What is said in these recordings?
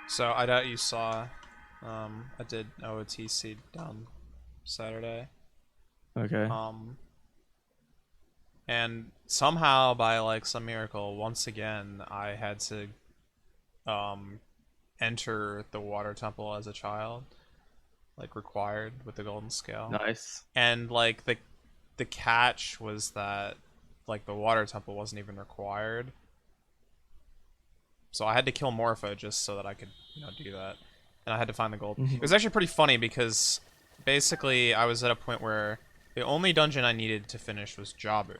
So I doubt you saw. I did OOTC down Saturday. Okay. Um, and somehow by like some miracle, once again, I had to um enter the water temple as a child, like required with the golden scale. Nice. And like the catch was that like the water temple wasn't even required. So I had to kill Morpho just so that I could, do that. And I had to find the gold. It Hmm. was actually pretty funny because basically I was at a point where the only dungeon I needed to finish was Jabu.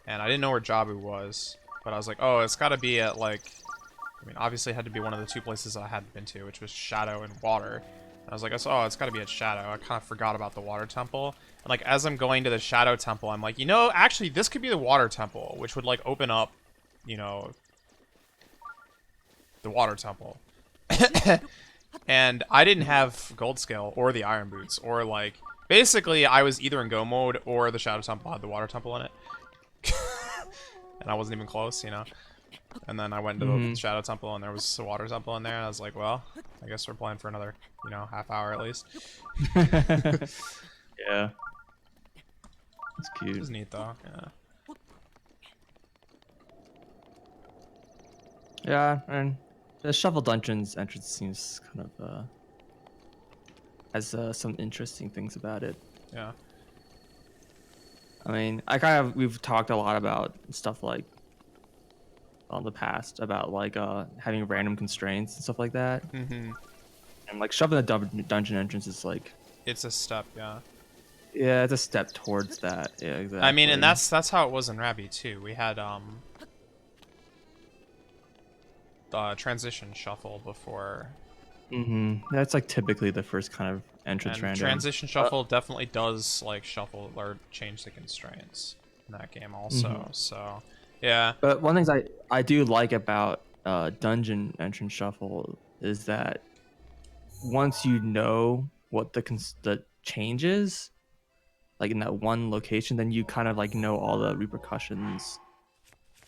And I didn't know where Jabu was, but I was like, oh, it's got to be at like, I mean, obviously it had to be one of the two places I hadn't been to, which was Shadow and Water. And I was like, oh, it's got to be at Shadow. I kind of forgot about the Water Temple. And like as I'm going to the Shadow Temple, I'm like, actually this could be the Water Temple, which would like open up, you know, the Water Temple. And I didn't have Gold Scale or the Iron Boots or like basically I was either in Go mode or the Shadow Temple had the Water Temple in it. And I wasn't even close. And then I went to the Hmm. Shadow Temple and there was a Water Temple in there and I was like, well, I guess we're playing for another, half hour at least. Yeah, it's Which cute. is neat though. Yeah. Yeah, and the Shovel Dungeons entrance seems kind of has some interesting things about it. Yeah. I mean, we've talked a lot about stuff like on the past about like having random constraints and stuff like that, Mm-hmm. and like shoving the dungeon entrance is like, It's a step, yeah. yeah, it's a step towards that. Yeah, I mean, and exactly. that's how it was in Rabby too. We had transition shuffle before. That's like typically the first kind of entrance And random. transition shuffle definitely does like shuffle or change the constraints in that game also. Mhm. So yeah, But one thing I do like about dungeon entrance shuffle is that once you know what the change is, like in that one location, then you kind of like know all the repercussions.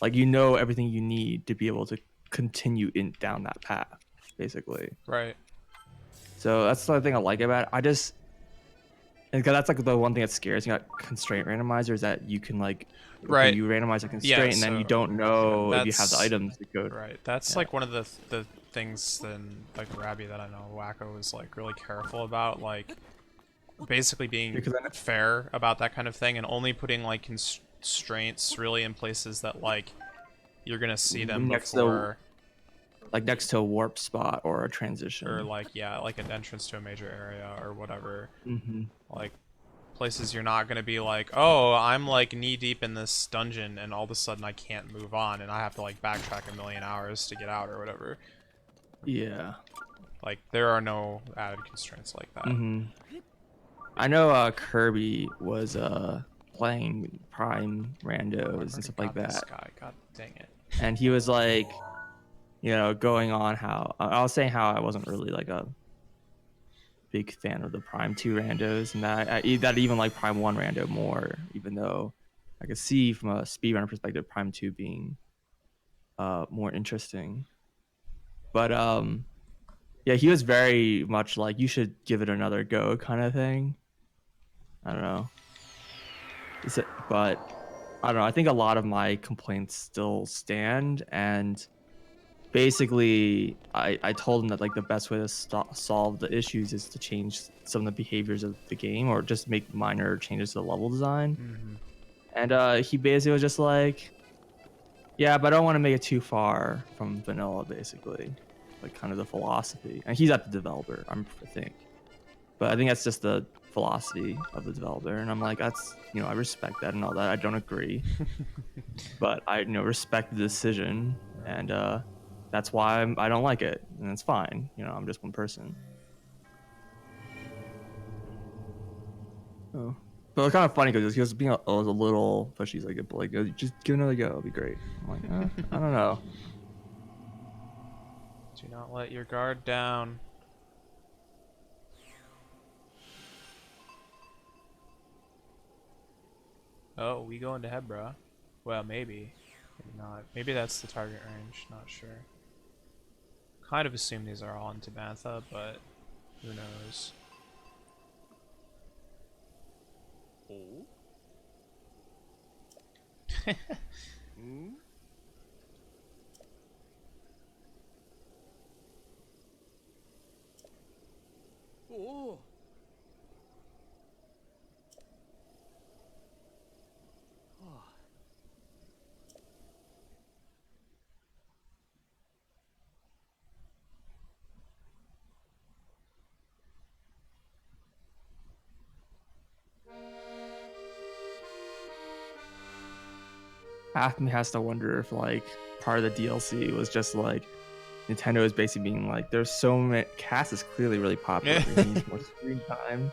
Like you know everything you need to be able to continue in down that path, basically. right, So that's the thing I like about it. And because that's like the one thing that scares me about constraint randomizer is that you can like, okay, right. you randomize a Yeah, constraint and then you so don't know if you have the that's items to go. right. That's Yeah. like one of the things in like Rabby that I know Wacko is like really careful about, like basically being Because fair about that kind of thing and only putting like constraints really in places that like you're gonna see them next to before. next to a warp spot or a Or transition. like, yeah, like an entrance to a major area or whatever. Hmm. Like places you're not gonna be like, oh, I'm like knee deep in this dungeon and all of a sudden I can't move on and I have to like backtrack a million hours to get out or whatever. Yeah. Like there are no added constraints like that. Hmm. I know Kirby was playing Prime Oh, I randos and already stuff like got this that, guy. God dang it. and he was like, going on how I was saying how I wasn't really like a big fan of the Prime 2 randos, and that even like Prime 1 rando more, even though I could see from a speedrunner perspective Prime 2 being more interesting. But yeah, he was very much like you should give it another go kind of thing. I don't know. But I don't know. I think a lot of my complaints still stand, and basically, I told him that like the best way to solve the issues is to change some of the behaviors of the game, or just make minor changes to the level design. Mm-hmm. And he basically was just like, "Yeah, but I don't want to make it too far from vanilla." Basically, like kind of the philosophy. And he's at the developer, I think. But I think that's just the philosophy of the developer, and I'm like, that's I respect that and all that. I don't agree, but I respect the decision, and that's why I don't like it, and it's fine. I'm just one person. Oh, but it's kind of funny because he was being a little pushy. He's like, just give it another go, it'll be great. I'm like, I don't know. Do not let your guard down. Oh, we going to head, bro. Well, maybe. Maybe not. Maybe that's the target range. Not sure. Kind of assume these are all in Tabantha, but who knows? Oh. Hmm? Oh. Half of me has to wonder if like part of the DLC was just like Nintendo is basically being like, there's so many. Cass is clearly really popular. He needs more screen time.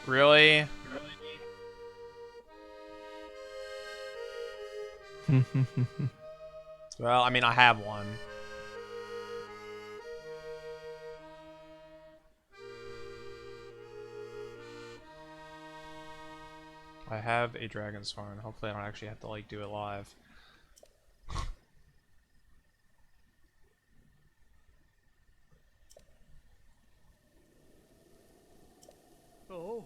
Really? Well, I mean, I have one. I have a Dragon's Horn. Hopefully I don't actually have to, like, do it live. Oh.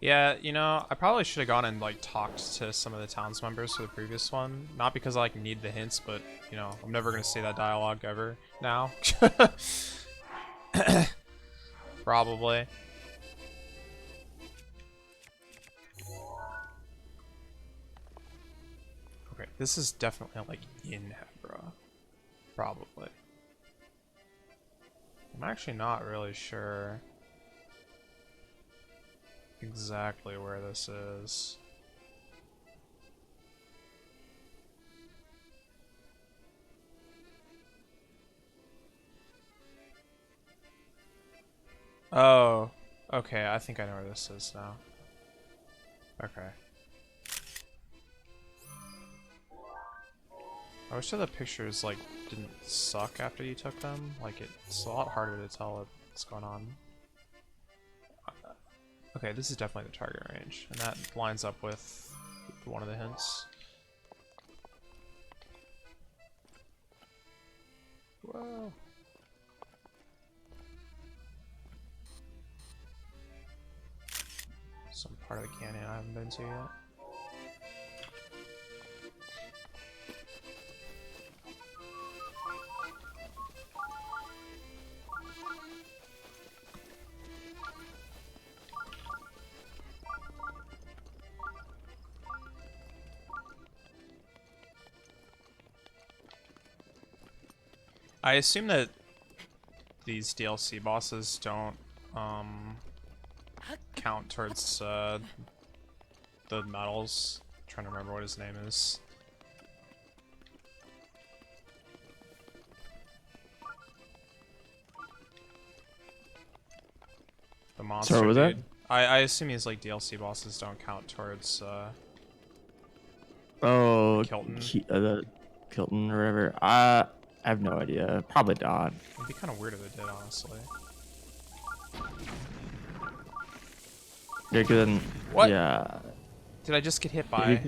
Yeah, you know, I probably should have gone and, like, talked to some of the towns members for the previous one. Not because I, like, need the hints, but, you know, I'm never gonna say that dialogue ever now. Probably. Okay, this is definitely, like, in Hebra. Probably. I'm actually not really sure exactly where this is. Oh, okay, I think I know where this is now. Okay. I wish that the pictures, like, didn't suck after you took them. Like, it's a lot harder to tell what's going on. Okay, this is definitely the target range, and that lines up with one of the hints. Whoa. Some part of the canyon I haven't been to yet. I assume that these DLC bosses don't count towards the medals. I'm trying to remember what his name is. The monster Sorry, was that? dude. I assume these like DLC bosses don't count towards Oh, Kilton. The Kilton or whatever. I have no idea. Probably not. It'd be kind of weird if it did, honestly. Yeah, 'cause then, What? Yeah. Did I just get hit by?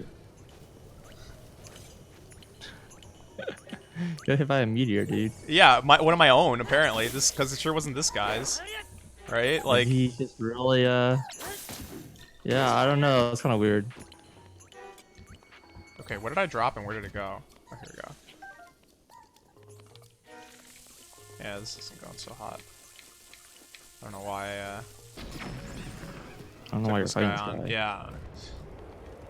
Get hit by a meteor, dude. Yeah, one of my own apparently. This because it sure wasn't this guy's, right? Like, He just really yeah, I don't know. It's kind of weird. okay, what did I drop and where did it go? Oh, here we go. Yeah, this isn't going so hot. I don't know why. I don't know Took why you're this fighting guy this on. guy. Yeah,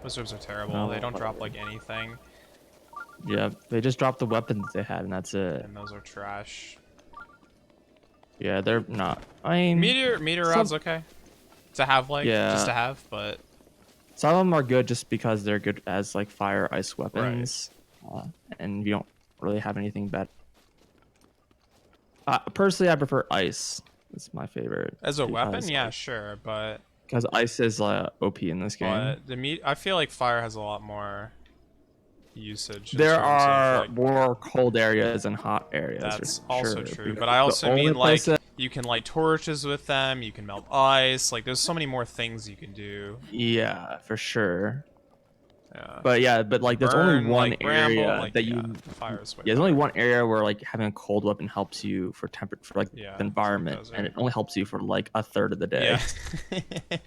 wizards are terrible. No. They don't drop like anything, Yeah, they just dropped the weapons they had, and that's it. and those are trash. Yeah, they're not. I mean, Meteor rod's okay to have, like, Yeah. just to have, but some of them are good just because they're good as like fire ice weapons, and you don't really have anything better. Personally, I prefer ice. It's my favorite. as a weapon, because, yeah, like, sure, but because ice is OP in this game. I feel like fire has a lot more usage. In There terms are of, like, more cold areas and hot areas. that's for also sure, true. because But I the also only mean like place that- you can light torches with them. You can melt ice. Like there's so many more things you can do. yeah, for sure. Yeah. But yeah, but like there's only Burn, one like, bramble, area like, that yeah, you fire is way yeah, there's only better. one area where like having a cold weapon helps you for for like Yeah, the environment, desert. and it only helps you for like a third of the day. Yeah.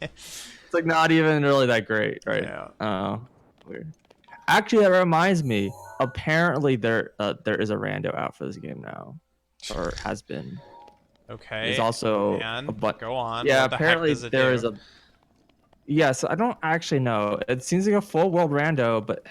It's like not even really that great, right? Yeah. Oh, weird. Actually, that reminds me. Apparently, there is a rando out for this game now, or has been. Okay. There's also and but go on. yeah, What the heck apparently does it there do? is a. Yeah, so I don't actually know. It seems like a full world rando, but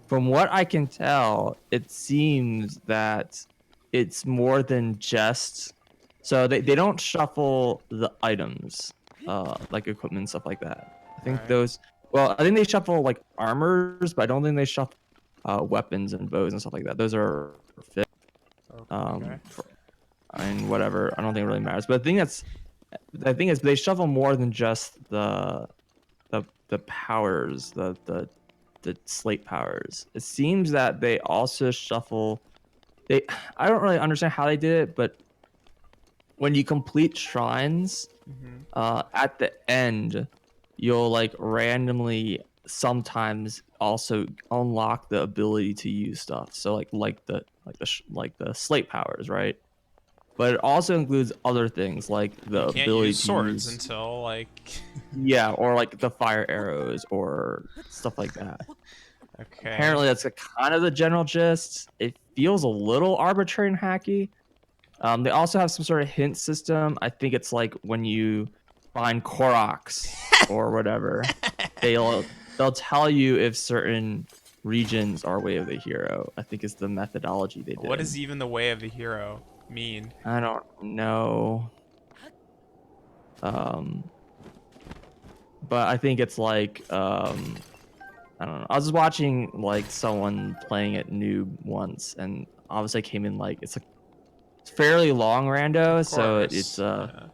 from what I can tell, it seems that it's more than just. So they don't shuffle the items, like equipment and stuff like that. I think Alright. those. Well, I think they shuffle like armors, but I don't think they shuffle weapons and bows and stuff like that. Those are fit. Okay. I mean, whatever. I don't think it really matters. But the thing is, they shuffle more than just the powers, the slate powers. It seems that they also shuffle. I don't really understand how they did it, but when you complete shrines, Mhm. at the end, you'll like randomly sometimes also unlock the ability to use stuff. So like the slate powers, right? But it also includes other things like the You can't ability use to swords use, until like. yeah, or like the fire arrows or stuff like that. Okay. Apparently, that's a kind of the general gist. It feels a little arbitrary and hacky. They also have some sort of hint system. I think it's like when you find Koroks or whatever, they'll tell you if certain regions are way of the hero. I think is the methodology they did. What does even the way of the hero mean? I don't know. But I think it's like I don't know. I was just watching like someone playing it noob once, and obviously I came in like it's a fairly long rando, Of so course. it's Yeah.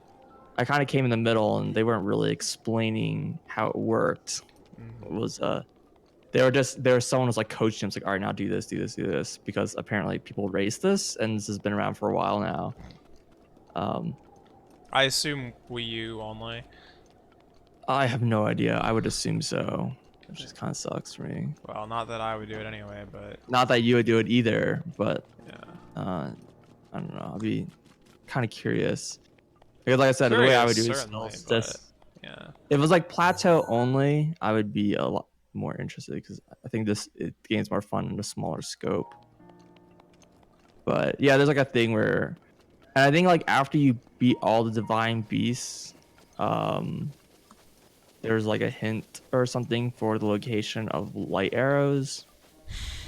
I kind of came in the middle, and they weren't really explaining how it worked. It Mhm. was there was someone was like coaching him, it's like, all right, now do this, do this, do this, because apparently people race this, and this has been around for a while now. I assume Wii U only. I have no idea. I would assume so. It just kind of sucks for me. Well, not that I would do it anyway, but Not that you would do it either, but yeah. I don't know. I'd be kind of curious. Because like I said, the way I would do it is Certainly, still just yeah. if it was like plateau only, I would be a lot more interested because I think the game's more fun in a smaller scope. But yeah, there's like a thing where, and I think like after you beat all the divine beasts, there's like a hint or something for the location of light arrows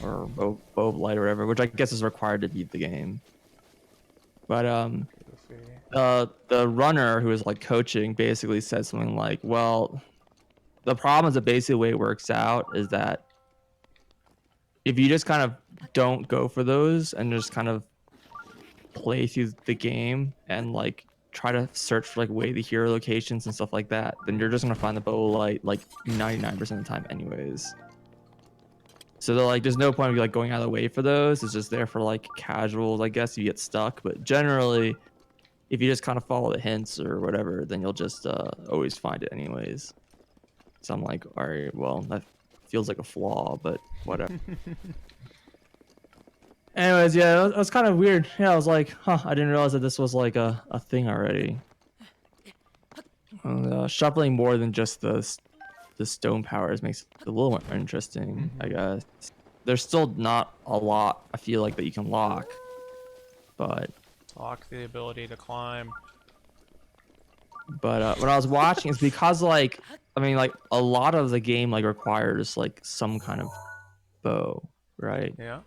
or bow of light or whatever, which I guess is required to beat the game. But the runner who was like coaching basically said something like, well, the problem is that basically the way it works out is that if you just kind of don't go for those and just kind of play through the game and like try to search for like way the hero locations and stuff like that, then you're just gonna find the bow of light like 99% of the time anyways. So they're like, there's no point of you like going out of the way for those. It's just there for like casuals, I guess. You get stuck, but generally, if you just kind of follow the hints or whatever, then you'll just always find it anyways. So I'm like, all right, well, that feels like a flaw, but whatever. Anyways, yeah, it was kind of weird. Yeah, I was like, huh, I didn't realize that this was like a thing already. Shuffling more than just the stone powers makes it a little more interesting, I guess. There's still not a lot, I feel like, that you can lock, but Lock the ability to climb. But when I was watching, it's because like I mean like a lot of the game like requires like some kind of bow, right? Yeah.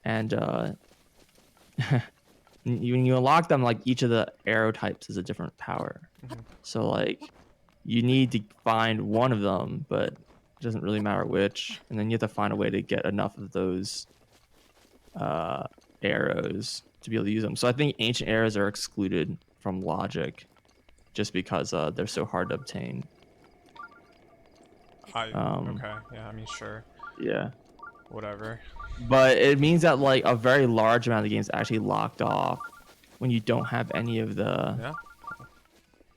And when you unlock them, like each of the arrow types is a different power. So like you need to find one of them, but it doesn't really matter which. And then you have to find a way to get enough of those arrows to be able to use them. So I think ancient arrows are excluded from logic just because they're so hard to obtain. Okay. Yeah. I mean, sure. Yeah. Whatever. But it means that like a very large amount of the game is actually locked off when you don't have any of the Yeah.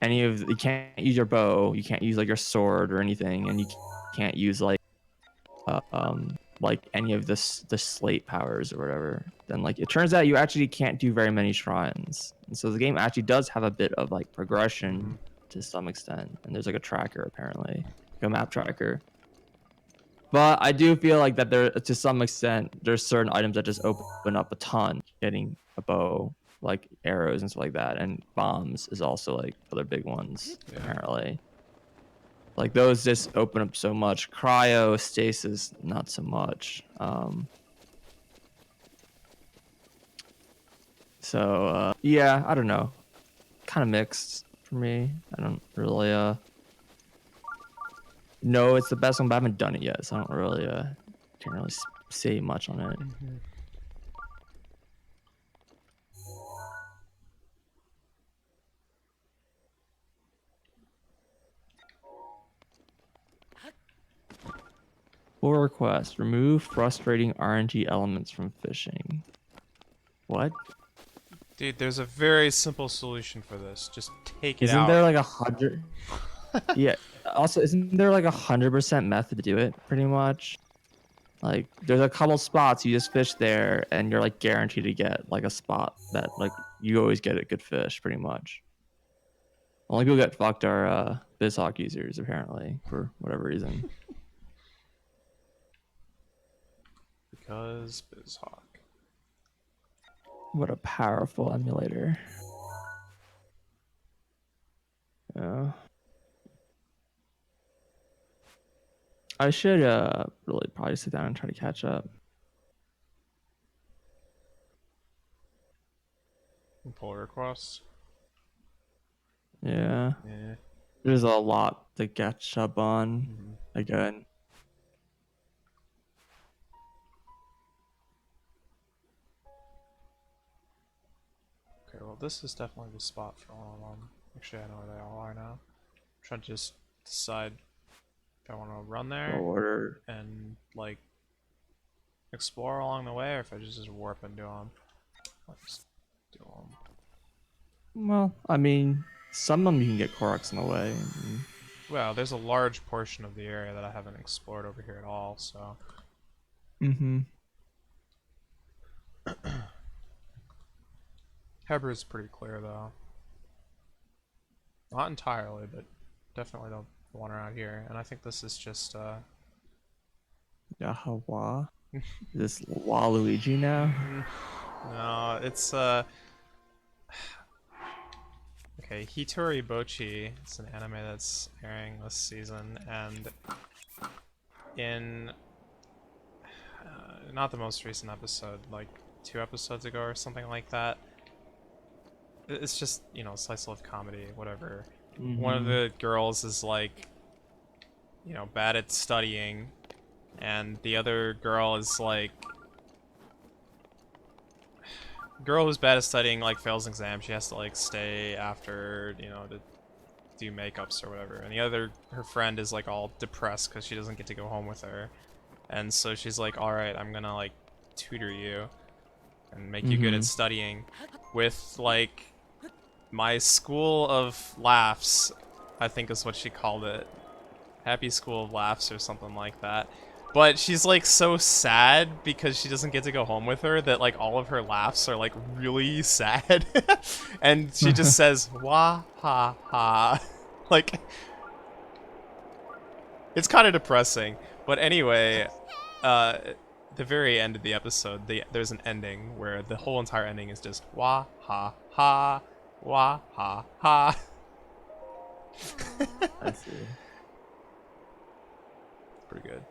you can't use your bow, you can't use like your sword or anything, and you can't use like any of the slate powers or whatever. Then like it turns out you actually can't do very many shrines, and so the game actually does have a bit of like progression to some extent, and there's like a tracker apparently, like a map tracker. But I do feel like that there, to some extent, there's certain items that just open up a ton. Getting a bow, like arrows and stuff like that, and bombs is also like other big ones Yeah. apparently. Like those just open up so much. Cryo, stasis, not so much. So yeah, I don't know. Kind of mixed for me. I don't really know it's the best one, but I haven't done it yet, so I don't really can't really say much on it. Pull request: remove frustrating RNG elements from fishing. What? Dude, there's a very simple solution for this. Just take it Isn't out. there like 100? Yeah. Also, isn't there like 100% method to do it? Pretty much. Like, there's a couple spots you just fish there, and you're like guaranteed to get like a spot that like you always get a good fish. Pretty much. Only people get fucked are BizHawk users apparently for whatever reason. Because BizHawk. What a powerful emulator. Yeah. I should really probably sit down and try to catch up. Pull request. Yeah. Yeah. There's a lot to catch up on again. Okay, well this is definitely the spot for all of them. Actually, I know where they all are now. I'm trying to just decide if I want to run there Order. and like explore along the way, or if I just warp and do them. Let's do them. Well, I mean, some of them you can get Koroks in the way. Well, there's a large portion of the area that I haven't explored over here at all, so. Mm-hmm. Heber's pretty clear though. Not entirely, but definitely the one around here. And I think this is just Yahawa. Is this Waluigi now? no, it's okay, Hitori Bochi. It's an anime that's airing this season, and in not the most recent episode, like 2 episodes ago or something like that. It's just, you know, slice of life comedy, whatever. One of the girls is like, you know, bad at studying, and the other girl is like, girl who's bad at studying like fails an exam. She has to like stay after, you know, to do makeups or whatever. And the other, her friend, is like all depressed because she doesn't get to go home with her, and so she's like, all right, I'm gonna like tutor you and make you good at studying with like my school of laughs, I think is what she called it. Happy School of Laughs or something like that. But she's like so sad because she doesn't get to go home with her that like all of her laughs are like really sad. And she just says, wah ha ha. Like, it's kind of depressing. But anyway, the very end of the episode, there's an ending where the whole entire ending is just wah ha ha. Wah ha ha. I see. Pretty good.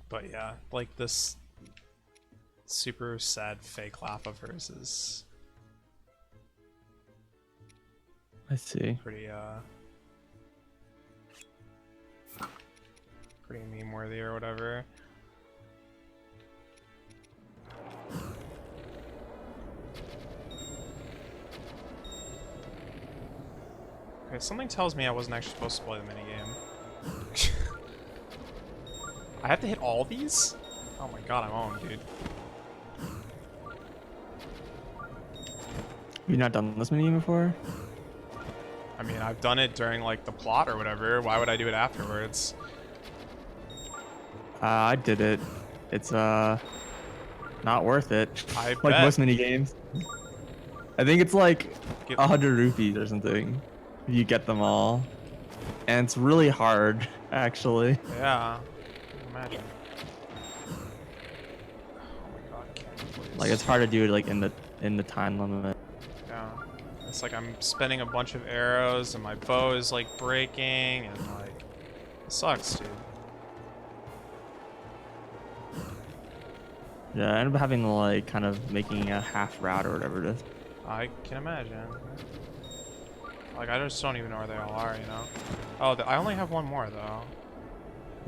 But yeah, like this super sad fake laugh of hers is I see. pretty pretty meme worthy or whatever. Okay, something tells me I wasn't actually supposed to play the minigame. I have to hit all these? Oh my god, I'm on, dude. You've not done this mini before? I mean, I've done it during, like, the plot or whatever. Why would I do it afterwards? I did it. It's not worth it. I like bet. most mini games. I think it's like Get- 100 rupees or something if you get them all, and it's really hard actually. Yeah. Imagine. Oh my god, candy, please. Like it's hard to do it like in the time limit. Yeah. It's like I'm spending a bunch of arrows and my bow is like breaking and like it sucks, dude. Yeah, I ended up having to like kind of making a half route or whatever to. I can imagine. Like I just don't even know where they all are, you know. Oh, I only have one more though.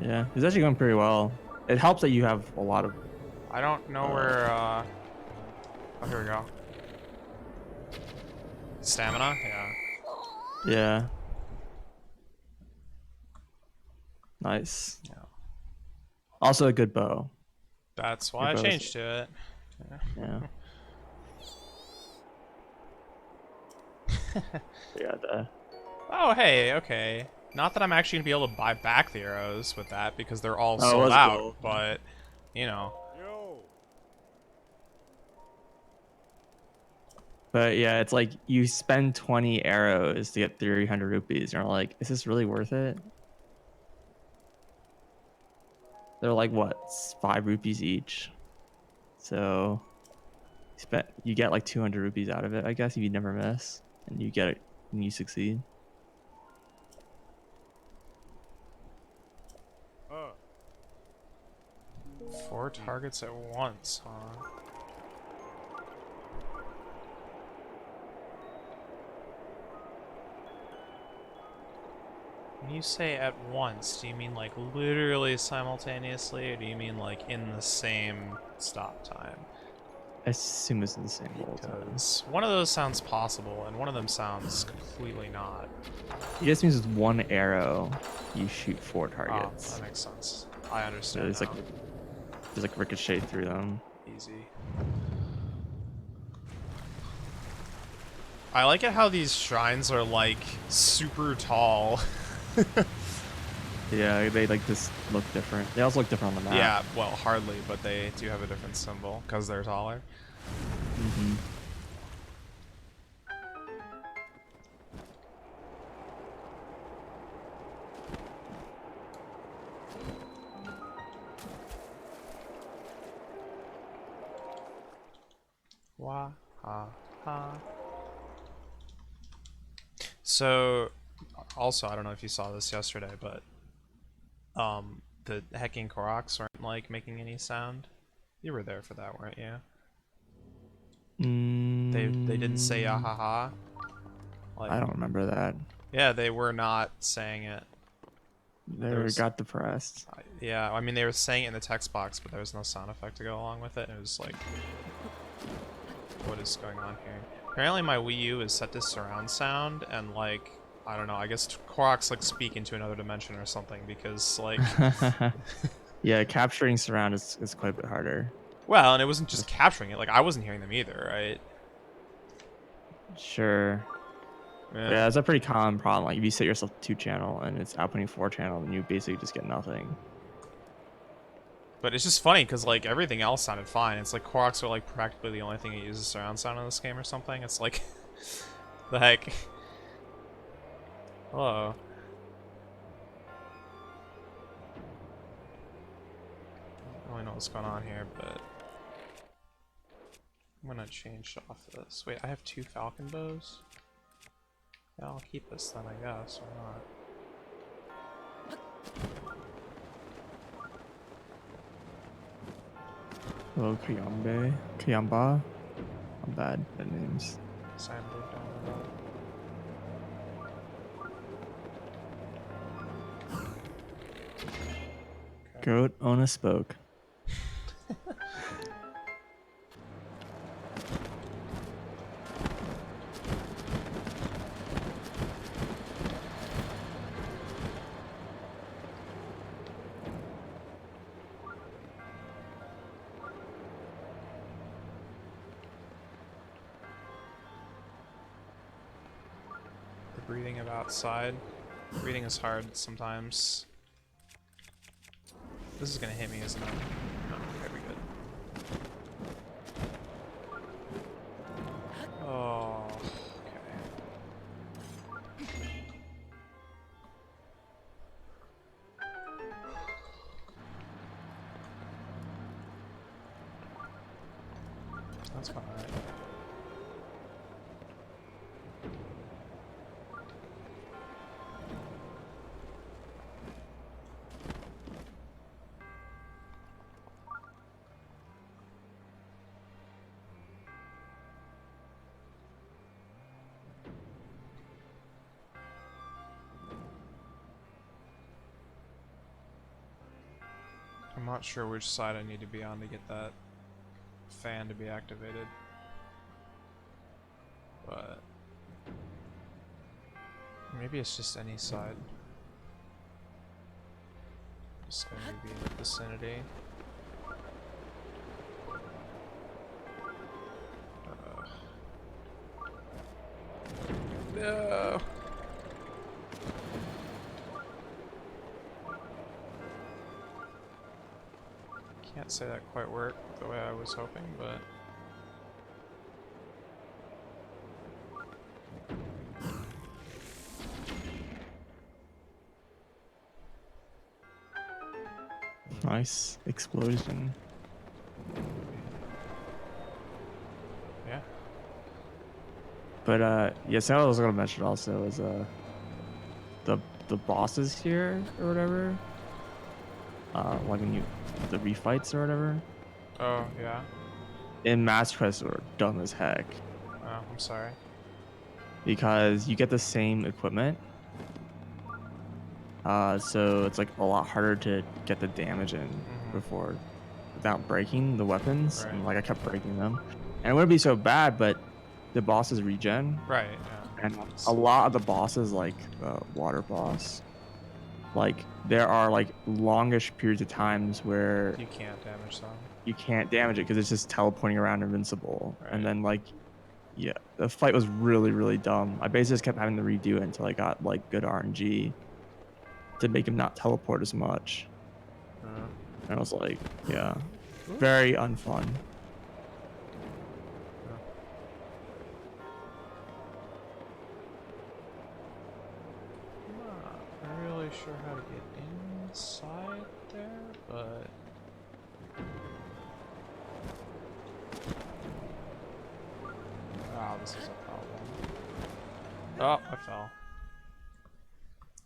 Yeah, it's actually going pretty well. It helps that you have a lot of. I don't know where. Oh, here we go. Stamina, yeah. Yeah. Nice. Yeah. Also a good bow. That's why I bow's- changed to it. Yeah. Yeah. Oh, hey, okay. Not that I'm actually gonna be able to buy back the arrows with that because they're all Oh, it sold was out. cool. But you know, Yo. But yeah, it's like you spend 20 arrows to get 300 rupees. And you're like, is this really worth it? They're like what, 5 rupees each. So you get like 200 rupees out of it, I guess, if you never miss and you get it and you succeed. Uh. 4 targets at once, huh? When you say at once, do you mean like literally simultaneously, or do you mean like in the same stop time? I assume it's the same whole time. Because one of those sounds possible, and one of them sounds completely not. It just means with one arrow, you shoot 4 Oh, targets. that makes sense. I So understand it's now. like there's like ricochet through them. Easy. I like it how these shrines are like super tall. Yeah, they like just look different. They also look different on the map. Yeah, well, hardly, but they do have a different symbol because they're taller. Mm-hmm. Wah ha ha. So, also, I don't know if you saw this yesterday, but the hecking Koroks weren't like making any sound. You were there for that, weren't you? They didn't say ah ha ha. Like, I don't remember that. yeah, they were not saying it. They There's- got depressed. Yeah, I mean they were saying it in the text box, but there was no sound effect to go along with it. It was like, what is going on here? Apparently my Wii U is set to surround sound, and like, I don't know, I guess Koroks like speak into another dimension or something, because like, Yeah, capturing surround is quite a bit harder. well, and it wasn't just capturing it, like I wasn't hearing them either, right? Sure. Yeah, it's a pretty common problem. Like if you set yourself 2-channel and it's outputting 4-channel, then you basically just get nothing. But it's just funny, because like everything else sounded fine. It's like Koroks are like practically the only thing that uses surround sound in this game or something. It's like, the heck? Hello. I don't really know what's going on here, but I'm gonna change off this. Wait, I have 2 falcon bows? Yeah, I'll keep this then, I guess, or not. Oh, Kiyambe. Kiyamba. I'm bad at names. Sand moved down the road. Goat on a spoke. The breathing of outside. Breathing is hard sometimes. This is gonna hit me, isn't it? No, okay, we good. Oh, okay. That's fine. I'm not sure which side I need to be on to get that fan to be activated. But maybe it's just any side. Just gonna be in the vicinity. No. Can't say that quite worked the way I was hoping, but Nice explosion. yeah. But yeah, so I was gonna mention also is the bosses here or whatever. Like when you the refights or whatever. Oh, yeah. In Mass Quest are dumb as heck Oh, I'm sorry. because you get the same equipment. So it's like a lot harder to get the damage in before without breaking the weapons. Right. And like I kept breaking them. And it wouldn't be so bad, but the bosses regen. Right, yeah. And a lot of the bosses, like water boss, like there are like longish periods of times where You can't damage them. you can't damage it because it's just teleporting around invincible. Right. And then like, yeah, the fight was really, really dumb. I basically just kept having to redo it until I got like good RNG to make him not teleport as much. And I was like, yeah, very unfun. Not really sure how to get inside there, but wow, this is a problem. Oh, I fell.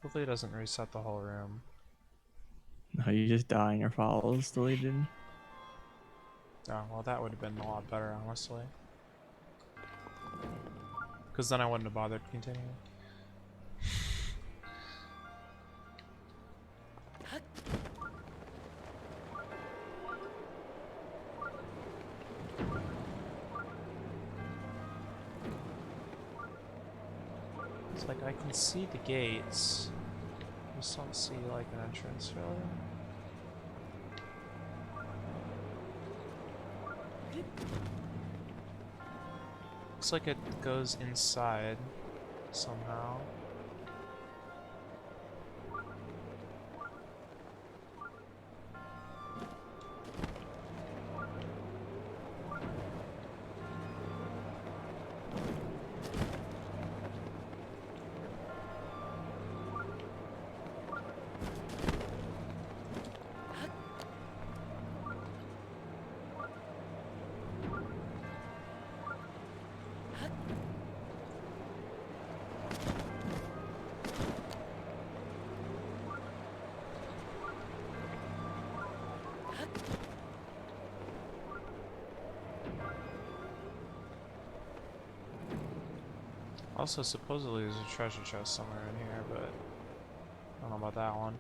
Hopefully it doesn't reset the whole room. No, you just die and your file is deleted. Oh, well that would have been a lot better, honestly. Because then I wouldn't have bothered continuing. It's like I can see the gates. I just don't see like an entrance really. Looks like it goes inside somehow. Also, supposedly there's a treasure chest somewhere in here, but I don't know about that one.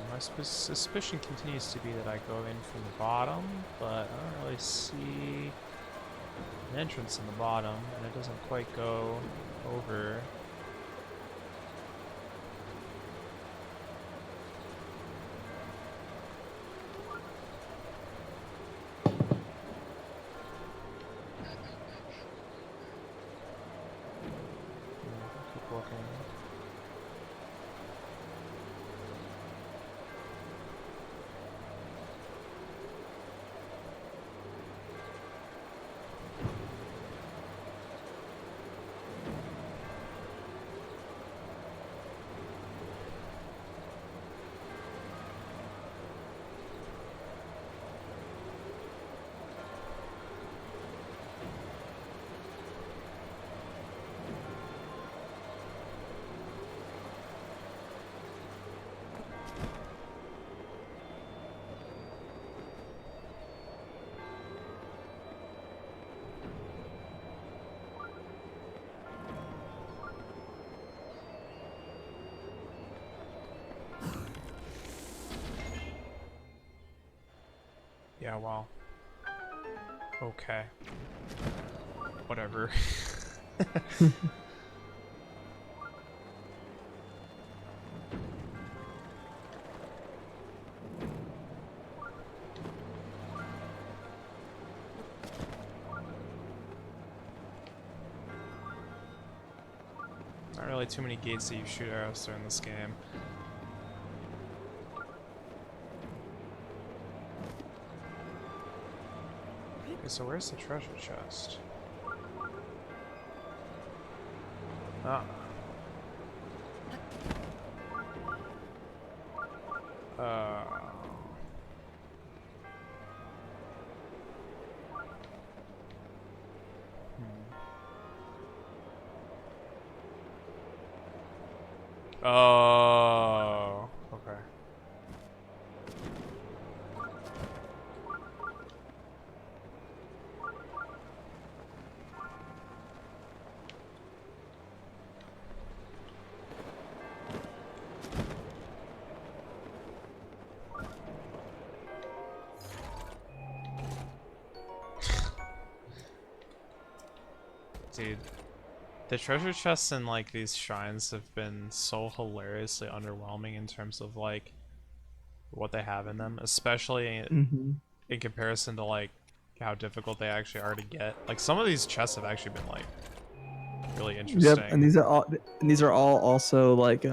My suspicion continues to be that I go in from the bottom, but I don't really see an entrance in the bottom, and it doesn't quite go over. Keep looking. Yeah, well. Okay. Whatever. Not really too many gates that you shoot arrows through in this game. Okay, so where's the treasure chest? Ah. Oh, okay. Dude, the treasure chests in like these shrines have been so hilariously underwhelming in terms of like what they have in them, especially in comparison to like how difficult they actually are to get. Like some of these chests have actually been like really interesting. Yep, and these are all also like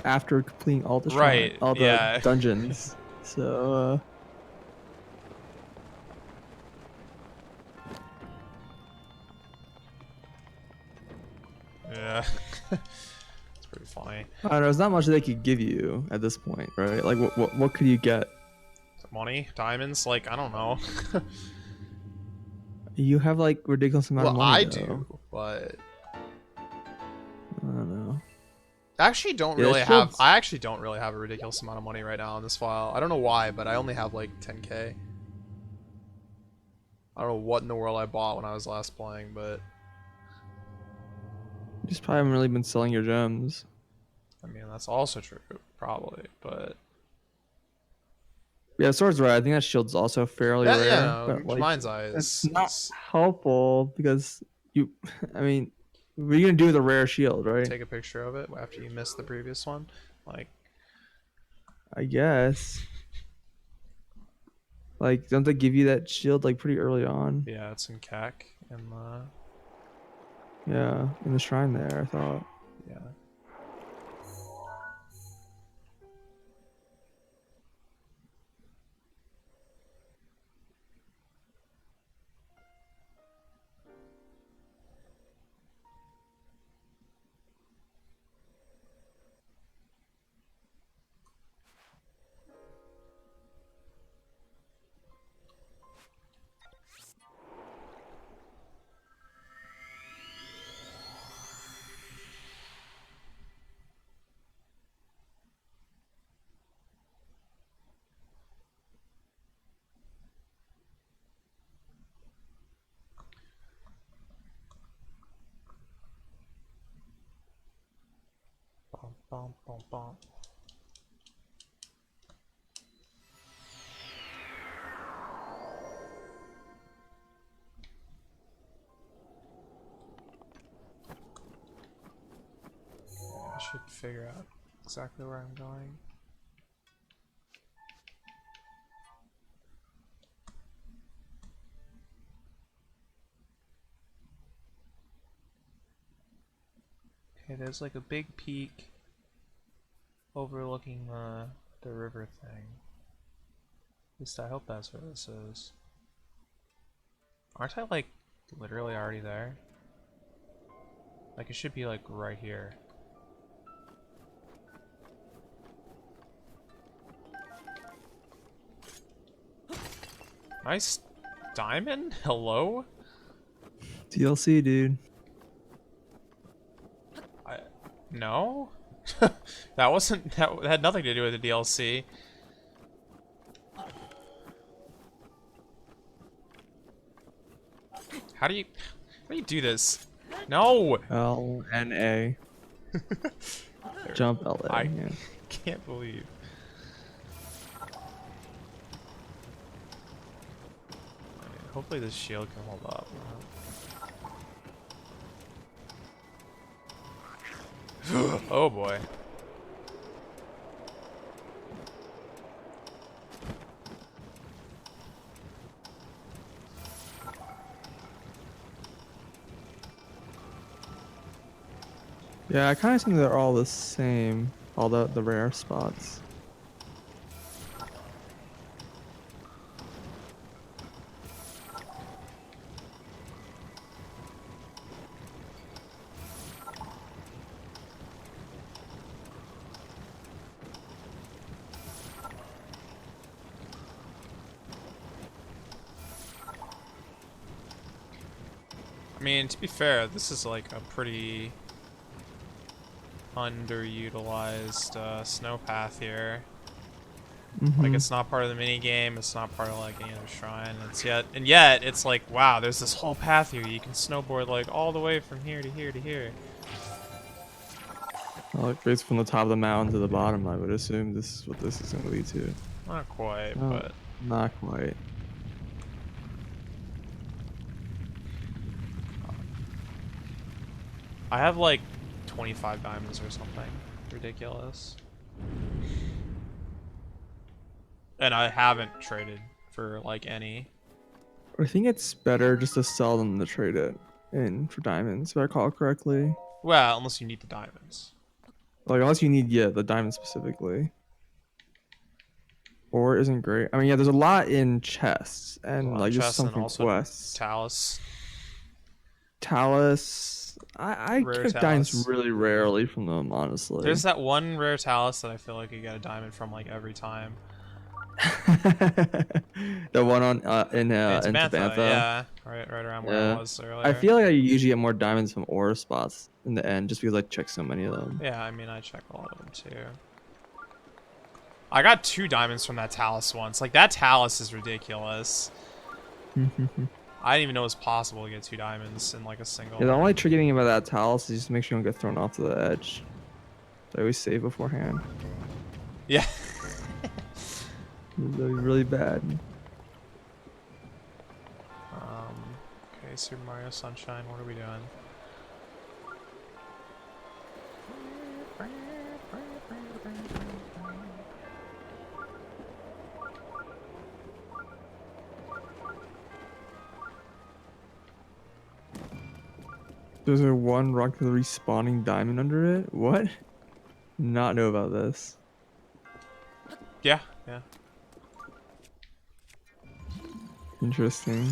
after completing all the Right, all the yeah. dungeons. So Yeah. It's pretty funny. I don't know. There's not much they could give you at this point, right? Like what could you get? Money? Diamonds? Like, I don't know. You have like ridiculous amount Well, of money I though. do, but I don't know. I actually don't Yeah, really have. shields. I actually don't really have a ridiculous amount of money right now on this file. I don't know why, but I only have like 10k. I don't know what in the world I bought when I was last playing, but You just probably haven't really been selling your gems. I mean that's also true, probably. But Yeah, sword's right. I think that shield's also fairly yeah, rare, no, but like mind's eye it's is, not helpful because you. I mean, what are you gonna do with a rare shield, right? take a picture of it after you missed the previous one. Like, I guess. Like, don't they give you that shield like pretty early on? yeah, it's in CAC and Yeah, in the shrine there, I thought. yeah. Bum, bum, bum, bum. I should figure out exactly where I'm going. Okay, there's like a big peak overlooking the river thing. At least I hope that's where this is. Aren't I like literally already there? Like it should be like right here. Nice diamond? Hello? DLC, dude. No? That wasn't that had nothing to do with the DLC. How do you do this? No! LNA. Jump LA. I Yeah. can't believe. Hopefully this shield can hold up. Oh boy. Yeah, I kind of think they're all the same. All the rare spots. I mean, to be fair, this is like a pretty underutilized snow path here. Like Mhm. it's not part of the mini game. It's not part of like any other shrine. Yet it's like wow. There's this whole path here. You can snowboard like all the way from here to here to here. Well, it goes from the top of the mountain to the bottom. I would assume this is what this is going to lead to. Not quite, Oh, but not quite. I have like 25 diamonds or something ridiculous, and I haven't traded for like any. I think it's better just to sell them than to trade it in for diamonds, if I recall correctly. Well, unless you need the diamonds. Like, unless you need, yeah, the diamonds specifically. Or isn't great. I mean, yeah, there's a lot in chests There's a and lot of like just chests some and from also quests. Talus. Talus. I Rare get diamonds Talus. really rarely from them, honestly. There's that one rare Talus that I feel like you get a diamond from like every time. The one on in Tabantha, Tabantha. yeah, right around where I Yeah. was earlier. I feel like I usually get more diamonds from ore spots in the end, just because I check so many of them. Yeah, I mean I check a lot of them too. I got 2 diamonds from that Talus once. Like that Talus is ridiculous. I didn't even know it was possible to get 2 diamonds in like a single. Yeah, the only tricky thing about that Talus is just make sure you don't get thrown off to the edge. So I always save beforehand. Yeah. That'd be really bad. Okay, Super Mario Sunshine. What are we doing? There's a one rock with a respawning diamond under it? What? Not know about this. Yeah, yeah. Interesting.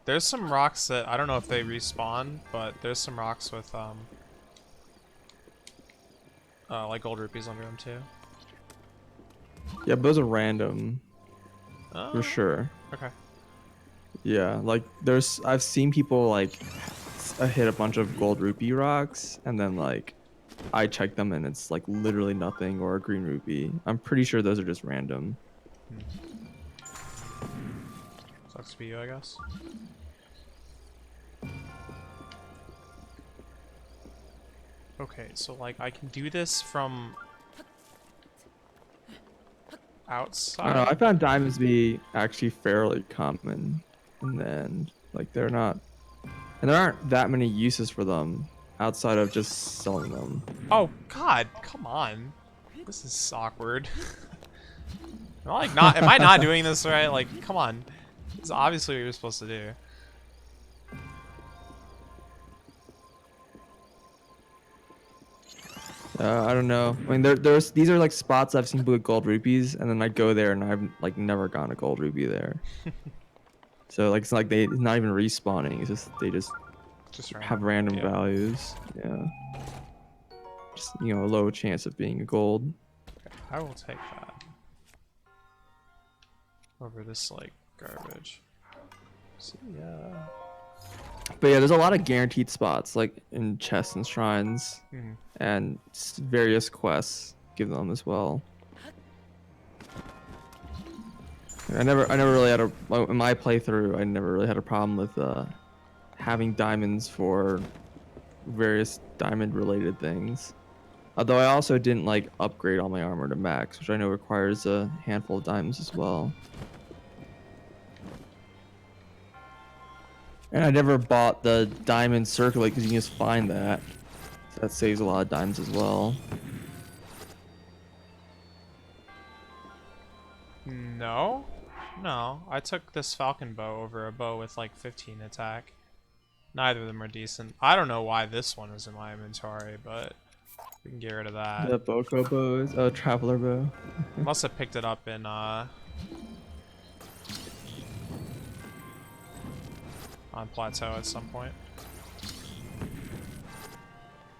There's some rocks that I don't know if they respawn, but there's some rocks with like gold rupees under them too. Yeah, but those are random Oh, for sure. okay. Yeah, like I've seen people like hit a bunch of gold rupee rocks and then like I check them and it's like literally nothing or a green rupee. I'm pretty sure those are just random. Sucks to be you, I guess. Okay, so like I can do this from I outside. don't know. I found diamonds to be actually fairly common in the end. Like they're not, and there aren't that many uses for them outside of just selling them. Oh God, come on. This is awkward. Am I like not? Am I not doing this right? Like, come on. This is obviously what you're supposed to do. I don't know. I mean, there's these are like spots I've seen with gold rupees, and then I go there and I've like never gotten a gold rupee there. So like it's like it's not even respawning. It's just they just Just have random. random Yeah. values. Yeah. Just a low chance of being a gold. I will take that over this like garbage. See ya. But yeah, there's a lot of guaranteed spots like in chests and shrines, Mhm. and various quests give them as well. I never really had in my playthrough. I never really had a problem with having diamonds for various diamond related things. Although I also didn't like upgrade all my armor to max, which I know requires a handful of diamonds as well. And I never bought the diamond circlet because you can just find that. So that saves a lot of diamonds as well. No, no. I took this falcon bow over a bow with like 15 attack. Neither of them are decent. I don't know why this one is in my inventory, but we can get rid of that. The Boko bows, traveler bow. Must have picked it up in on plateau at some point.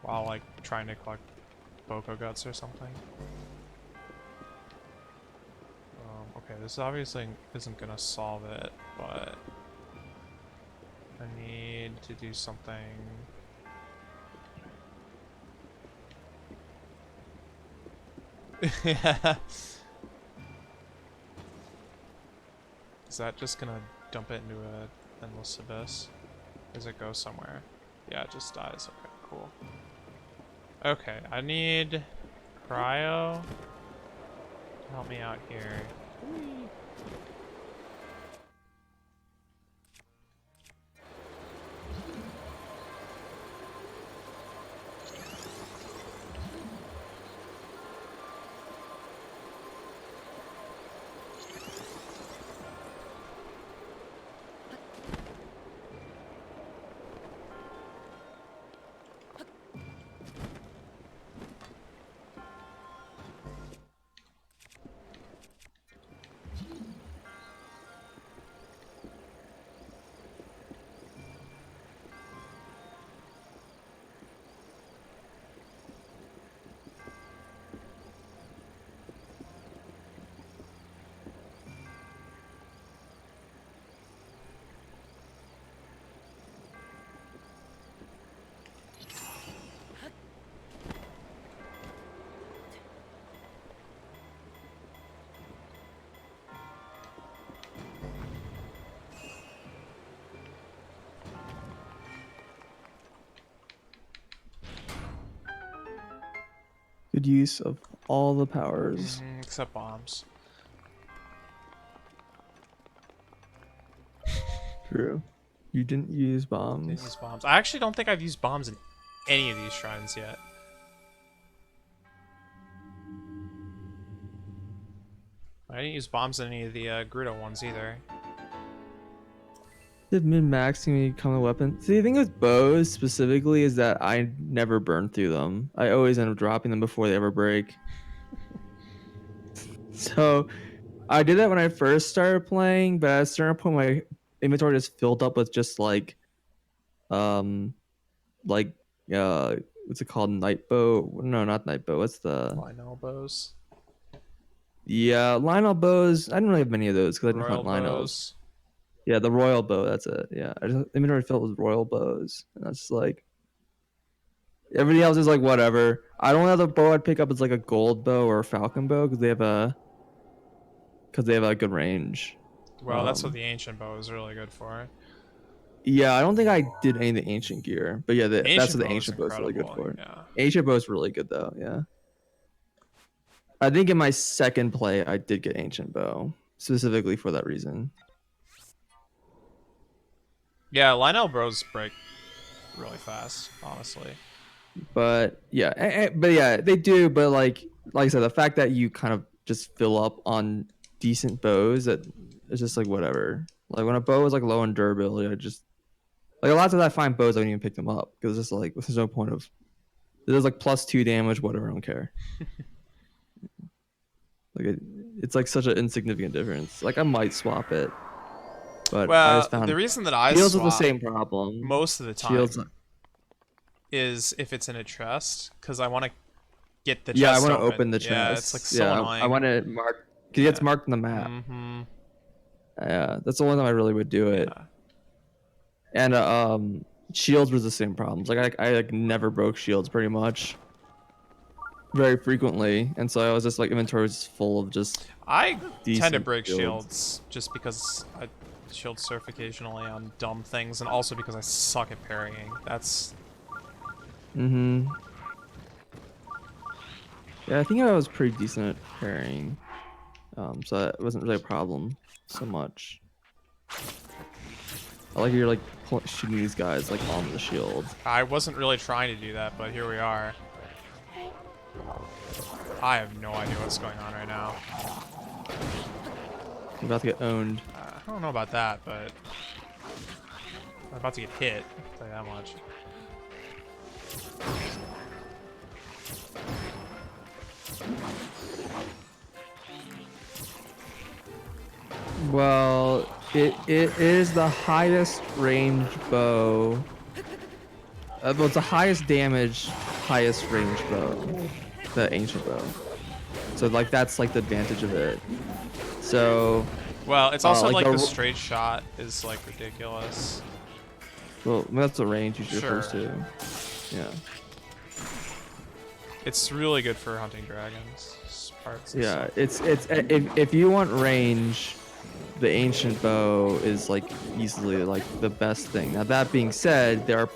While like trying to collect Boko guts or something. Okay, this obviously isn't gonna solve it, but I need to do something. Yeah. Is that just gonna dump it into a endless abyss? Does it go somewhere? Yeah, it just dies. Okay, cool. Okay, I need cryo to help me out here. Whee! Good use of all the powers. Except bombs. True. You didn't use Didn't bombs. use bombs. I actually don't think I've used bombs in any of these shrines yet. I didn't use bombs in any of the Gerudo ones either. The min-maxing become a weapon. See, the thing with bows specifically is that I never burn through them. I always end up dropping them before they ever break. So I did that when I first started playing, but at a certain point my inventory just filled up with just um like what's it called? Night bow? No, not night bow. What's the Lionel bows. Yeah, Lionel bows. I didn't really have many of those because I didn't Royal hunt Lionels. bows. Yeah, the royal bow. That's it. Yeah, I just inventory filled with royal bows, and that's like everything else is like whatever. I don't have the bow I'd pick up as like a gold bow or a falcon bow because they have a good range. Well, that's what the ancient bow is really good for. Yeah, I don't think I did any of the ancient gear, but yeah, that's Ancient what the bow is ancient bow is really good incredible, for. yeah. Ancient bow is really good though. Yeah, I think in my second play I did get ancient bow specifically for that reason. Yeah, Lionel bros break really fast, honestly. But yeah, but yeah, they do. But like I said, the fact that you kind of just fill up on decent bows, that it's just like whatever. Like when a bow is like low in durability, I just like a lot of times I find bows I don't even pick them up because it's just like there's no point of there's like +2 damage, whatever, I don't care. Like it's like such an insignificant difference. Like I might swap it, but I Well, just found the reason that I shields with the swap same problem. most of the Shields, time is if it's in a chest, because I want to get the yeah, I chest want to open. open the Yeah, chest. it's like so yeah, annoying. I want to mark because it's marked on the map. Mm-hmm. Yeah, that's the only time I really would do it. Yeah. And shields was the same problems. Like I like never broke shields pretty much. Very frequently, and so I was just like inventory was full of just I tend to decent break shields. shields just because I shield surf occasionally on dumb things, and also because I suck at parrying. That's Mm-hmm. Yeah, I think I was pretty decent at parrying. So that wasn't really a problem so much. I like you're like shooting these guys like on the shield. I wasn't really trying to do that, but here we are. I have no idea what's going on right now. I'm about to get owned. I don't know about that, but I'm about to get hit. I'll tell you that much. Well, it is the highest range bow. Well, it's the highest damage, highest range bow, the ancient bow. So like that's like the advantage of it. So, Well, it's also like like the the ro- straight shot is like ridiculous. well, that's the range you're Sure. supposed to. Yeah. It's really good for hunting dragons. Parts and Yeah, stuff. it's if you want range, the ancient bow is like easily like the best thing. Now that being said, there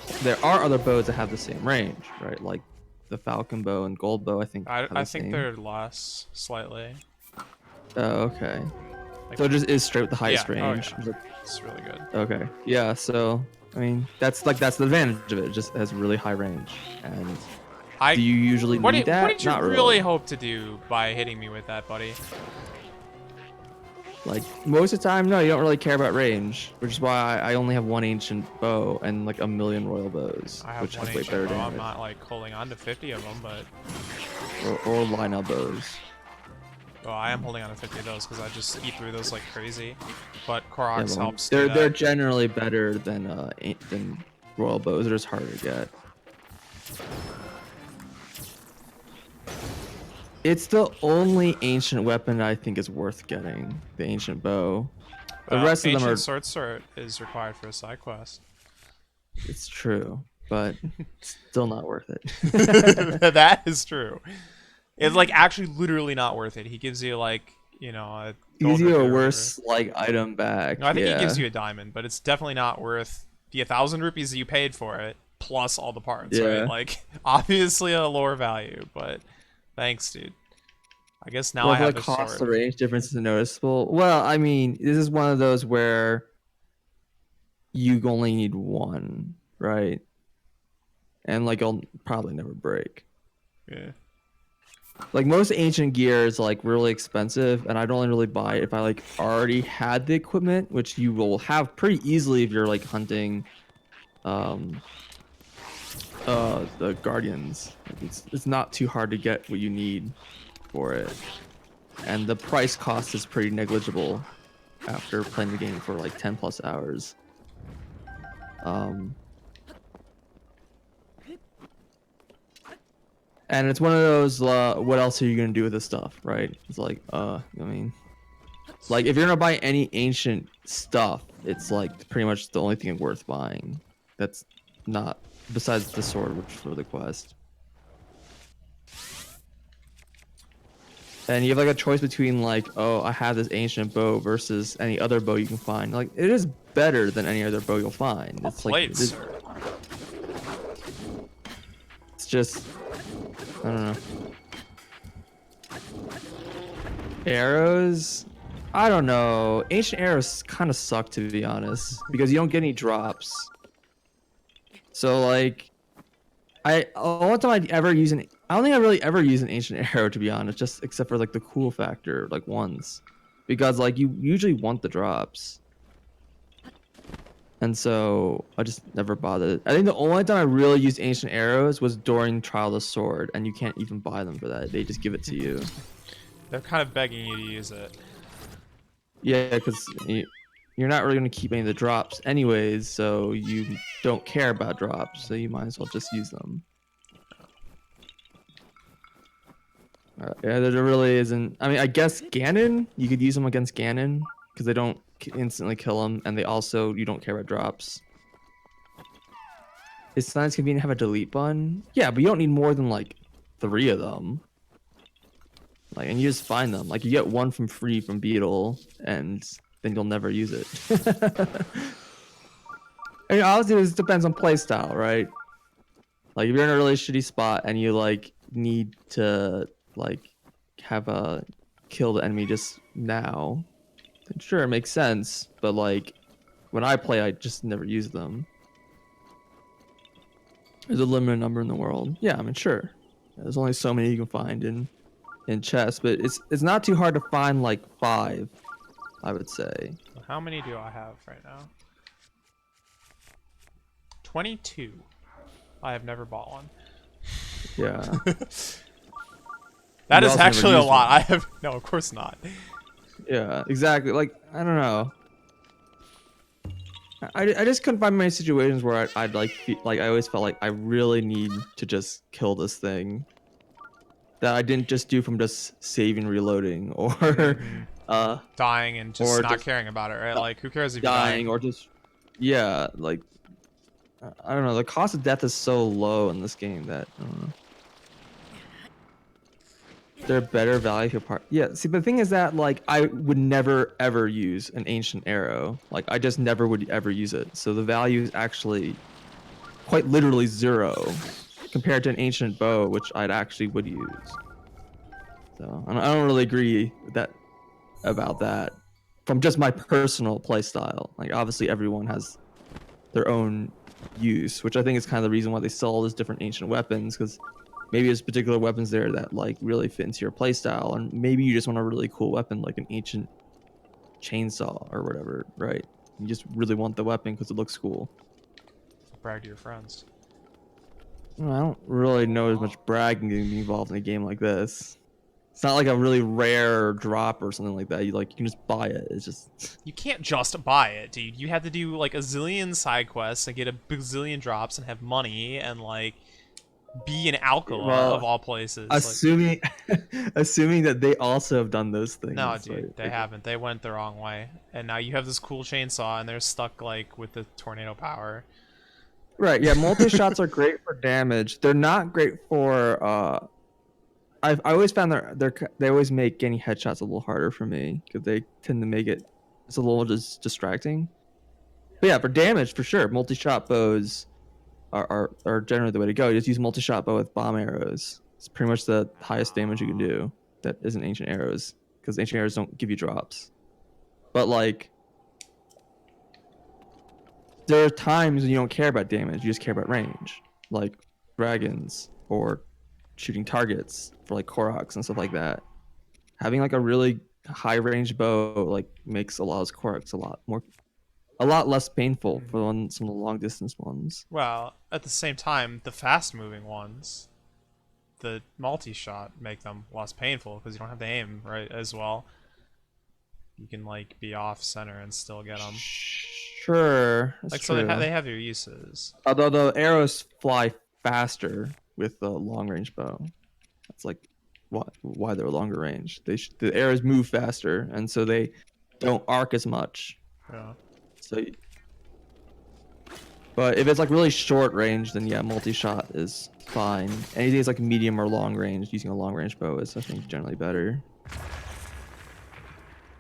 are other bows that have the same range, right? Like the falcon bow and gold bow. I think. have the I think same. they're less slightly. Oh, okay. Like, So it just is straight with the highest yeah, oh, range. yeah. It's really good. Okay. Yeah. So I mean, that's the advantage of it. It just has really high range. And do you usually need that? What did you Not really hope to do by hitting me with that, buddy? Like most of the time, no, you don't really care about range, which is why I only have one ancient bow and like a million royal bows, I have which one has way ancient better bow. I'm damage. not like holding on to 50 of them, but Or Lionel bows. well, I am holding on to 50 of those because I just eat through those like crazy. But Yeah, Koroks well, helps. Do they're that. generally better than royal bows. They're just harder to get. It's the only ancient weapon I think is worth getting. The ancient bow. The rest of them Ancient are. Sword Sword is required for a side quest. It's true, but still not worth it. That is true. It's like actually literally not worth it. He gives you like, you know, a gold Gives you rupee a or worse like item back. No, I think yeah. he gives you a diamond, but it's definitely not worth the 1,000 rupees that you paid for it plus all the parts, Yeah. right? Like obviously a lower value, but thanks, dude. I guess now Well, I have the the cost sword. the range difference is noticeable. Well, I mean, this is one of those where you only need one, right? And like it'll probably never break. Yeah. Like most ancient gear is like really expensive, and I'd only really buy it if I like already had the equipment, which you will have pretty easily if you're like hunting the guardians. Like, it's not too hard to get what you need for it. And the price cost is pretty negligible after playing the game for like 10 plus hours. And it's one of those what else are you gonna do with this stuff, right? It's like I mean, like if you're gonna buy any ancient stuff, it's like pretty much the only thing worth buying that's not besides the sword, which for the quest. and you have like a choice between like, oh, I have this ancient bow versus any other bow you can find. Like it is better than any other bow you'll find. Well It's like played, it is, sir. it's just I don't know. Arrows, I don't know. Ancient arrows kind of suck to be honest because you don't get any drops. So like, the only time I don't think I really ever use an ancient arrow to be honest, just except for like the cool factor, like once, because like you usually want the drops, and so I just never bothered. I think the only time I really used ancient arrows was during Trial of the Sword, and you can't even buy them for that. They just give it to you. They're kind of begging you to use it. Yeah, because you're not really going to keep any of the drops anyways, so you don't care about drops, so you might as well just use them. Yeah, there really isn't. I mean, I guess Ganon, you could use them against Ganon, because they don't instantly kill him, and they also, you don't care about drops. It's nice convenient to have a delete button. Yeah, but you don't need more than like 3 of them. Like, and you just find them. Like, you get one from free from Beetle, and then you'll never use it. I mean, obviously, this depends on playstyle, right? Like, if you're in a really shitty spot and you like need to like have a kill the enemy just now, then sure, it makes sense. But like, when I play, I just never use them. There's a limited number in the world. Yeah, I mean, sure. There's only so many you can find in chess, but it's not too hard to find like 5, I would say. How many do I have right now? 22. I have never bought one. Yeah. That You is also never actually a used lot. one. I have no, of course not. Yeah, exactly. Like, I don't know. I just couldn't find many situations where I'd like like I always felt like I really need to just kill this thing that I didn't just do from just saving, reloading, or Dying and just Or not just- caring about it, right? Like, who cares if you're dying, dying? or just like I don't know. The cost of death is so low in this game that I don't know. They're better value for part. Yeah. See, but the thing is that like I would never ever use an ancient arrow. Like I just never would ever use it. So the value is actually quite literally 0 compared to an ancient bow, which I'd actually would use. So I don't really agree with that about that from just my personal playstyle. Like obviously everyone has their own use, which I think is kind of the reason why they sell all these different ancient weapons, because maybe there's particular weapons there that like really fit into your playstyle, and maybe you just want a really cool weapon like an ancient chainsaw or whatever, right? You just really want the weapon because it looks cool. Brag to your friends. Well, I don't really know as much bragging to be involved in a game like this. It's not like a really rare drop or something like that. You can just buy it. It's just You can't just buy it, dude. You have to do like a zillion side quests and get a bazillion drops and have money and like be an Alcala Well, of all places. assuming assuming that they also have done those things. No, dude, like- they haven't. They went the wrong way, and now you have this cool chainsaw, and they're stuck like with the tornado power. Right, yeah, multi-shots are great for damage. They're not great for I always found they always make getting headshots a little harder for me because they tend to make it's a little just distracting. But yeah, for damage for sure, multi-shot bows are generally the way to go. You just use multi-shot bow with bomb arrows. It's pretty much the highest damage you can do that isn't ancient arrows, because ancient arrows don't give you drops. But like there are times when you don't care about damage, you just care about range, like dragons or shooting targets for like Koroks and stuff like that. Having like a really high range bow like makes allows Koroks a lot less painful for some of the long distance ones. Well, at the same time, the fast-moving ones, the multi-shot, make them less painful because you don't have to aim right as well. You can like be off center and still get them. Sure, that's Like true. so, they have their uses. Although the arrows fly faster with the long range bow, that's like why they're longer range. The arrows move faster, and so they don't arc as much. Yeah. So, But if it's like really short range, then yeah, multi-shot is fine. Anything that's like medium or long range, using a long range bow is I think generally better.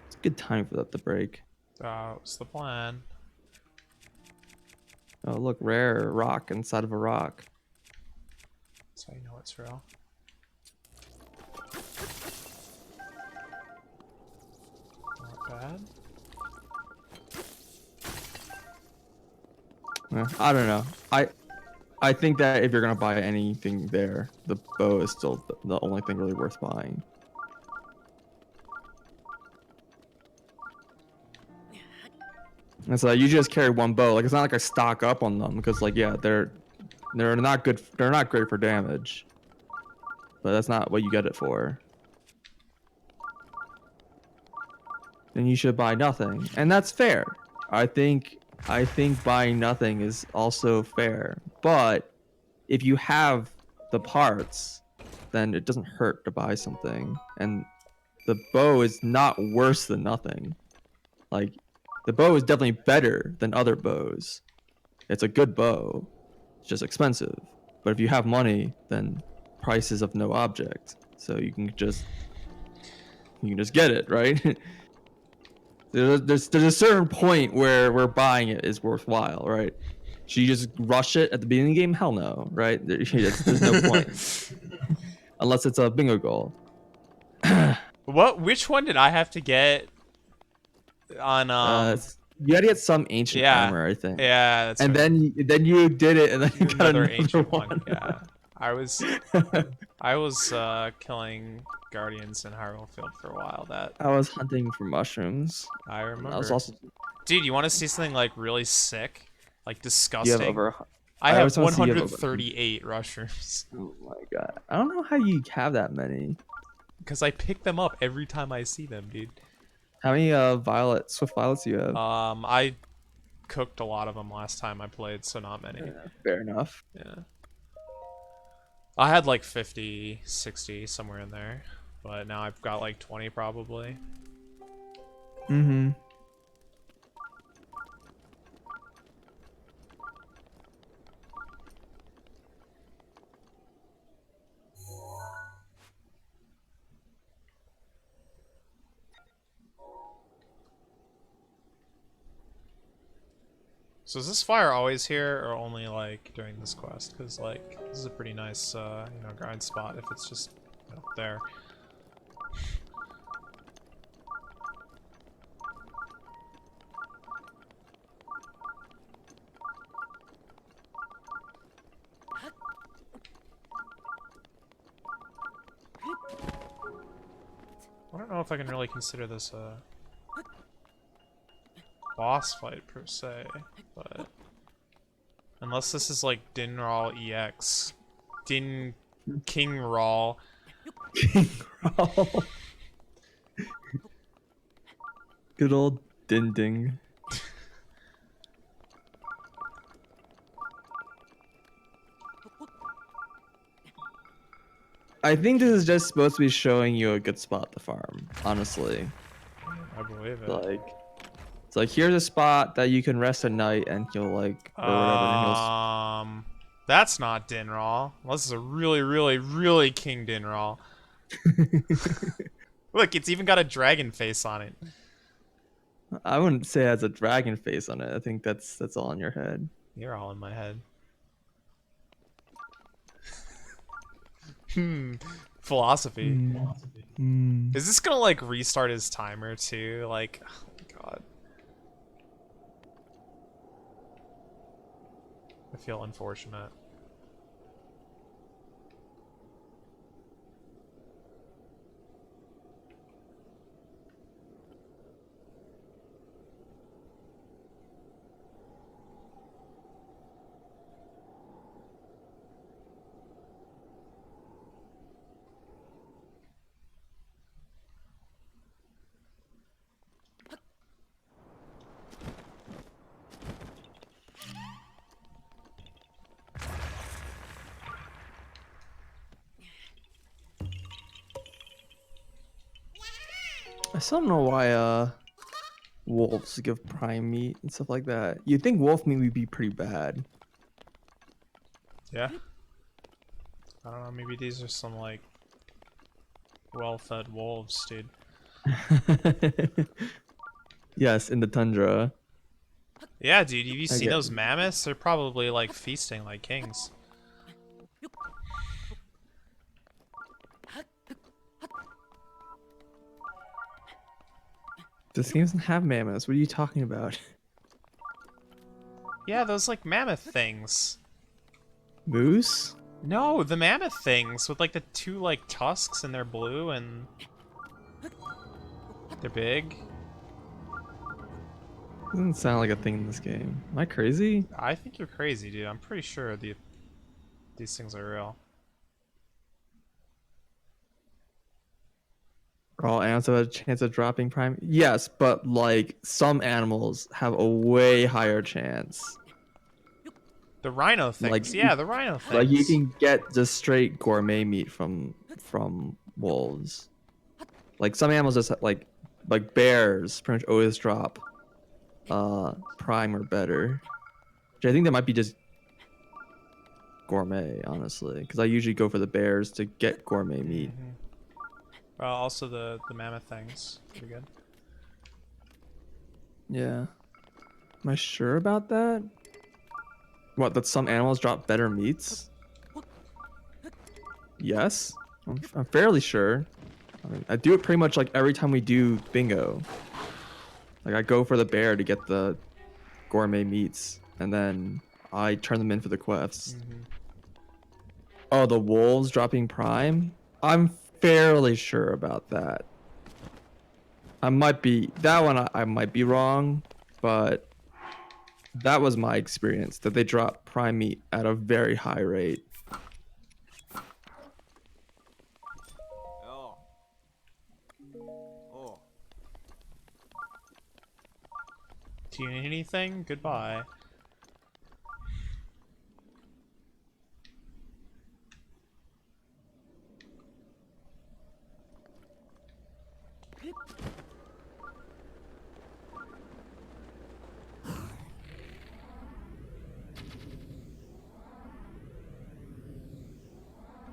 It's a good time for that to break. That was the plan. Oh look, rare rock inside of a rock. That's how you know it's real. Not bad. I don't know. I think that if you're gonna buy anything there, the bow is still the only thing really worth buying. And so you just carry one bow. Like it's not like I stock up on them because like yeah, they're not good. They're not great for damage. But that's not what you get it for. Then you should buy nothing, and that's fair. I think buying nothing is also fair. But if you have the parts, then it doesn't hurt to buy something. And the bow is not worse than nothing. Like the bow is definitely better than other bows. It's a good bow. It's just expensive. But if you have money, then price is of no object. So you can just get it, right? there's a certain point where buying it is worthwhile, right? Should you just rush it at the beginning of the game? Hell no, right? There's no point. Unless it's a bingo goal. Which one did I have to get on You gotta get some ancient yeah. armor, I think. Yeah, that's And right. then you did it, and then you got Another another ancient one. one. Yeah. I was killing guardians in Hyrule Field for a while. That I was hunting for mushrooms. I remember. I was also. Dude, you want to see something like really sick, like You disgusting? have over. I have always wanna see you have over- 138 mushrooms Oh my god! I don't know how you have that many. because I pick them up every time I see them, dude. How many swift violets do you have? I cooked a lot of them last time I played, so not many. Yeah, fair enough. Yeah. I had like 50, 60, somewhere in there. But now I've got like 20 probably. Mm-hmm. So is this fire always here, or only like during this quest? Because like this is a pretty nice, grind spot if it's just there. I don't know if I can really consider this a boss fight per se, but unless this is like Dinral EX, Din King Rawl. Good old Dinding. I think this is just supposed to be showing you a good spot to farm, honestly. I believe it. Like, it's like here's a spot that you can rest at night and he'll like or whatever. And That's not Dinral. This is a really, really, really King Dinral. Look, it's even got a dragon face on it. I wouldn't say it has a dragon face on it. I think that's all in your head. You're all in my head. Philosophy. Is this gonna like restart his timer too? Like, oh my god. I feel unfortunate. I still don't know why wolves to give prime meat and stuff like that. You'd think wolf meat would be pretty bad. Yeah. I don't know, maybe these are some, like, well-fed wolves, dude. Yes, in the tundra. Yeah, dude, have you I seen get- those mammoths? They're probably, like, feasting like kings. This game doesn't have mammoths. What are you talking about? Yeah, those, like, mammoth things. Moose? No, the mammoth things with, like, the two, like, tusks and they're blue and... they're big. Doesn't sound like a thing in this game. Am I crazy? I think you're crazy, dude. I'm pretty sure these things are real. All animals have a chance of dropping prime. Yes, but like some animals have a way higher chance. The rhino Like, things. Yeah, the rhino things. Like you can get just straight gourmet meat from wolves. Like some animals just like bears pretty much always drop prime or better. Which I think that might be just gourmet, honestly, because I usually go for the bears to get gourmet meat. Mhm. Well, also the mammoth things. Pretty good. Yeah. Am I sure about that? What, that some animals drop better meats? Yes. I'm fairly sure. I mean, I do it pretty much like every time we do bingo. Like I go for the bear to get the gourmet meats, and then I turn them in for the quests. Mhm. Oh, the wolves dropping prime? I'm fairly sure about that. I might be that one. I might be wrong, but that was my experience that they drop prime meat at a very high rate. Oh. Oh. Do you need anything? Goodbye.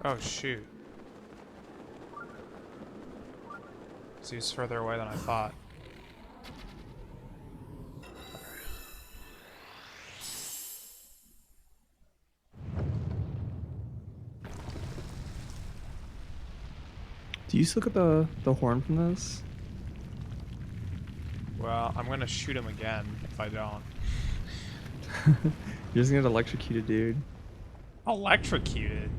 Oh shoot. So he's further away than I thought. Do you still get the horn from this? Well, I'm gonna shoot him again if I don't. You're just gonna get electrocuted, dude. Electrocuted.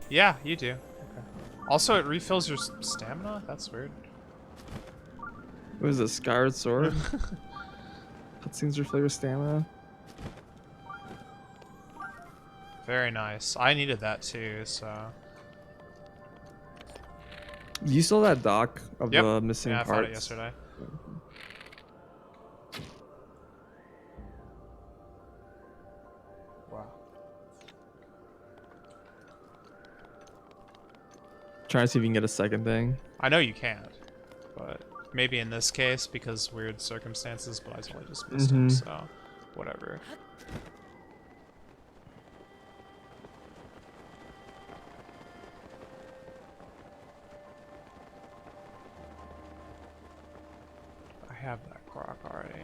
Yeah, you do. Okay. Also, it refills your stamina? That's weird. What is this, Skyward Sword? Cutscenes refill your stamina. Very nice. I needed that too, so... You saw that doc of Yep. the missing Yeah, I parts? found it yesterday. Wow. Trying to see if you can get a second thing. I know you can't, but maybe in this case because weird circumstances, but I totally just missed him, so whatever. I have that croc already.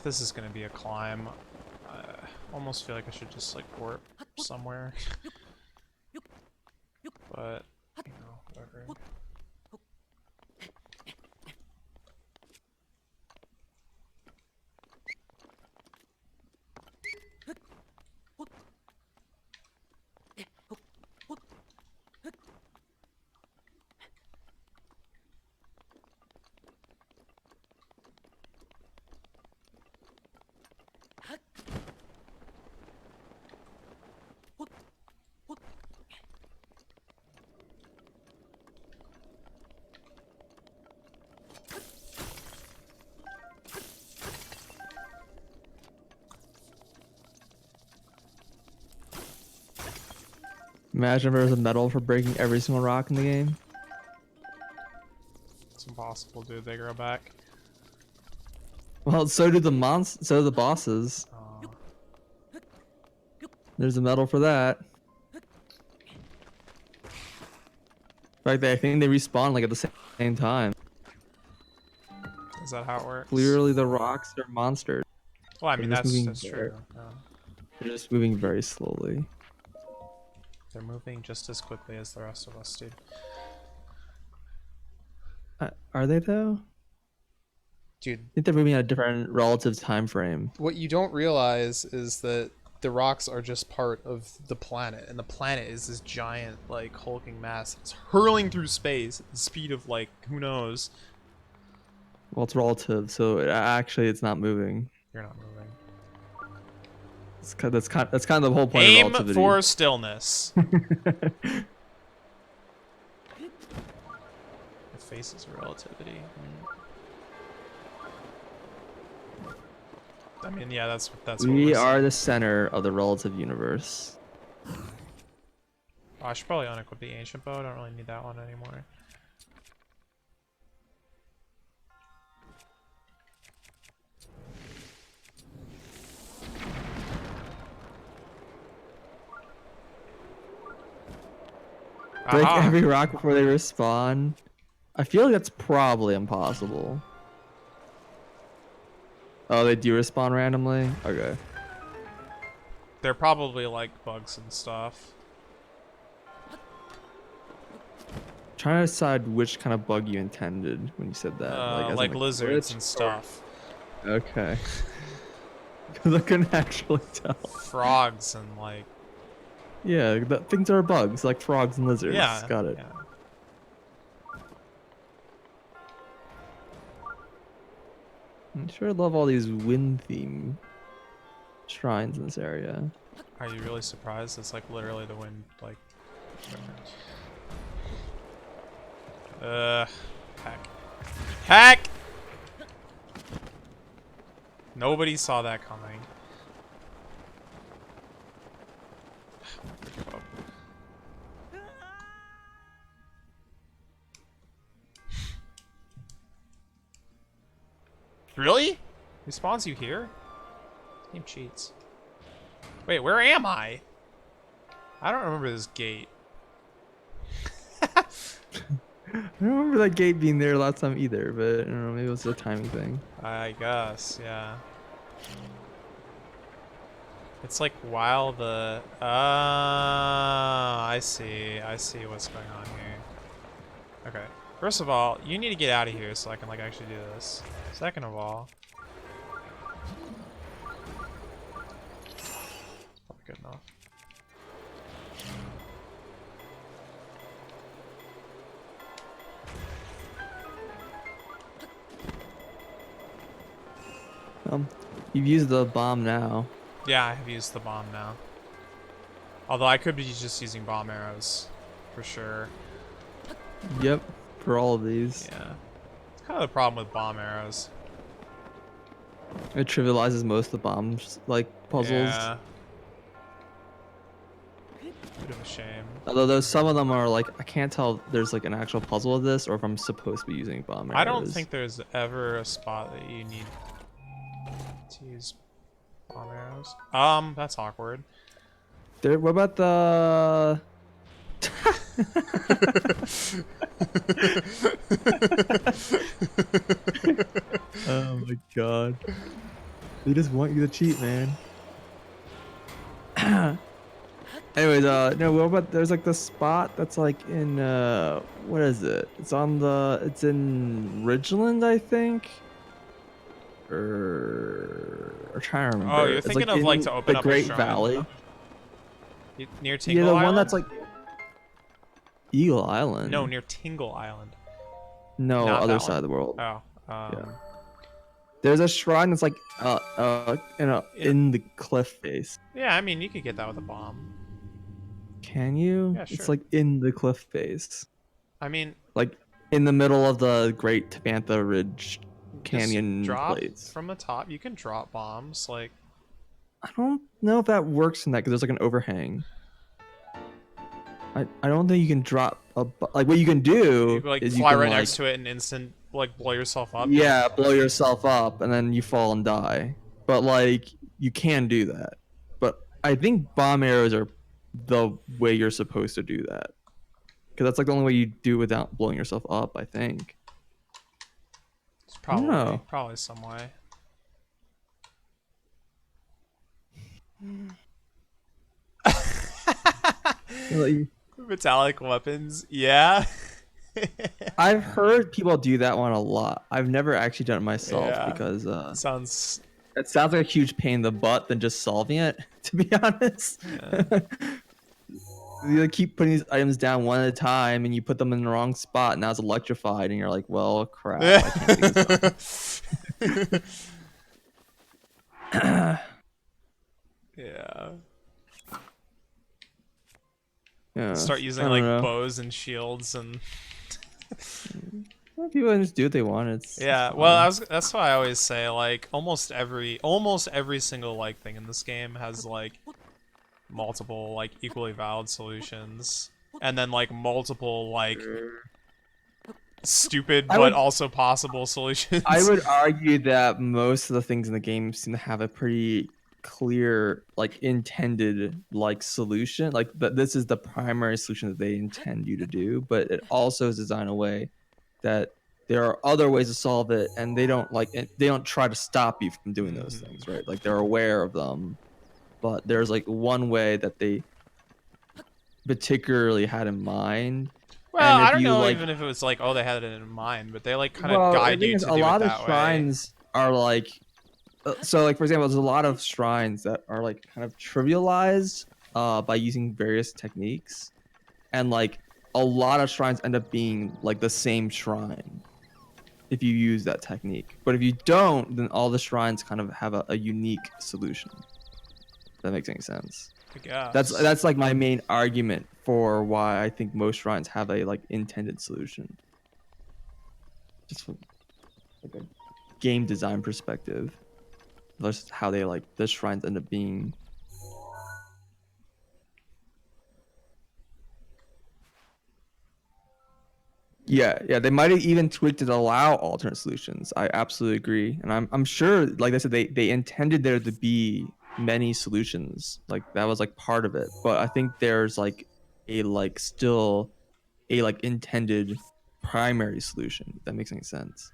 This is gonna be a climb. I almost feel like I should just like warp somewhere. But, you know, whatever. Imagine if there was a medal for breaking every single rock in the game. It's impossible, dude. They grow back. Well, so do so do the bosses. Oh. There's a medal for that. In fact, I think they respawn like at the same time. Is that how it works? Clearly, the rocks are monsters. Well, I mean, they're just moving that's true. Yeah. They're just moving very slowly. They're moving just as quickly as the rest of us, dude. Are they though? Dude, I think they're moving at a different relative time frame. what you don't realize is that the rocks are just part of the planet, and the planet is this giant, like, hulking mass that's hurling through space at the speed of, like, who knows. Well, it's relative, so actually, it's not moving. You're not moving. That's kind of the whole point Aim of relativity. for stillness. The faces of relativity. I mean, yeah, that's what We we're are the center of the relative universe. Oh, I should probably unequip the ancient bow. I don't really need that one anymore. Break Aha. every rock before they respawn. I feel like that's probably impossible. Oh, they do respawn randomly? Okay. They're probably like bugs and stuff. Trying to decide which kind of bug you intended when you said that. as in, Like lizards glitch and or- stuff. Okay. Because I couldn't actually tell. Frogs and like. Yeah, things are bugs, like frogs and lizards. Yeah. Got it. Yeah. I sure love all these wind theme shrines in this area. Are you really surprised? It's like literally the wind, like. Heck. Heck! Nobody saw that coming. Really? He spawns you here? This game cheats. Wait, where am I? I don't remember this gate. I don't remember that gate being there last time either, but I don't know, maybe it was a timing thing. I guess, yeah. It's like while the... I see. I see what's going on here. Okay. First of all, you need to get out of here so I can, like, actually do this. Second of all... It's probably good enough. You've used the bomb now. Yeah, I have used the bomb now. Although I could be just using bomb arrows. For sure. Yep, for all of these. Yeah. It's kind of the problem with bomb arrows. It trivializes most of the bombs, like, puzzles. Yeah. Bit of a shame. Although there's some of them are like, I can't tell if there's like an actual puzzle of this or if I'm supposed to be using bomb arrows. I don't think there's ever a spot that you need to use bomb arrows. That's awkward. There, what about the... Oh my god. They just want you to cheat, man. Anyways, no, what about, there's like the spot that's like in, what is it? It's in Ridgeland, I think? I'm trying to remember. Oh, you're It's, thinking of, in like, to open the up a Great shrine. Valley. Near Tingle Yeah, the Island? one that's like Eagle Island. No, near Tingle Island. No, not other that side one. of the world. Oh. Yeah. There's a shrine that's like in the cliff face. Yeah, I mean, you could get that with a bomb. Can you? Yeah, It's sure. like in the cliff face. I mean, Like in the middle of the Great Tabantha Ridge just Canyon drop plates. from the top. You can drop bombs, like... I don't know if that works in that because there's like an overhang. I don't think you can drop like what you can do You like is fly you can right like next to it and instant like blow yourself up. yeah blow yourself up and then you fall and die. But like you can do that. But I think bomb arrows are the way you're supposed to do that because that's like the only way you do without blowing yourself up. I think. It's I don't know. probably some way. Like, Metallic weapons, yeah. I've heard people do that one a lot. I've never actually done it myself Yeah. because Sounds. it sounds like a huge pain in the butt than just solving it. To be honest, Yeah. you like, keep putting these items down one at a time, and you put them in the wrong spot, and now it's electrified, and you're like, "Well, crap, I can't do this." Yeah. Yeah, Start using I like don't know. bows and shields and. Well, people just do what they want. Yeah, it's well, fine. that's why I always say like almost every single like thing in this game has like multiple like equally valid solutions, and then like multiple like stupid I but would- also possible solutions. I would argue that most of the things in the game seem to have a pretty clear, like intended, like solution. Like that, this is the primary solution that they intend you to do, but it also is designed in a way that there are other ways to solve it, and they don't they don't try to stop you from doing those things, right? Like they're aware of them, but there's like one way that they particularly had in mind. Well, And I if don't you know like even if it was like, oh, they had it in mind, but they like kind of well, the guide thing you is, to a do lot it of that way. shrines are like, so like for example, there's a lot of shrines that are like kind of trivialized by using various techniques, and like a lot of shrines end up being like the same shrine if you use that technique. But if you don't, then all the shrines kind of have a unique solution. If that makes any sense. I guess. That's like my main argument for why I think most shrines have a like intended solution. Just from like a game design perspective. That's how they like the shrines end up being. Yeah, they might have even tweaked it to allow alternate solutions. I absolutely agree, and I'm sure, like I said, they intended there to be many solutions. Like that was like part of it, but I think there's like a like still a like intended primary solution. If that makes any sense.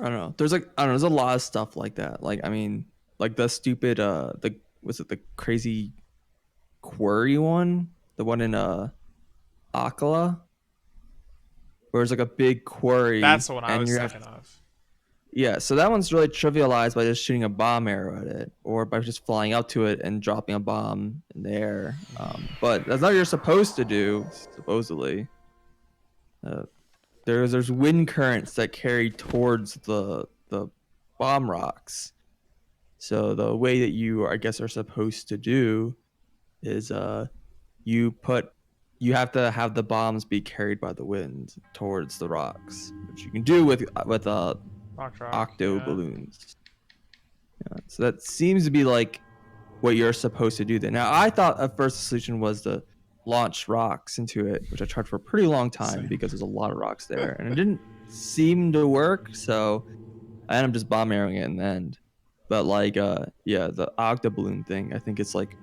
I don't know. There's like I don't know. There's a lot of stuff like that. Like I mean, like the stupid the was it the crazy quarry one? The one in Akala, where it's like a big quarry. That's the one I and was you thinking have of. yeah. So that one's really trivialized by just shooting a bomb arrow at it, or by just flying up to it and dropping a bomb in the air. But that's not what you're supposed to do, supposedly. There's wind currents that carry towards the bomb rocks. So the way that you I guess are supposed to do is you have to have the bombs be carried by the wind towards the rocks, which you can do with Rock, octo yeah. balloons. Yeah, so that seems to be like what you're supposed to do. Then now I thought at first the solution was to launch rocks into it, which I tried for a pretty long time Same. because there's a lot of rocks there, and it didn't seem to work. So I ended up just bomb arrowing it in the end. But like yeah, the octo balloon thing, I think it's like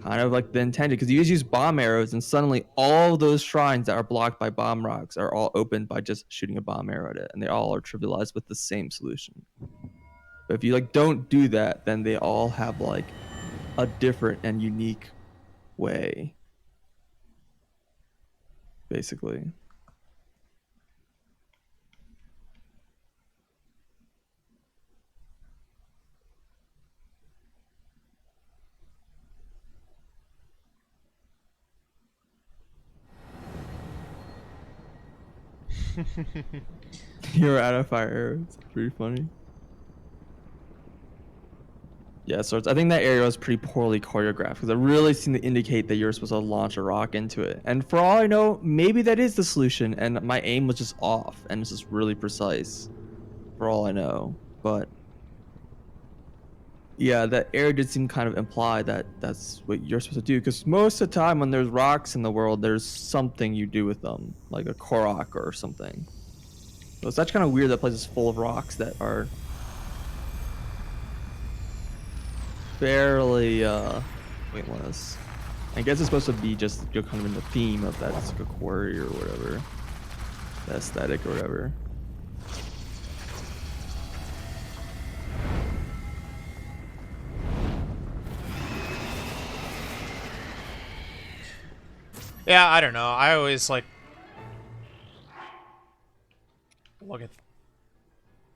kind of like the intended, because you just use bomb arrows and suddenly all those shrines that are blocked by bomb rocks are all opened by just shooting a bomb arrow at it, and they all are trivialized with the same solution. But if you like don't do that, then they all have like a different and unique way, basically. You're out of fire arrows. It's pretty funny. Yeah, so I think that area was pretty poorly choreographed because it really seemed to indicate that you're supposed to launch a rock into it. And for all I know, maybe that is the solution, and my aim was just off, and it's just really precise. For all I know, but Yeah, that air did seem kind of imply that that's what you're supposed to do. Because most of the time when there's rocks in the world, there's something you do with them, like a Korok or something. So it's actually kind of weird that place is full of rocks that are fairly pointless. I guess it's supposed to be just kind of in the theme of that it's like a quarry or whatever, the aesthetic or whatever. Yeah, I don't know. I always like look at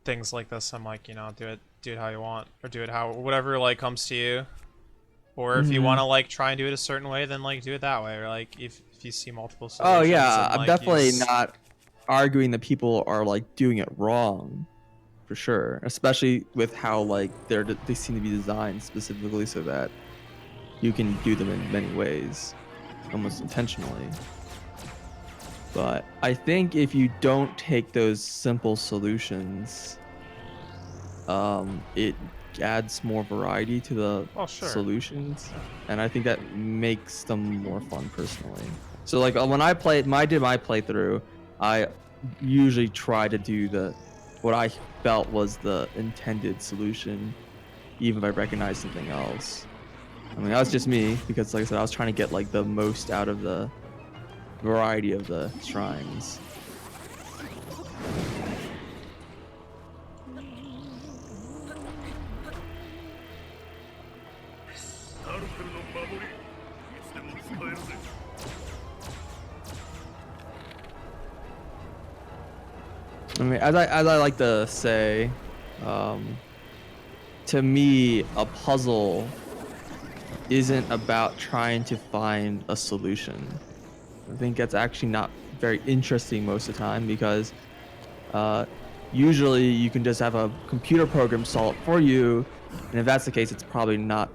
things like this. I'm like, you know, do it how you want, or do it how whatever like comes to you. Or if you want to like try and do it a certain way, then like do it that way. Or like if you see multiple solutions. Oh yeah, and, I'm like, definitely use... not arguing that people are like doing it wrong, for sure. Especially with how like they seem to be designed specifically so that you can do them in many ways, almost intentionally. But I think if you don't take those simple solutions, it adds more variety to the solutions, and I think that makes them more fun personally. So like when I did my playthrough, I usually try to do what I felt was the intended solution, even if I recognize something else. I mean, that was just me because, like I said, I was trying to get like the most out of the variety of the shrines. I mean, as I like to say, to me, a puzzle isn't about trying to find a solution. I think that's actually not very interesting most of the time because usually you can just have a computer program solve it for you, and if that's the case, it's probably not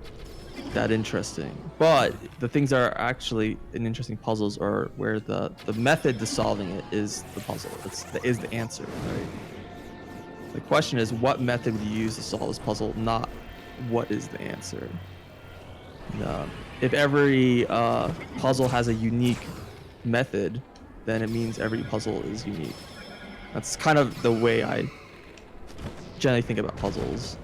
that interesting. But the things that are actually interesting puzzles are where the method to solving it is the puzzle. Is the answer, right? The question is, what method would you use to solve this puzzle, not what is the answer. If every puzzle has a unique method, then it means every puzzle is unique. That's kind of the way I generally think about puzzles.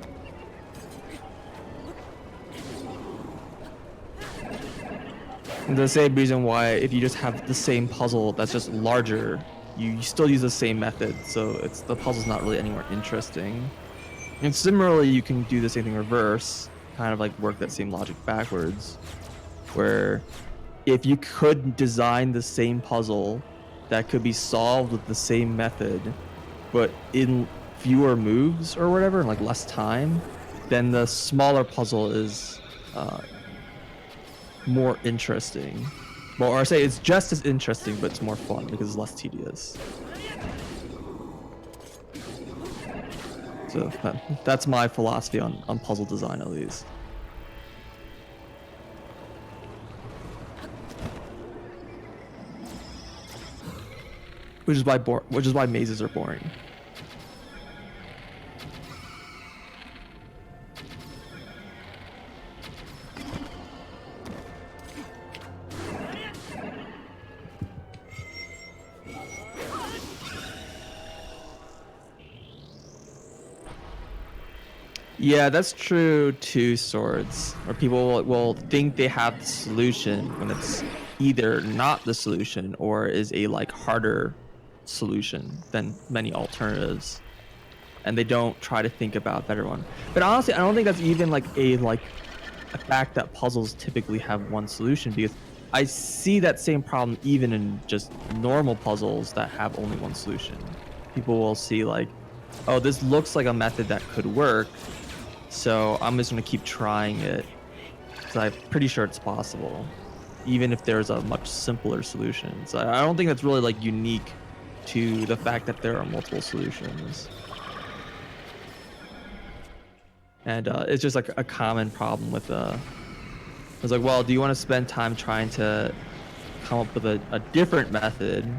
And the same reason why if you just have the same puzzle that's just larger, you still use the same method, so the puzzle's not really any more interesting. And similarly, you can do the same thing reverse, kind of like work that same logic backwards, where if you could design the same puzzle that could be solved with the same method, but in fewer moves or whatever, and like less time, then the smaller puzzle is more interesting. Well, or I say it's just as interesting, but it's more fun because it's less tedious. So that's my philosophy on puzzle design, at least. Which is why mazes are boring. Yeah, that's true to swords, where people will think they have the solution when it's either not the solution or is a like harder solution than many alternatives, and they don't try to think about a better one. But honestly, I don't think that's even like a fact that puzzles typically have one solution, because I see that same problem even in just normal puzzles that have only one solution. People will see like, oh, this looks like a method that could work, so I'm just gonna keep trying it because I'm pretty sure it's possible, even if there's a much simpler solution. So I don't think that's really like unique to the fact that there are multiple solutions. And it's just like a common problem with it's like, well, do you want to spend time trying to come up with a different method,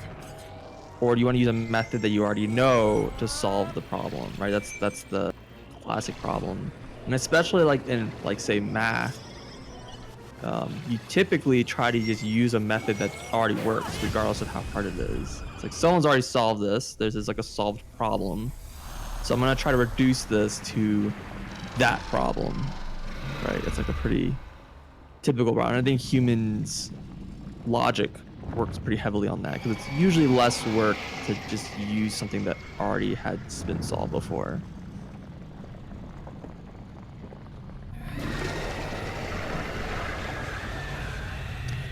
or do you want to use a method that you already know to solve the problem, right? That's the classic problem. And especially like in like say math, you typically try to just use a method that already works, regardless of how hard it is. It's like someone's already solved this. There's like a solved problem, so I'm gonna try to reduce this to that problem. Right? It's like a pretty typical route. And I think humans' logic works pretty heavily on that because it's usually less work to just use something that already has been solved before.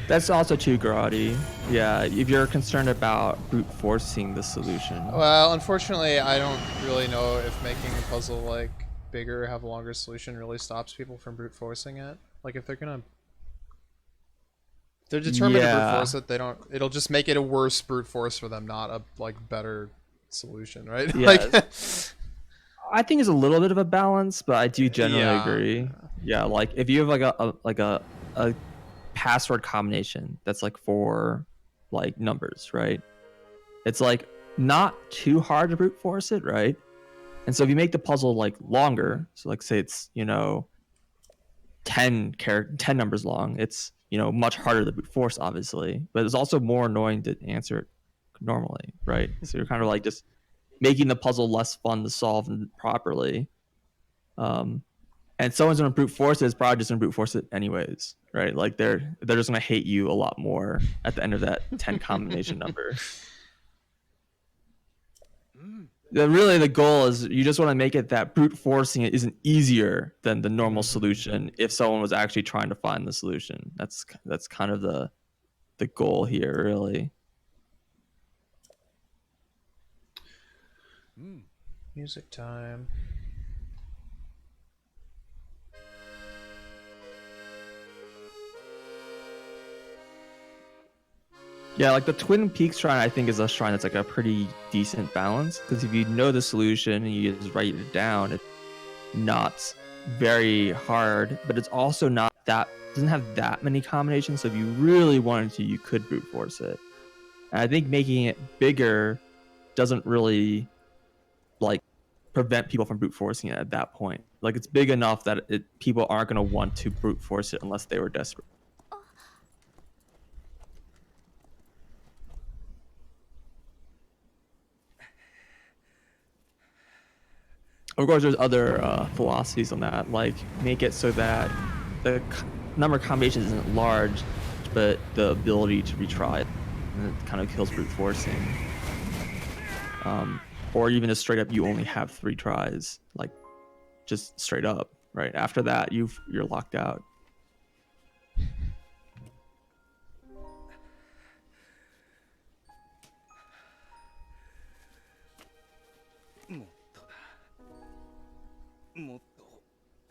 That's also true, Garati. Yeah, if you're concerned about brute forcing the solution. Well, unfortunately, I don't really know if making a puzzle like bigger, have a longer solution really stops people from brute forcing it. Like if they're determined to brute Yeah. force it, they don't. It'll just make it a worse brute force for them, not a like better solution, right? Yeah. Like, I think it's a little bit of a balance, but I do generally Yeah. agree. Yeah, like if you have like a password combination that's like 4 like numbers, right? It's like not too hard to brute force it, right? And so if you make the puzzle like longer, so like say it's 10 numbers long, it's much harder to brute force, obviously, but it's also more annoying to answer it normally, right? So you're kind of like just making the puzzle less fun to solve properly. And someone's gonna brute force it is probably just gonna brute force it anyways, right? Like they're just gonna hate you a lot more at the end of that 10 combination number. Really, the goal is you just want to make it that brute forcing it isn't easier than the normal solution if someone was actually trying to find the solution. That's kind of the goal here, really. music time. Yeah, like the Twin Peaks shrine, I think is a shrine that's like a pretty decent balance because if you know the solution and you just write it down, it's not very hard, but it's also not that doesn't have that many combinations. So if you really wanted to, you could brute force it. And I think making it bigger doesn't really like prevent people from brute forcing it at that point. Like it's big enough that people aren't going to want to brute force it unless they were desperate. Of course, there's other philosophies on that, like make it so that the number of combinations isn't large, but the ability to retry it, and it kind of kills brute forcing. Or even just straight up, you only have 3 tries, like just straight up, right? After that, you're locked out.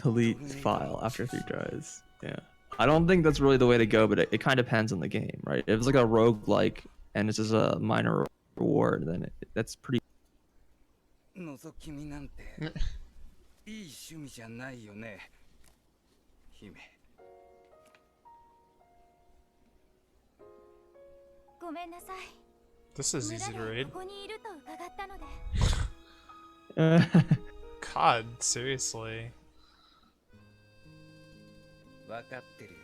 Delete file after 3 tries. Yeah. I don't think that's really the way to go, but it kind of depends on the game, right? If it's like a roguelike and it's just a minor reward, then that's pretty. 覗き見なんていい趣味じゃないよね、姫。ごめんなさい。 This is easy to 村で read. ここにいると伺ったので。 God, seriously. わかってるよ。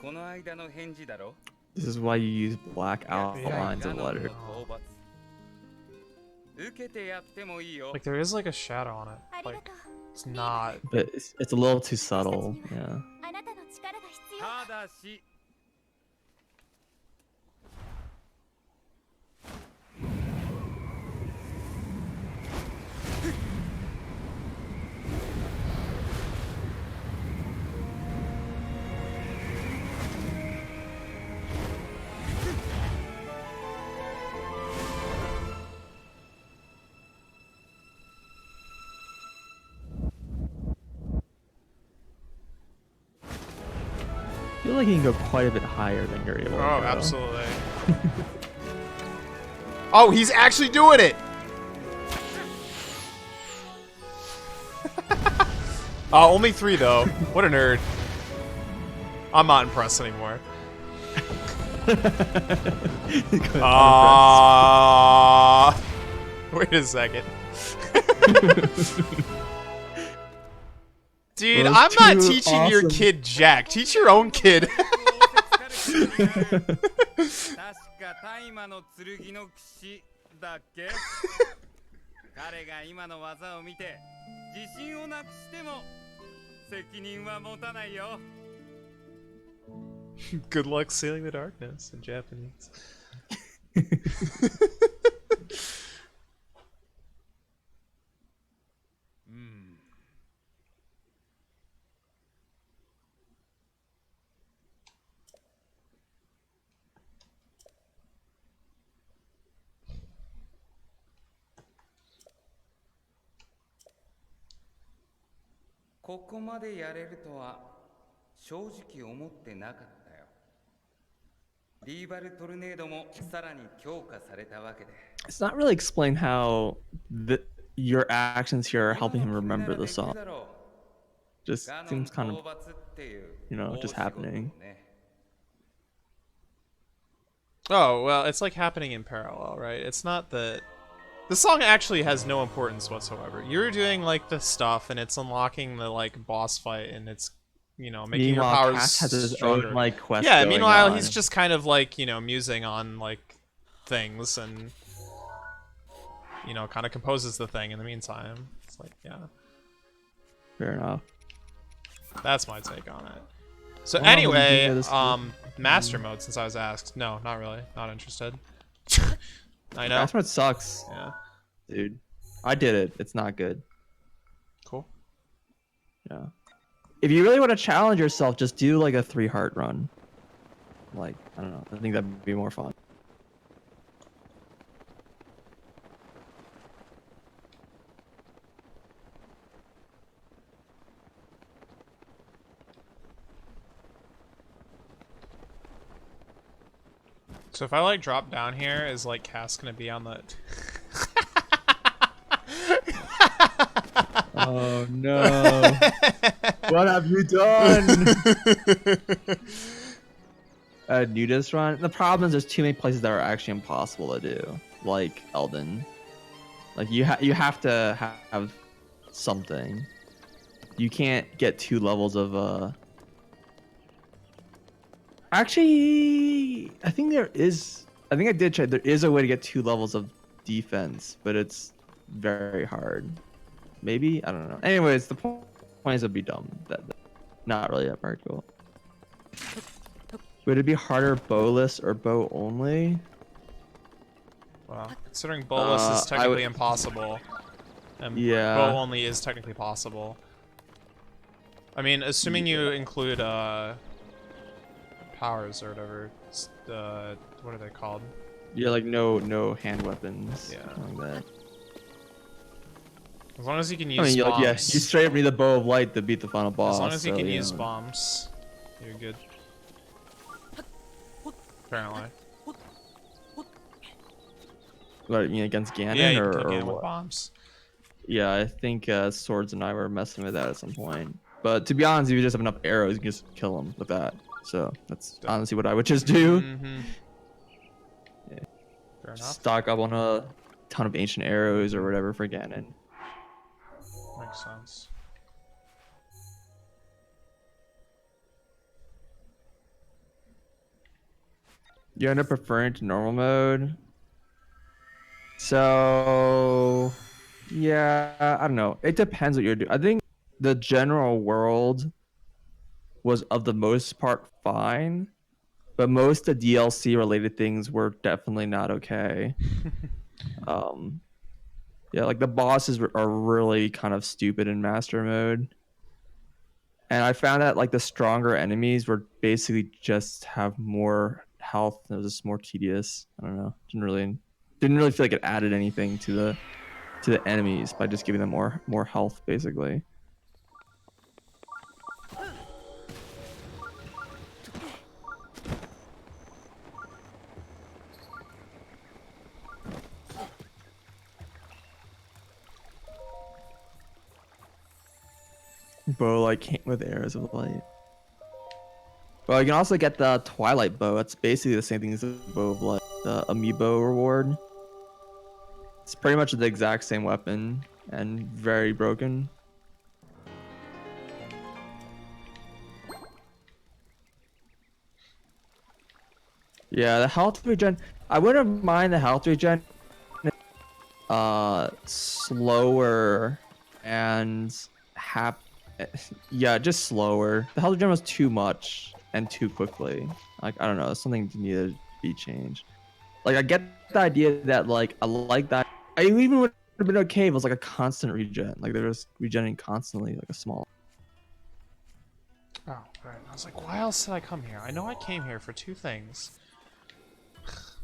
この間の返事だろ。 This is why you use black outlines of ガノンの letter. 討伐。受けてやってもいいよ。 Like there is like a shadow on it. ありが Like とう。 it's not. But it's a little too subtle. Yeah. あなたの力が必要。ただし。I feel like you can go quite a bit higher than you're able to Oh, go. absolutely. Oh, he's actually doing it! Only 3 though. What a nerd. I'm not impressed anymore. Wait a second. Dude, Those I'm not two teaching your awesome- kid jack. Teach your own kid. 確か大麻の剣の騎士だっけ彼が今の技を見て自信をなくしても責任は持たないよ Good luck sailing the darkness in Japanese. ここまでやれるとは正直思ってなかったよリーバルトルネードもさらに強化されたわけで It's not really explained how your actions here are helping him remember the song. Just seems kind of, just happening. Oh, well, it's like happening in parallel, right? It's not that... The song actually has no importance whatsoever. You're doing, like, the stuff, and it's unlocking the, like, boss fight, and it's, making your Meanwhile, powers Cass has his stronger. own, like, quest Yeah, going meanwhile, on. he's just kind of, like, musing on, like, things, and, kind of composes the thing in the meantime. It's like, yeah. Fair enough. That's my take on it. So Well, anyway, you do this master mode, since I was asked. No, not really. Not interested. I know. That's what sucks, Yeah. dude. I did it. It's not good. Cool. Yeah. If you really want to challenge yourself, just do like a 3-heart run. Like, I don't know. I think that'd be more fun. So if I like drop down here, is like Cass gonna be on the? Oh no! What have you done? A nudist run. The problem is there's too many places that are actually impossible to do, like Elden. Like you have to have something. You can't get 2 levels of Actually, I think there is. I think I did check. There is a way to get 2 levels of defense, but it's very hard. Maybe, I don't know. Anyways, the point is it'd be dumb. That not really that very cool. Would it be harder bowless or bow only? Well, considering bowless is I technically would- impossible, and Yeah. bow only is technically possible. I mean, assuming you include powers or whatever. What are they called? Yeah, like no hand weapons. Yeah. Something like that. As long as you can use I mean, bombs. yeah, you straight up need the bow of light to beat the final boss. As long as you so, can use know. bombs, you're good. Apparently. What, you mean against Ganon Yeah, you or, can kill or Ganon with what? bombs. Yeah, I think Swords and I were messing with that at some point. But to be honest, if you just have enough arrows, you can just kill them with that. So that's honestly what I would just do. Mm-hmm. Yeah. Fair enough. Stock up on a ton of ancient arrows or whatever for Ganon. Makes sense. You end up preferring to normal mode. So, yeah, I don't know. It depends what you're doing. I think the general world was, of the most part, fine, but most of the DLC related things were definitely not okay. Yeah, like the bosses are really kind of stupid in master mode. And I found that like the stronger enemies were basically just have more health. It was just more tedious. I don't know. Didn't really feel like it added anything to the enemies by just giving them more health basically. Bow like came with arrows of light. Well, you can also get the Twilight Bow. That's basically the same thing as the Bow of Light. The Amiibo reward. It's pretty much the exact same weapon and very broken. Yeah, the health regen. I wouldn't mind the health regen. Slower and yeah, just slower. The health regen was too much and too quickly. Like I don't know, something needed to be changed. Like I get the idea that like I like that. I even would have been okay if it was like a constant regen. Like they're just regenerating constantly, like a small. Oh, right. I was like, why else did I come here? I know I came here for two things.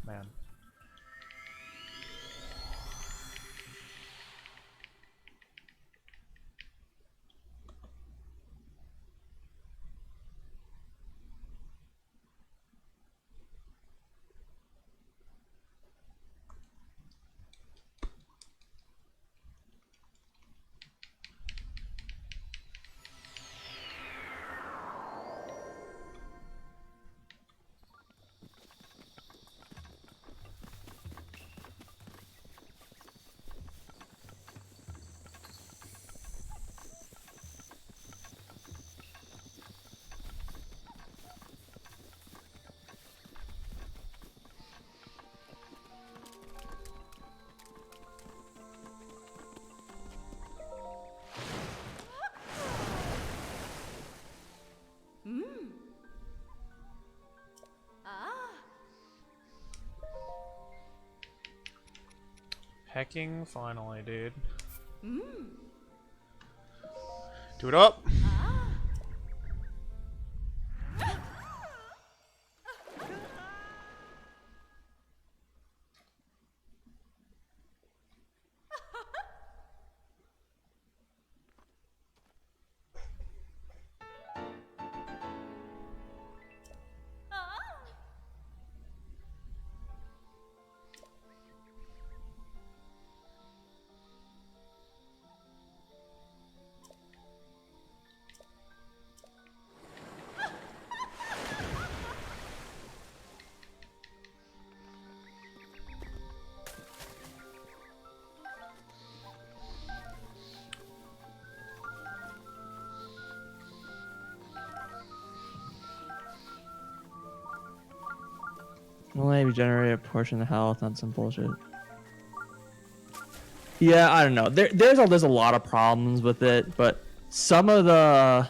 Man. Hecking finally, dude. Do it up! Only regenerate a portion of health on some bullshit. Yeah, I don't know. There's a lot of problems with it, but some of the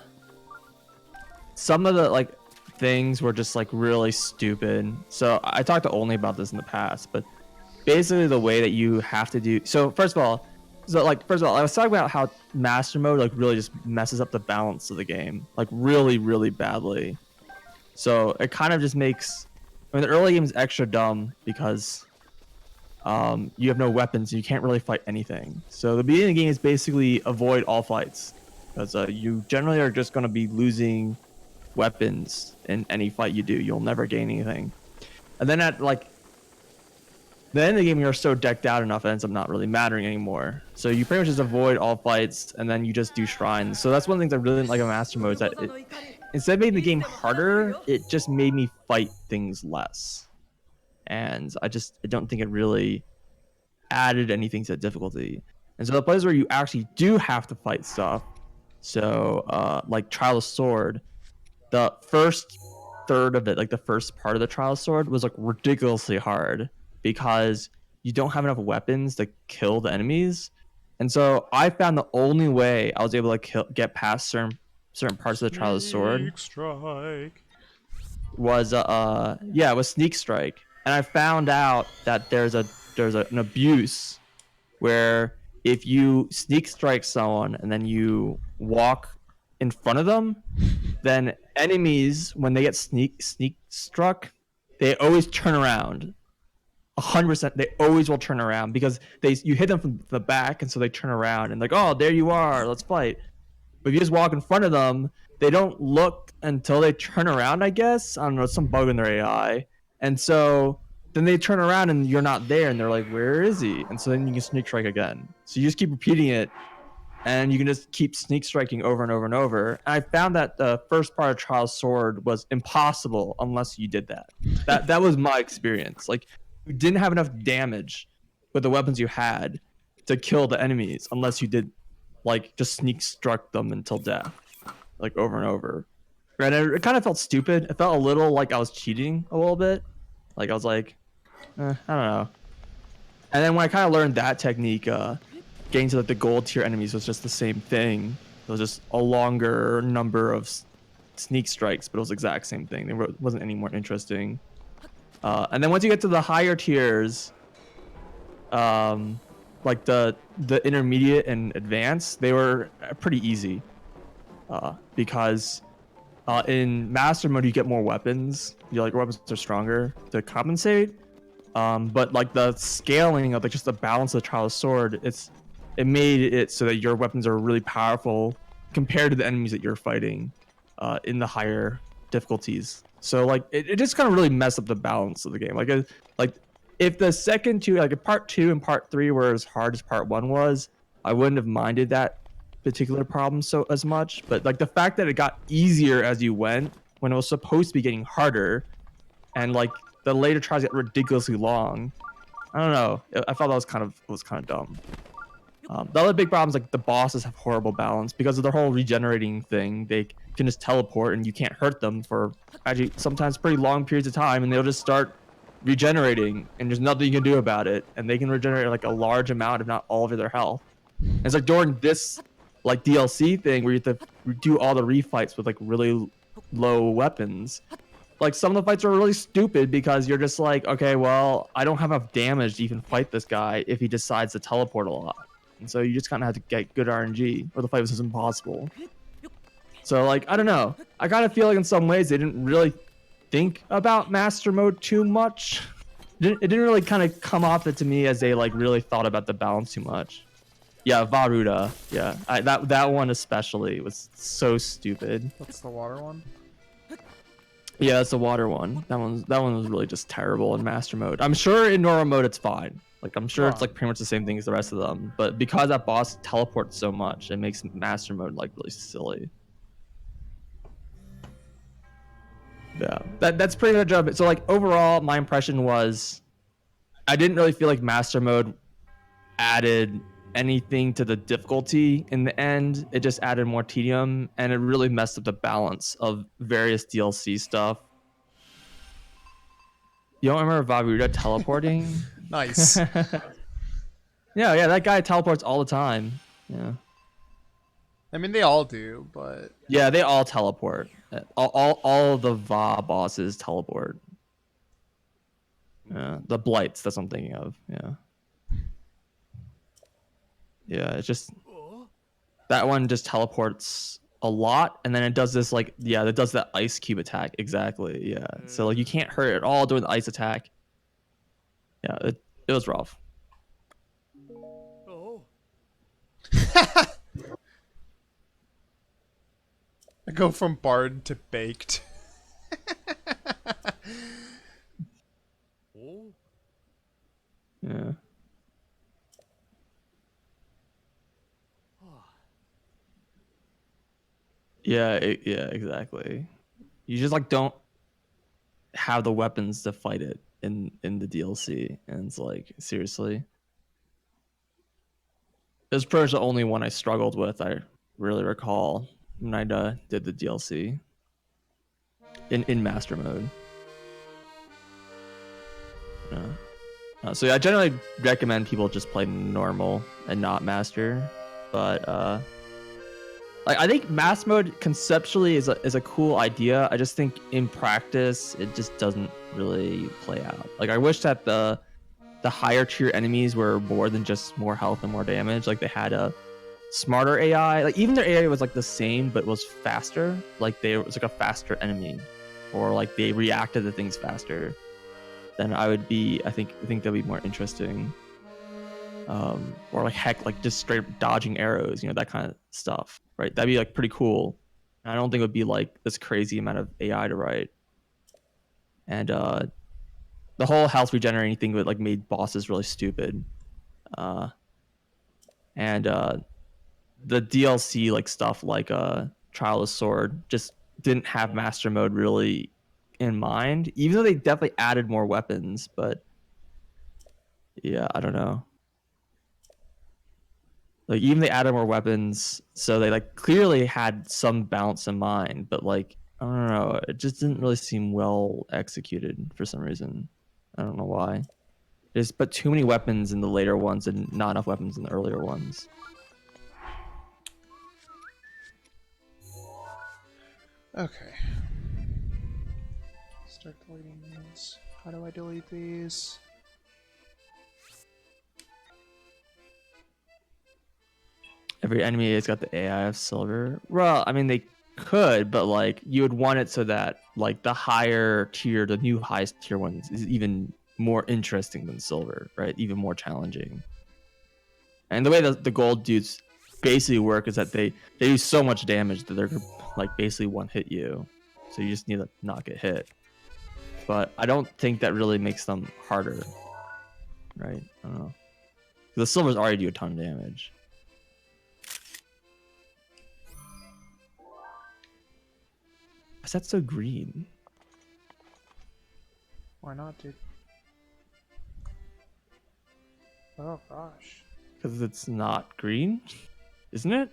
like things were just like really stupid. So I talked to Only about this in the past, but basically the way that you have to do. So first of all, I was talking about how master mode like really just messes up the balance of the game, like really, really badly. So it kind of just makes. I mean, the early game is extra dumb because you have no weapons and you can't really fight anything. So the beginning of the game is basically avoid all fights because you generally are just going to be losing weapons in any fight you do. You'll never gain anything. And then at like the end of the game, you're so decked out enough, it ends up not really mattering anymore. So you pretty much just avoid all fights and then you just do shrines. So that's one of the things I really didn't like about Master Mode is that instead of making the game harder, it just made me fight things less. And I don't think it really added anything to the difficulty. And so the places where you actually do have to fight stuff, so like Trial of Sword, the first third of it, like the first part of the Trial of Sword was like ridiculously hard because you don't have enough weapons to kill the enemies. And so I found the only way I was able to get past certain parts of the Trial of the Sword Sneak strike. was was Sneak Strike. And I found out that there's an abuse where if you sneak strike someone and then you walk in front of them, then enemies when they get sneak struck, they always turn around. 100%, they always will turn around because you hit them from the back, and so they turn around and like, oh, there you are, let's fight. But if you just walk in front of them, they don't look until they turn around. I guess I don't know, some bug in their AI, and so then they turn around and you're not there, and they're like, where is he? And so then you can sneak strike again. So you just keep repeating it, and you can just keep sneak striking over and over and over. And I found that the first part of Trial Sword was impossible unless you did that. That was my experience. Like, you didn't have enough damage with the weapons you had to kill the enemies unless you did, like, just sneak struck them until death, like over and over. And it kind of felt stupid. It felt a little like I was cheating a little bit, Like I was like, I don't know. And then when I kind of learned that technique, getting to like the gold tier enemies was just the same thing. It was just a longer number of sneak strikes, but it was the exact same thing. It wasn't any more interesting. And then once you get to the higher tiers, like the intermediate and advanced, they were pretty easy. Because in master mode you get more weapons. Your weapons are stronger to compensate. But like the scaling of like just the balance of the Trial of Sword, it made it so that your weapons are really powerful compared to the enemies that you're fighting in the higher difficulties. So like it just kind of really messed up the balance of the game. Like if the second two, like if part 2 and part 3 were as hard as part 1 was, I wouldn't have minded that particular problem so as much. But like the fact that it got easier as you went when it was supposed to be getting harder, and like the later tries get ridiculously long. I don't know. I thought that was kind of dumb. The other big problem is like the bosses have horrible balance because of the whole regenerating thing. They can just teleport and you can't hurt them for actually sometimes pretty long periods of time, and they'll just start regenerating and there's nothing you can do about it. And they can regenerate like a large amount, if not all of their health. And it's like during this like DLC thing where you have to do all the refights with like really low weapons. Like some of the fights are really stupid because you're just like, okay, well, I don't have enough damage to even fight this guy if he decides to teleport a lot. And so you just kind of have to get good RNG or the fight was just impossible. So like, I don't know. I kind of feel like in some ways they didn't really think about master mode too much. It didn't really kind of come off it to me as they like really thought about the balance too much. Yeah, Vah Ruta. Yeah, that one especially was so stupid. That's the water one. Yeah, it's the water one. That one was really just terrible in master mode. I'm sure in normal mode it's fine. Like I'm sure it's like pretty much the same thing as the rest of them. But because that boss teleports so much, it makes master mode like really silly. Yeah, that's pretty much it. So like overall, my impression was, I didn't really feel like master mode added anything to the difficulty in the end. It just added more tedium, and it really messed up the balance of various DLC stuff. You don't remember Vah Ruta teleporting? Nice. Yeah, that guy teleports all the time. Yeah. I mean, they all do, but Yeah, they all teleport. All of the Va bosses teleport. Yeah, the Blights, that's what I'm thinking of. Yeah. Yeah, it's just that one just teleports a lot, and then it does this like it does that ice cube attack exactly. Yeah, so like you can't hurt it at all during the ice attack. Yeah, it was rough. Oh. I go from bard to baked. Oh. Yeah. Yeah, exactly. You just like don't have the weapons to fight it in the DLC, and it's like seriously. It was pretty much the only one I struggled with. I really recall when I did the DLC in master mode. Yeah. So yeah, I generally recommend people just play normal and not master, but like I think master mode conceptually is a cool idea. I just think in practice it just doesn't really play out. Like I wish that the higher tier enemies were more than just more health and more damage. Like they had a smarter AI. Like even their AI was like the same but was faster. Like they was like a faster enemy, or like they reacted to things faster. Then I think that'd be more interesting. Or like heck, like just straight up dodging arrows, that kind of stuff, right? That'd be like pretty cool. I don't think it would be like this crazy amount of AI to write. And the whole health regenerating thing would like made bosses really stupid. And the DLC like stuff like Trial of Sword just didn't have master mode really in mind, even though they definitely added more weapons. But yeah, I don't know. Like even they added more weapons, so they like clearly had some balance in mind, but like I don't know, it just didn't really seem well executed for some reason. I don't know why. There's but too many weapons in the later ones and not enough weapons in the earlier ones. Okay. Start deleting these. How do I delete these? Every enemy has got the AI of silver. Well, I mean they could, but like you would want it so that like the higher tier, the new highest tier ones is even more interesting than silver, right? Even more challenging. And the way that the gold dudes basically work is that they do so much damage that they're gonna like basically one hit you. So you just need to not get hit. But I don't think that really makes them harder, right? I don't know. The silvers already do a ton of damage. Why is that so green? Why not, dude? Oh gosh. Because it's not green, isn't it?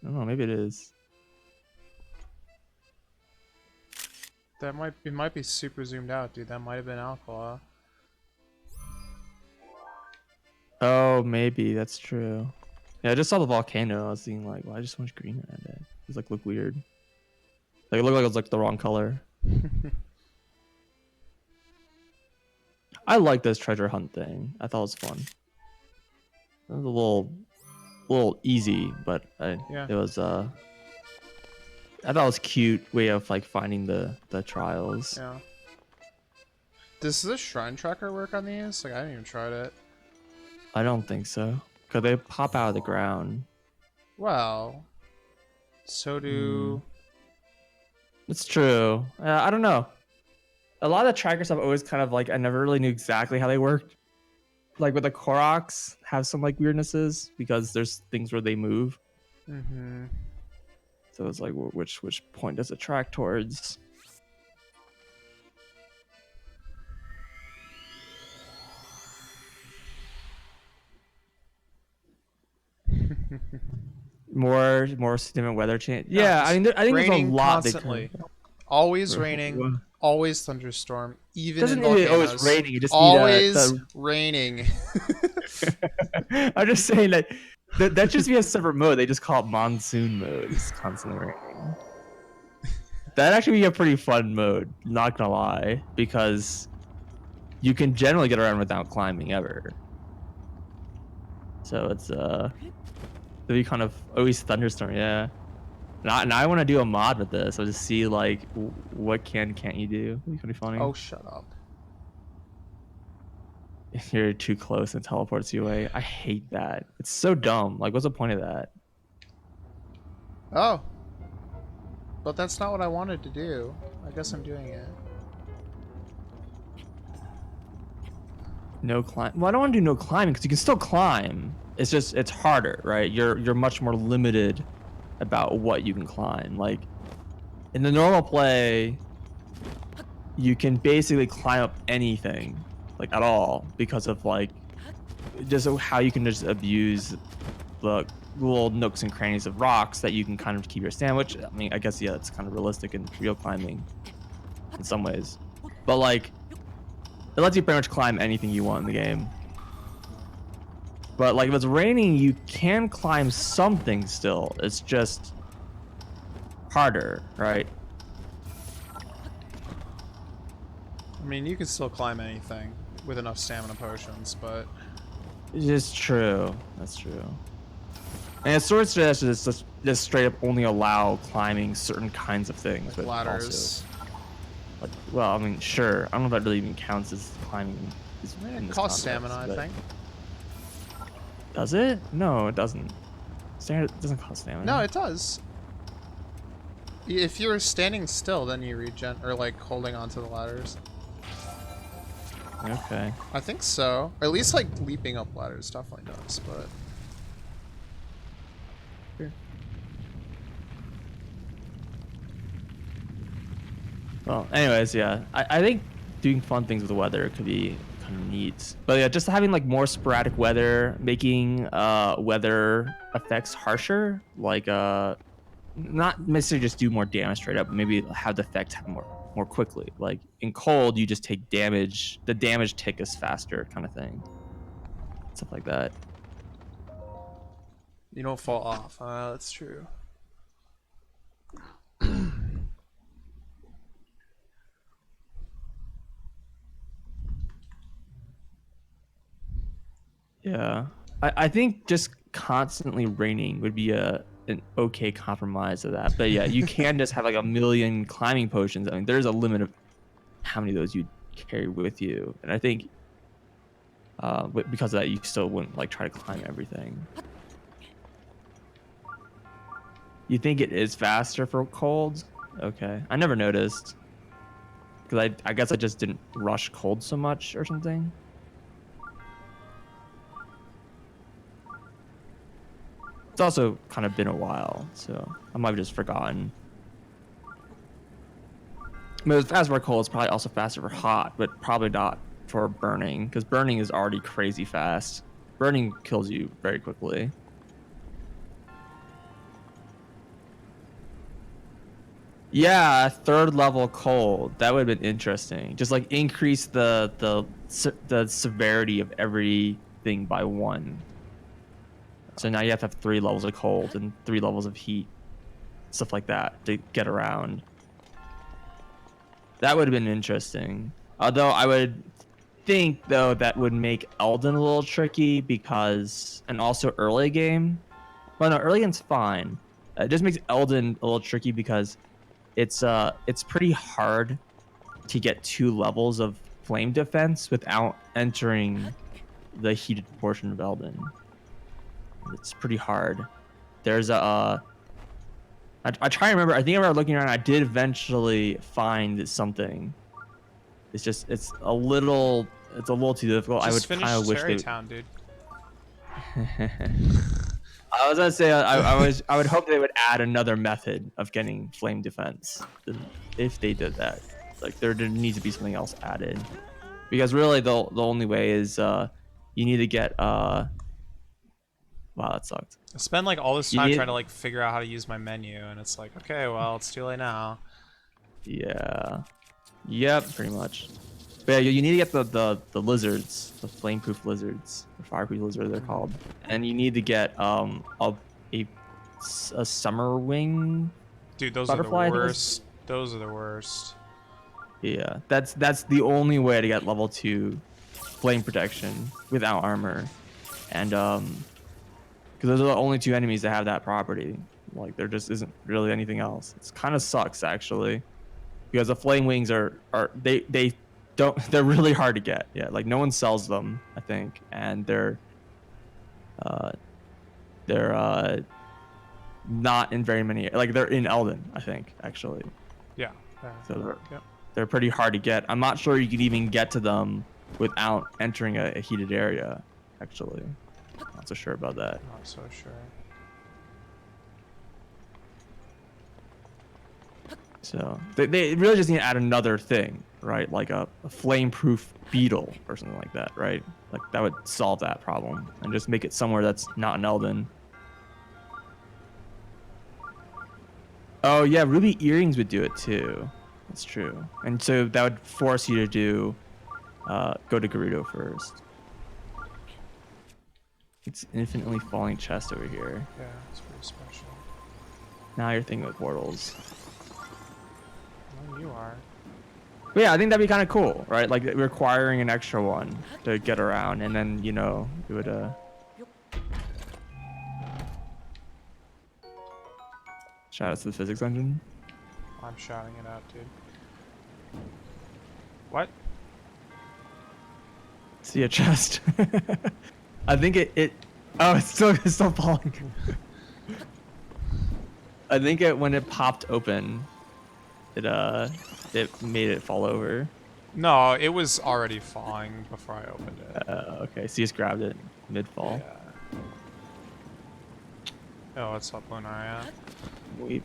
I don't know. Maybe it is. It might be super zoomed out, dude. That might have been Alkala. Oh, maybe that's true. Yeah, I just saw the volcano. I was thinking like, why just so much green around it? It like look weird. Like it looked like it was like the wrong color. I like this treasure hunt thing. I thought it was fun. It was a little easy, but Yeah. it was I thought it was cute way of like finding the trials. Yeah. Does the shrine tracker work on these? Like, I haven't even tried it. I don't think so, cause they pop out of the ground. Well, so do. It's true. I don't know. A lot of the tracker stuff always kind of like I never really knew exactly how they worked. Like with the Koroks, have some like weirdnesses because there's things where they move. Mm-hmm. So it's like which point does it track towards? more significant weather change. Yeah, I mean, I think there's a Raining lot constantly. they could. Always raining. Always thunderstorm. Even Doesn't in need volcanoes. always raining. You just Always need raining. I'm just saying that just be a separate mode. They just call it monsoon mode. It's constantly raining. That'd actually be a pretty fun mode. Not gonna lie, because you can generally get around without climbing ever. So it's it'd be kind of always thunderstorm. Yeah. And I want to do a mod with this. I'll just see like what can't you do. It'd be pretty funny. Oh, shut up. If you're too close and teleports you away. I hate that. It's so dumb. Like, what's the point of that? Oh. But that's not what I wanted to do. I guess I'm doing it. No climb. Well, I don't want to do no climbing because you can still climb. It's just it's harder, right? You're much more limited about what you can climb. Like in the normal play, you can basically climb up anything, like at all, because of like just how you can just abuse the little nooks and crannies of rocks that you can kind of keep your stand. Which I mean, I guess yeah, it's kind of realistic in real climbing in some ways, but like it lets you pretty much climb anything you want in the game. But like if it's raining, you can climb something still. It's just harder, right? I mean, you can still climb anything with enough stamina potions, but It's just true. That's true. And Sword Dash is just straight up only allow climbing certain kinds of things. like but ladders. also, like, well, I mean, sure. I don't know if that really even counts as climbing. It costs stamina, I think. Does it? No, it doesn't. Standard doesn't cost stamina. No, it does. If you're standing still, then you regen, or like holding onto the ladders. Okay. I think so. Or at least like leaping up ladders definitely does, but. Well, anyways, yeah. I think doing fun things with the weather could be kind of neat. But yeah, just having like more sporadic weather, making weather effects harsher, like not necessarily just do more damage straight up, but maybe have the effect have more more quickly. Like in cold, you just take damage. The damage tick is faster, kind of thing. Stuff like that. You don't fall off. That's true. Yeah, I think just constantly raining would be an okay compromise of that. But yeah, you can just have like a million climbing potions. I mean, there's a limit of how many of those you carry with you, and I think because of that, you still wouldn't like try to climb everything. You think it is faster for cold? Okay, I never noticed because I guess I just didn't rush cold so much or something. It's also kind of been a while, so I might have just forgotten. I mean, it's fast for cold. It's probably also faster for hot, but probably not for burning, because burning is already crazy fast. Burning kills you very quickly. Yeah, third level cold. That would have been interesting. Just like increase the severity of everything by 1. So now you have to have 3 levels of cold and 3 levels of heat, stuff like that to get around. That would have been interesting. Although I would think though that would make Elden a little tricky because, and also early game. Well, no, early game's fine. It just makes Elden a little tricky because it's pretty hard to get 2 levels of flame defense without entering the heated portion of Elden. It's pretty hard. There's I try to remember. I think I remember looking around. I did eventually find something. It's just it's a little too difficult. Just I would finish kind of wish Cherry they. Town, dude. I was gonna say I would hope they would add another method of getting flame defense. If they did that, like there needs to be something else added, because really the only way is you need to get Wow, that sucked. I spend like all this You time need- trying to like figure out how to use my menu, and it's like, okay, well, it's too late now. Yeah. Yep, pretty much. But yeah, you need to get the lizards, the flame-proof lizards, or fire-proof lizards they're called, and you need to get a summer wing. Dude, those Butterfly, I are the think worst. Those are the worst. Yeah, that's the only way to get level 2 flame protection without armor, and because those are the only 2 enemies that have that property. Like there just isn't really anything else. It's kind of sucks actually, because the flame wings are they don't they're really hard to get. Yeah, like no one sells them, I think, and they're not in very many. Like they're in Elden, I think, actually. Yeah. So Yep. they're pretty hard to get. I'm not sure you could even get to them without entering a heated area, actually. Not so sure about that. Not so sure. So they really just need to add another thing, right? Like a flame-proof beetle or something like that, right? Like that would solve that problem and just make it somewhere that's not an Elden. Oh yeah, ruby earrings would do it too. That's true. And so that would force you to do go to Gerudo first. It's infinitely falling chest over here. Yeah, it's pretty special. Now you're thinking of portals. Well, you are. But yeah, I think that'd be kind of cool, right? Like requiring an extra one to get around, and then you know it would shout out to the physics engine. I'm shouting it out, dude. What? See a chest. I think it. Oh, it's still falling. I think when it popped open, it made it fall over. No, it was already falling before I opened it. Okay, so you just grabbed it mid fall. Yeah. Oh, what's up, Lunaria? Wait.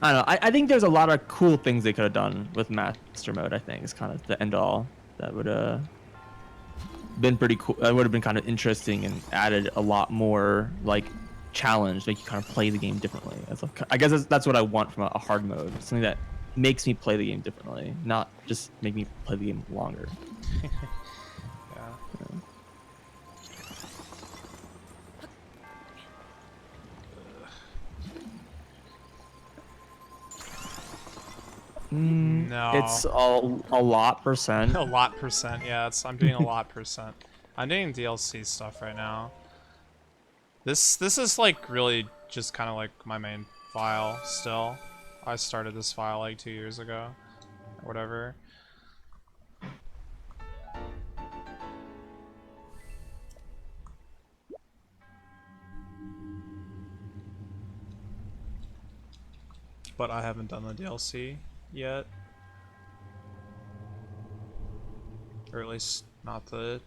I don't know. I think there's a lot of cool things they could have done with Master Mode. I think is kind of the end all. That would been pretty cool. That would have been kind of interesting and added a lot more like challenge, make you kind of play the game differently. I guess that's what I want from a hard mode. Something that makes me play the game differently, not just make me play the game longer. Yeah. No. It's a lot percent. A lot percent, yeah. I'm doing a lot percent. I'm doing DLC stuff right now. This is like really just kind of like my main file still. I started this file like 2 years ago, or whatever. But I haven't done the DLC yet. Or at least not the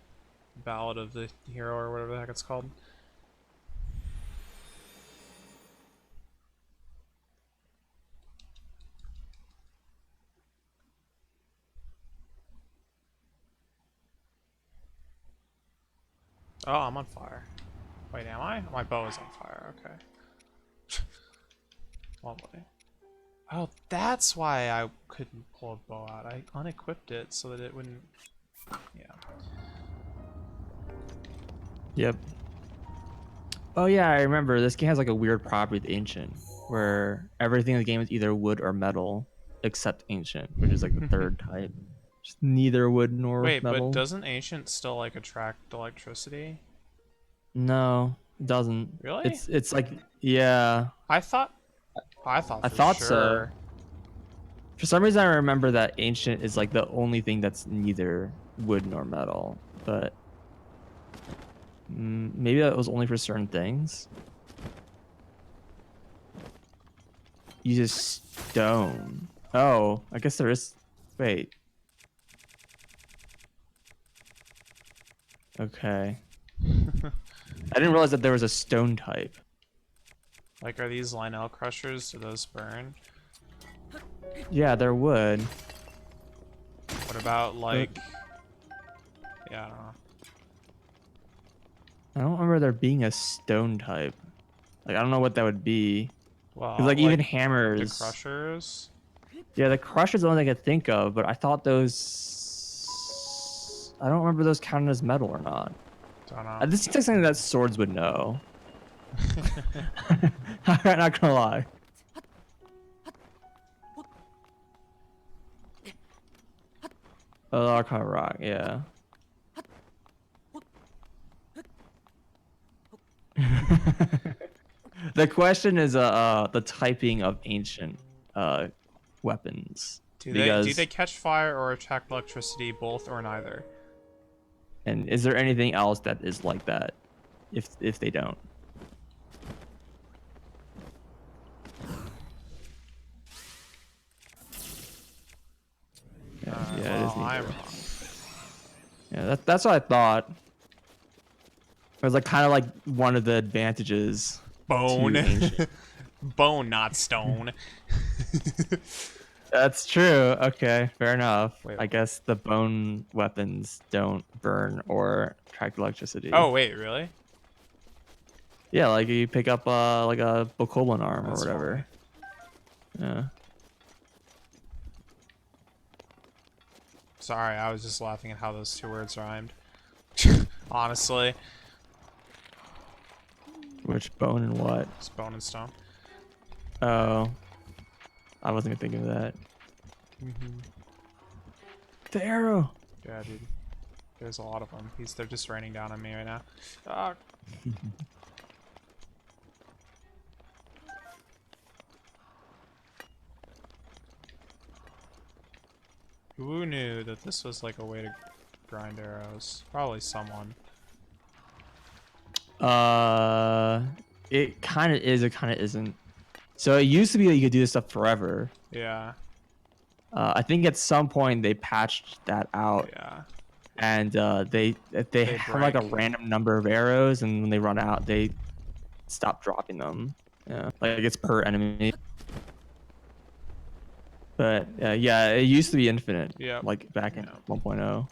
Ballad of the Hero or whatever the heck it's called. Oh, I'm on fire. Wait, am I? My bow is on fire, okay. Lovely. Oh, that's why I couldn't pull a bow out. I unequipped it so that it wouldn't... Yeah. Yep. Oh yeah, I remember. This game has like a weird property with Ancient, where everything in the game is either wood or metal, except Ancient, which is like the third type. Just neither wood nor Wait, metal. but doesn't Ancient still like attract electricity? No, it doesn't. Really? It's like, yeah. I thought I for thought so. sure. For some reason, I remember that Ancient is like the only thing that's neither wood nor metal, but maybe that was only for certain things. Uses stone. Oh, I guess there is. Wait. Okay. I didn't realize that there was a stone type. Like, are these Lionel crushers? Do those burn? Yeah, there would. What about like? Yeah, I don't know. I don't remember there being a stone type. Like, I don't know what that would be. Well, 'Cause, like, even the hammers. crushers. Yeah, the crushers the only thing I could think of, but I thought those. I don't remember those counted as metal or not. Don't know. This seems like something that swords would know. I'm not gonna lie. Oh, kind of rock, yeah. The question is the typing of ancient weapons. Do they catch fire or attract electricity, both or neither? And is there anything else that is like that if they don't? Yeah, it is Well, I'm neither. wrong. Yeah, that's what I thought. It was like kind of like one of the advantages. Bone. to ancient. Bone, not stone. That's true. Okay, fair enough. Wait, I guess the bone weapons don't burn or attract electricity. Oh wait, really? Yeah, like you pick up like a Bokoblin arm That's or whatever. Yeah. Sorry, I was just laughing at how those two words rhymed. Honestly, Which bone and what? it's bone and stone. Oh. I wasn't even thinking of that. The arrow. Yeah, dude. There's a lot of them. They're just raining down on me right now. Ah. Who knew that this was like a way to grind arrows? Probably someone. It kind of is. It kind of isn't. So it used to be that you could do this stuff forever. Yeah. I think at some point they patched that out, Yeah. and they have like a break. random number of arrows, and when they run out, they stop dropping them. Yeah, like it's per enemy. But yeah, it used to be infinite. Yep. Like back in Yeah. 1.0.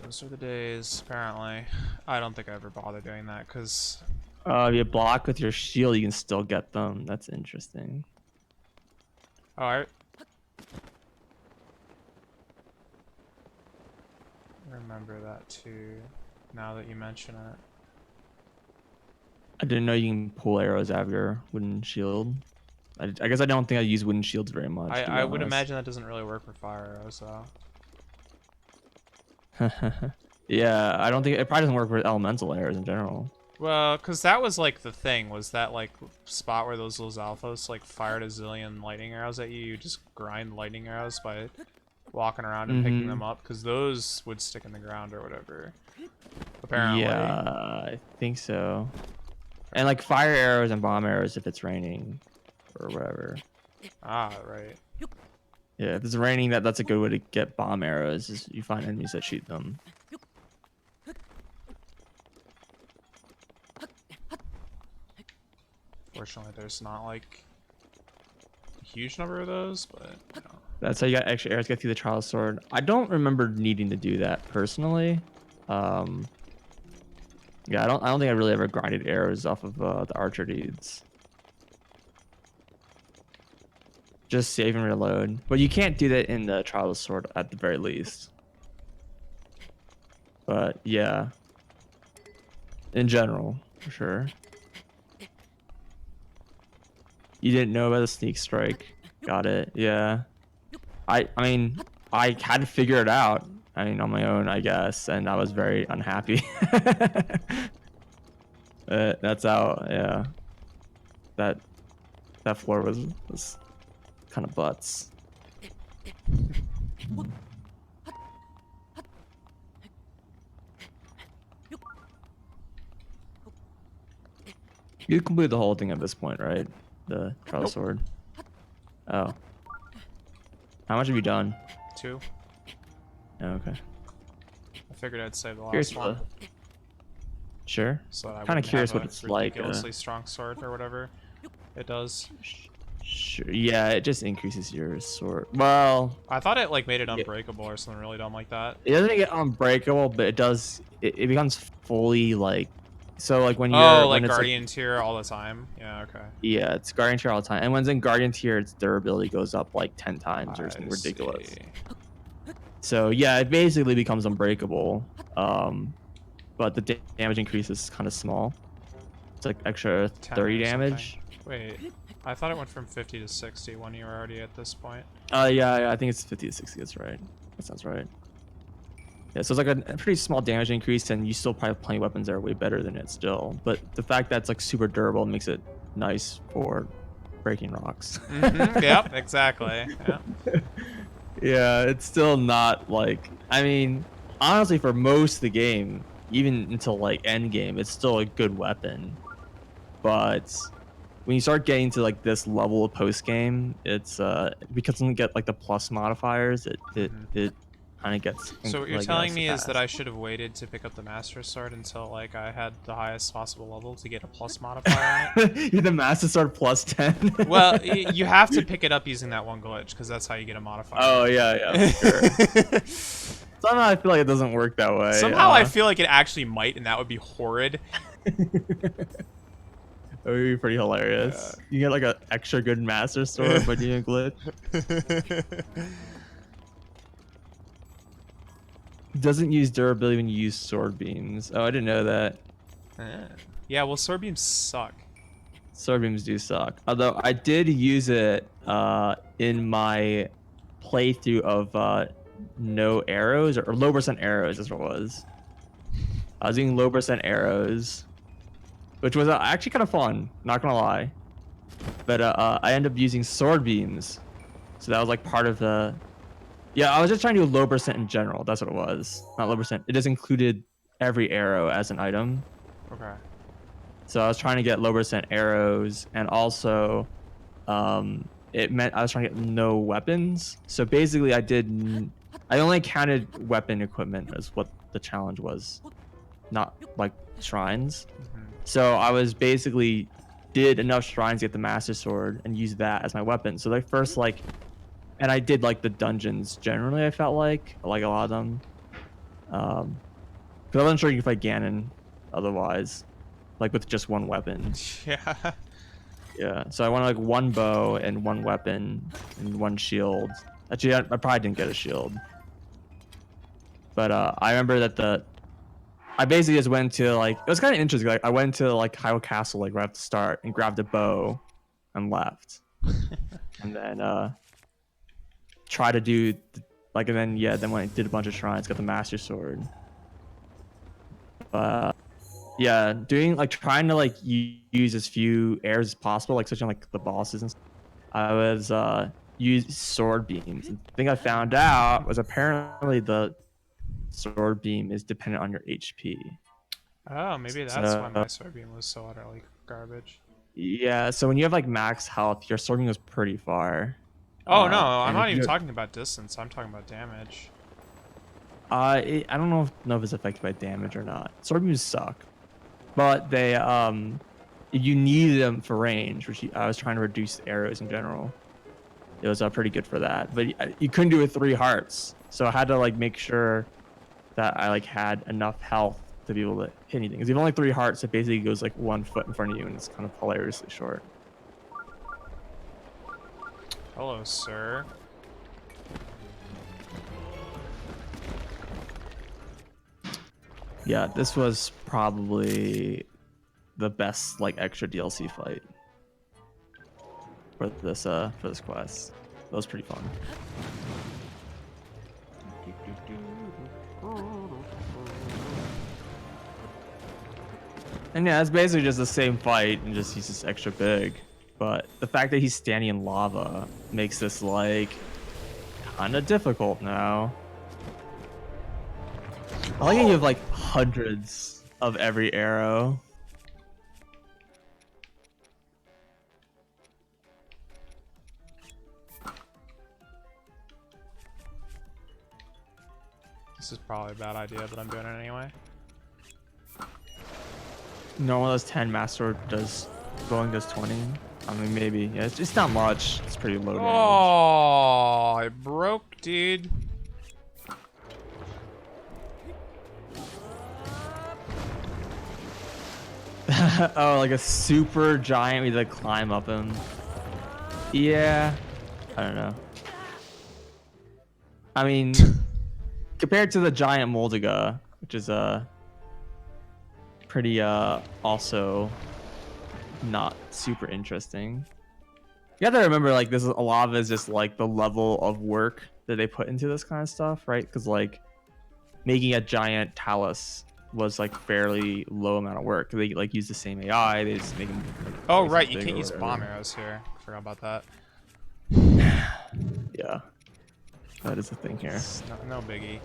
Those are the days, apparently. I don't think I ever bother doing that, because... If you block with your shield, you can still get them. That's interesting. Oh, I remember that too, now that you mention it. I didn't know you can pull arrows out of your wooden shield. I guess I don't think I use wooden shields very much. to be I would honest. imagine that doesn't really work for fire arrows, though. Yeah, I don't think it probably doesn't work with elemental arrows in general. Well, because that was, like, the thing, was that, like, spot where those Lizalfos, like, fired a zillion lightning arrows at you. You just grind lightning arrows by walking around and picking them up, because those would stick in the ground or whatever. Apparently. Yeah, I think so. And like fire arrows and bomb arrows if it's raining or whatever. Ah, right. Yeah, if it's raining, that's a good way to get bomb arrows. Is you find enemies that shoot them. Fortunately, there's not, like, a huge number of those, but, you know. That's how you got extra arrows to get through the trial sword. I don't remember needing to do that personally. Yeah, I don't think I really ever grinded arrows off of the archer dudes. Just save and reload. But you can't do that in the trial of the sword at the very least. But yeah. In general, for sure. You didn't know about the sneak strike. Got it. Yeah. I mean, I had to figure it out. I mean, on my own, I guess, and I was very unhappy. That's how, yeah. That floor was kind of butts. You completed the whole thing at this point, right? The trial sword. Oh. How much have you done? 2. Oh, okay. I figured I'd save the Curious last one. Sure. So that I Kinda wouldn't curious have what a it's like, ridiculously strong sword or whatever it does. Sure. Yeah, it just increases your sword. Well, I thought it, like, made it unbreakable or something really dumb like that. it doesn't get unbreakable, but it does. It becomes fully like. So like when you're Oh, like when it's Guardian tier all the time? Yeah, okay. yeah, it's Guardian tier all the time, and when it's in Guardian tier, its durability goes up like 10 times or something I ridiculous. see. So yeah, it basically becomes unbreakable. But the damage increase is kind of small. It's like extra 10 30 or something. damage. Wait, I thought it went from 50 to 60 when you were already at this point. Yeah, I think it's 50 to 60. That's right. That sounds right. Yeah, so it's like a pretty small damage increase, and you still probably have plenty of weapons that are way better than it still. But the fact that it's like super durable makes it nice for breaking rocks. Yep, exactly. Yeah. Yeah, it's still not like. I mean, honestly, for most of the game, even until like end game, it's still a good weapon. But when you start getting to like this level of post game, it's because you get like the plus modifiers, it kind of gets. So what you're like, telling me is that surpassed. I should have waited to pick up the Master Sword until, like, I had the highest possible level to get a plus modifier on it? You're the Master Sword plus 10. Well, you have to pick it up using that one glitch, because that's how you get a modifier. Oh yeah, for sure. Somehow I feel like it doesn't work that way. Somehow I feel like it actually might, and that would be horrid. It would be pretty hilarious. You get like an extra good Master Sword by doing a glitch. Doesn't use durability when you use sword beams. Oh, I didn't know that. Yeah, well, sword beams suck. Sword beams do suck. Although I did use it in my playthrough of no arrows or low percent arrows. That's what it was. I was using low percent arrows, which was actually kind of fun. Not gonna lie. But I ended up using sword beams, so that was like part of the. Yeah, I was just trying to do low percent in general. That's what it was. Not low percent. It just included every arrow as an item. Okay. So I was trying to get low percent arrows, and also it meant I was trying to get no weapons. So basically, I only counted weapon equipment as what the challenge was, not like shrines. So I was basically did enough shrines to get the Master Sword and use that as my weapon. So like first like, and I did like the dungeons generally. I felt like a lot of them. Because I wasn't sure you could fight Ganon otherwise, like with just one weapon. Yeah. Yeah, so I wanted like one bow and one weapon and one shield. Actually, I probably didn't get a shield. But I remember that I basically just went to like, it was kind of interesting. Like I went to like Hyrule Castle like right at the start and grabbed a bow and left. And then try to do like, and then yeah, then when I did a bunch of shrines, got the Master Sword. Yeah, doing like trying to like use as few airs as possible, like switching like the bosses and stuff. I was use sword beams. And the thing I found out was apparently the sword beam is dependent on your HP. Oh, maybe that's why my sword beam was so utterly garbage. Yeah, so when you have like max health, your sword beam goes pretty far. Oh no, I'm and not if even you- talking about distance. I'm talking about damage. I don't know if it's affected by damage or not. Sword beams suck, but they you need them for range, which I was trying to reduce arrows in general. It was pretty good for that, but you couldn't do it with 3 hearts, so I had to like make sure that I like had enough health to be able to hit anything. Because if you have only 3 hearts, it basically goes like 1 foot in front of you, and it's kind of hilariously short. Hello, sir. Yeah, this was probably the best like extra DLC fight for this quest. That was pretty fun. And yeah, it's basically just the same fight, and just he's just extra big. But the fact that he's standing in lava makes this like kind of difficult now. I like how you have like hundreds of every arrow. This is probably a bad idea, but I'm doing it anyway. No one of those 10 master does going does 20. I mean maybe. Yeah, it's not much. It's pretty low damage. Oh, it broke, dude. Oh, like a super giant we like climb up him. Yeah. I don't know. I mean compared to the giant Moldiga, which is pretty also not super interesting. You have to remember like this is a lot of it is just like the level of work that they put into this kind of stuff, right? Because like making a giant talus was like fairly low amount of work. They like use the same AI. They just make them. Like, Oh twice right, as you big can't or use whatever. bomb arrows here. Forgot about that. Yeah, that is the thing here. It's no biggie.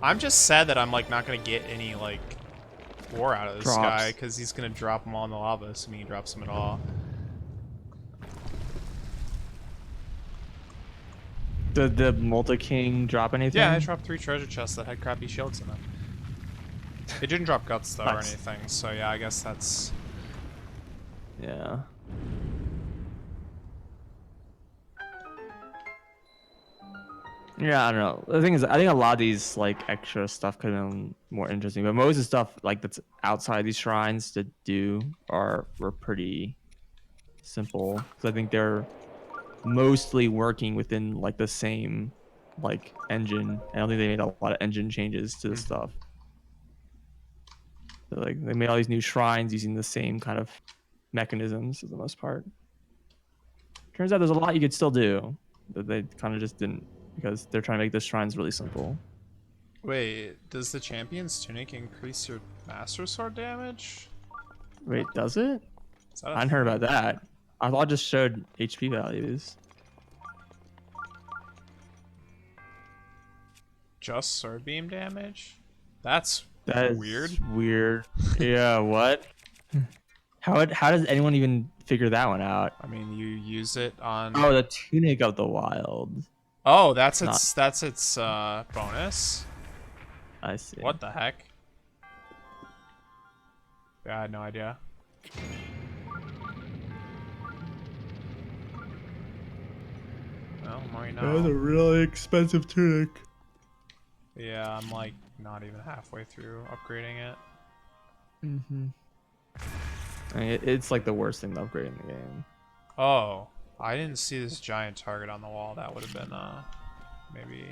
I'm just sad that I'm like not gonna get any like ore out of this Drops. guy because he's gonna drop them all in the lava, assuming he drops them at all. Did the Multi King drop anything? Yeah, I dropped 3 treasure chests that had crappy shields in them. It didn't drop guts though or Nice. anything, so yeah, I guess that's. Yeah. Yeah, I don't know. The thing is, I think a lot of these like extra stuff could have been more interesting, but most of the stuff like that's outside these shrines to do were pretty simple. Because I think they're mostly working within like the same like engine. I don't think they made a lot of engine changes to the stuff. So, like they made all these new shrines using the same kind of mechanisms for the most part. Turns out there's a lot you could still do, but they kind of just didn't because they're trying to make the shrines really simple. Wait, does the champion's tunic increase your master sword damage? Wait, does it? Is that a I hadn't heard about that. I thought it just showed HP values. just sword beam damage? That's That is weird. Weird. Yeah. What? How does anyone even figure that one out? I mean, you use it on. Oh, the Tunic of the Wild. Oh, that's Not- its bonus. I see. What the heck? Yeah, I had no idea. Well, the more you That was a know. really expensive tunic. Yeah, I'm like not even halfway through upgrading it. Mm-hmm. I mean, it's like the worst thing to upgrade in the game. Oh, I didn't see this giant target on the wall. That would have been maybe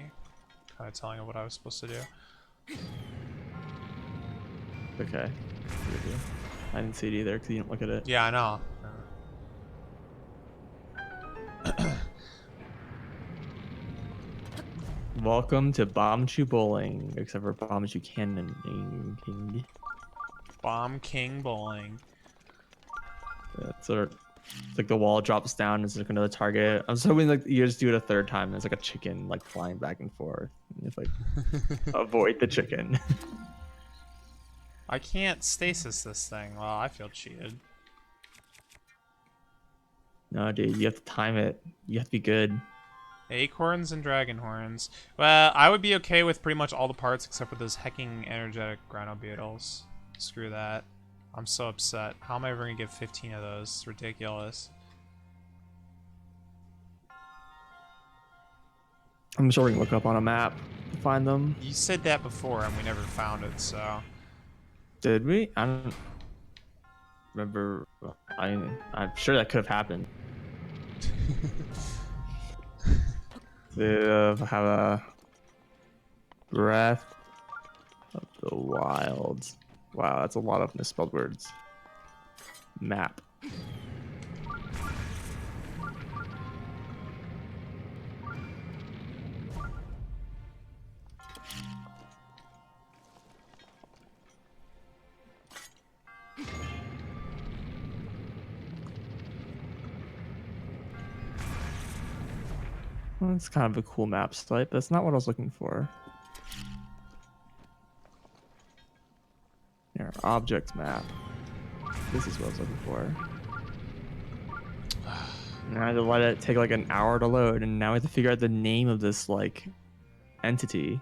kind of telling of what I was supposed to do. Okay. I didn't see it either because you didn't look at it. Yeah, I know. Welcome to Bombchu Bowling, except for Bombchu Cannoning. Bomb King Bowling. So it's like the wall drops down and it's like another target. I was hoping like you just do it a third time and it's like a chicken like flying back and forth. And it's like avoid the chicken. I can't stasis this thing. Well, I feel cheated. No, dude, you have to time it. You have to be good. Acorns and dragon horns. Well, I would be okay with pretty much all the parts except for those hecking energetic Rhino Beetles. Screw that. I'm so upset. How am I ever gonna get 15 of those? It's ridiculous. I'm sure we can look up on a map to find them. You said that before and we never found it, so... Did we? I don't remember. I'm sure that could have happened. Have a Breath of the Wild. Wow, that's a lot of misspelled words. Map. Well, it's kind of a cool map site. That's not what I was looking for. Here, object map. This is what I was looking for. And I had to let it take like an hour to load, and now we have to figure out the name of this like entity.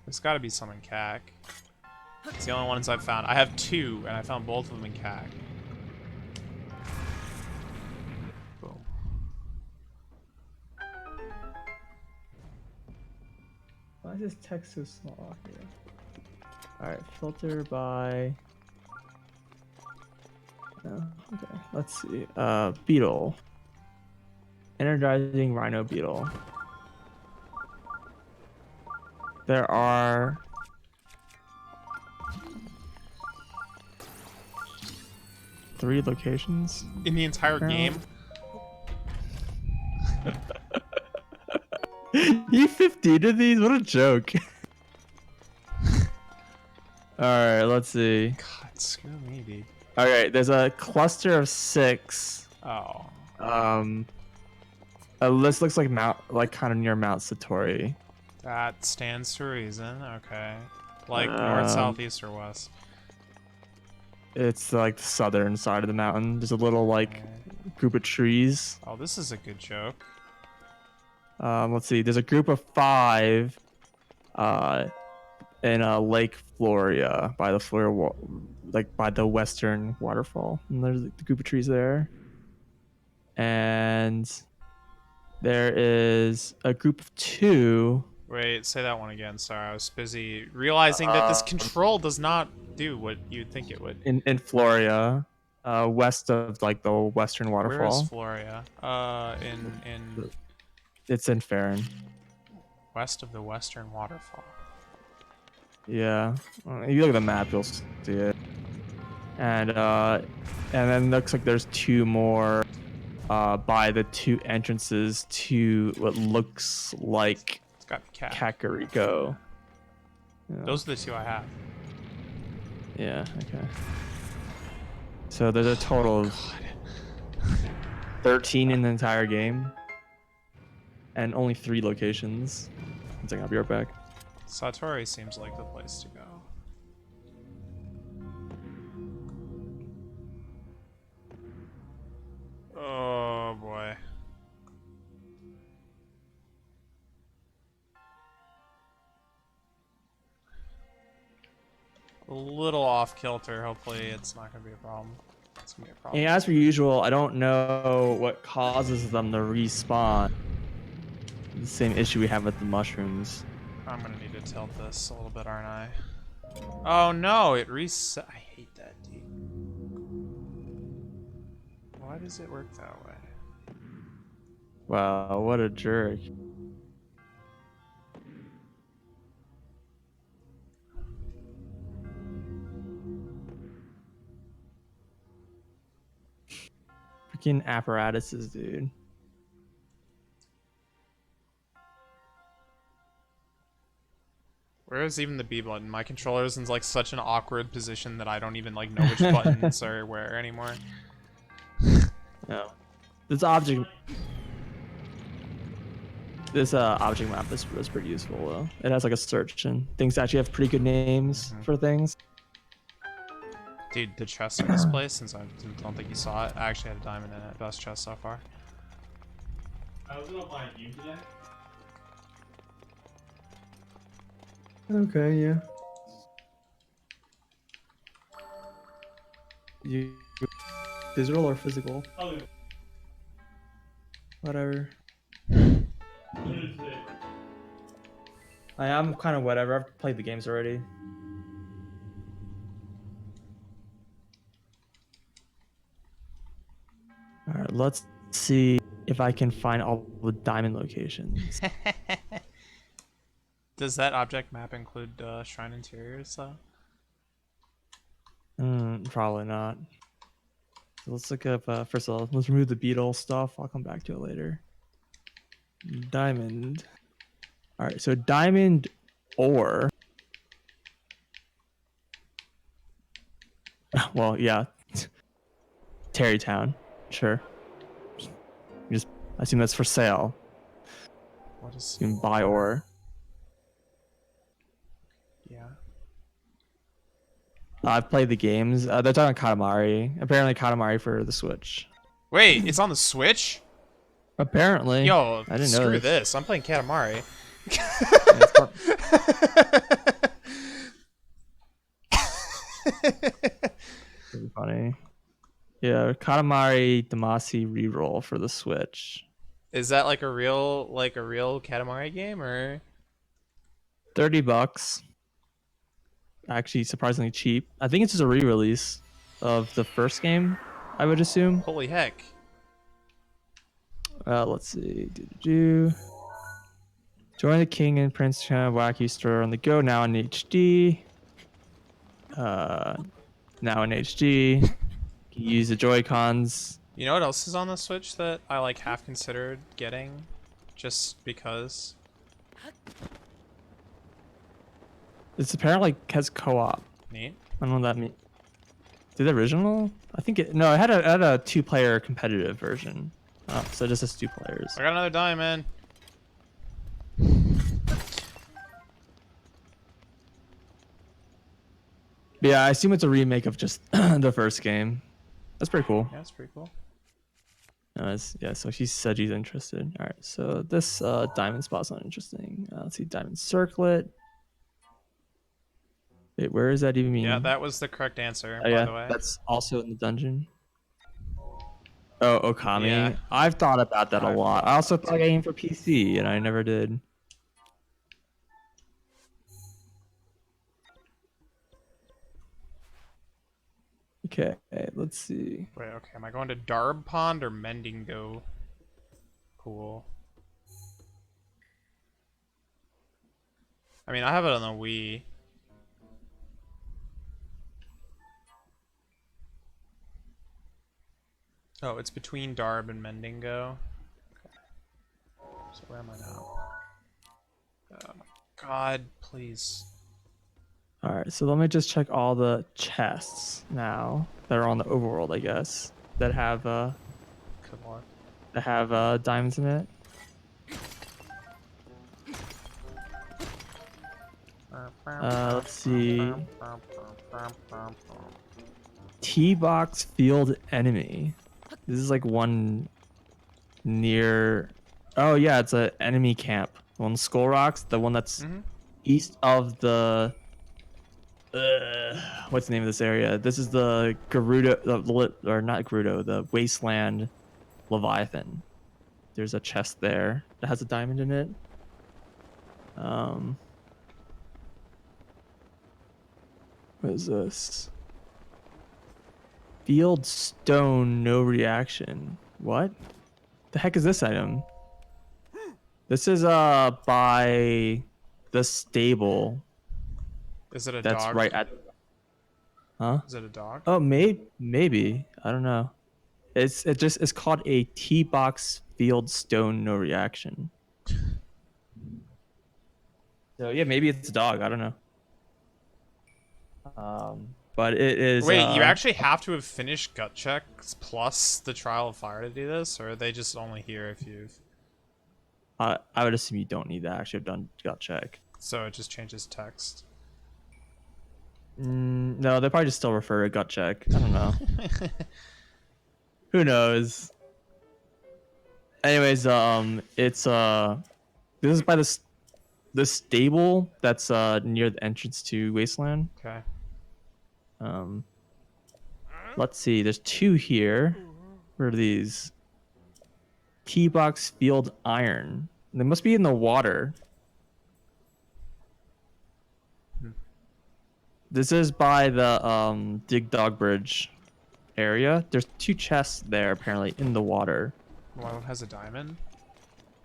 There's gotta be some in CAC. It's the only ones I've found. I have 2, and I found both of them in CAC. Boom. Why is this text so small here? Alright, filter by... Oh, okay, let's see. Beetle. Energizing Rhino Beetle. There are... 3 locations. In the entire game? You 15 of these? What a joke. Alright, let's see. God, screw me, dude. Okay, there's a cluster of 6. Oh. This looks like kind of near Mount Satori. That stands to reason. Okay. Like north, south, east, or west? It's like the southern side of the mountain. There's a little like group of trees. Oh, this is a good joke. Let's see. There's a group of 5 in Lake Floria by the by the western waterfall. And there's the group of trees there. And there is a group of 2. Wait, say that one again. Sorry, I was busy realizing that this control does not do what you'd think it would. In Floria, west of like the western Where waterfall. is Floria? In It's in Farron. west of the western waterfall. Yeah, if you look at the map, you'll see it. And then looks like there's 2 more by the 2 entrances to what looks like It's got the cat. Kakariko. Yeah. Those are the 2 I have. Yeah. Okay. So there's a total of 13 in the entire game, and only 3 locations. One second, I'll be right back. Satori seems like the place to go. Oh boy. A little off kilter. Hopefully, it's not gonna be a problem. Let's gonna be a problem. And as per usual, I don't know what causes them to respawn. The same issue we have with the mushrooms. I'm gonna need to tilt this a little bit, aren't I? Oh no, it reset. I hate that, dude. Why does it work that way? Wow, what a jerk. Freaking apparatuses, dude. Where is even the B button? My controller is in like such an awkward position that I don't even like know which buttons are where anymore. No. This object map is pretty useful though. It has like a search and things actually have pretty good names for things. Dude, the chest in this place, since I don't think you saw it, I actually had a diamond in it. Best chest so far. I was gonna find you today. Okay, yeah. You digital or physical? Oh, Whatever. literally today. I am kind of whatever. I've played the games already. All right, let's see if I can find all the diamond locations. Does that object map include shrine interiors though? Probably not. So let's look up. First of all, let's remove the beetle stuff. I'll come back to it later. Diamond. All right, so diamond ore. Well, yeah. Terrytown, sure. Just I assume that's for sale. What is? You can buy ore. Yeah. I've played the games. They're talking Katamari. Apparently, Katamari for the Switch. Wait, it's on the Switch? Apparently. Yo, I didn't know screw this. this. I'm playing Katamari. It's called- Pretty funny. Yeah, Katamari Damacy reroll for the Switch. Is that like a real Katamari game or? $30. Actually, surprisingly cheap. I think it's just a re-release of the first game, I would assume. Holy heck. Let's see. Join the King and Prince China Wacky Store on the go now in HD. Now in HD. You can use the Joy-Cons. You know what else is on the Switch that I like half considered getting, just because? It's apparently has co-op. Neat. I don't know what that means. Did the original? I think it. No, it had a two-player competitive version. Oh, so it just has 2 players. I got another diamond. But yeah, I assume it's a remake of just the first game. That's pretty cool. Yeah, that's pretty cool. Yeah, so she said she's interested. All right, so this diamond spot's not interesting. Let's see, diamond circlet. Wait, where does that even mean? Yeah, that was the correct answer, Oh, by yeah, the way. that's also in the dungeon. Oh, Okami. Yeah. I've thought about that a I've lot. thought I also about thought I aimed for PC, and I never did. Okay, let's see. Wait, okay, am I going to Darb Pond or Mendingo Pool? I mean, I have it on the Wii. Oh, it's between Darb and Mendingo. Okay. So where am I now? Oh, God, please. All right, so let me just check all the chests now that are on the overworld, I guess, that have Good luck. diamonds in it. Let's see. T-box field enemy. This is like one near. Oh yeah, it's an enemy camp. On Skull Rocks, the one that's Mhm. east of the What's the name of this area? This is the Gerudo, or not Gerudo, the Wasteland Leviathan. There's a chest there that has a diamond in it. What is this? Field stone, no reaction. What? The heck is this item? This is by the stable. Is it a That's dog? right at. Huh? Is it a dog? Oh, maybe. I don't know. It's called a T-box field stone, no reaction. So yeah, maybe it's a dog. I don't know. But it is. Wait, you actually have to have finished gut checks plus the trial of fire to do this, or are they just only here if you've? I would assume you don't need to actually have done gut check. So it just changes text. No, they probably just still refer to gut check. I don't know. Who knows? Anyways, it's this is by the stable that's near the entrance to Wasteland. Okay. Let's see. There's 2 here. Where are these? T-box field iron. They must be in the water. This is by the Dig Dog Bridge area. There's 2 chests there apparently in the water. One has a diamond.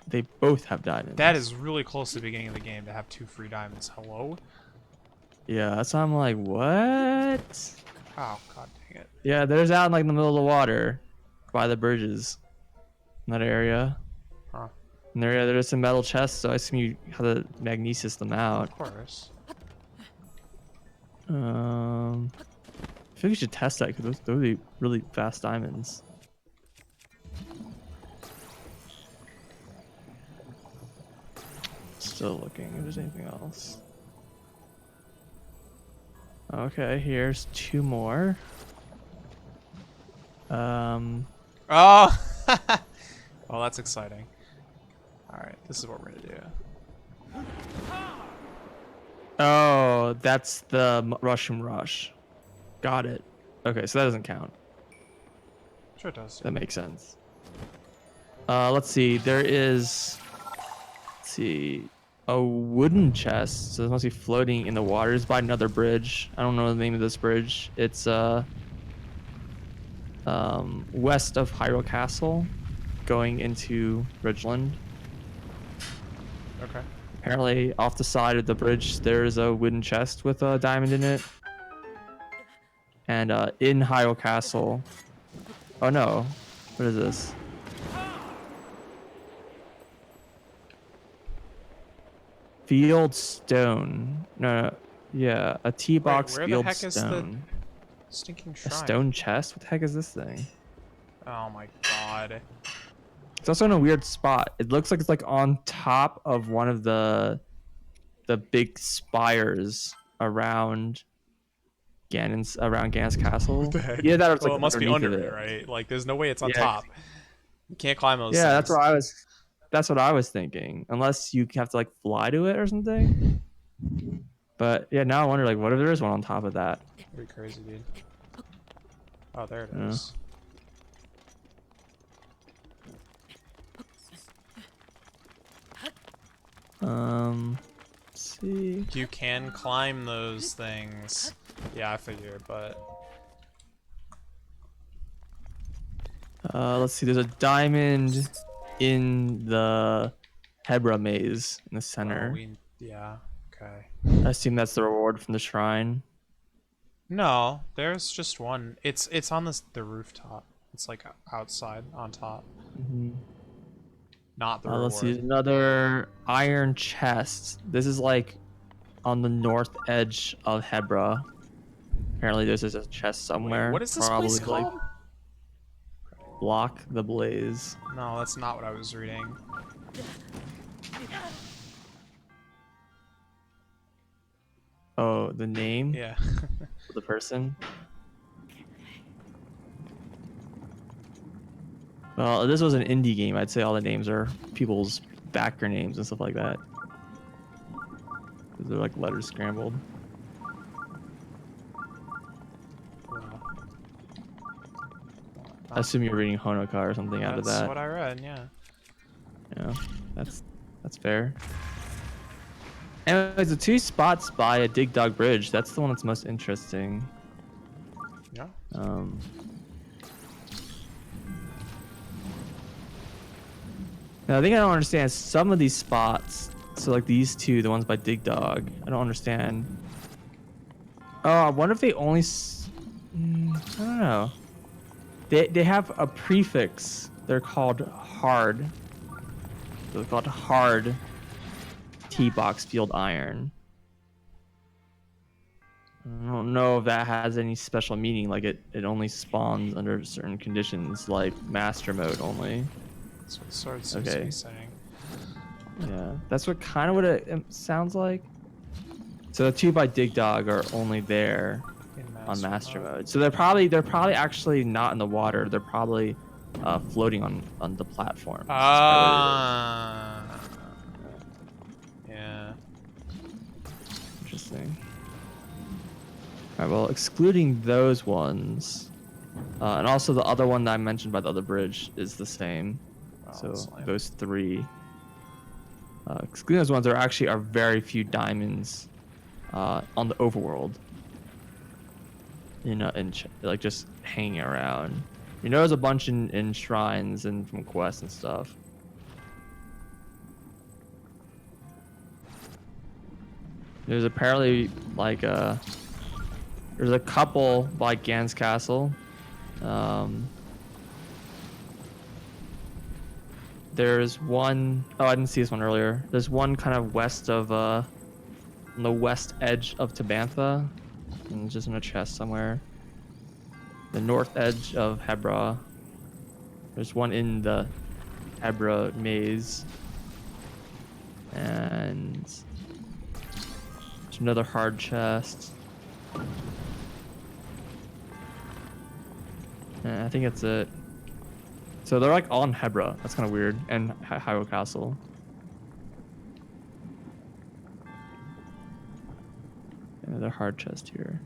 They both have diamonds. That is really close to the beginning of the game to have 2 free diamonds. Hello? Yeah, that's why I'm like, what? Oh, god dang it. Yeah, there's out in like the middle of the water by the bridges in that area. Huh. And there's some metal chests, so I assume you have to magnesis them out. Of course. I feel like we should test that because those would be really fast diamonds. Still looking if there's anything else. Okay, here's 2 more. Oh! Well, that's exciting. Alright, this is what we're gonna do. Oh, that's the Russian Rush. Got it. Okay, so that doesn't count. Sure it does. That makes sense. Let's see. There is, let's see, a wooden chest. So it must be floating in the water. It's by another bridge. I don't know the name of this bridge. It's west of Hyrule Castle, going into Ridgeland. Okay. Apparently, off the side of the bridge, there's a wooden chest with a diamond in it. And in Hyrule Castle. Oh no. What is this? Field stone. No. Yeah, a T-box Wait, where the field heck is the stone. stinking A shrine? stone chest? What the heck is this thing? Oh my god. It's also in a weird spot. It looks like it's like on top of one of the big spires around Ganon's castle. What the heck? Yeah, that was Well, like it must be underneath under of it, right? Like, there's no way it's on Yeah. top. You can't climb those Yeah, things. that's what I was thinking. Unless you have to like fly to it or something. But yeah, now I wonder like what if there is one on top of that? Pretty crazy, dude. Oh, there it Yeah. is. Let's see. You can climb those things. Yeah, I figured, but Let's see. There's a diamond in the Hebra maze in the center. yeah, okay. I assume that's the reward from the shrine. No, there's just one. It's on the rooftop. It's like outside on top. Not the reward. Let's see. There's another iron chest. This is like on the north edge of Hebra. Apparently, there's a chest somewhere. Wait, what is this probably place like called? Block the Blaze. No, that's not what I was reading. Oh, the name Yeah. of the person. Well, if this was an indie game, I'd say all the names are people's backer names and stuff like that. 'Cause they're like letters scrambled. I assume you're reading Honoka or something out of That's that. what I read, yeah. Yeah, that's fair. Anyways, the 2 spots by a Dig Dog Bridge, that's the one that's most interesting. Yeah. Now, the thing I don't understand is some of these spots, so like these 2, the ones by Dig Dog, I don't understand. Oh, I wonder if they only I don't know. They have a prefix. They're called hard. They're called hard T-box field iron. I don't know if that has any special meaning, like it only spawns under certain conditions, like master mode only. That's what Sword seems to Okay. be saying. Yeah, that's what it sounds like. So the 2 by Dig Dog are only there In on master mode. So they're probably actually not in the water. They're probably floating on the platform. Ah. Yeah. Interesting. All right, well, excluding those ones, and also the other one that I mentioned by the other bridge is the same. Oh, So that's lame. those 3. Excluding those ones, there actually are very few diamonds on the overworld. Like just hanging around. You know, there's a bunch in shrines and from quests and stuff. There's apparently like there's a couple by Gans Castle. There's one, oh, I didn't see this one earlier. There's one kind of west of on the west edge of Tabantha, and just in a chest somewhere. The north edge of Hebra. There's one in the Hebra maze. And there's another hard chest. And I think that's it. So they're like all in Hebra. That's kind of weird. And Hyrule Castle. Another hard chest here.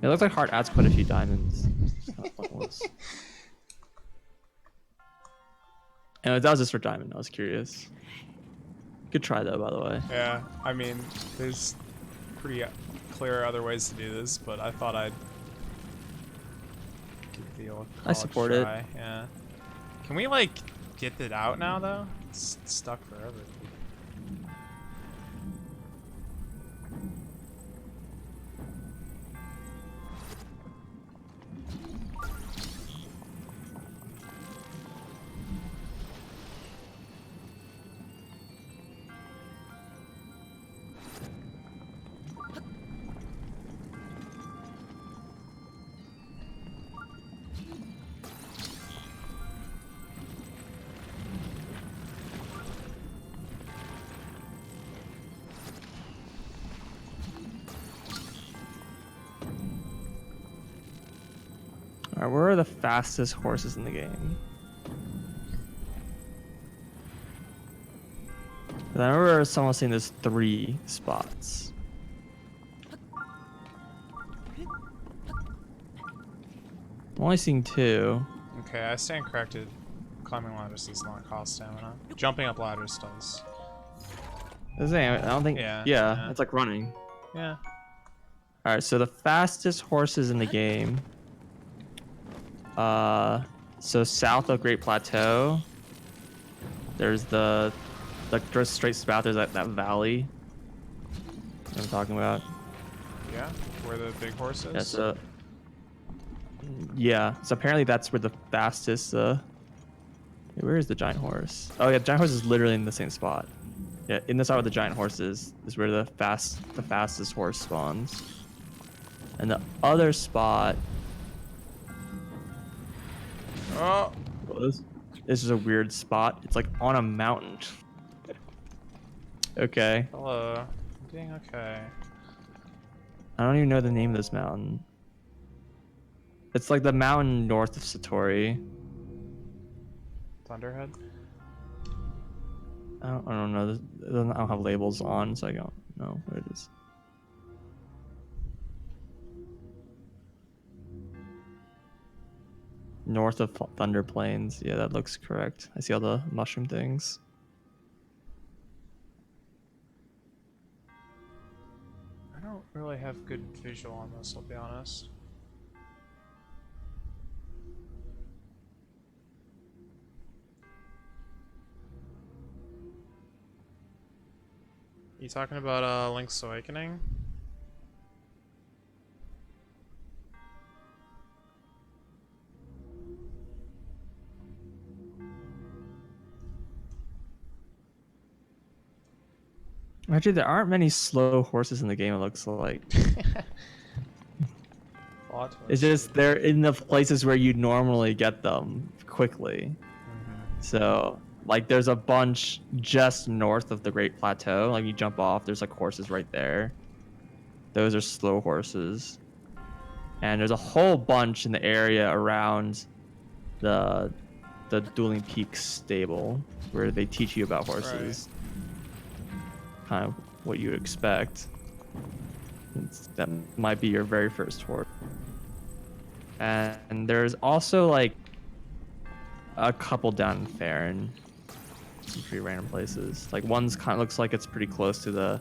It looks like Hard adds quite a few diamonds. It's kind of pointless. Anyway, that was just for diamond. I was curious. Good try though, by the way. Yeah, I mean, there's pretty clear other ways to do this, but I thought I'd give the old I support it. try. Yeah. Can we like get it out now though? It's stuck forever. Alright, where are the fastest horses in the game? 'Cause I remember someone saying there's 3 spots. I'm only seeing 2. Okay, I stand corrected. Climbing ladders does not cost stamina. Jumping up ladders does. I don't think. Yeah, Yeah, yeah. it's like running. Yeah. Alright, so the fastest horses in the game. So south of Great Plateau, there's just straight south. There's that valley. You know what I'm talking about? Yeah. Where the big horse is? Yeah. So apparently that's where the fastest. Where is the giant horse? Oh yeah, the giant horse is literally in the same spot. Yeah, in the spot where the giant horse is where the fastest horse spawns. And the other spot. Oh! Well, this is a weird spot. It's like on a mountain. Okay. Hello. I'm doing okay. I don't even know the name of this mountain. It's like the mountain north of Satori. Thunderhead? I don't know. I don't have labels on, so I don't know where it is. north of Thunder Plains. Yeah, that looks correct. I see all the mushroom things. I don't really have good visual on this, I'll be honest. You talking about Link's Awakening? Actually, there aren't many slow horses in the game, it looks like. Plot It's twist. just they're in the places where you normally get them quickly. So, like, there's a bunch just north of the Great Plateau. Like, you jump off, there's like horses right there. Those are slow horses. And there's a whole bunch in the area around the Dueling Peaks stable where they teach you about horses. Kind of what you would expect. That might be your very first horse. And there's also like a couple down in Farron. Some pretty random places. Like one's kind of looks like it's pretty close to the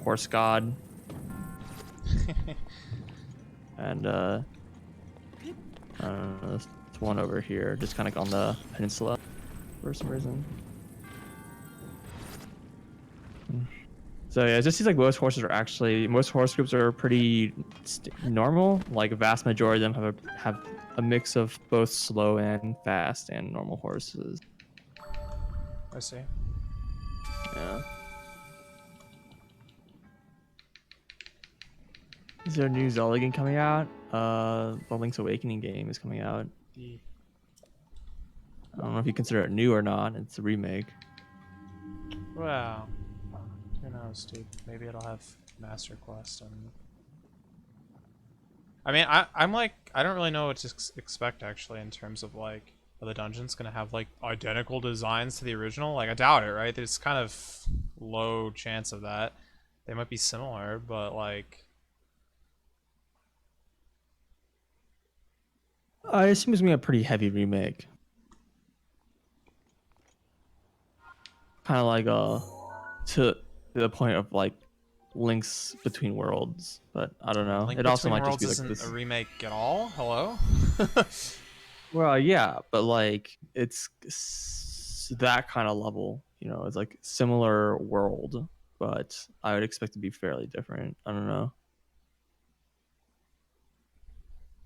horse god. And I don't know, there's one over here, just kind of on the peninsula for some reason. So yeah, it just seems like most horse groups are pretty normal. Like a vast majority of them have a mix of both slow and fast and normal horses. I see. Yeah. Is there a new Zelda game coming out? The Link's Awakening game is coming out. I don't know if you consider it new or not. It's a remake. Wow. Who knows, dude? Maybe it'll have Master Quest and... I mean, I'm like, I don't really know what to expect, actually, in terms of, like, are the dungeons gonna have, like, identical designs to the original? Like, I doubt it, right? There's kind of low chance of that. They might be similar, but, like... I assume it's gonna be a pretty heavy remake. Kind of like to the point of like links between worlds, but I don't know. Link It also Between might just Worlds be like isn't this. a remake at all? Hello? Well, yeah, but like it's that kind of level. You know, it's like similar world, but I would expect it to be fairly different. I don't know.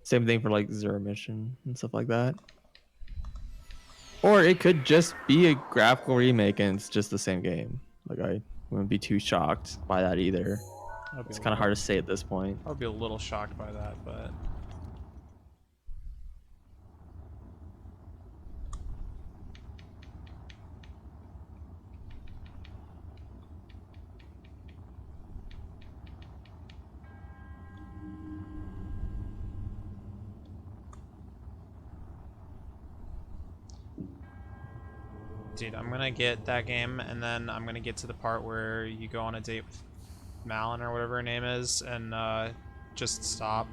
Same thing for like Zero Mission and stuff like that. Or it could just be a graphical remake and it's just the same game. Like I wouldn't be too shocked by that either. It's kind of hard to say at this point. I would be a little shocked by that, but... Dude, I'm gonna get that game, and then I'm gonna get to the part where you go on a date with Malin or whatever her name is, and just stop.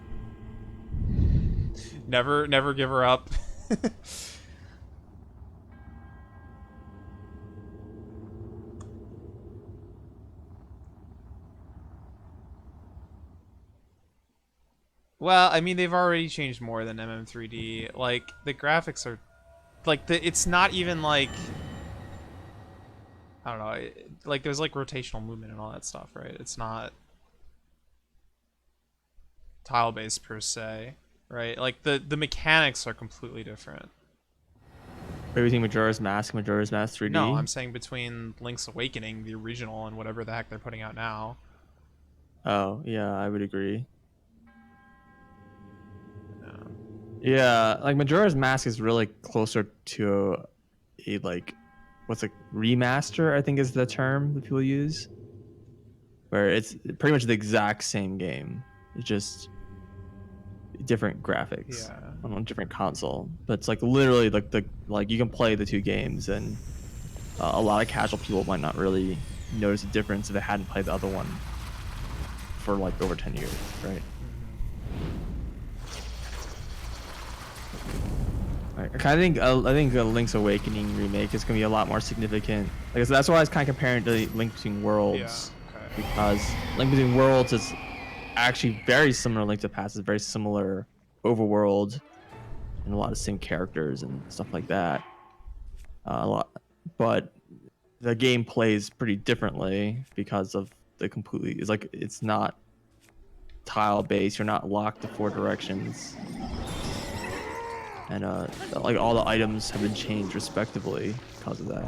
Never give her up. Well, I mean, they've already changed more than MM3D. Like, the graphics are... Like, it's not even, like... I don't know. Like, there's, like, rotational movement and all that stuff, right? It's not... tile-based, per se. Right? Like, the mechanics are completely different. Everything Majora's Mask, Majora's Mask 3D. No, I'm saying between Link's Awakening, the original, and whatever the heck they're putting out now. Oh, yeah, I would agree. Yeah, like Majora's Mask is really closer to a like, what's a remaster? I think is the term that people use, where it's pretty much the exact same game. It's just different graphics on a different console. But it's like literally like you can play the two games, and a lot of casual people might not really notice a difference if they hadn't played the other one for like over 10 years, right? I think a Link's Awakening remake is gonna be a lot more significant. Like so that's why I was kind of comparing to Link Between Worlds, Okay. because Link Between Worlds is actually very similar to Link to the Past. It's very similar overworld and a lot of same characters and stuff like that. A lot, but the game plays pretty differently because of the completely. It's like it's not tile based. You're not locked to 4 directions. And like all the items have been changed respectively because of that.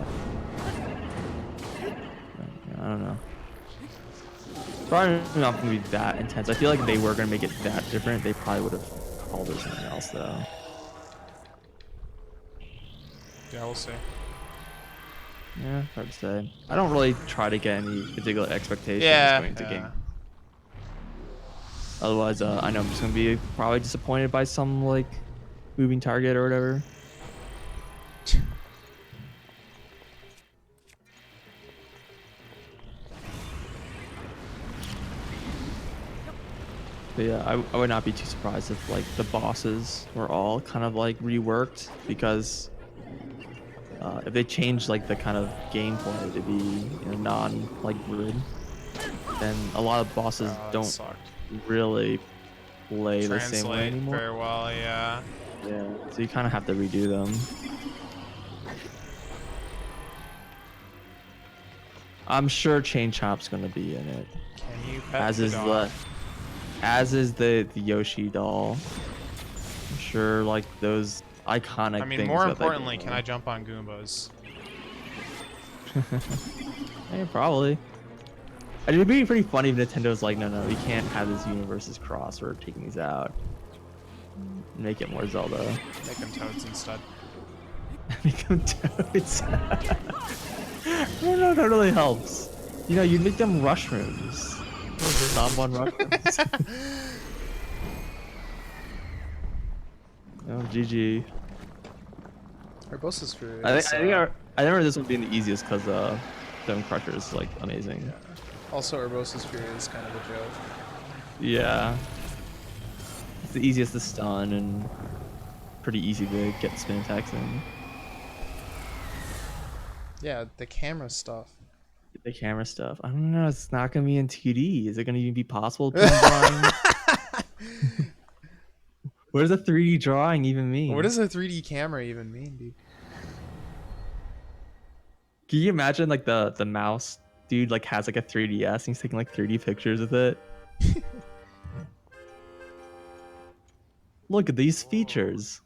I don't know. Probably not gonna be that intense. I feel like if they were gonna make it that different, they probably would have called it something else though. Yeah, we'll see. Yeah, hard to say. I don't really try to get any particular expectations going into game. Otherwise, I know I'm just gonna be probably disappointed by some like moving target or whatever. But yeah, I would not be too surprised if like the bosses were all kind of like reworked, because if they change like the kind of gameplay to be non like grid, then a lot of bosses don't Sucked. really play the same way Translate anymore. very well, yeah. Yeah, so you kind of have to redo them. I'm sure Chain Chomp's gonna be in it, Can you pet as the is dog? the Yoshi doll. I'm sure like those iconic. I mean, things more that they importantly, do. can I jump on Goombas? Yeah, probably. It'd be pretty funny if Nintendo's like, no, we can't have this universes cross. We're taking these out. Make it more Zelda. Make them toads instead. Make them toads. I don't know if that really helps. You know, you'd make them rushrooms. Non-one rushrooms. Oh, GG. Urbosa's Fury. I remember this one being the easiest because Stone Crusher is like amazing. Also, Urbosa's Fury is kind of a joke. Yeah. It's the easiest to stun and pretty easy to get spin attacks in. Yeah, the camera stuff. The camera stuff. I don't know. It's not gonna be in 2D. Is it gonna even be possible to drawing? What does a 3D drawing even mean? What does a 3D camera even mean, dude? Can you imagine like the mouse dude like has like a 3DS and he's taking like 3D pictures with it? Look at these features.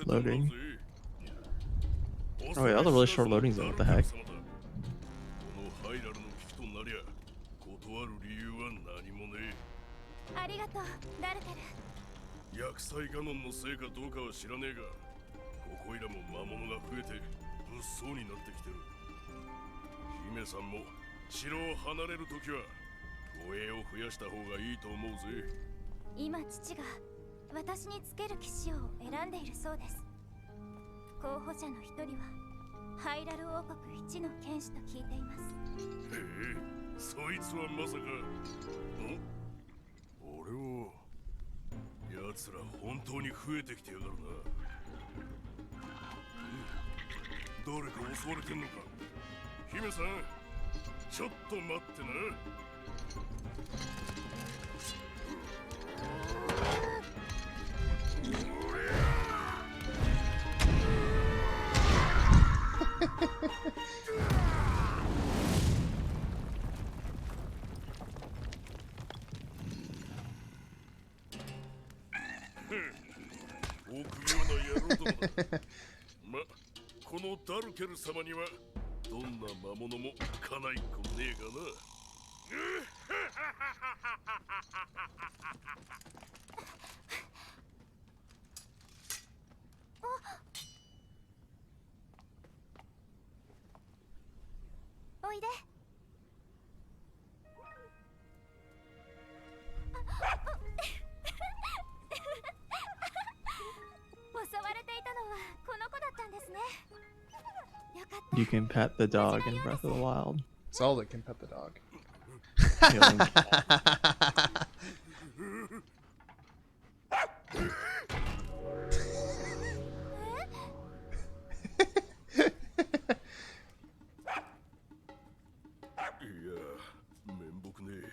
Loading. Oh wait, that was a really short loading zone. What the heck? ありがとうダルテル。薬剤ガノンのせいかどうかは知らねえが、ここいらも魔物が増えて物騒になってきてる。姫さんも城を離れるときは護衛を増やした方がいいと思うぜ。今父が私につける騎士を選んでいるそうです。候補者の一人はハイラル王国一の剣士と聞いています。へえ、そいつはまさか。俺を奴ら本当に増えてきてやがるな。誰か襲われてんのか。姫さん、ちょっと待ってな。のダルケル様にはどんな魔物もかないっこねえがな。おいで。襲われていたのはこの子だったんですね。よかった。 You can pet the dog in Breath of the Wild. Zelda can pet the dog. Yeah, Link. いや、面目ねえ。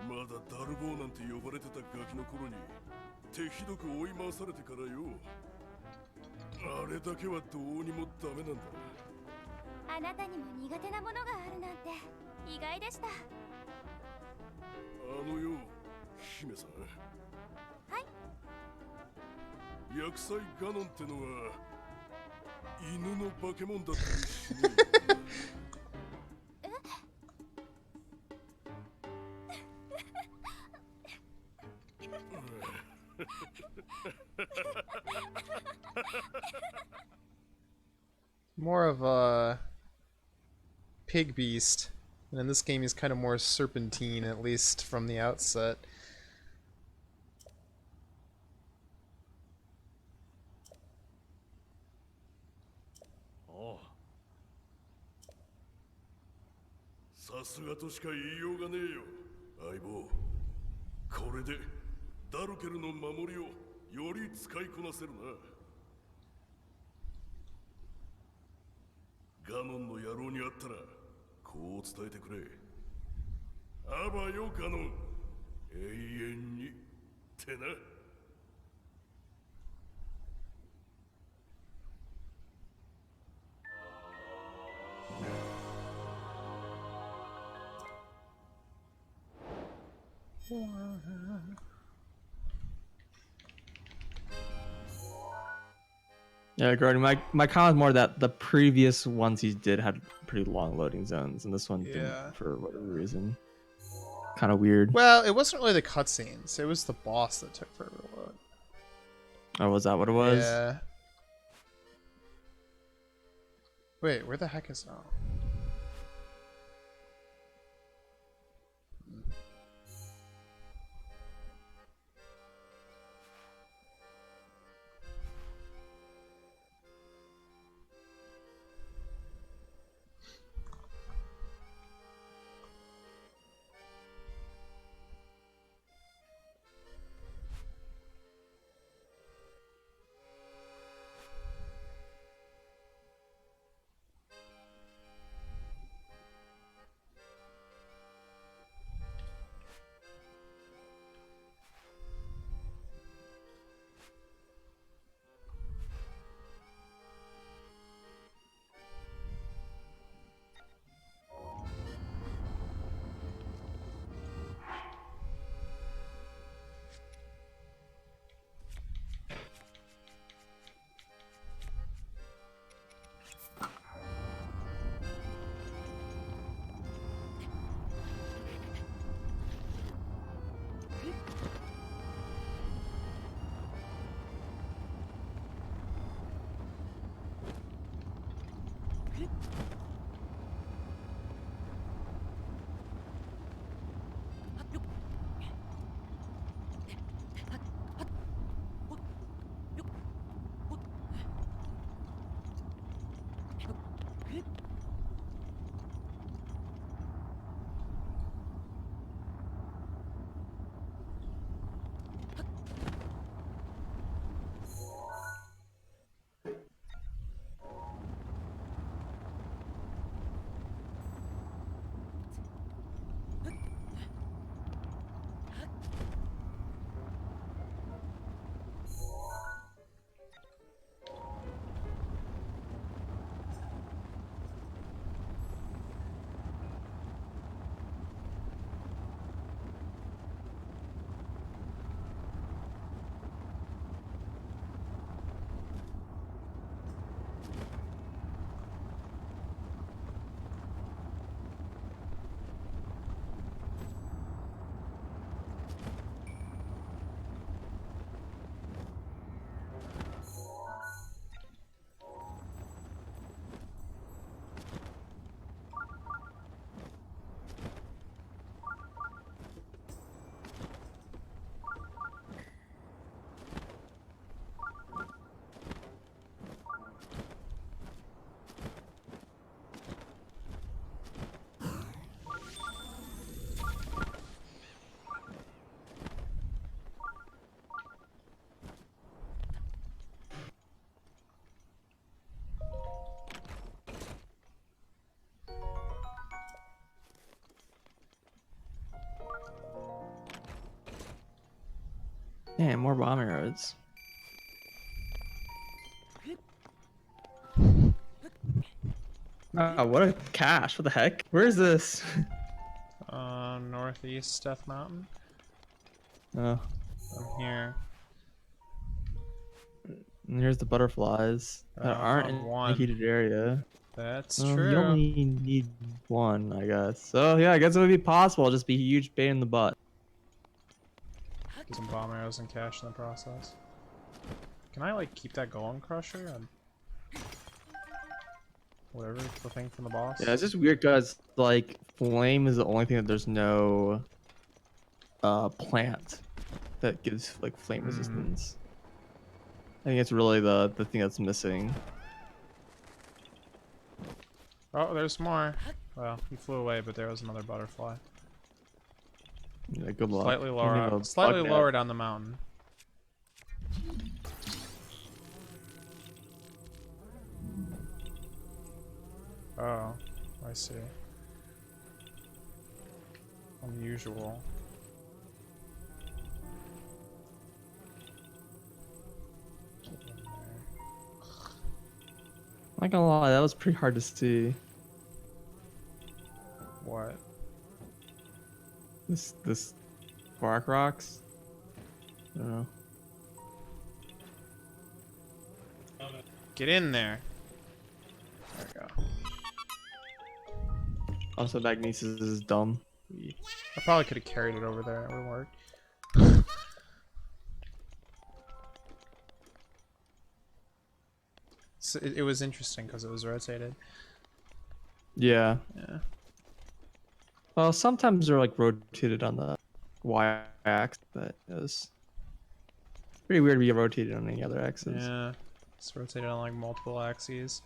まだダルボーなんて呼ばれてたガキの頃に手ひどく追い回されてからよ。あれだけはどうにもダメなんだ。あなたにも苦手なものがあるなんて意外でした。あのよ、姫さん。はい。薬剤ガノンってのは犬の化け物だったりしねMore of a pig beast. And in this game, he's kind of more serpentine, at least from the outset. Oh. さすがとしか言いようがねえよ、相棒。これでダルケルの守りをより使いこなせるな。ガノンの野郎に会ったらこう伝えてくれ。あばよガノン、永遠にってな。Yeah, Gordon, my comment is more that the previous ones he did had pretty long loading zones, and this one Yeah. didn't for whatever reason. Kind of weird. Well, it wasn't really the cutscenes. It was the boss that took forever to load. Oh, was that what it was? Yeah. Wait, where the heck is... Oh. Damn, more bomb arrows. Oh, what a cache. What the heck? Where is this? Northeast Death Mountain. Oh, I'm here. and here's the butterflies that I aren't found in one. a heated area. That's Well, true. You only need one, I guess. So yeah, I guess it would be possible. It'll just be a huge pain in the butt. Get some bomb arrows and cash in the process. Can I like keep that Golem Crusher and whatever the thing from the boss? Yeah, it's just weird because like flame is the only thing that there's no plant that gives like flame resistance. I think it's really the thing that's missing. Oh, there's more. Well, he flew away, but there was another butterfly. Yeah, good luck. Slightly Can't lower, think of a slightly bug lower net. down the mountain. Oh, I see. Unusual. Get in there. Not gonna lie, that was pretty hard to see. What? This bark rocks. I don't know. Get in there. There we go. Also, Magnesis is dumb. I probably could have carried it over there. It would have worked. So it was interesting because it was rotated. Yeah. Yeah. Well, sometimes they're like rotated on the y-axis, but it was pretty weird to be rotated on any other axis. Yeah. It's rotated on like multiple axes.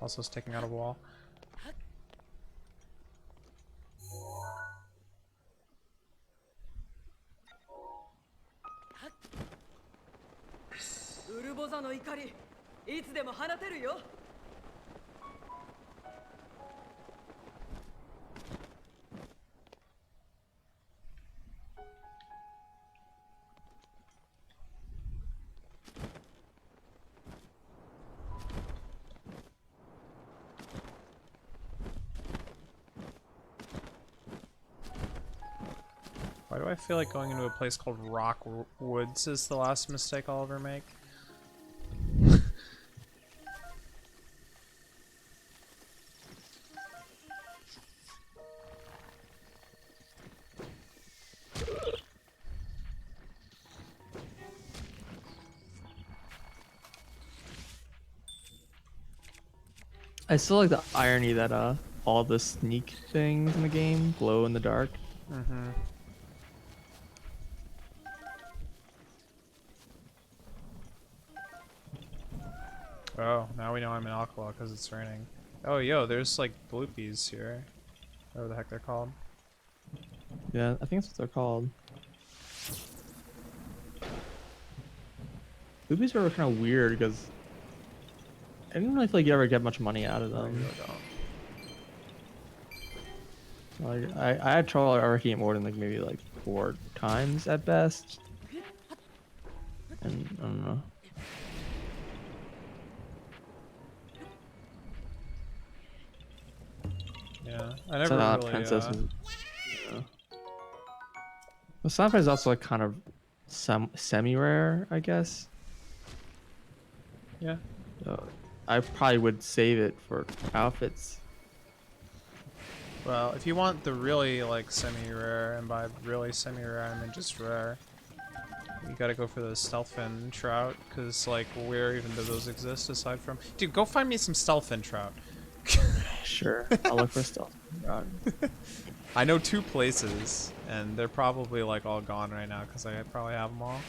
Also sticking out a wall. ウルボザの怒りいつでも放てるよ Why do I feel like going into a place called Woods is the last mistake I'll ever make? I still like the irony that all the sneak things in the game glow in the dark. Mm-hmm. Oh, now we know I'm in Aqua because it's raining. Oh, yo, there's like bloopies here. Whatever the heck they're called. Yeah, I think that's what they're called. Boobies were kind of weird because I didn't really feel like you ever get much money out of I them. really don't. Like, I had trouble ever getting more than like maybe like 4 times at best. And I don't know. Yeah, I So never that really. princess is, yeah. The Sunfire is also like kind of semi-rare, I guess. Yeah. So I probably would save it for outfits. Well, if you want the really like semi-rare, and by really semi-rare I mean just rare, you gotta go for the Stealthfin trout, because like where even do those exist aside from? Dude, go find me some Stealthfin trout. Sure, I'll look for stuff. I know 2 places, and they're probably like all gone right now because I probably have them all.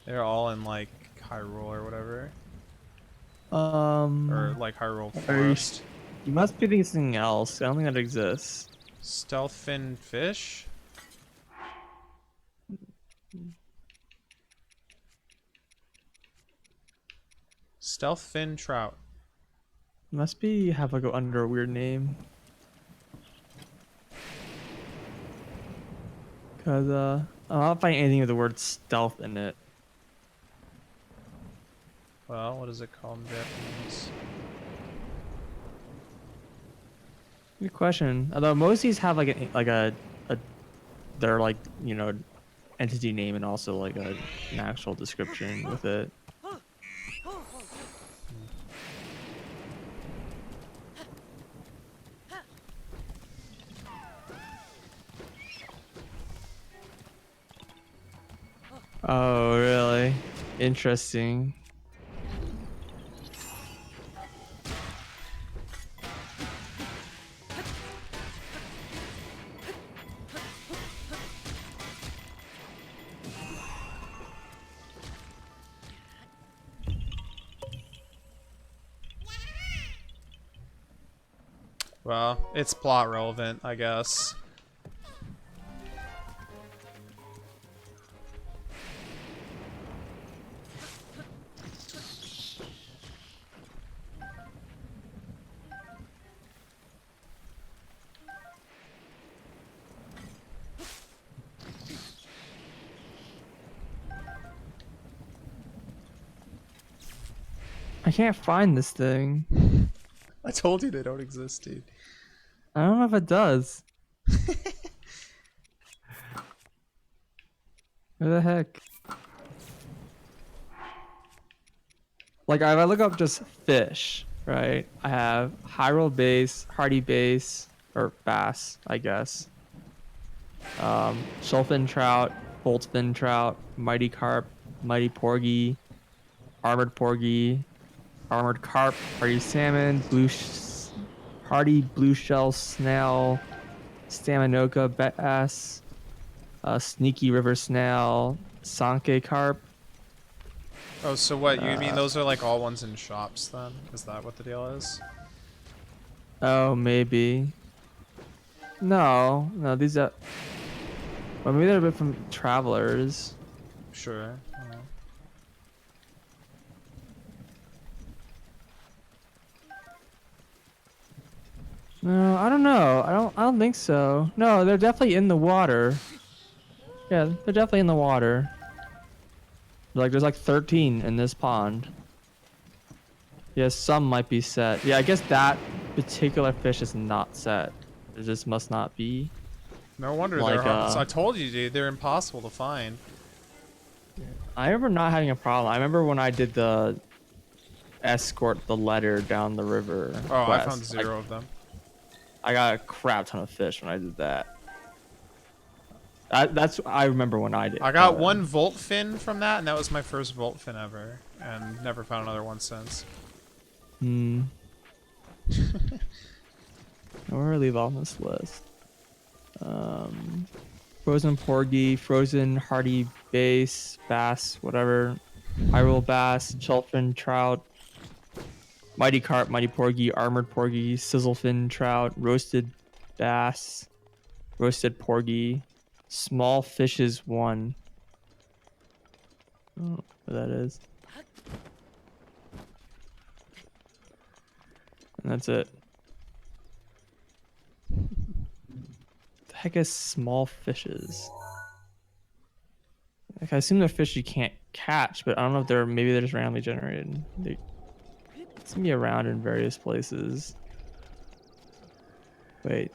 They're all in like Hyrule or whatever, or like Hyrule Are you Forest. You must be thinking something else. I don't think that exists. Stealthfin fish? Stealthfin trout. Must be have like under a weird name. Cause I'm not finding anything with the word stealth in it. Well, what is it called in Japanese? Good question. Although most of these have like a they're like, you know, entity name and also like an actual description with it. Oh, really? Interesting. Well, it's plot relevant, I guess. I can't find this thing. I told you they don't exist, dude. I don't know if it does. Where the heck? Like, if I look up just fish, right? I have Hyrule bass, Hardy bass, or bass, I guess. Shellfin trout, boltfin trout, mighty carp, mighty porgy, armored porgy, armored carp, hardy salmon, hardy blue shell snail, staminoka bass, sneaky river snail, sanke carp. Oh, so what, you mean those are like all ones in shops then? Is that what the deal is? Oh, maybe. No, these are. Well, maybe they're a bit from travelers. Sure. No, I don't know. I don't think so. No, they're definitely in the water. Yeah, they're definitely in the water. Like, there's like 13 in this pond. Yes, some might be set. Yeah, I guess that particular fish is not set. It just must not be. No wonder Like, they're hard. I told you, dude, they're impossible to find. I remember not having a problem. I remember when I did the escort the letter down the river. Oh, quest, I found 0 of them. I got a crap ton of fish when I did that. I remember when I did. I got one volt fin from that, and that was my first volt fin ever, and never found another one since. Hmm. Where leave on this list? Frozen porgy, frozen hardy bass, bass, whatever. Hyrule bass, chelfin trout, mighty carp, mighty porgy, armored porgy, sizzlefin trout, roasted bass, roasted porgy, small fishes 1. I don't know what that is. And that's it. The heck is small fishes? Like, I assume they're fish you can't catch, but I don't know if maybe they're just randomly generated. They seem to be around in various places. Wait.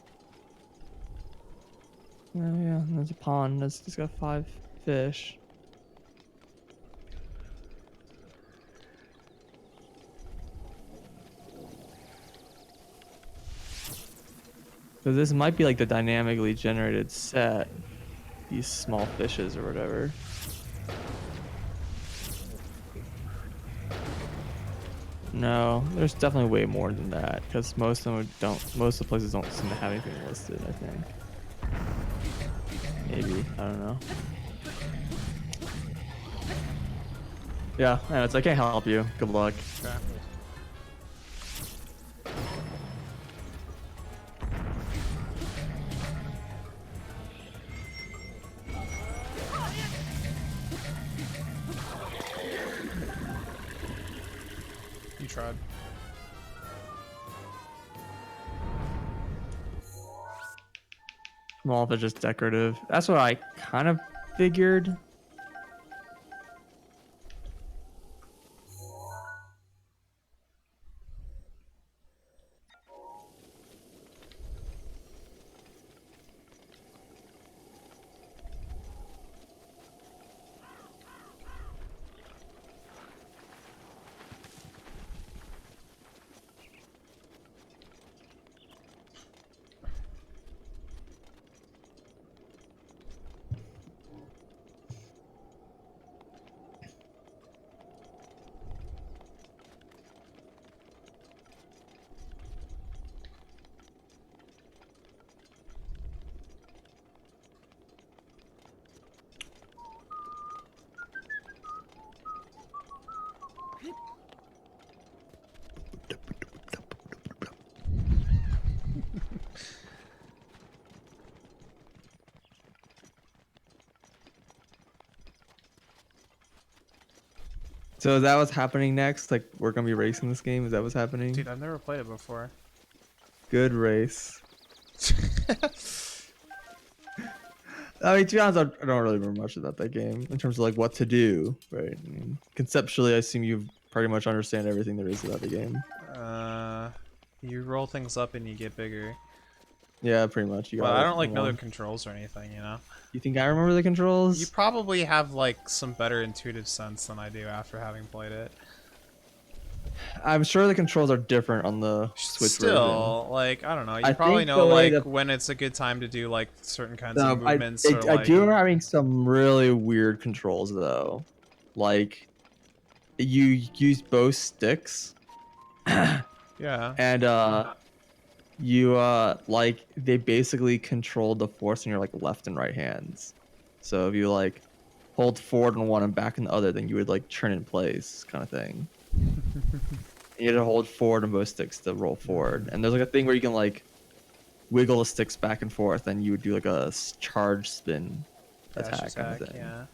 Oh yeah, there's a pond. It's got 5 fish. So this might be like the dynamically generated set. These small fishes or whatever. No, there's definitely way more than that because most of the places don't seem to have anything listed, I think. Maybe, I don't know. Yeah, I can't help you. Good luck. Okay. You tried. All of it just decorative. That's what I kind of figured. So is that what's happening next? Like we're gonna be racing this game? Is that what's happening? Dude, I've never played it before. Good race. I mean, to be honest, I don't really remember much about that game in terms of like what to do, right? I mean, conceptually, I assume you pretty much understand everything there is about the game. You roll things up and you get bigger. Yeah, pretty much. You But got I it don't like from know the one. controls or anything, you know? You think I remember the controls? You probably have like some better intuitive sense than I do after having played it. I'm sure the controls are different on the Switch Still, like, I don't know. You I probably think know the way like that- when it's a good time to do like certain kinds version. of movements or I like do remember having some really weird controls though. Like, you use both sticks. yeah. And you like they basically control the force in your like left and right hands. So if you like hold forward on one and back on the other, then you would like turn in place kind of thing. You had to hold forward on both sticks to roll forward. And there's like a thing where you can like wiggle the sticks back and forth, and you would do like a charge spin dash attack kind of thing. yeah.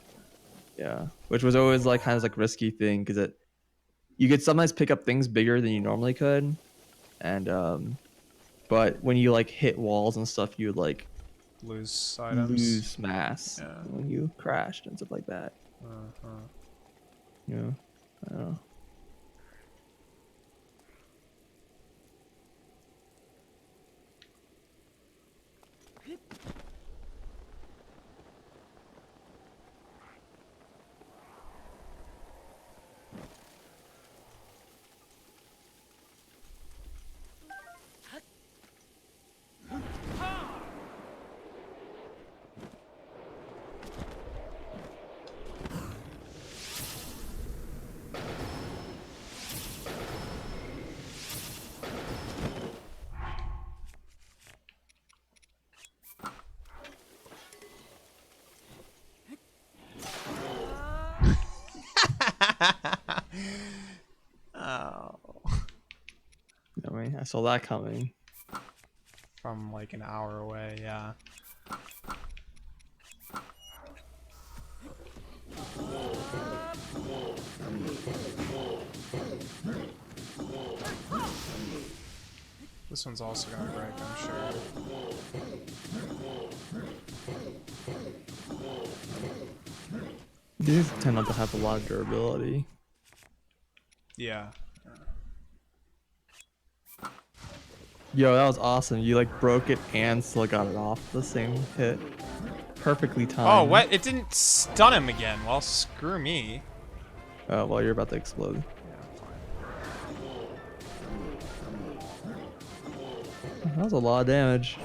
Yeah, which was always like kind of like risky thing because you could sometimes pick up things bigger than you normally could, and but when you like hit walls and stuff, you would like Lose items. lose mass Yeah. when you crashed and stuff like that. Uh-huh. Yeah, I don't know. Oh. I mean, I saw that coming. From like an hour away, yeah. This one's also gonna break, I'm sure. These tend not to have a lot of durability. Yeah. Yo, that was awesome. You like broke it and still got it off the same hit. Perfectly timed. Oh, what? It didn't stun him again. Well, screw me. Oh, well, you're about to explode. That was a lot of damage.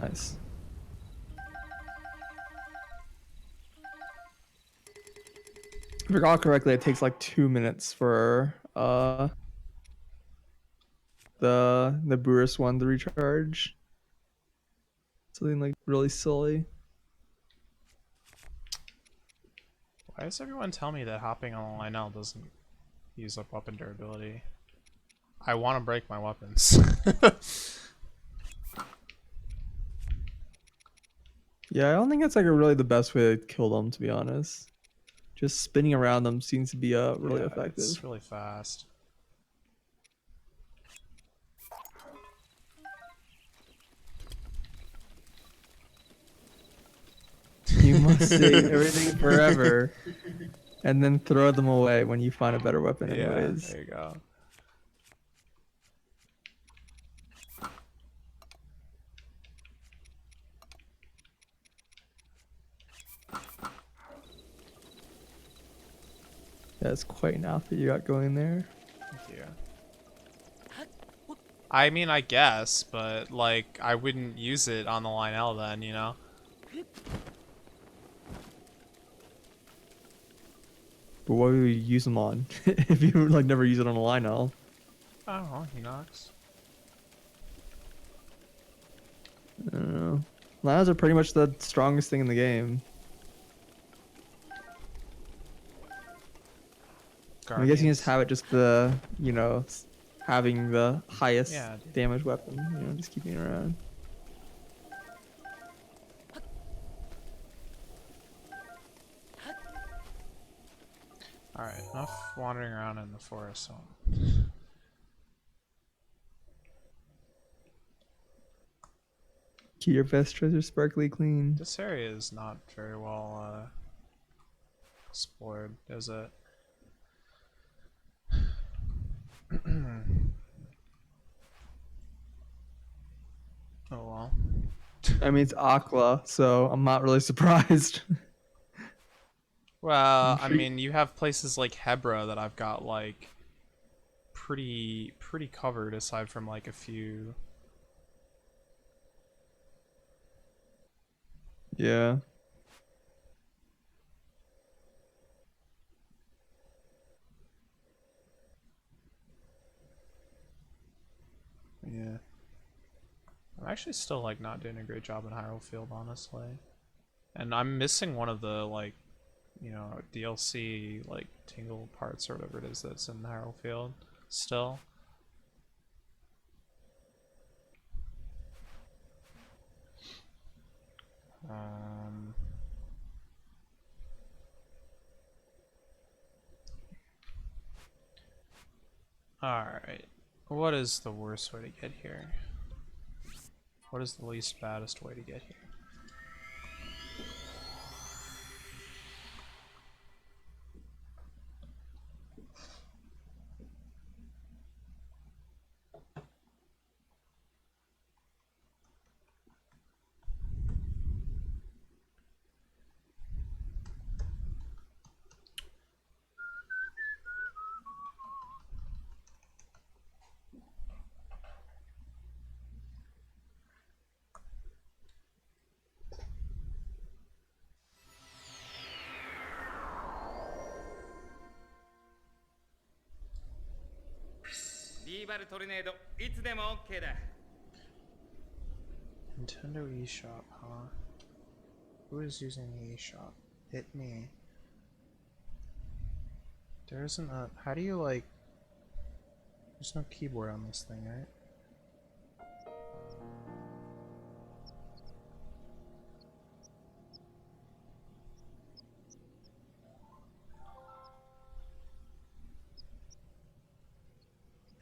Nice. If I recall correctly, it takes like 2 minutes for the Burris one to recharge. Something like really silly. Why does everyone tell me that hopping on the Lionel doesn't use up weapon durability? I want to break my weapons. Yeah, I don't think that's like really the best way to kill them, to be honest. Just spinning around them seems to be really Yeah, effective. It's really fast. You must save everything forever and then throw them away when you find a better weapon Yeah, anyways. there you go. That's quite an outfit you got going there. Thank you. I mean, I guess, but like, I wouldn't use it on the Lionel then, you know? But what would you use them on if you like never use it on a Lionel? I don't know, he knocks. I don't know. Lionels are pretty much the strongest thing in the game. I guess you can just have it just the, you know, having the highest Yeah, dude. damage weapon, you know, just keeping it around. Alright, enough wandering around in the forest. So. Keep your best treasure sparkly clean. This area is not very well explored, is it? Oh well. I mean, it's Aqua, so I'm not really surprised. Well, I sure mean, you have places like Hebra that I've got like pretty covered aside from like a few. Yeah. Yeah. I'm actually still like not doing a great job in Hyrule Field, honestly. And I'm missing one of the like, you know, DLC like tingle parts or whatever it is that's in Hyrule Field still. Um Alright. What is the worst way to get here? What is the least baddest way to get here?リーバルトルネードいつでも OK だ。 Nintendo eShop, huh? Who is using the eShop? Hit me. There isn't a... How do you, like... There's no keyboard on this thing, right?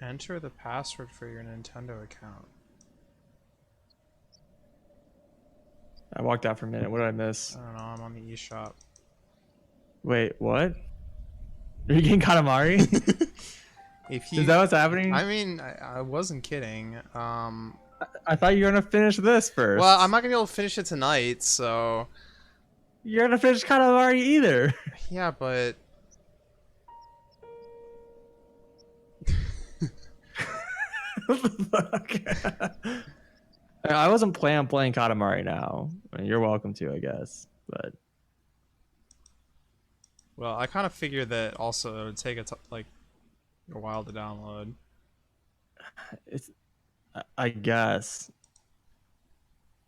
Enter the password for your Nintendo account. I walked out for a minute. What did I miss? I don't know, I'm on the eShop. Wait, what? Are you getting Katamari? If you... Is that what's happening? I mean, I wasn't kidding. I thought you were gonna finish this first. Well, I'm not gonna be able to finish it tonight, so... You're gonna finish Katamari either. Yeah, but... What the fuck? I wasn't planning on playing Katamari now. I mean, you're welcome to, I guess. But Well, I kind of figured that also it would take like a while to download. it's, I guess.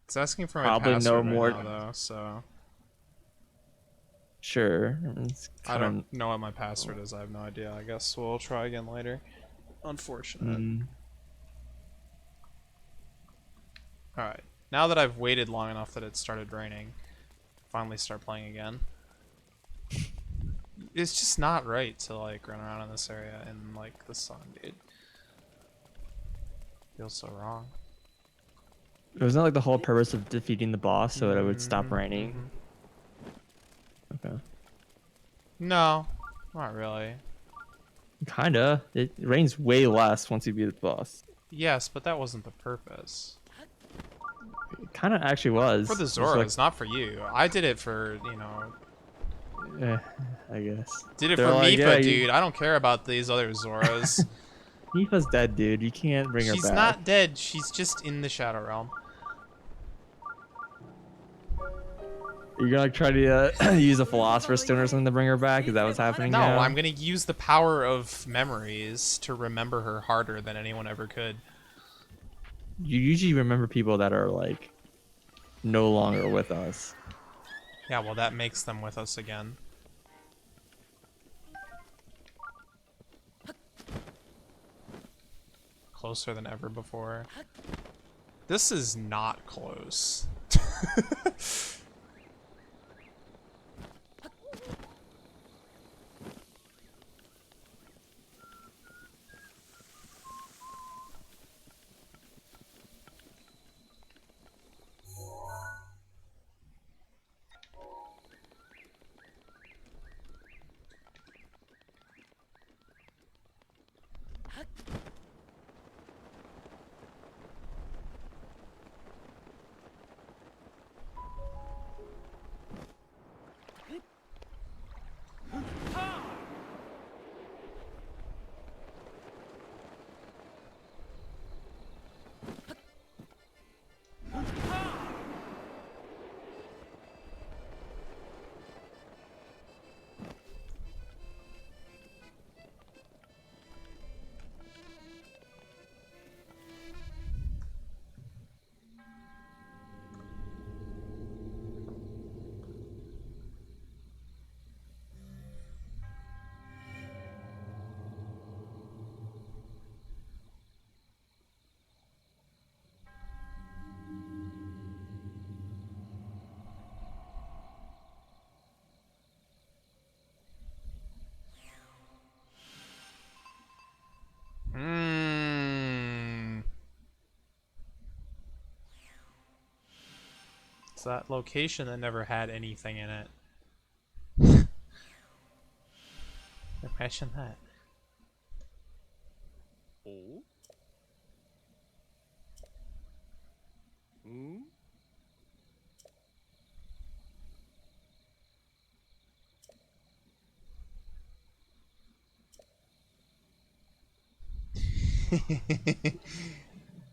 It's asking for my Probably password no right more- now, though, so Sure. It's I kinda- don't know what my password is. I have no idea. I guess we'll try again later. Unfortunate. Mm. Alright. Now that I've waited long enough that it started raining, finally start playing again. It's just not right to like run around in this area in like the sun, dude. Feels so wrong. Wasn't that like the whole purpose of defeating the boss so that it would stop Mhm, raining? mhm. Okay. No, not really. Kinda. It rains way less once you beat the boss. Yes, but that wasn't the purpose. It kind of actually was. For the It's Zoras, not for you. I did it for, you know, I guess. did it They're for like, Mifa, yeah, dude. I don't care about these other Zoras. Mifa's dead, dude. You can't bring her She's back. not dead. She's just in the Shadow Realm. You're gonna like, try to use a Philosopher's Stone or something to bring her back? Is that what's happening No, now? I'm gonna use the power of memories to remember her harder than anyone ever could. You usually remember people that are like no longer with us. Yeah, well, that makes them with us again. Closer than ever before. This is not close. It's that location that never had anything in it. Imagine that. Oh? Hmm?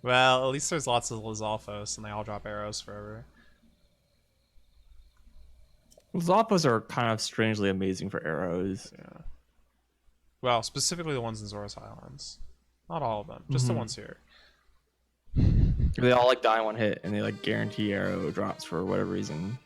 Well, at least there's lots of Lizalfos, and they all drop arrows forever. Zappos are kind of strangely amazing for arrows. Yeah. Well, specifically the ones in Zora's Highlands. Not all of them, just the ones here. They all like die in one hit, and they like guarantee arrow drops for whatever reason.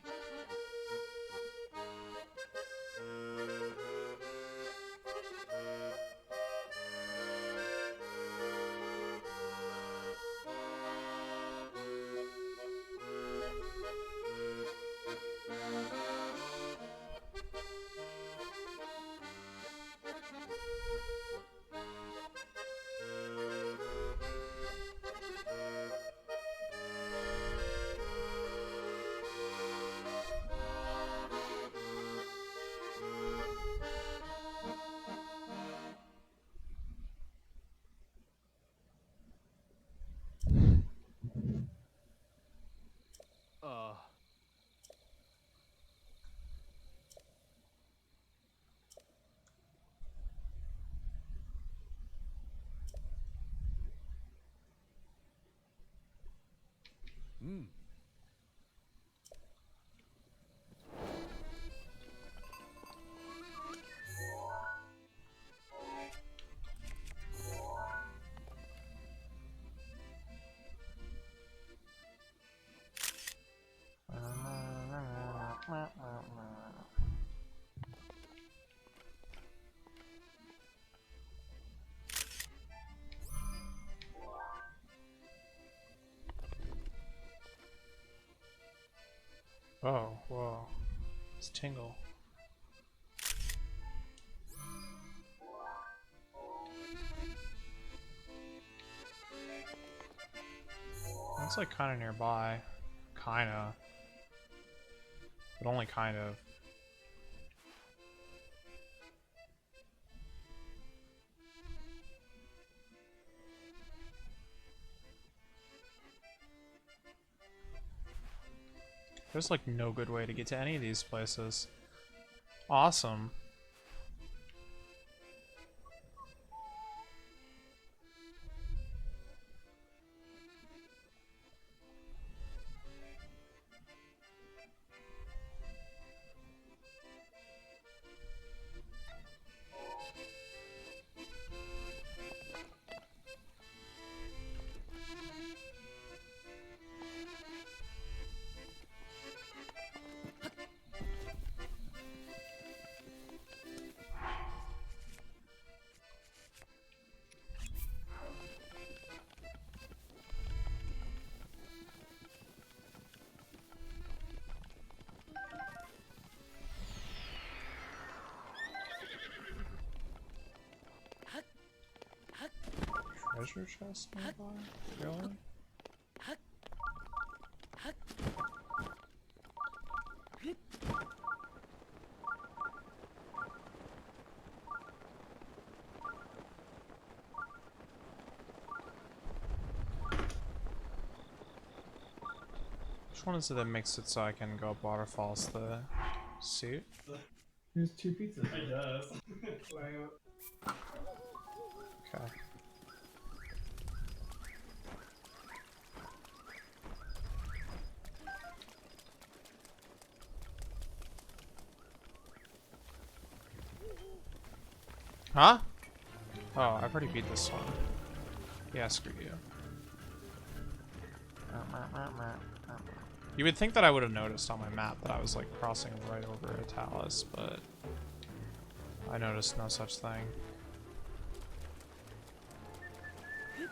Hmm. Oh, whoa. It's Tingle. That's like kind of nearby. Kinda. But only kind of. There's like no good way to get to any of these places. Awesome. Treasure chest nearby? Really? Which one is it that makes it so I can go up waterfalls? The suit? Here's 2 pizzas. I guess. Okay. Huh? Oh, I've already beat this one. Yeah, screw you. You would think that I would have noticed on my map that I was like crossing right over a talus, but I noticed no such thing. Is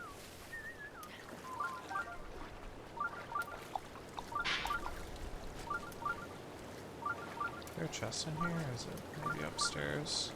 there a chest in here, or is it maybe upstairs?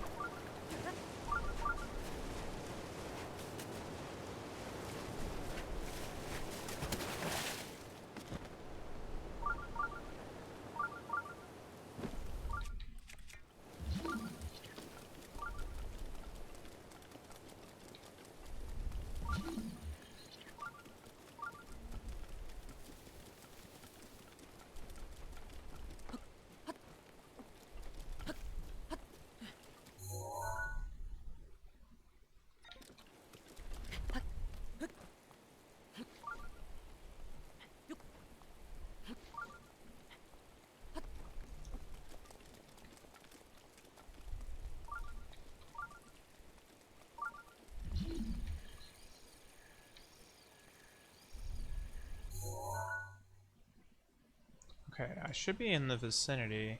Okay, I should be in the vicinity.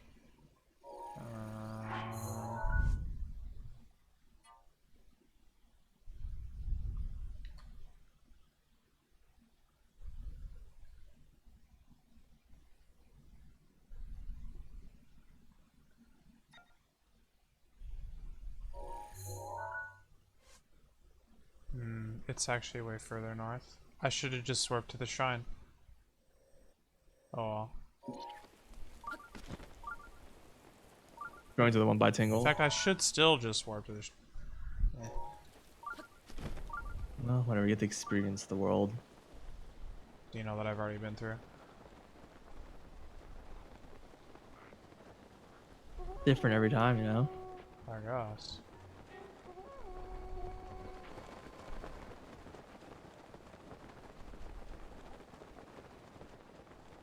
It's actually way further north. I should have just swerved to the shrine. Oh well. Going to the one by In Tingle. fact, I should still just warp to the Well, whatever, you get to experience the world. you know that I've already been through. Different every time, you know? I guess.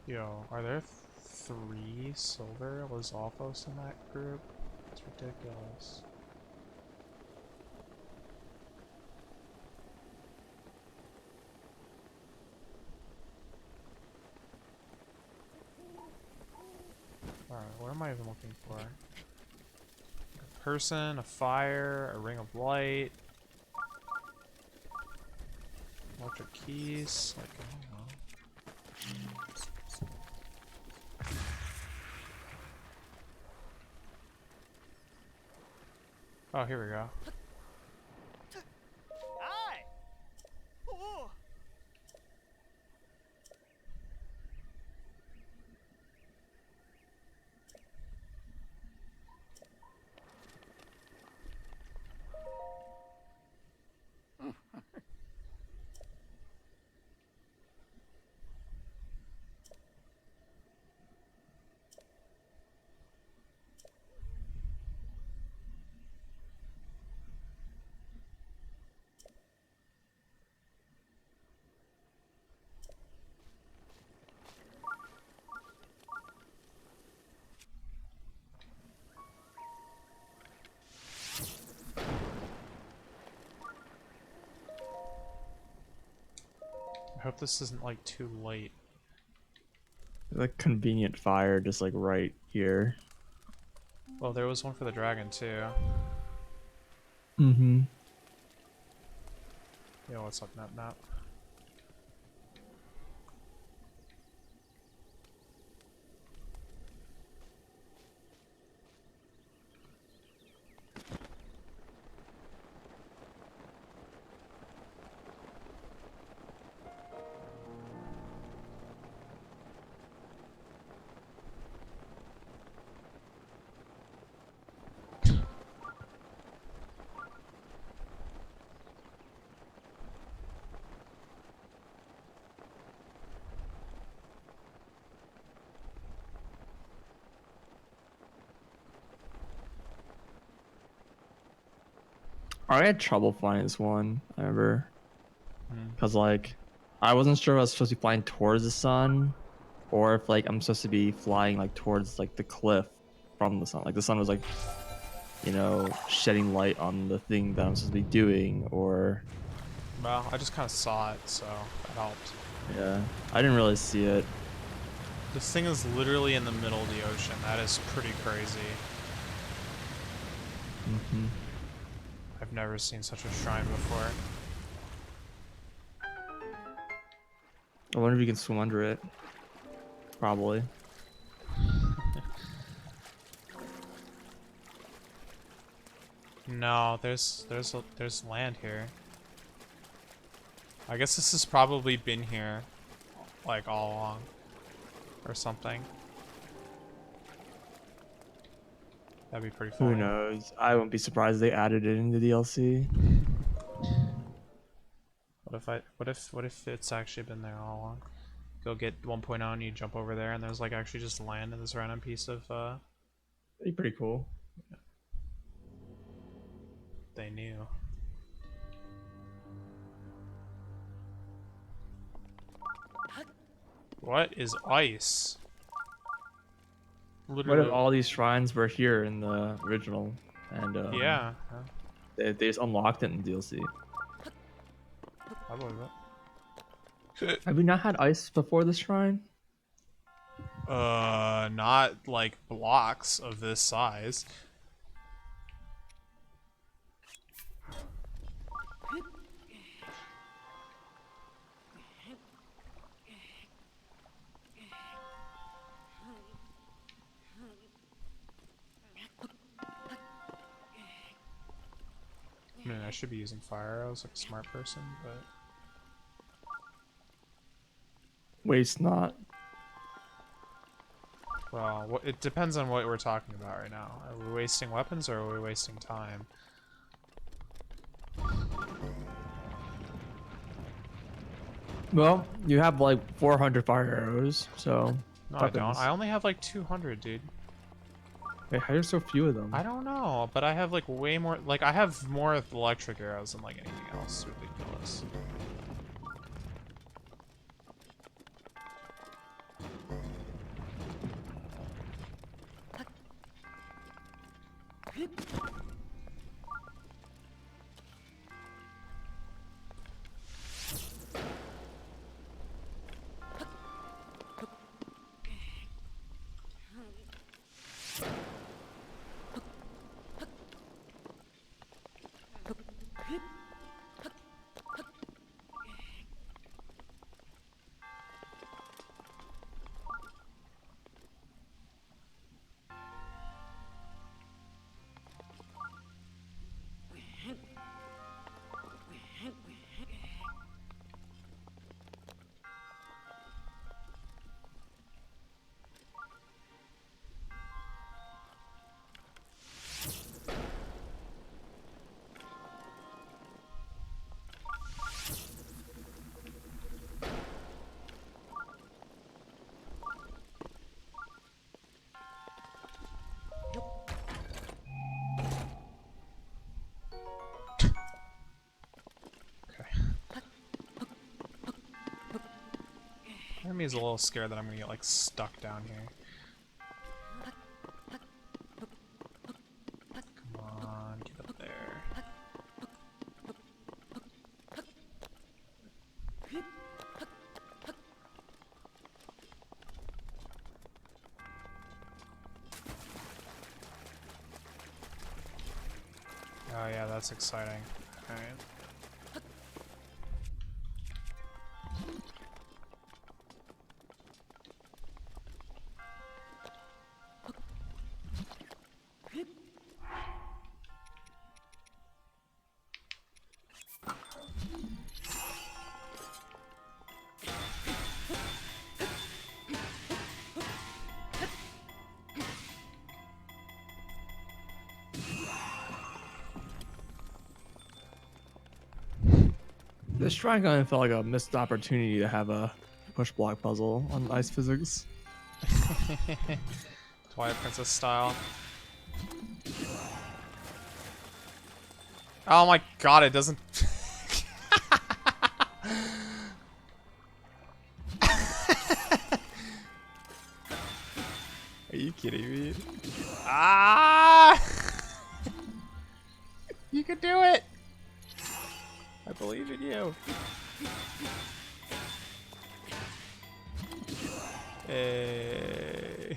Yo, are there 3 silver Lizalfos in that group? It's ridiculous. Alright, what am I even looking for? A person, a fire, a ring of light, electric keys, like, I don't know. Oh, here we go. Hi. Oh. I hope this isn't like too late. The convenient fire just like right here. Well, there was one for the dragon too. Mm-hmm. Yeah, what's up, Nap? I had trouble flying this one, I remember. Hmm. Because, like, I wasn't sure if I was supposed to be flying towards the sun or if, like, I'm supposed to be flying, like, towards, like, the cliff from the sun. Like, the sun was, like, you know, shedding light on the thing that I'm supposed to be doing, or... Well, I just kind of saw it, so that helped. Yeah, I didn't really see it. This thing is literally in the middle of the ocean. That is pretty crazy. Mm-hmm. I've never seen such a shrine before. I wonder if you can swim under it. Probably. No, there's land here. I guess this has probably been here, like all along, or something. That'd be pretty funny. Who knows? I wouldn't be surprised they added it into DLC. What if it's actually been there all along? Go get 1.0 and you jump over there and there's like actually just land in this random piece of That'd be pretty cool. they knew. What is ice? What Literally. if all these shrines were here in the original, and Yeah, they just unlocked it in DLC? I believe it. Have we not had ice before this shrine? Not like blocks of this size. I mean, I should be using fire arrows like a smart person, but Waste not. well, it depends on what we're talking about right now. Are we wasting weapons or are we wasting time? Well, you have like 400 fire arrows, so. No, I don't. I only have like 200, dude. Wait, how are there so few of them? I don't know, but I have like way more. Like I have more electric arrows than like anything else. It's ridiculous. Part of me is a little scared that I'm gonna get like stuck down here. Come on, get up there. Oh yeah, that's exciting. Alright. This Trigun felt like a missed opportunity to have a push block puzzle on ice physics. Twilight Princess style. Oh my god, it doesn't. Are you kidding me? Ah! You can do it! I believe in you. Hey.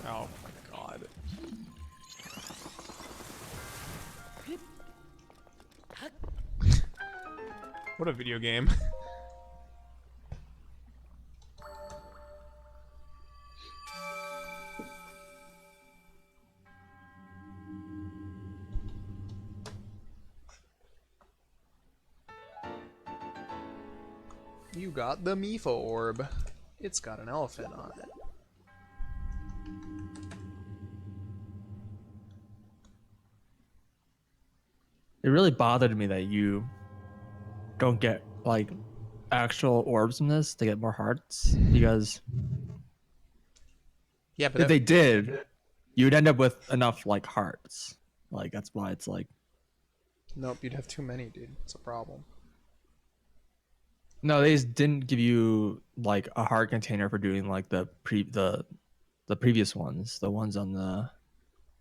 Oh my god. What a video game. You got the Mipho orb. It's got an elephant on it. It really bothered me that you don't get like actual orbs from this to get more hearts, because Yeah, but if they did, you'd end up with enough like hearts. Like that's why it's like, nope, you'd have too many, dude. It's a problem. no, they just didn't give you like a heart container for doing like the previous ones, the ones on the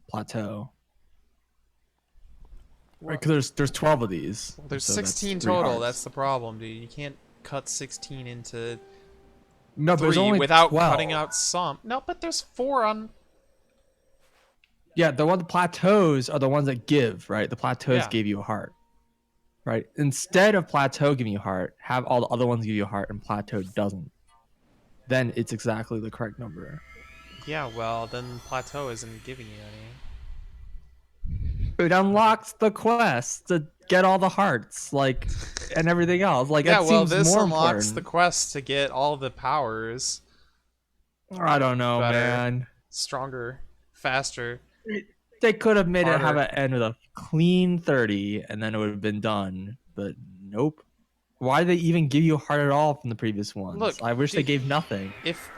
plateau. Right, because there's 12 of these. Well, there's so that's 16 3 total. hearts. That's the problem, dude. You can't cut 16 into No, but there's 3 only without 12. cutting out some. No, but there's 4 on. Yeah, the plateaus are the ones that give, right? The plateaus Yeah. gave you a heart, right? Instead of plateau giving you a heart, have all the other ones give you a heart and plateau doesn't. Then it's exactly the correct number. Yeah, well, then plateau isn't giving you any. It unlocks the quest to get all the hearts, like, and everything else. Like, Yeah, that well, seems this more unlocks important. the quest to get all the powers. I don't know, better. man. Stronger, faster. They could have made it have Harder. an end with a clean 30, and then it would have been done. But nope. Why did they even give you a heart at all from the previous ones? Look, I wish they dude, gave nothing. If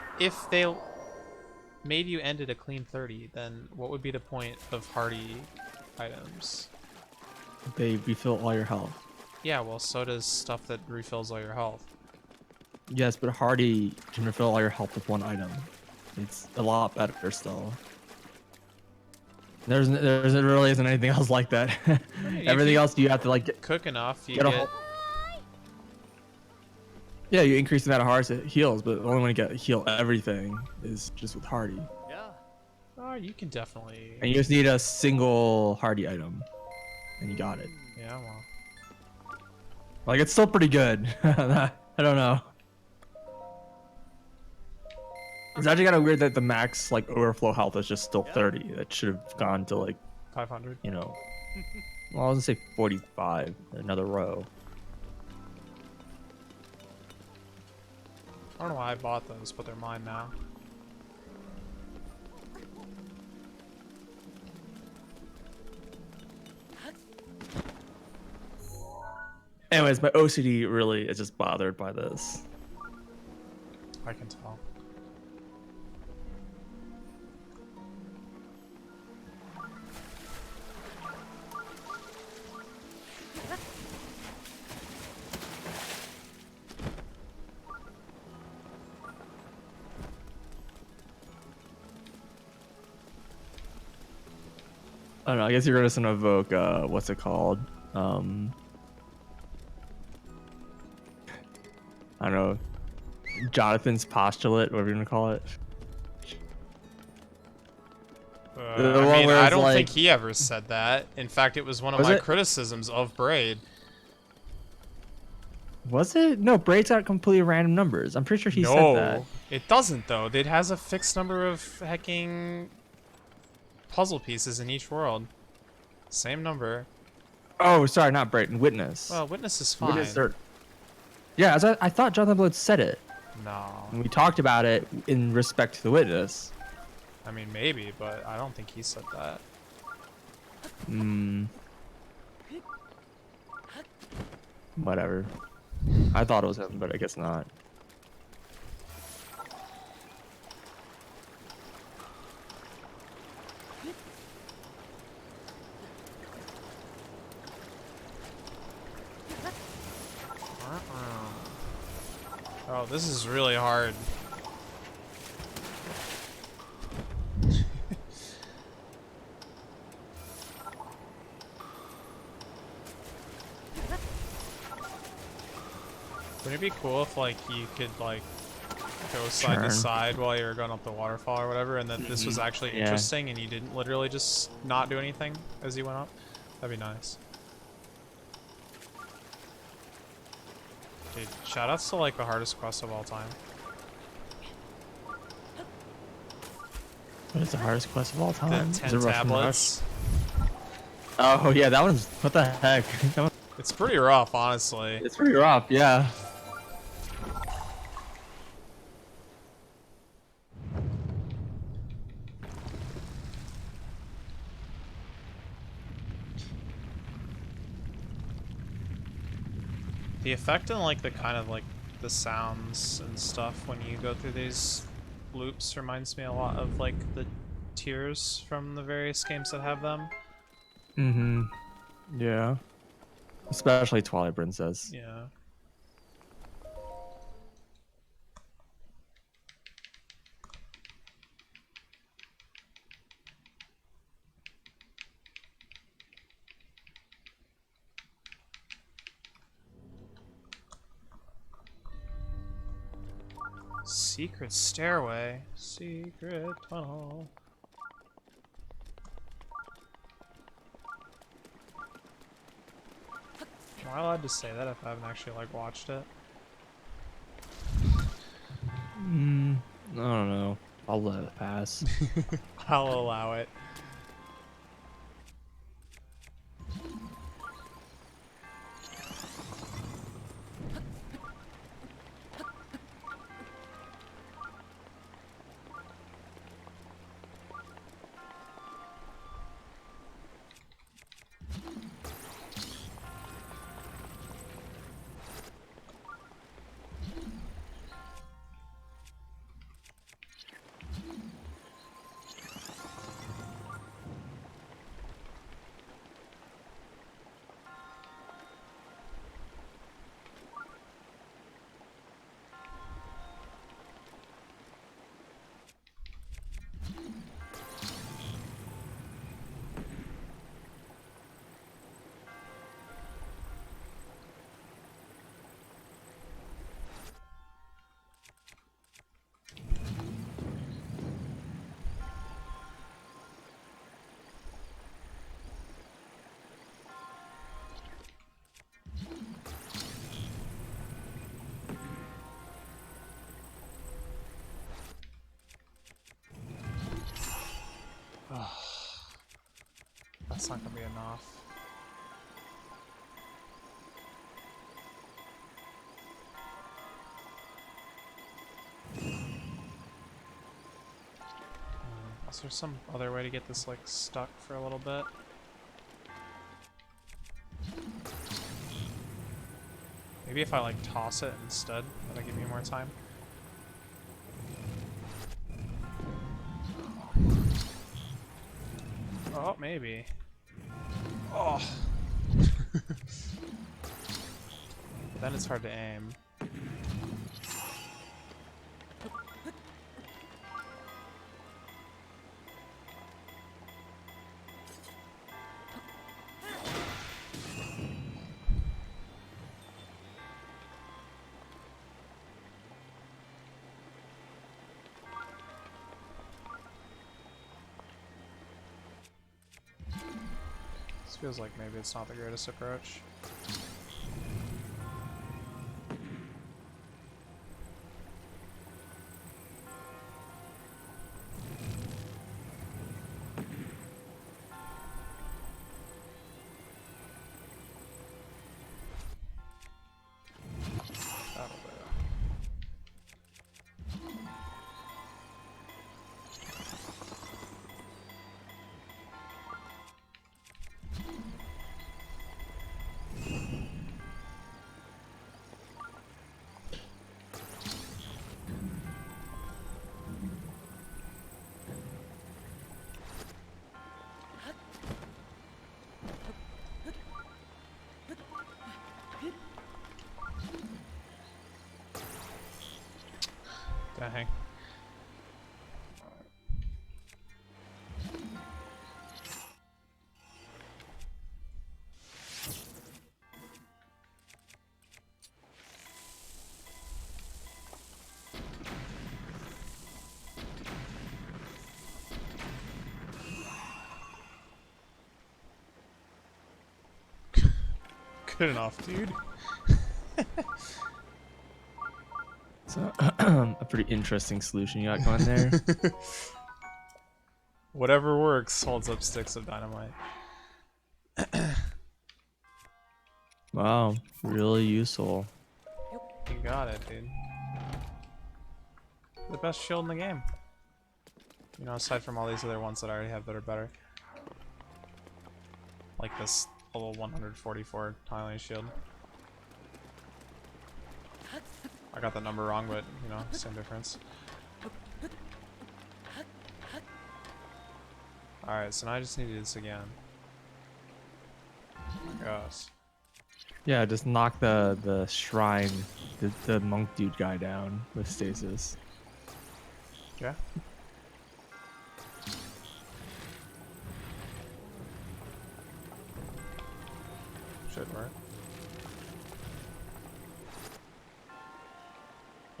they made you end at a clean 30, then what would be the point of hardy items? They refill all your health. Yeah, well, so does stuff that refills all your health. Yes, but Hardy can refill all your health with 1 item. It's a lot better still. There really isn't anything else like that. Everything you else you have to like Cook enough, you get a get. whole. Yeah, you increase the amount of hearts it heals, but the only way to get heal everything is just with Hardy. Yeah. Oh, you can definitely. And you just need a single Hardy item, and you got it. Yeah, well. Like it's still pretty good. I don't know. It's actually kind of weird that the max like overflow health is just still 30. That should have gone to like 500. well, I was gonna say 45, another row. I don't know why I bought those, but they're mine now. Anyways, my OCD really is just bothered by this. I can tell. I don't know. I guess you're just gonna evoke what's it called? I don't know. Jonathan's postulate, whatever you're gonna call it. The one I mean, where I it's don't think like- he ever said that. In fact, it was one of Was my it? criticisms of Braid. Was it? No, Braid's got completely random numbers. I'm pretty sure he said that. No, it doesn't though. It has a fixed number of hecking puzzle pieces in each world. Same number. Oh, sorry, not Braid. Witness. Well, Witness is fine. Witness or- Yeah, I thought Jonathan Blood said it. No. And we talked about it in respect to the Witness. I mean, maybe, but I don't think he said that. Whatever. I thought it was him, but I guess not. Oh, this is really hard. Wouldn't it be cool if, like, you could, like, go side to Turn. side while you were going up the waterfall or whatever, and that this was actually Yeah. interesting and you didn't literally just not do anything as you went up? That'd be nice. Dude, shoutouts to, like, the hardest quest of all time. What is the hardest quest of all The time? Is 10 it Rush and tablets. Rush? Oh yeah, that one's what the heck? That one- It's pretty rough, honestly. it's pretty rough, yeah. The effect and, like, the kind of, like, the sounds and stuff when you go through these loops reminds me a lot of, like, the tears from the various games that have them. Mm-hmm. Yeah. Especially Twilight Princess. Yeah. Secret stairway. Secret tunnel. Am I allowed to say that if I haven't actually, like, watched it? I don't know. I'll let it pass. I'll allow it. That's not gonna be enough. Is there some other way to get this, like, stuck for a little bit? Maybe if I, like, toss it instead, that'll give me more time. Oh, maybe. Oh. Then it's hard to aim. Feels like maybe it's not the greatest approach. That'll do. Dang. Good enough, dude. So a pretty interesting solution you got going there. Whatever works holds up sticks of dynamite. Wow, really useful. You got it, dude. The best shield in the game. You know, aside from all these other ones that I already have that are better. Like this level 144 tiling shield. I got the number wrong, but, you know, same difference. Alright, so now I just need to do this again. Oh my gosh. Yeah, just knock the shrine, the monk dude guy down with stasis. Yeah. Should work.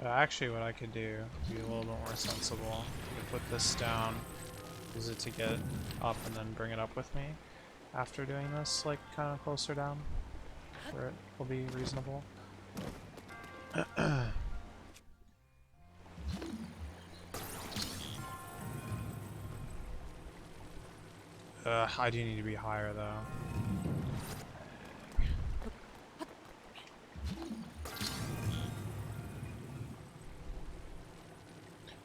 Actually, what I could do would be a little bit more sensible. I could put this down, use it to get up, and then bring it up with me after doing this, like, kind of closer down, where it will be reasonable. I do need to be higher, though.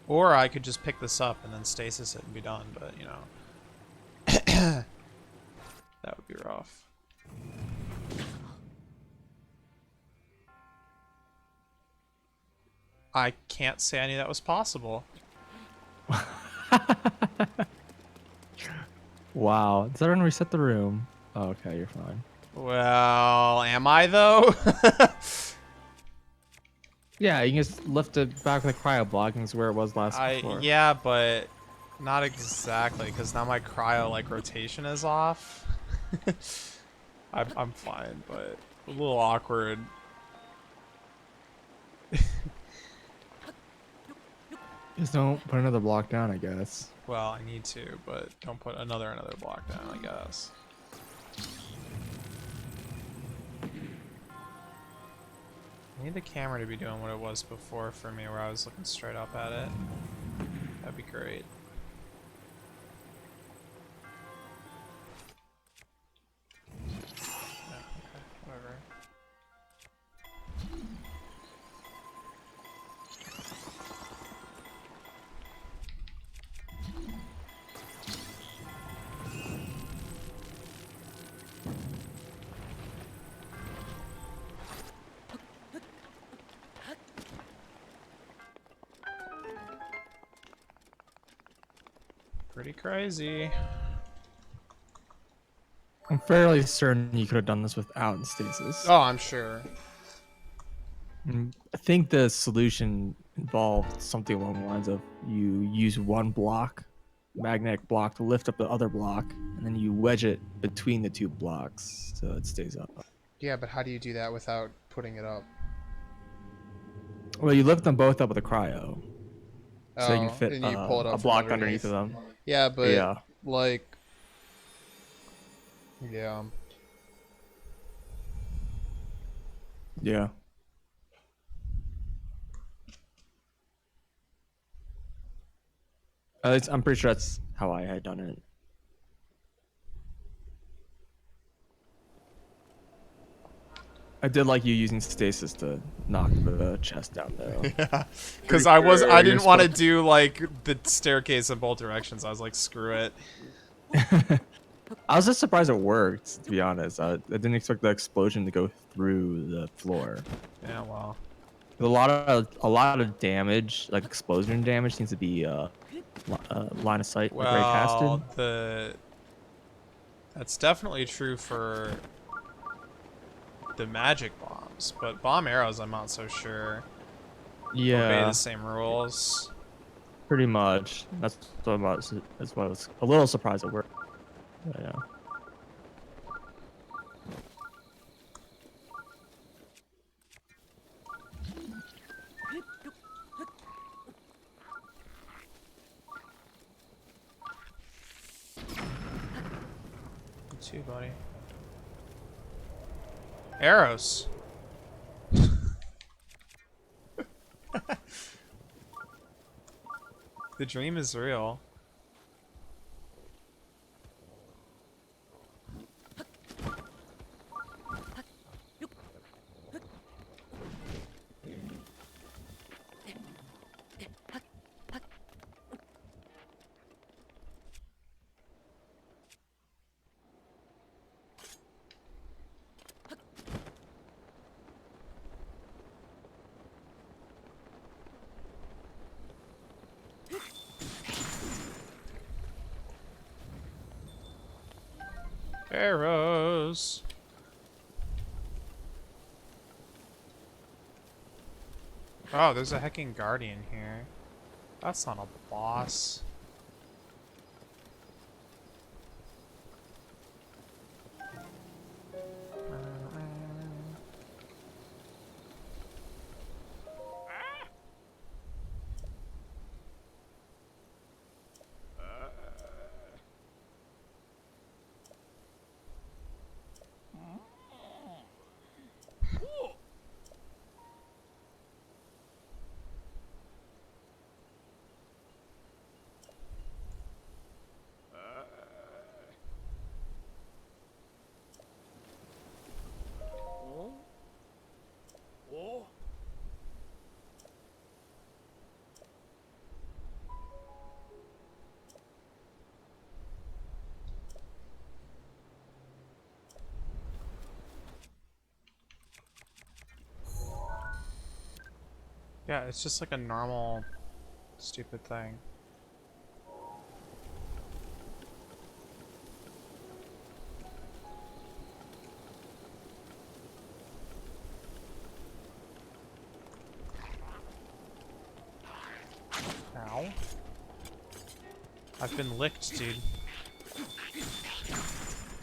Or I could just pick this up and then stasis it and be done, but, you know. That would be rough. I can't say I knew that was possible. Wow, does everyone reset the room? Oh, okay, you're fine. Well, am I, though? Yeah, you can just lift it back with a cryo block and it's where it was last before. Yeah, but not exactly, because now my cryo, like, rotation is off. I'm fine, but a little awkward. Just don't put another block down, I guess. Well, I need to, but don't put another block down, I guess. I need the camera to be doing what it was before for me, where I was looking straight up at it. That'd be great. Yeah, okay, whatever. Pretty crazy. I'm fairly certain you could have done this without stasis. Oh, I'm sure. I think the solution involved something along the lines of you use one block, magnetic block, to lift up the other block, and then you wedge it between the two blocks so it stays up. Yeah, but how do you do that without putting it up? Well, you lift them both up with a cryo. So you can fit and you pull it up a from block underneath of them. Yeah, but Yeah. like, Yeah. Yeah. I'm pretty sure that's how I had done it. I did like you using stasis to knock the chest down though. Yeah. Because Pretty I sure didn't you're want to supposed- do like the staircase in both directions. I was like, screw it. I was just surprised it worked, to be honest. I didn't expect the explosion to go through the floor. Yeah, well. A lot of damage, like explosion damage, seems to be line of sight, like very Well, casted. that's definitely true for the magic bombs, but bomb arrows, I'm not so sure. Obey Yeah, the same rules. pretty much. That's what that's why I was a little surprised it worked. Yeah. You too, buddy. Arrows. The dream is real. Arrows. Oh, there's a hecking guardian here. That's not a boss. Yeah, it's just like a normal stupid thing. Ow. I've been licked, dude.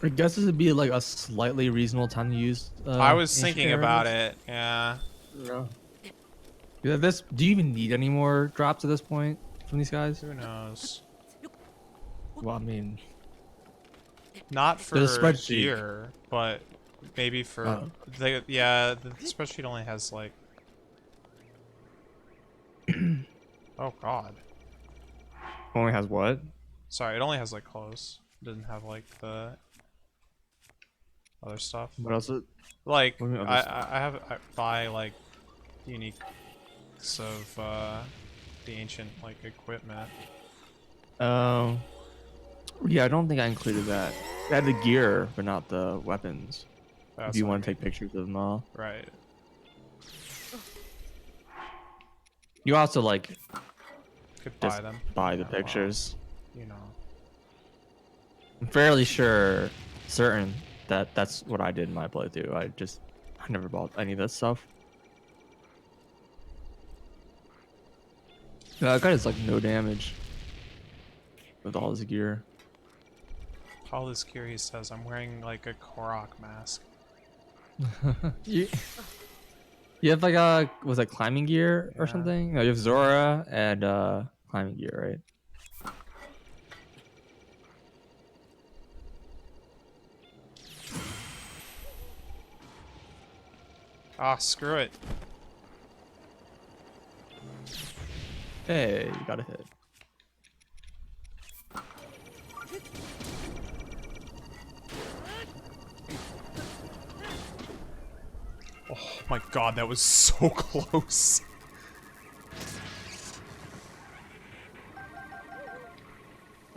I guess this would be like a slightly reasonable time to use. I was ancient thinking about arrows. it, yeah. Yeah, do you even need any more drops at this point from these guys? Who knows? Well, I mean, Not for There's a spreadsheet. gear, but maybe for Oh. the spreadsheet only has like oh god. only has what? Sorry, it only has like clothes. It doesn't have like the other stuff. What else? Like What do you mean other I buy like uniques of the ancient like equipment. Yeah, I don't think I included that. I had the gear, but not the weapons. That's if you what I want to mean. take pictures of them all, Right. you also like Could buy just them. buy the Yeah, well, pictures. you know. I'm fairly certain that that's what I did in my playthrough. I never bought any of that stuff. Yeah, that guy has like no damage with all his gear. All this gear, he says, I'm wearing like a Korok mask. you have like was it climbing gear or Yeah. something? No, you have Zora and climbing gear, right? Ah, screw it. Hey, you got a hit. Oh my god, that was so close.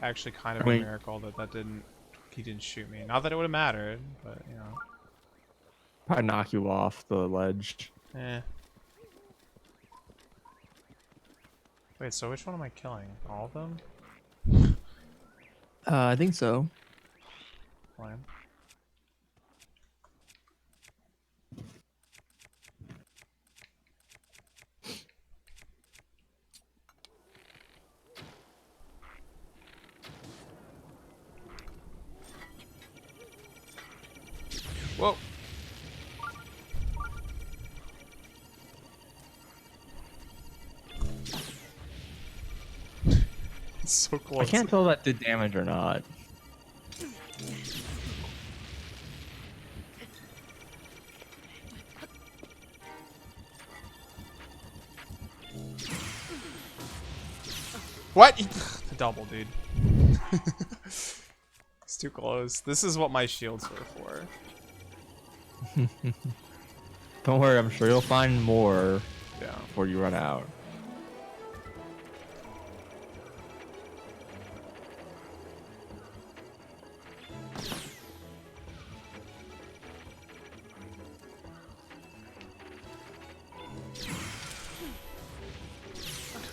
Actually, kind of I a mean- miracle that he didn't shoot me. Not that it would have mattered, but you know. Probably knock you off the ledge. Eh. Wait, so which one am I killing? All of them? I think so. Fine. Whoa. It's so close. I can't tell if that did damage or not. What? The double, dude. It's too close. This is what my shields were for. Don't worry, I'm sure you'll find more Yeah. before you run out.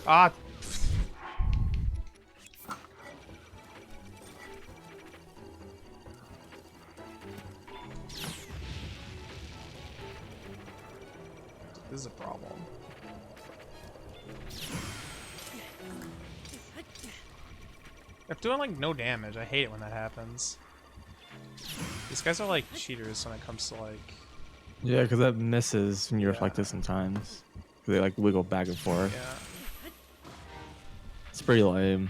Ah. This is a problem. They're doing like no damage. I hate it when that happens. These guys are like cheaters when it comes to like. Yeah, because that misses when you reflect Yeah. it sometimes. They like wiggle back and forth. Yeah. It's pretty lame.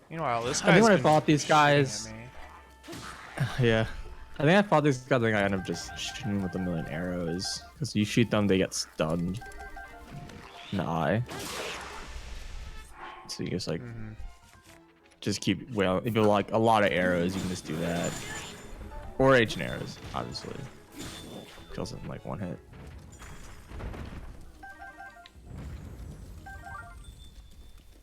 Meanwhile, this I guy's think when I been fought these shooting guys- at me. Yeah. I think I fought these guys, I think I end up just shooting with a million arrows. Because you shoot them, they get stunned in the eye. So you just like, just keep, well, if you have like a lot of arrows, you can just do that. Or ancient arrows, obviously. Kills them in like one hit.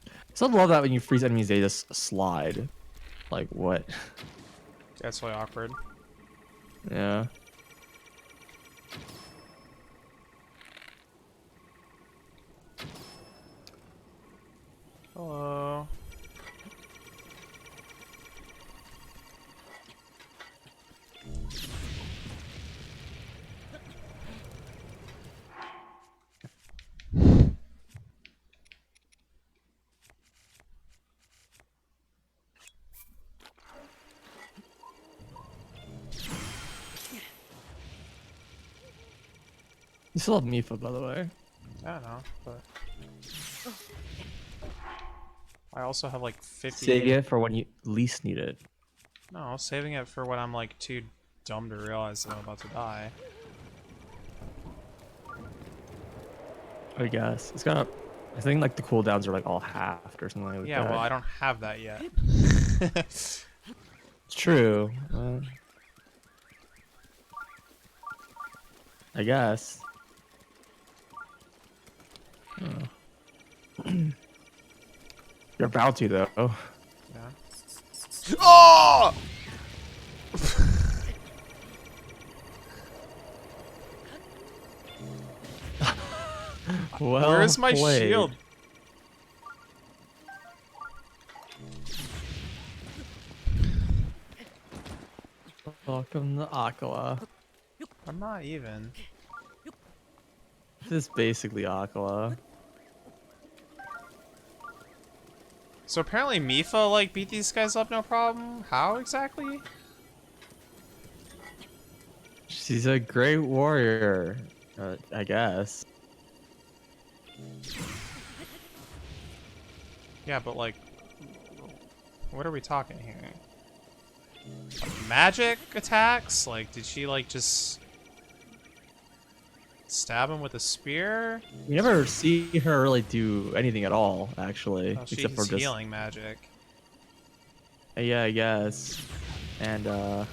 I still love that when you freeze enemies, they just slide. Like, what? That's really awkward. Yeah. Hello. You still have Mifa, by the way. I don't know, but I also have like 50. Save it for when you least need it. No, saving it for when I'm like too dumb to realize that I'm about to die. I guess. It's got a... I think like the cooldowns are like all halved or something like Yeah, that. well, I don't have that yet. It's true. I guess. Oh. You're about to though. Yeah. Oh! Well Where's my played. shield? Welcome to Aquila. I'm not even. This is basically Aquila. So apparently Mifa like beat these guys up no problem. How exactly? She's a great warrior, I guess. Yeah, but like, what are we talking here? magic attacks? Like, did she like just stab him with a spear? You never see her really do anything at all, actually, Oh, except for she's just healing magic. yeah, I guess. And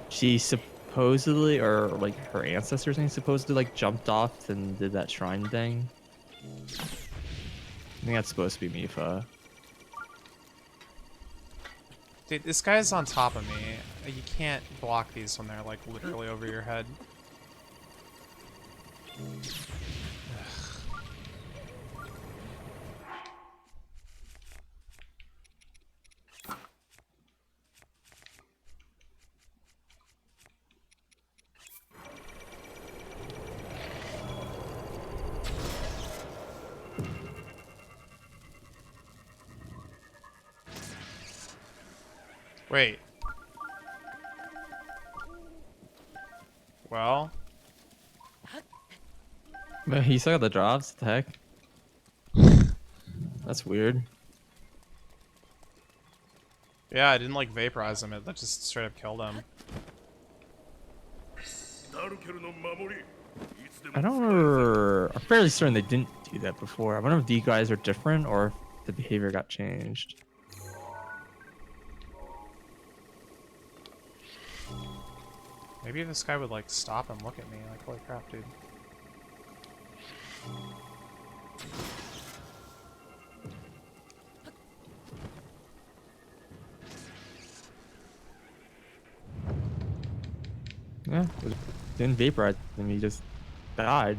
she supposedly, or like her ancestors, thing supposedly like jumped off and did that shrine thing. I think that's supposed to be Mifa. Dude, this guy's on top of me. You can't block these when they're like literally over your head. Wait. Well, But he still got the drops. What the heck? That's weird. yeah, I didn't like vaporize him. That just straight up killed him. ダルケルの守りいつでも I don't remember. I'm fairly certain they didn't do that before. I wonder if these guys are different or if the behavior got changed. Maybe if this guy would like stop and look at me, like holy crap, dude. Yeah, didn't vaporize him. He just died.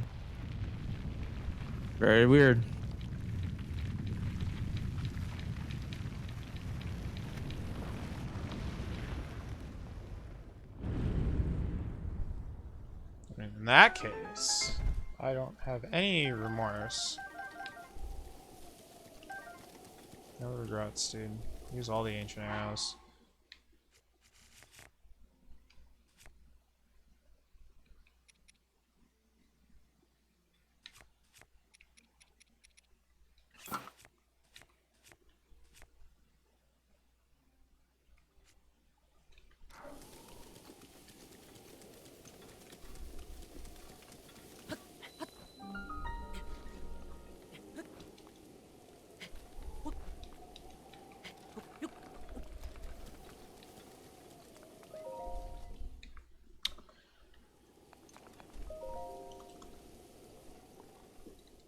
Very weird. In that case, I don't have any remorse. No regrets, dude. Use all the ancient arrows.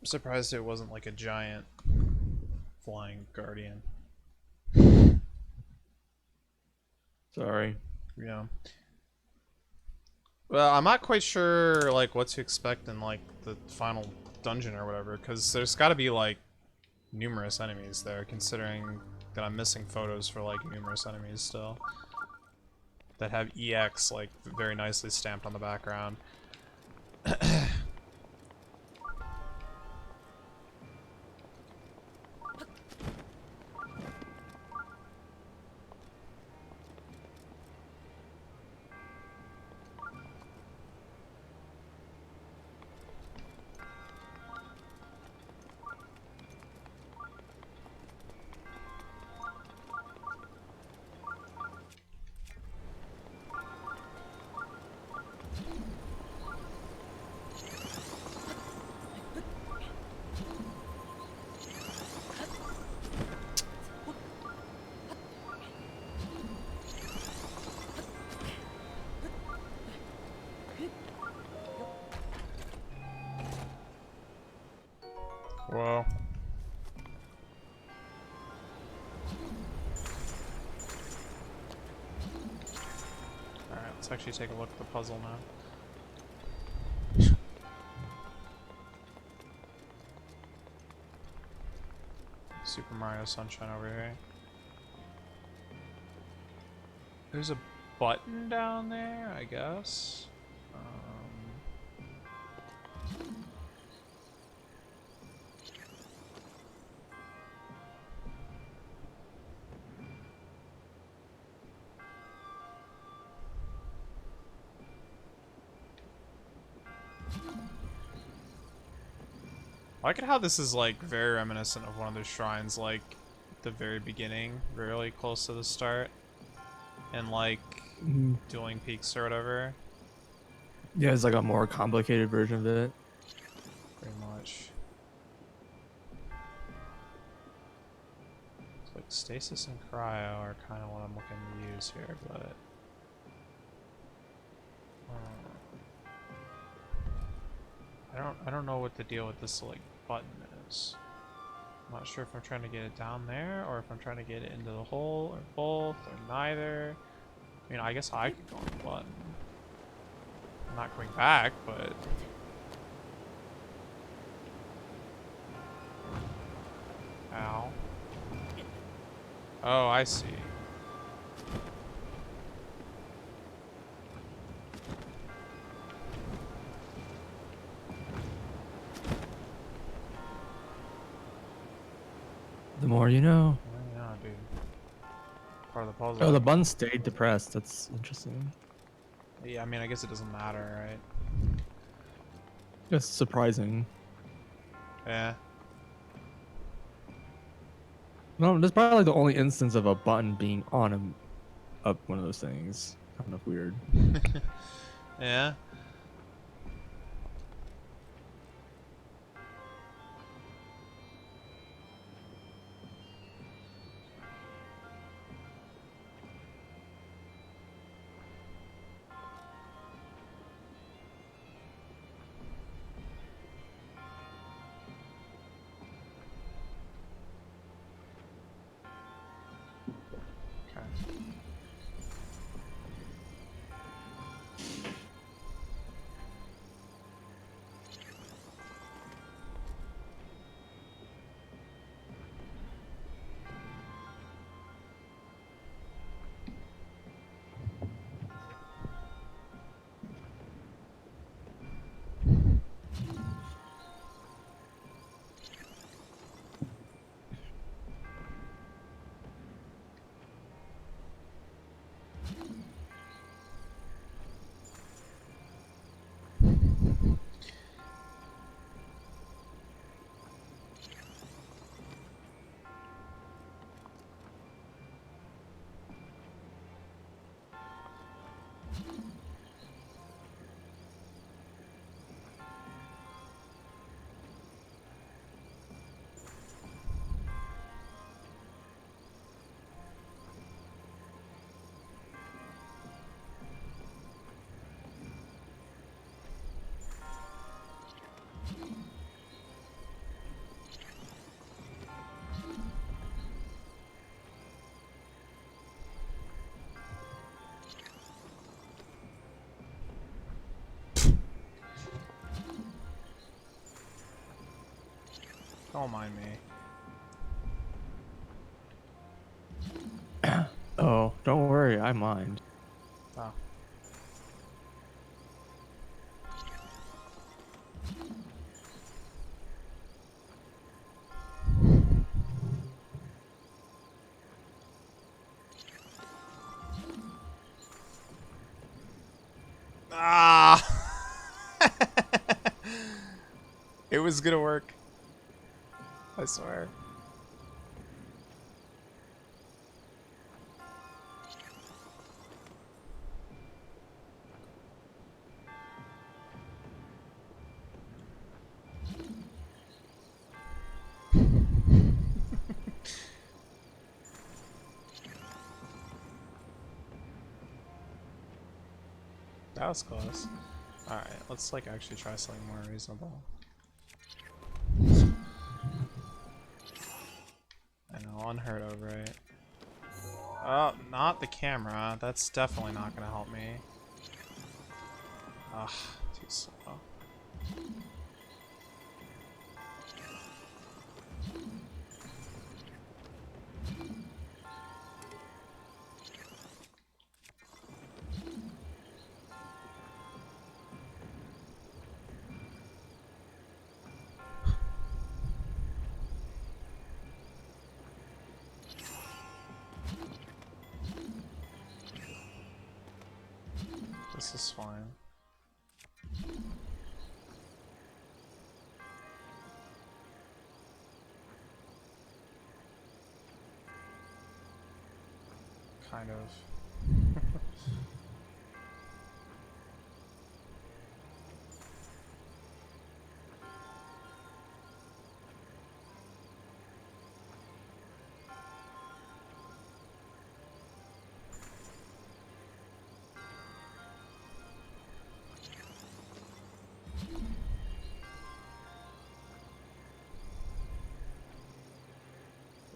I'm surprised it wasn't like a giant flying guardian. Sorry. Yeah. Well, I'm not quite sure like what to expect in like the final dungeon or whatever, because there's got to be like numerous enemies there, considering that I'm missing photos for like numerous enemies still that have EX like very nicely stamped on the background. Whoa. Alright, let's actually take a look at the puzzle now. Super Mario Sunshine over here. There's a button down there, I guess. I like how this is like very reminiscent of one of the shrines, like the very beginning, really close to the start. and like Mhm. dueling peaks or whatever. Yeah, it's like a more complicated version of it. Pretty much. It's like stasis and cryo are kind of what I'm looking to use here, but I don't know what the deal with this like button is. I'm not sure if I'm trying to get it down there or if I'm trying to get it into the hole or both or neither. I mean, I guess I could go on the button. I'm not going back, but ow. Oh, I see. The more you know. Yeah, dude. Part of the puzzle. Oh, the button stayed depressed. That's interesting. Yeah, I mean, I guess it doesn't matter, right? That's surprising. Yeah. No, that's probably like the only instance of a button being on one of those things. Kind of weird. Yeah. Okay. Don't mind me. Oh, don't worry, I mind. Oh. Ah! It was gonna work. I swear. That was close. Alright, let's like actually try something more reasonable. I know, unheard of, right? Oh, not the camera. That's definitely not gonna help me. Ugh, too slow. This is fine. Kind of.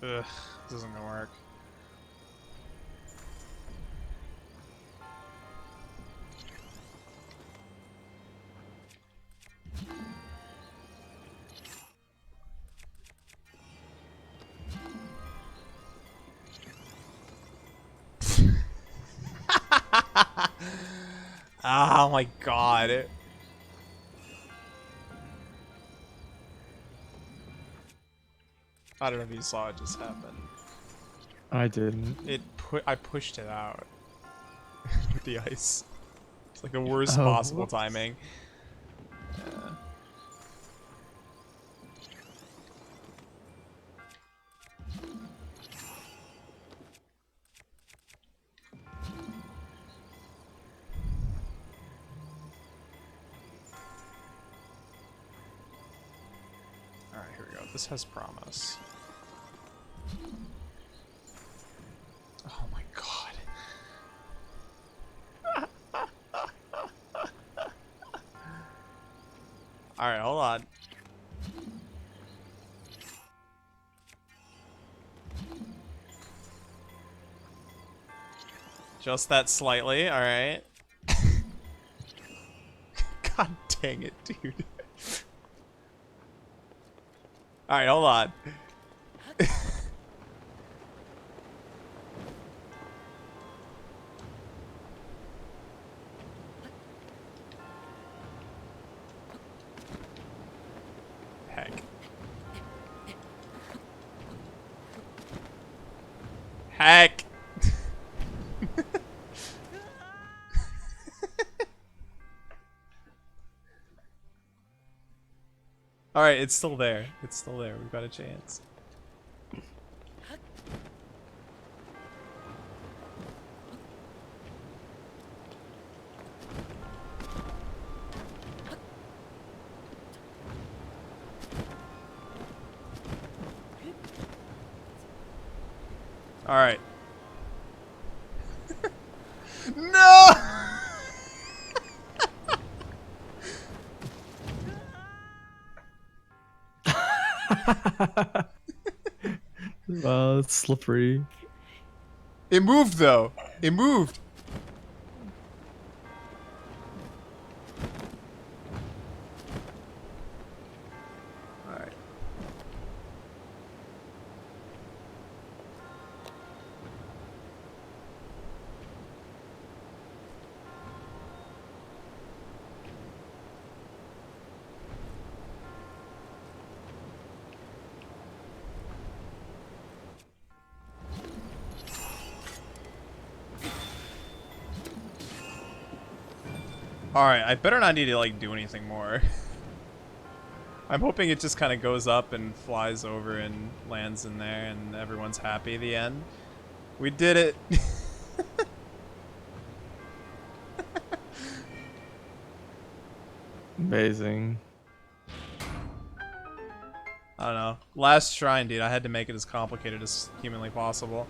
Ugh, this isn't gonna work. Oh my god. I don't know if you saw it just happen. I didn't. I pushed it out with the ice. It's like the worst Oh, possible whoops. timing. Yeah. Alright, here we go. This has promise. Oh my god. Alright, hold on. Just that slightly, alright. God dang it, dude. Alright, hold on. Heck. Heck! Alright, it's still there. It's still there. We've got a chance. Alright. No! It's slippery. It moved though. It moved. Alright. Alright, I better not need to like do anything more. I'm hoping it just kind of goes up and flies over and lands in there and everyone's happy at the end. We did it! Amazing. I don't know. Last shrine, dude. I had to make it as complicated as humanly possible.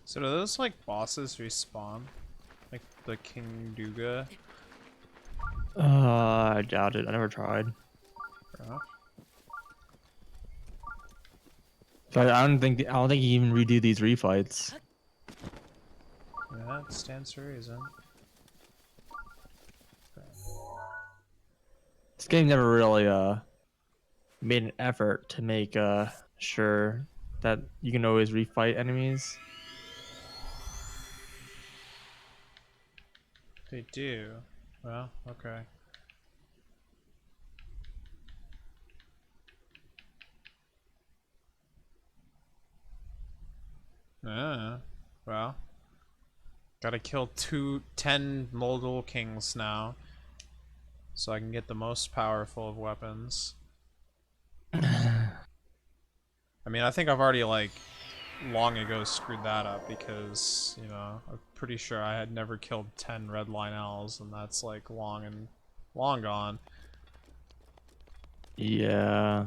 So do those like bosses respawn? Like the King Duga? I doubt it. I never tried. Fair enough. So I don't think you even redo these refights. Yeah, it stands to reason. This game never really made an effort to make sure that you can always refight enemies. They do. Well, okay. Well. Gotta kill 10 Moldul Kings now. So I can get the most powerful of weapons. I mean, I think I've already, like, long ago screwed that up because, you know, I'm pretty sure I had never killed 10 Red Lionels, and that's, like, long gone. Yeah.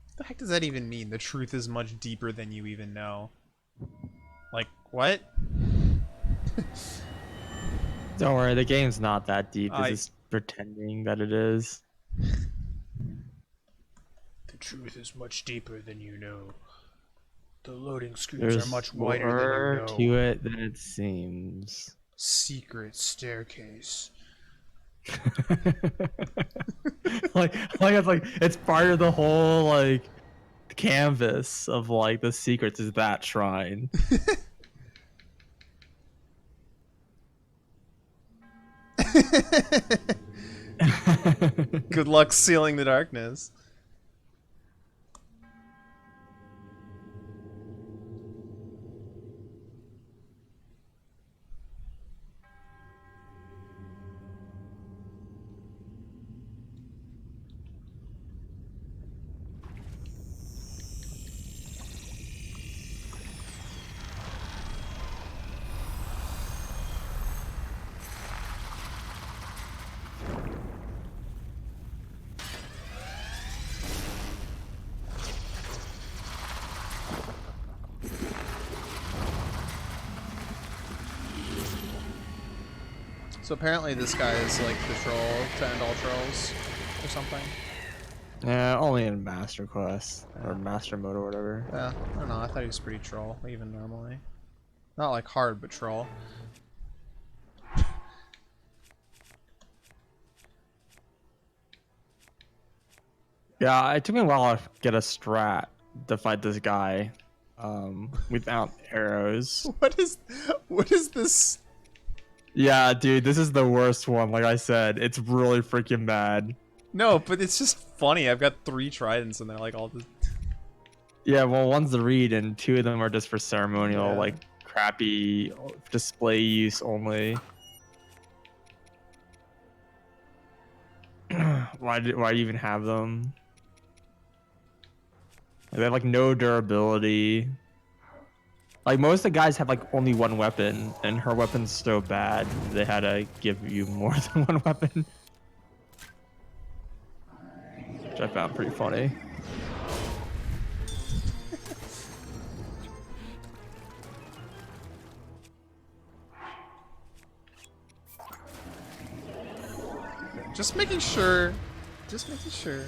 What the heck does that even mean? The truth is much deeper than you even know. Like, what? Don't worry, the game's not that deep. I- It's just pretending that it is. The truth is much deeper than you know. The loading screens There's are much wider than more you know. to it than it seems. Secret staircase. It's part of the whole like canvas of like the secrets is that shrine. Good luck sealing the darkness. So apparently this guy is like the troll to end all trolls or something. Yeah, only in Master Quest or Master Mode or whatever. Yeah, I don't know. I thought he was pretty troll, even normally. Not like hard, but troll. Yeah, it took me a while to get a strat to fight this guy without arrows. What is this? Yeah, dude, this is the worst one. Like I said, it's really freaking bad. No, but it's just funny. I've got 3 tridents and they're like all this. Yeah, well, one's the read, and 2 of them are just for ceremonial, Yeah. like crappy display use only. Why do you even have them? Like, they have like no durability. Like most of the guys have like only one weapon, and her weapon's so bad they had to give you more than one weapon. Which I found pretty funny. Just making sure. Just making sure.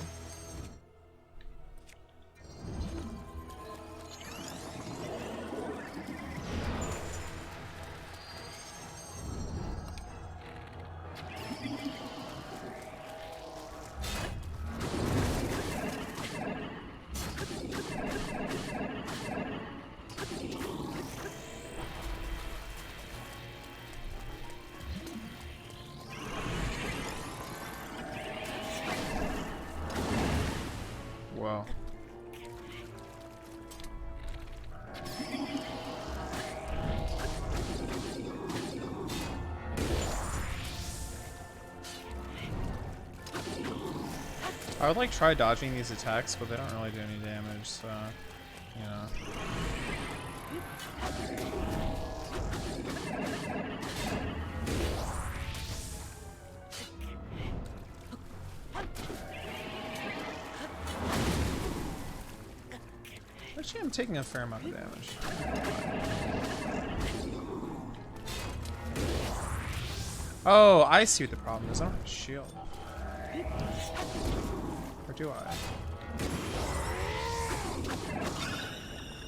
well. I would like try dodging these attacks, but they don't really do any damage, so, you know. Actually, I'm taking a fair amount of damage. Oh, I see what the problem is. I don't have a shield. Or do I?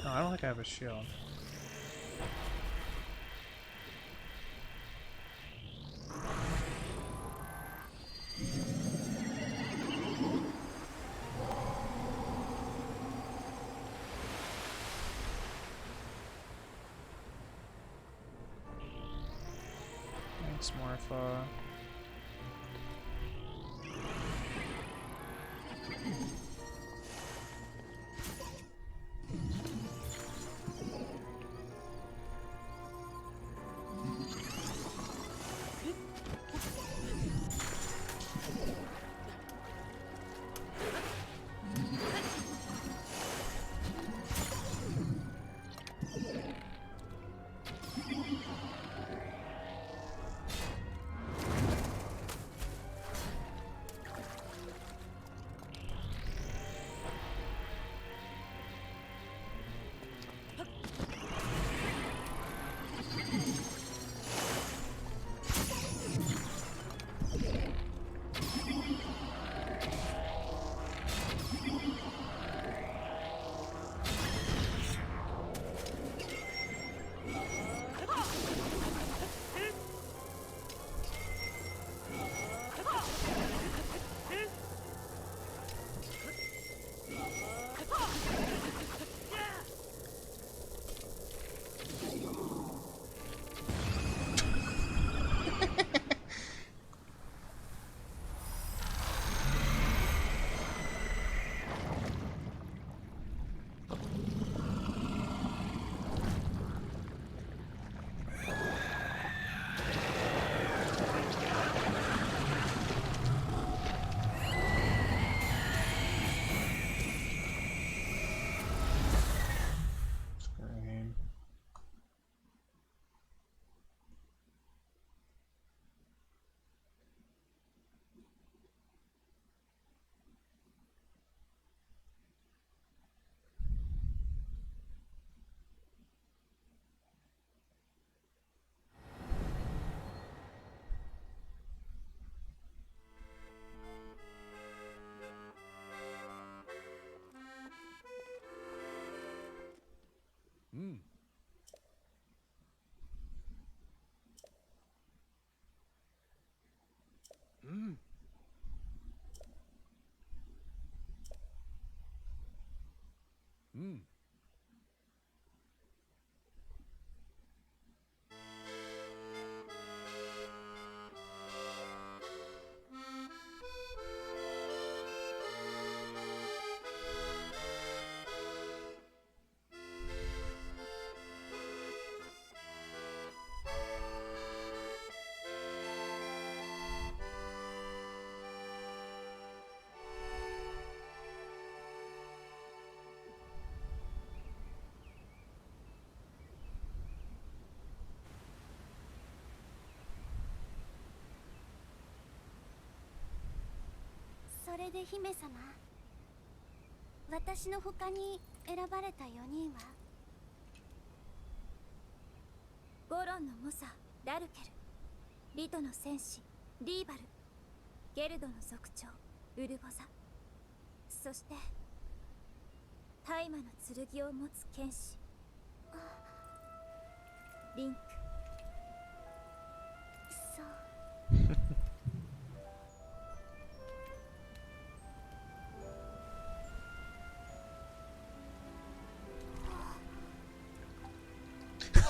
No, I don't think I have a shield. Thanks, Morpha.それで姫様、私の他に選ばれた4人はゴロンの猛者ダルケル、リトの戦士リーバル、ゲルドの族長ウルボザ、そして大魔の剣を持つ剣士リンク。そう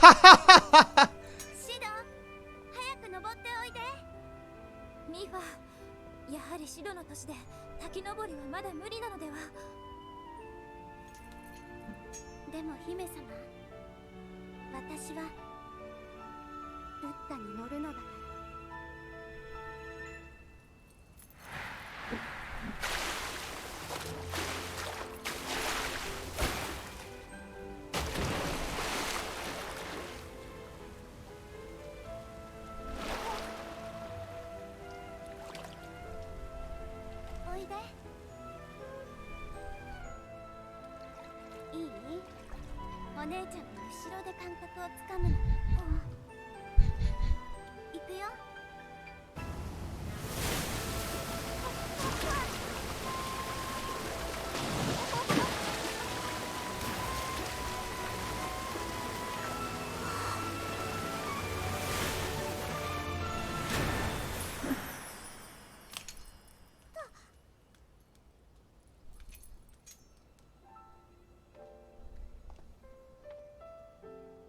シド、早く登っておいで。ミファ、やはりシドの年で滝登りはまだ無理なのでは。でも姫様、私はブッダに乗るのだから。おいで。いい？お姉ちゃんの後ろで感覚をつかむの。行くよ。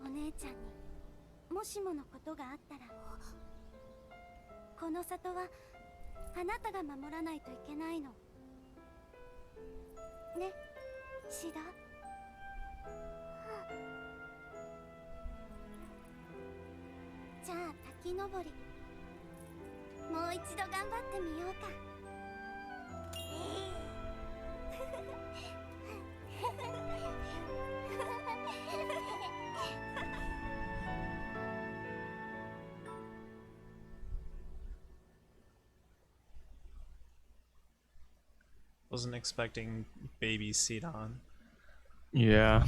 お姉ちゃんにもしものことがあったら、この里はあなたが守らないといけないのね、シダ。じゃあ滝登りもう一度頑張ってみようか。Wasn't expecting baby Sidon. Yeah.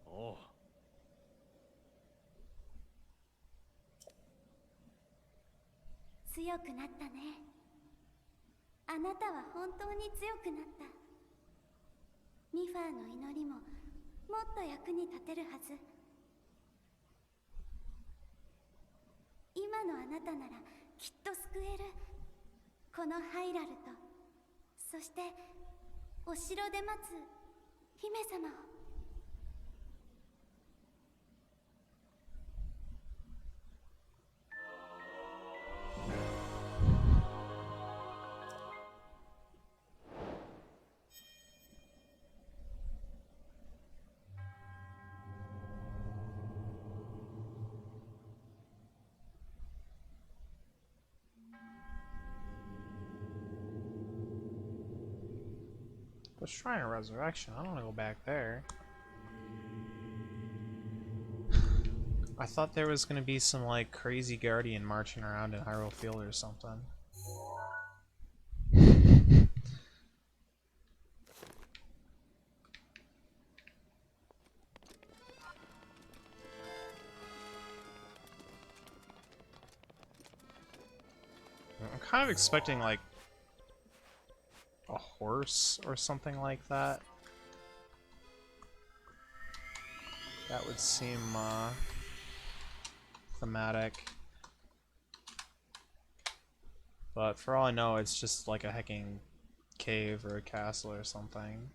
Oh. 強くなったね。あなたは本当に強くなった。ミファーの祈りももっと役に立てるはず。今のあなたならきっと救える。このハイラルと、そしてお城で待つ姫様を。The Shrine of Resurrection. I don't want to go back there. I thought there was gonna be some like crazy guardian marching around in Hyrule Field or something. I'm kind of expecting like a horse or something like that. That would seem thematic. But for all I know, it's just like a hecking cave or a castle or something.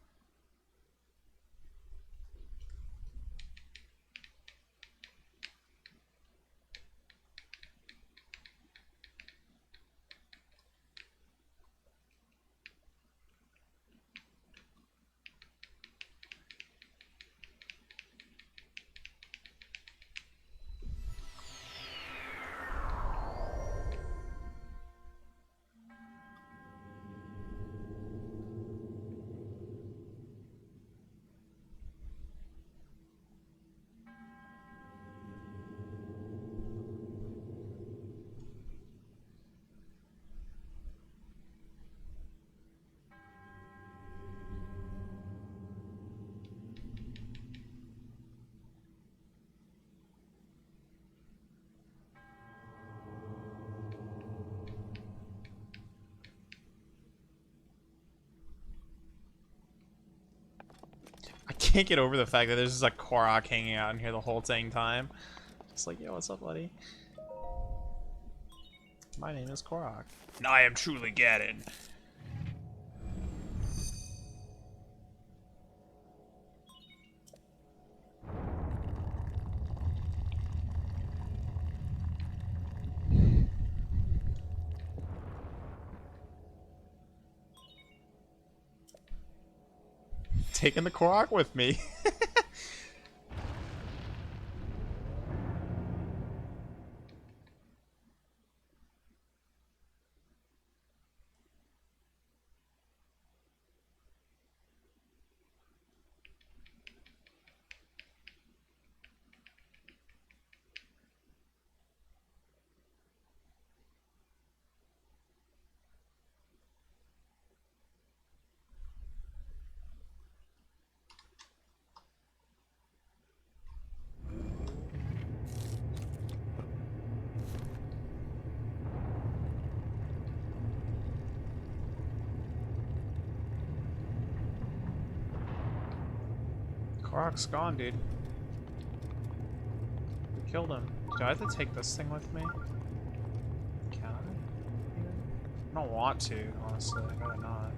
I can't get over the fact that there's just a Korok hanging out in here the whole dang time. It's like, yo, what's up, buddy? My name is Korok. And I am truly Ganon. taking the Korok with me. Korok's gone, dude. We killed him. Do I have to take this thing with me? Can I? I don't want to, honestly. I'd rather not.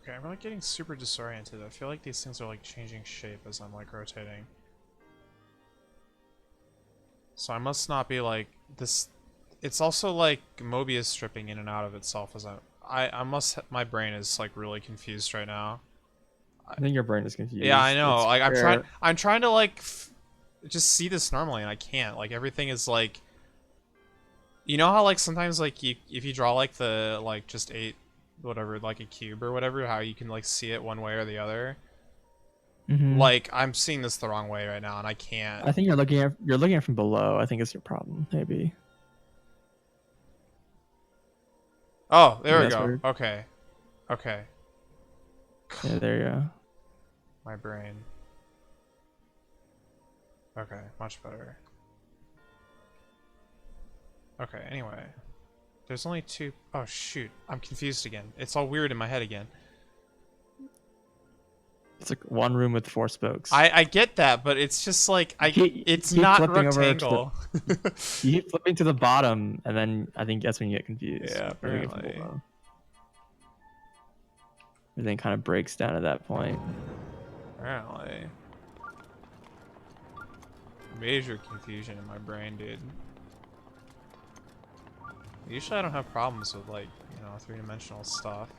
Okay, I'm really getting super disoriented. I feel like these things are like changing shape as I'm like rotating. So I must not be like this. It's also like Mobius stripping in and out of itself as I must. My brain is like really confused right now. I think your brain is confused. Yeah, I know. It's Like fair. I'm trying to like just see this normally, and I can't. Like everything is like. You know how like sometimes like if you draw like the like just 8 whatever like a cube or whatever, how you can like see it one way or the other. Mhm. Like I'm seeing this the wrong way right now, and I can't. I think you're looking at it from below. I think it's your problem, maybe. Oh, there we That's go. weird. Okay. Okay. Yeah, there you go. My brain. Okay, much better. Okay, anyway. There's only 2. Oh, shoot. I'm confused again. It's all weird in my head again. It's like one room with 4 spokes. I get that, but it's just like it's keep not flipping over to rectangle. You keep flipping to the bottom, and then I think that's when you get confused. Yeah, Flipping it from apparently. below. Everything kind of breaks down at that point. Apparently. Major confusion in my brain, dude. Usually I don't have problems with like, you know, 3-dimensional stuff.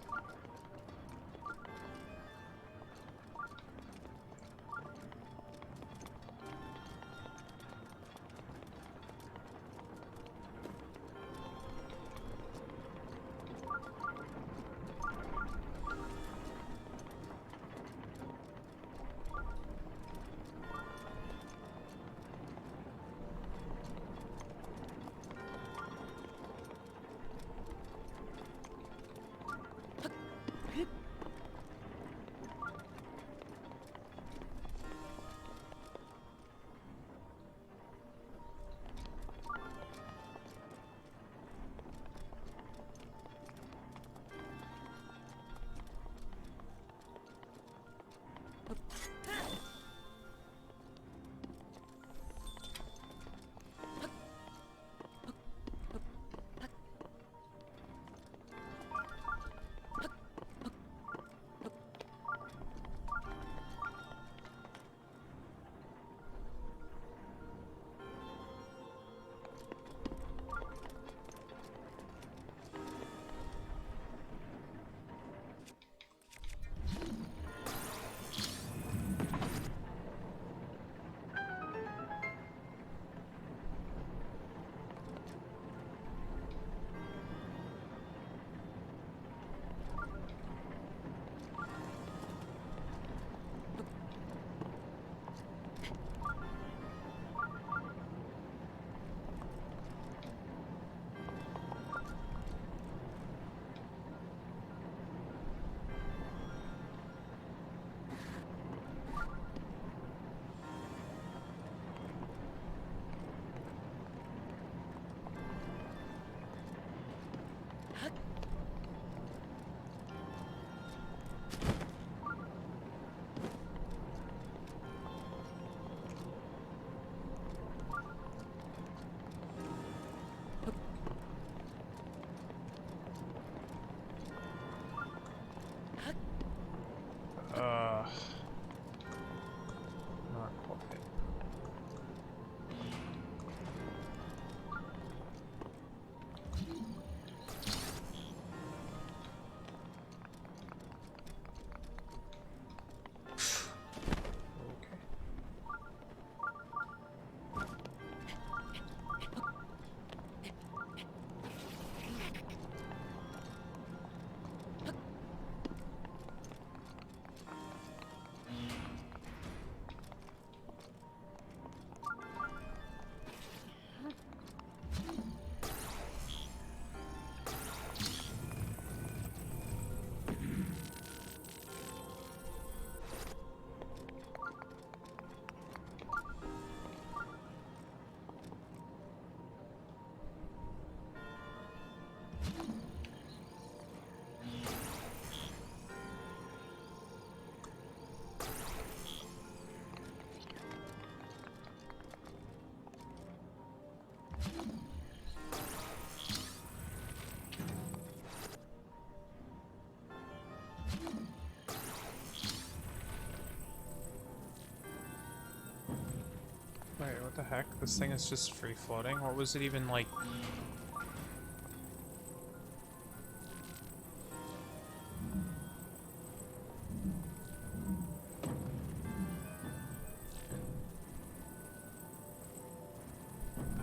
heck? This thing is just free floating? What was it even like?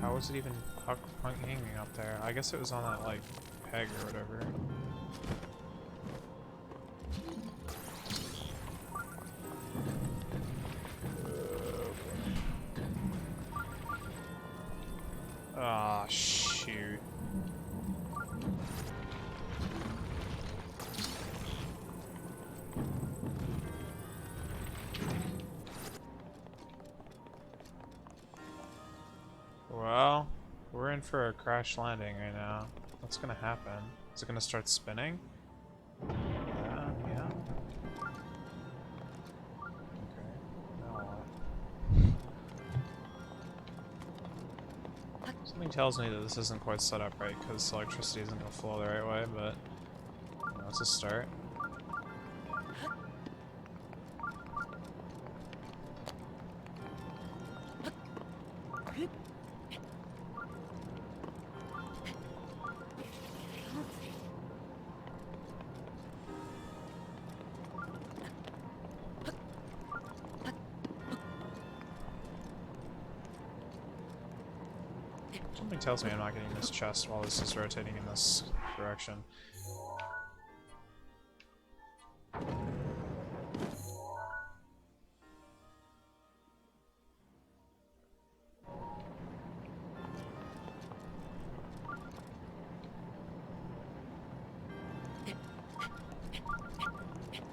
How was it even hanging up there? I guess it was on that like peg or whatever. Ah, shoot. Well, we're in for a crash landing right now. What's gonna happen? Is it gonna start spinning? Yeah. Okay, now what? Something tells me that this isn't quite set up right, because electricity isn't gonna flow the right way, but you know, it's a start. Something tells me I'm not getting this chest while this is rotating in this direction.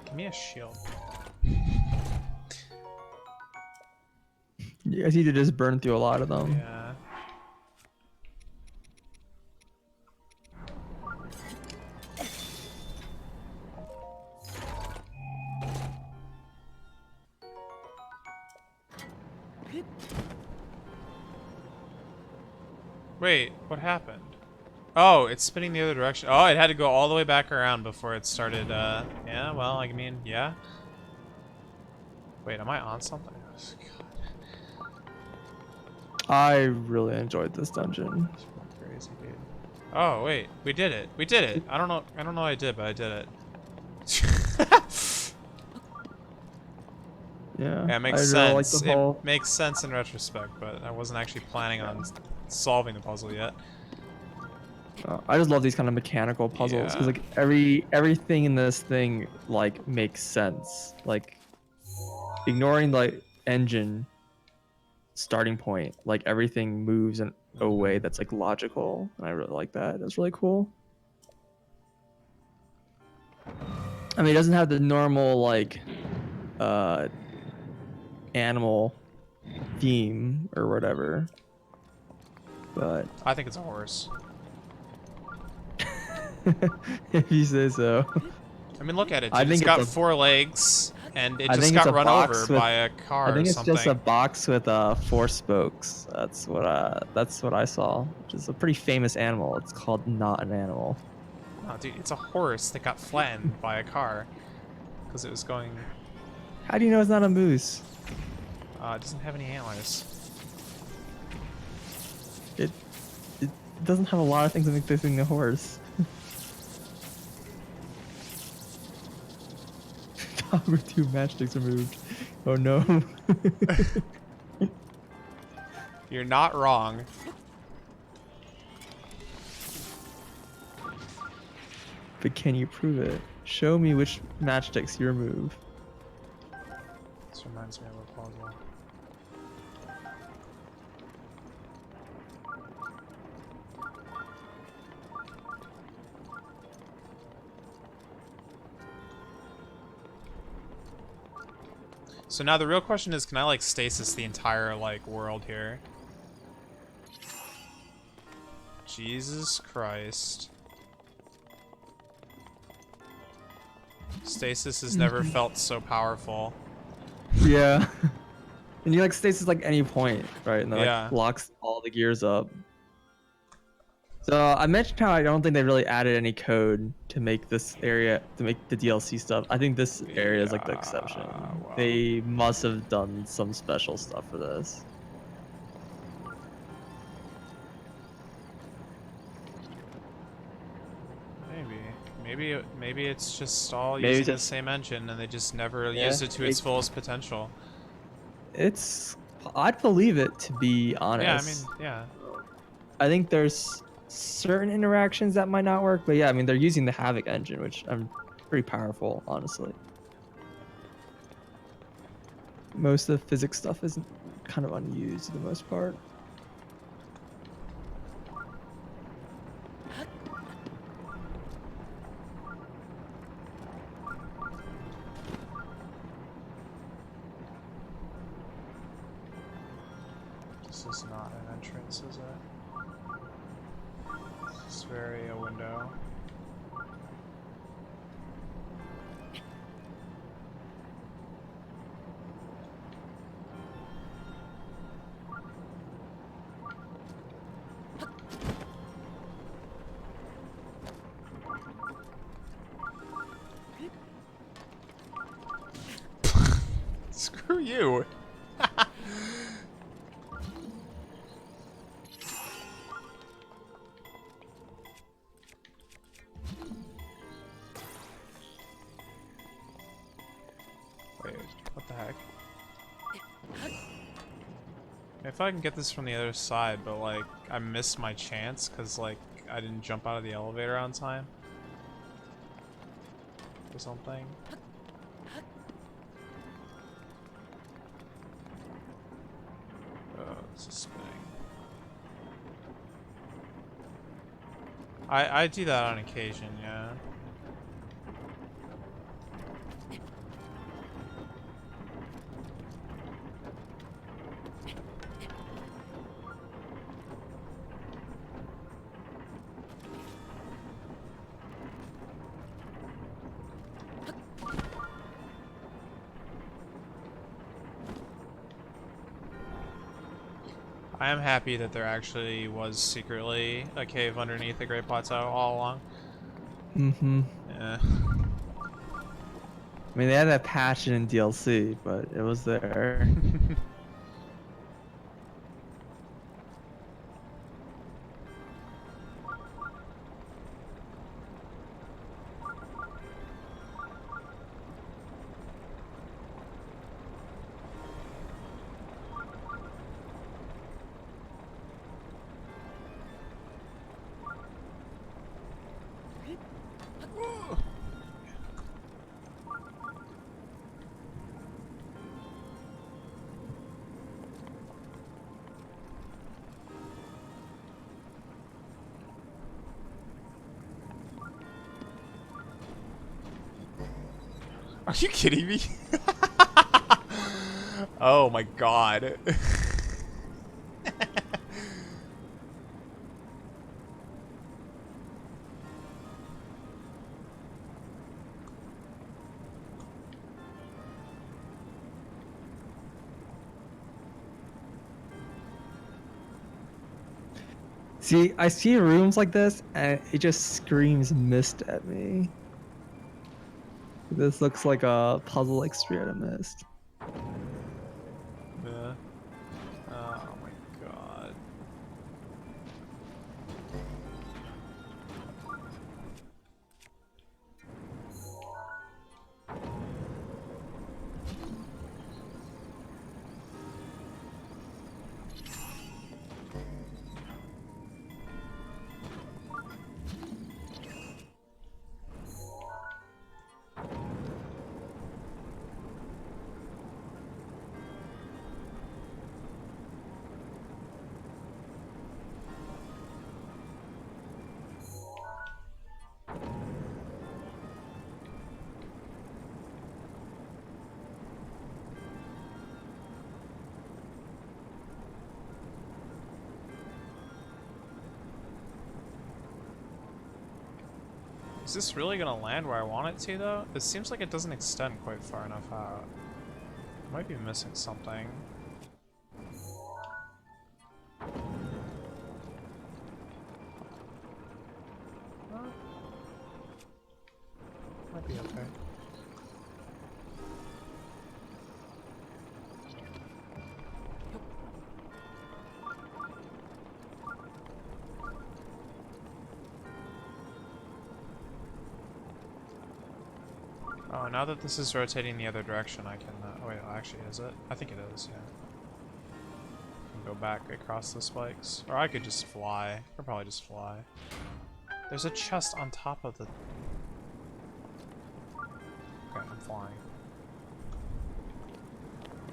Give me a shield. You guys need to just burn through a lot of them. Yeah. Wait, what happened? Oh, it's spinning the other direction. Oh, it had to go all the way back around before it started, yeah, well, I mean, yeah. Wait, am I on something? Oh, God. I really enjoyed this dungeon. That's crazy, dude. Oh, wait, we did it. We did it. I don't know what I did, but I did it. Yeah, It makes I sense. really like the whole... It makes sense in retrospect, but I wasn't actually planning on solving the puzzle yet. I just love these kind of mechanical puzzles because like everything in this thing like makes sense. Like ignoring the engine starting point, like everything moves in a way that's like logical, and I really like that. That's really cool. I mean, it doesn't have the normal like animal theme or whatever, but I think it's a horse. if you say so. I mean, look at it. Dude. I think it's got it's a- 4 legs, and it I just think it's got a run box over with- by a car I think or it's something. just a box with 4 spokes. That's what I saw. Which is a pretty famous animal. It's called not an animal. No, dude, it's a horse that got flattened by a car because it was going. How do you know it's not a moose? It doesn't have any antlers. It doesn't have a lot of things that make this thing a horse. Top 2 matchsticks removed. Oh no. You're not wrong. But can you prove it? Show me which matchsticks you remove. This reminds me of a puzzle. So now the real question is, can I like stasis the entire like world here? Jesus Christ. Stasis has never felt so powerful. Yeah. And you like stasis like any point, right? And then Yeah. like locks all the gears up. So I mentioned how I don't think they really added any code to make this area, to make the DLC stuff. I think this area is like the exception. wow. They must have done some special stuff for this. Maybe it's just all Maybe using the just- same engine and they just never Yeah, used it to its it- fullest potential. I'd believe it, to be honest. Yeah, I mean, yeah. I think there's certain interactions that might not work, but yeah, I mean they're using the Havoc engine, which I'm pretty powerful, honestly. Most of the physics stuff is kind of unused for the most part. This is not an entrance, is it? It's very a window. Screw you. Wait, what the heck? If I can get this from the other side, but like I missed my chance because like I didn't jump out of the elevator on time or something. Oh, this is spinning. I do that on occasion, yeah. I am happy that there actually was secretly a cave underneath the Great Plateau all along. Mm-hmm. Yeah. I mean, they had that patch in DLC, but it was there. Are you kidding me? Oh my god. See, I see rooms like this, and it just screams mist at me. This looks like a puzzle like straight out of Mist. Yeah. Oh my god. Is this really gonna land where I want it to, though? It seems like it doesn't extend quite far enough out. I might be missing something. Might be okay. Oh, now that this is rotating the other direction, I can. Oh wait, actually, is it? I think it is. Yeah. I can go back across the spikes, or I could just fly. I could probably just fly. There's a chest on top of the. Okay, I'm flying.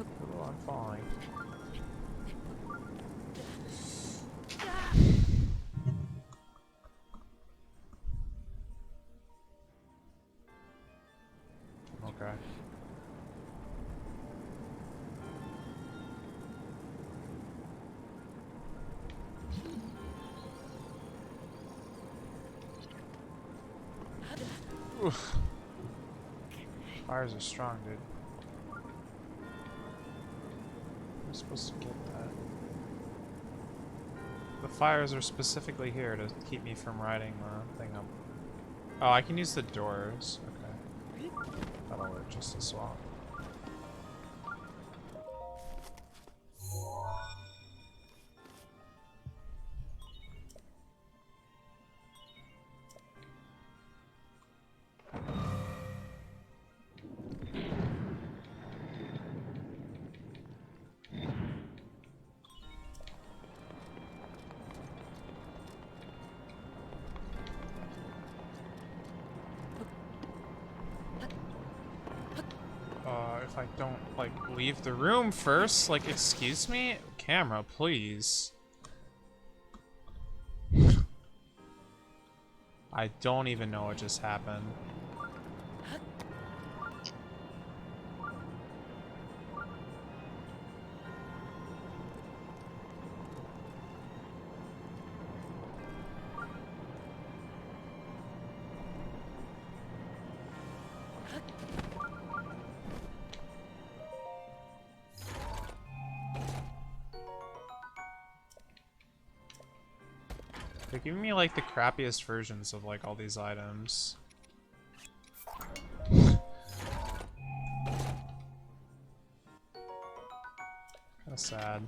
Oh, I'm flying. Okay. Oof. Fires are strong, dude. I'm supposed to get that. The fires are specifically here to keep me from riding the thing up. Oh, I can use the doors. Okay. That'll work just as well. If I don't, like, leave the room first, like, excuse me? Camera, please. I don't even know what just happened. They're giving me like the crappiest versions of like all these items. Kinda sad.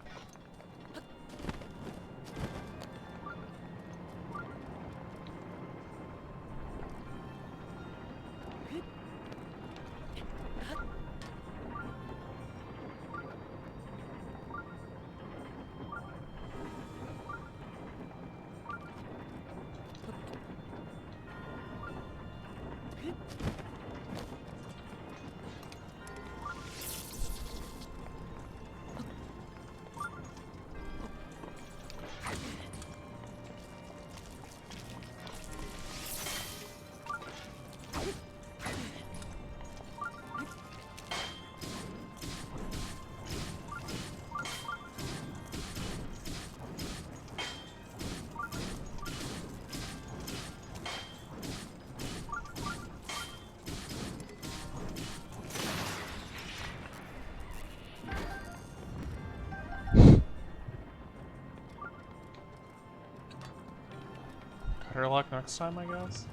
Better luck next time, I guess.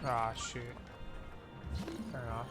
Ah, shoot. Fair enough.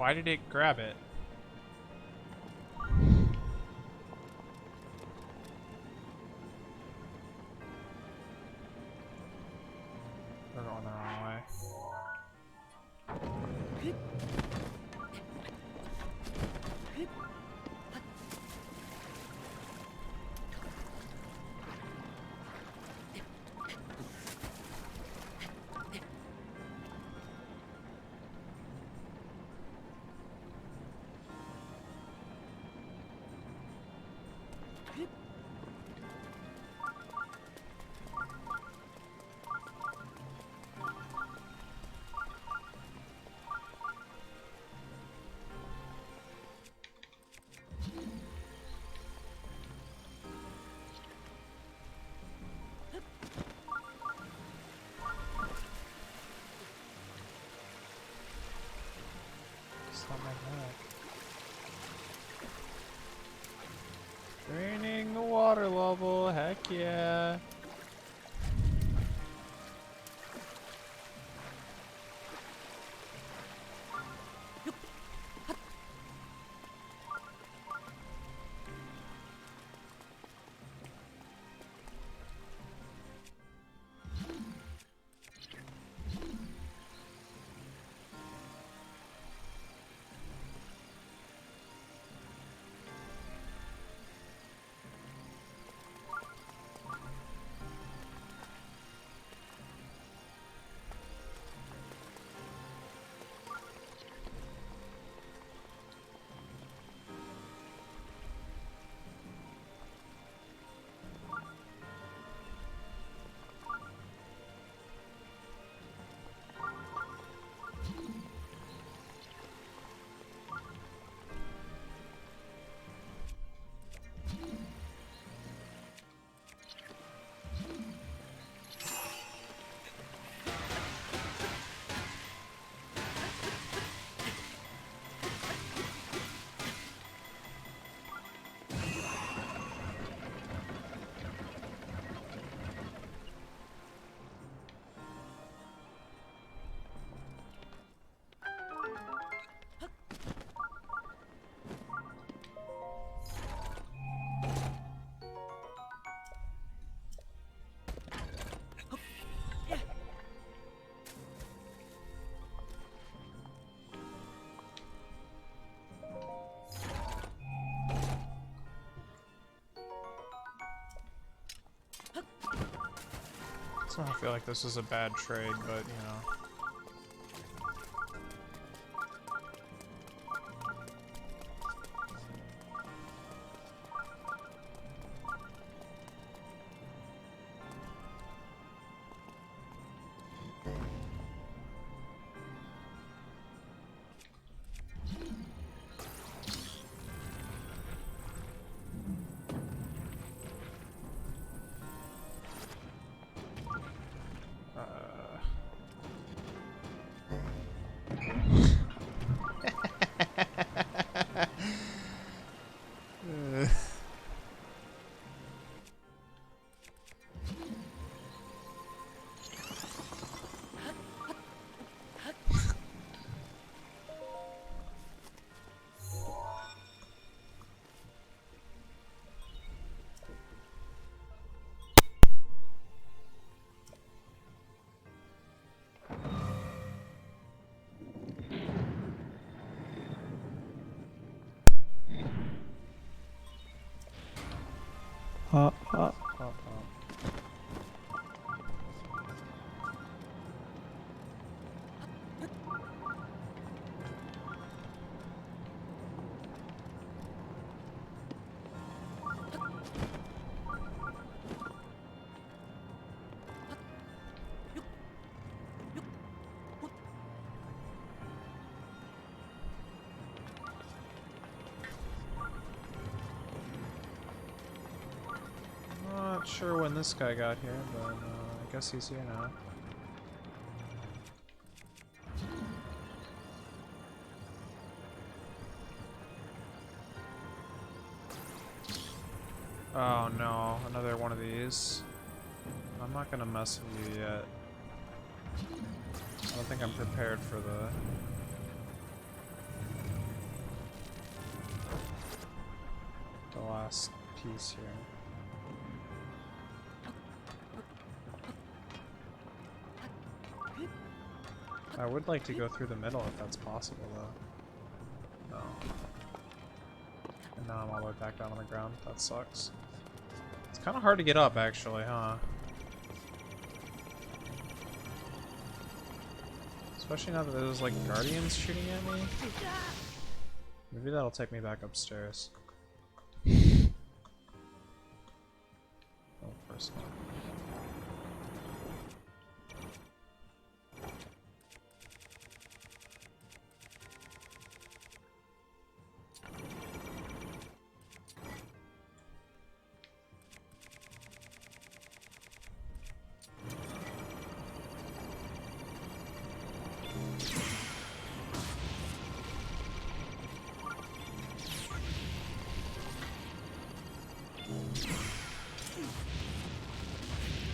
Why did it grab it? We're going the wrong way. Not my back. Draining the water level, heck yeah. So I feel like this is a bad trade, but you know. Not sure when this guy got here, but I guess he's here now. Oh no, another one of these. I'm not gonna mess with you yet. I don't think I'm prepared for the the last piece here. I would like to go through the middle if that's possible, though. No. And now I'm all the way back down on the ground. That sucks. It's kind of hard to get up, actually, huh? Especially now that there's, like, guardians shooting at me. Maybe that'll take me back upstairs. Oh, of course not.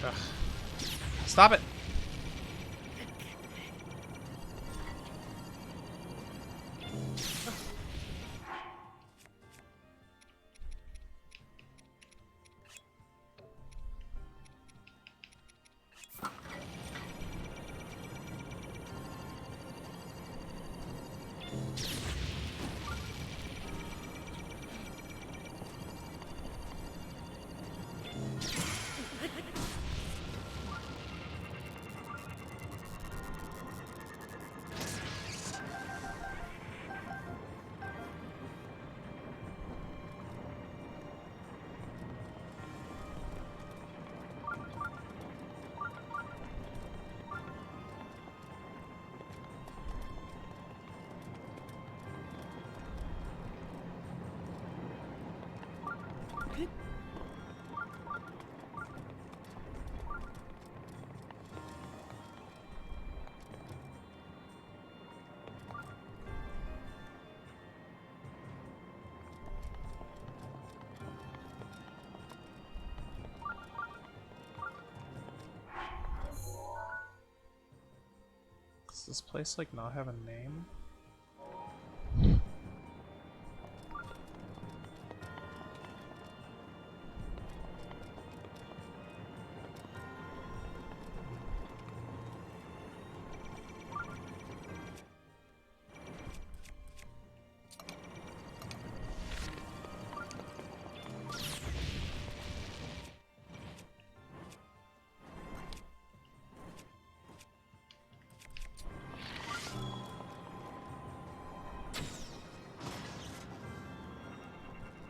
Ugh. Stop it! Does this place, like, not have a name?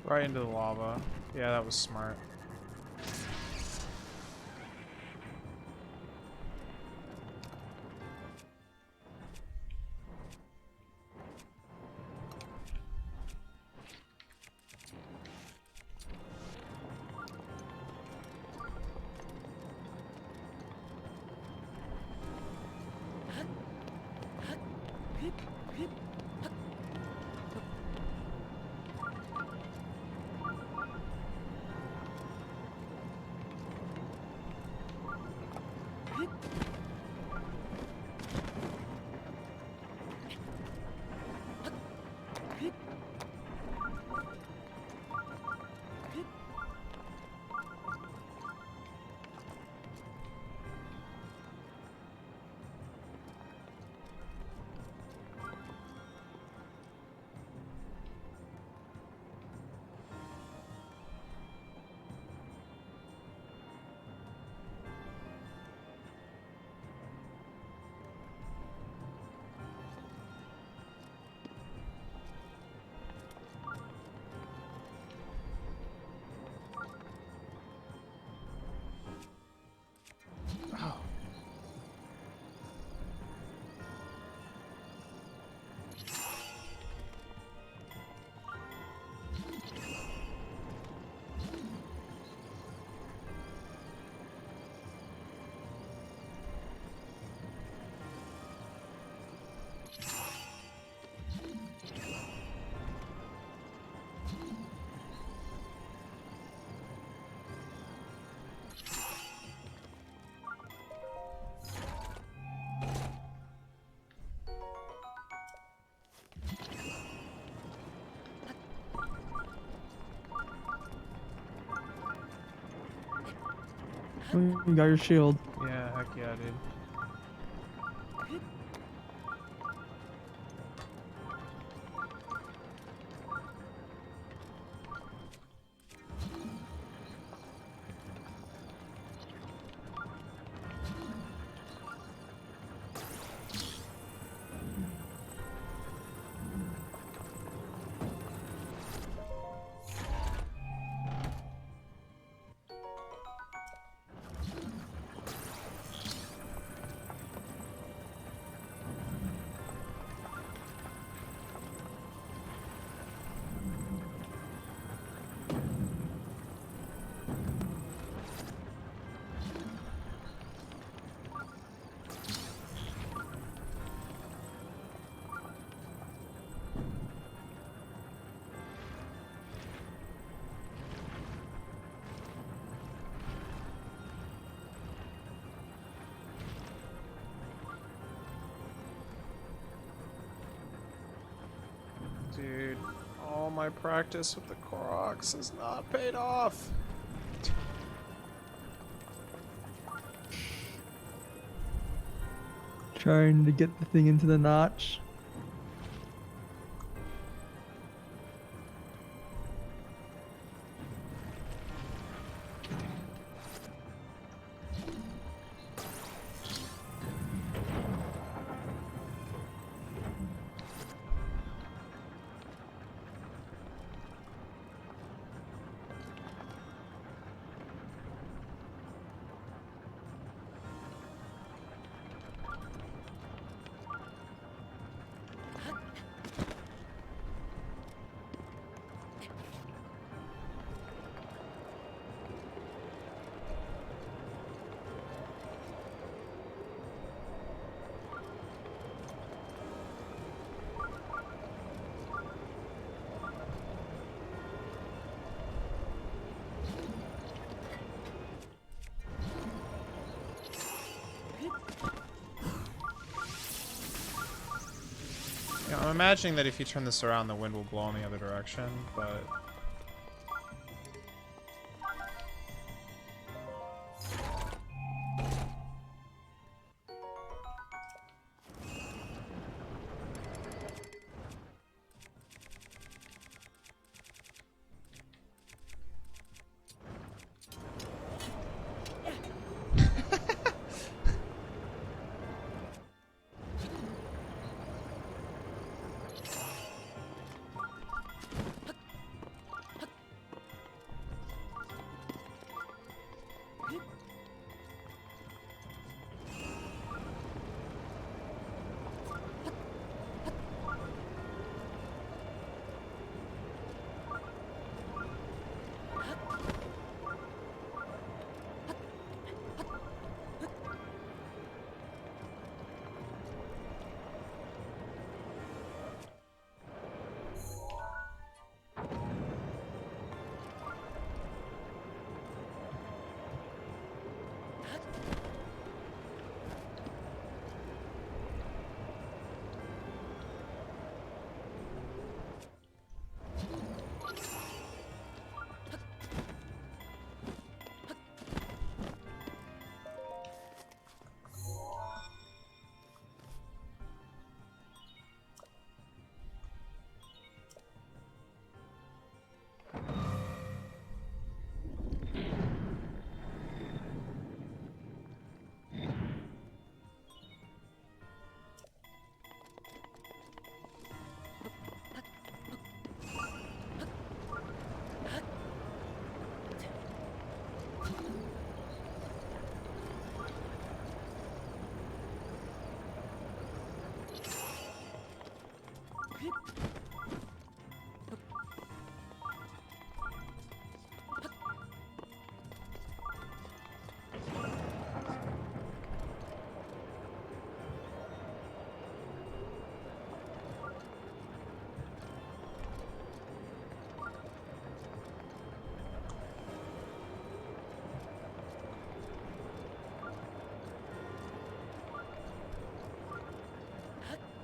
Right into the lava. Yeah, that was smart. Ooh, you got your shield. Yeah, heck yeah, dude. Dude, all my practice with the Koroks has not paid off. Trying to get the thing into the notch. Yeah, I'm imagining that if you turn this around, the wind will blow in the other direction, but...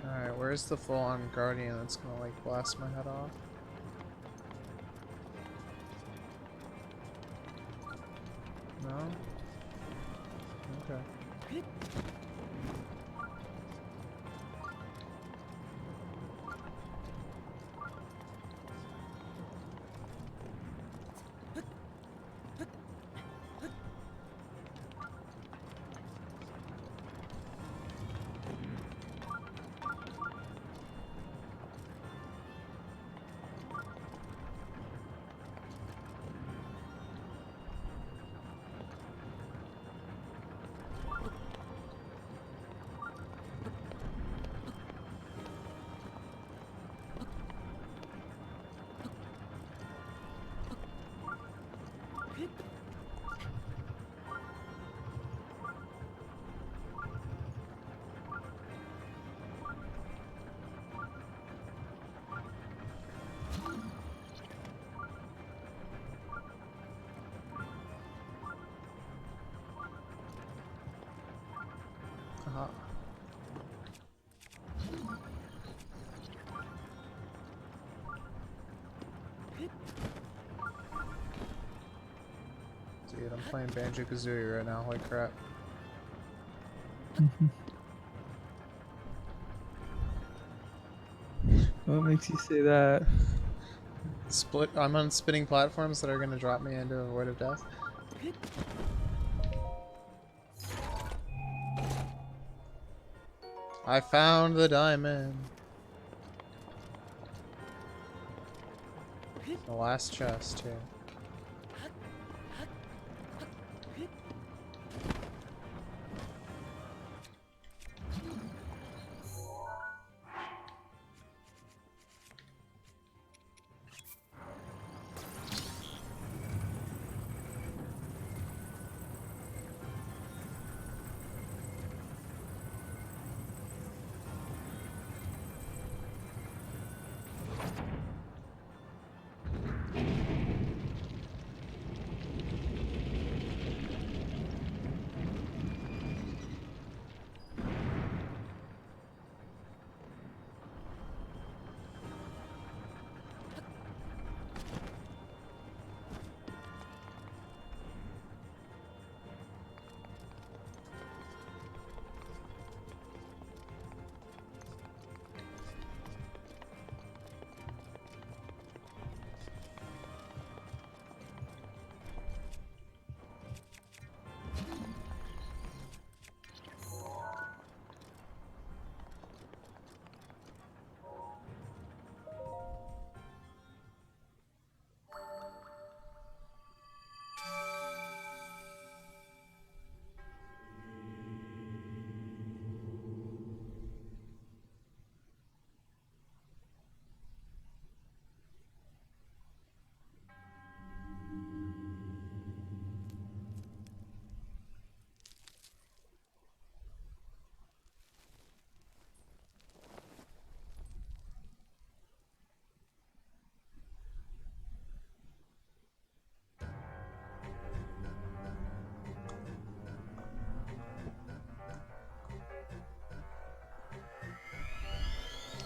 Alright, where's the full-on Guardian that's gonna, like, blast my head off? No? Okay. Uh-huh. Dude, I'm playing Banjo-Kazooie right now, holy crap. What makes you say that? I'm on spinning platforms that are gonna drop me into a void of death. I found the diamond. The last chest, too.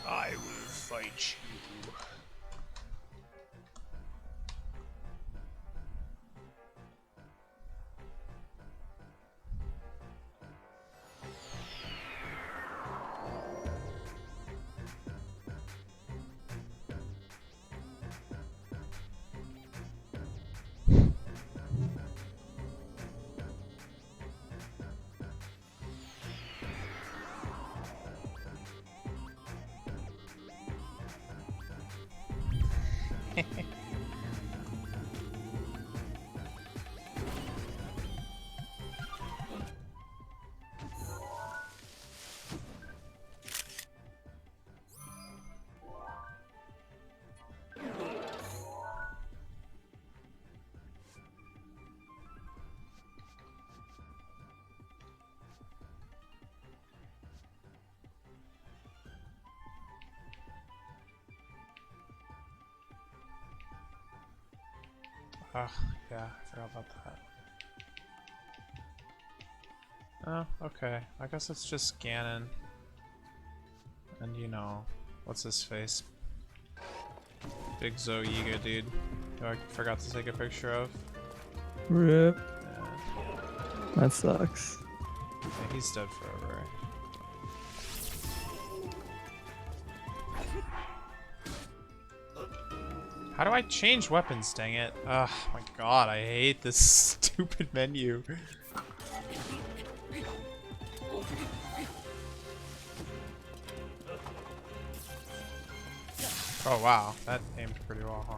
I will fight you. Oh, yeah, I forgot about that. Oh, okay. I guess it's just Ganon. And you know, what's his face? Big Zoiga dude, who I forgot to take a picture of. Rip. Yeah. That sucks. Yeah, he's dead forever. How do I change weapons, dang it? Oh my god, I hate this stupid menu. Oh wow, that aimed pretty well, huh?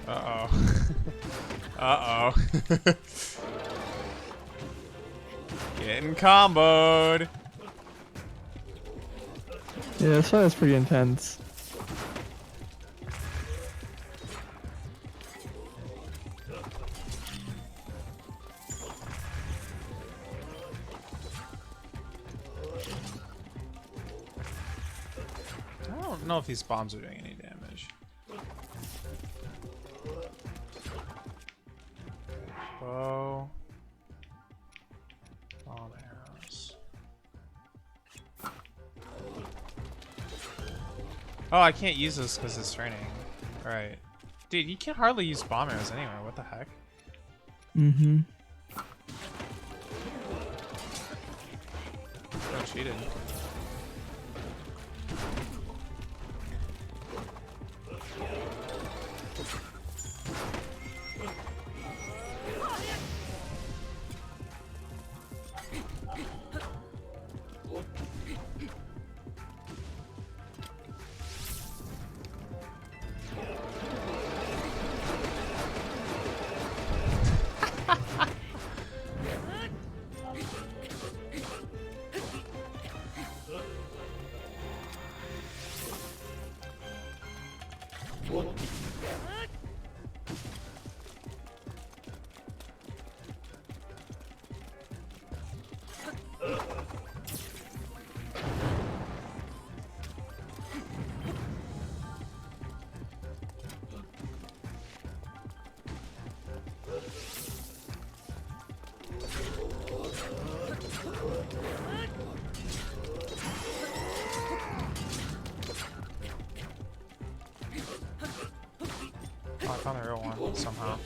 Uh-oh. Uh-oh. Getting comboed. Yeah, this fight is pretty intense. I don't know if these bombs are doing any damage. Bow. Bomb arrows. Oh, I can't use this because it's raining. Alright. Dude, you can hardly use bomb arrows anywhere. What the heck? Mm-hmm. Oh, cheated. Oh, I found the real one somehow.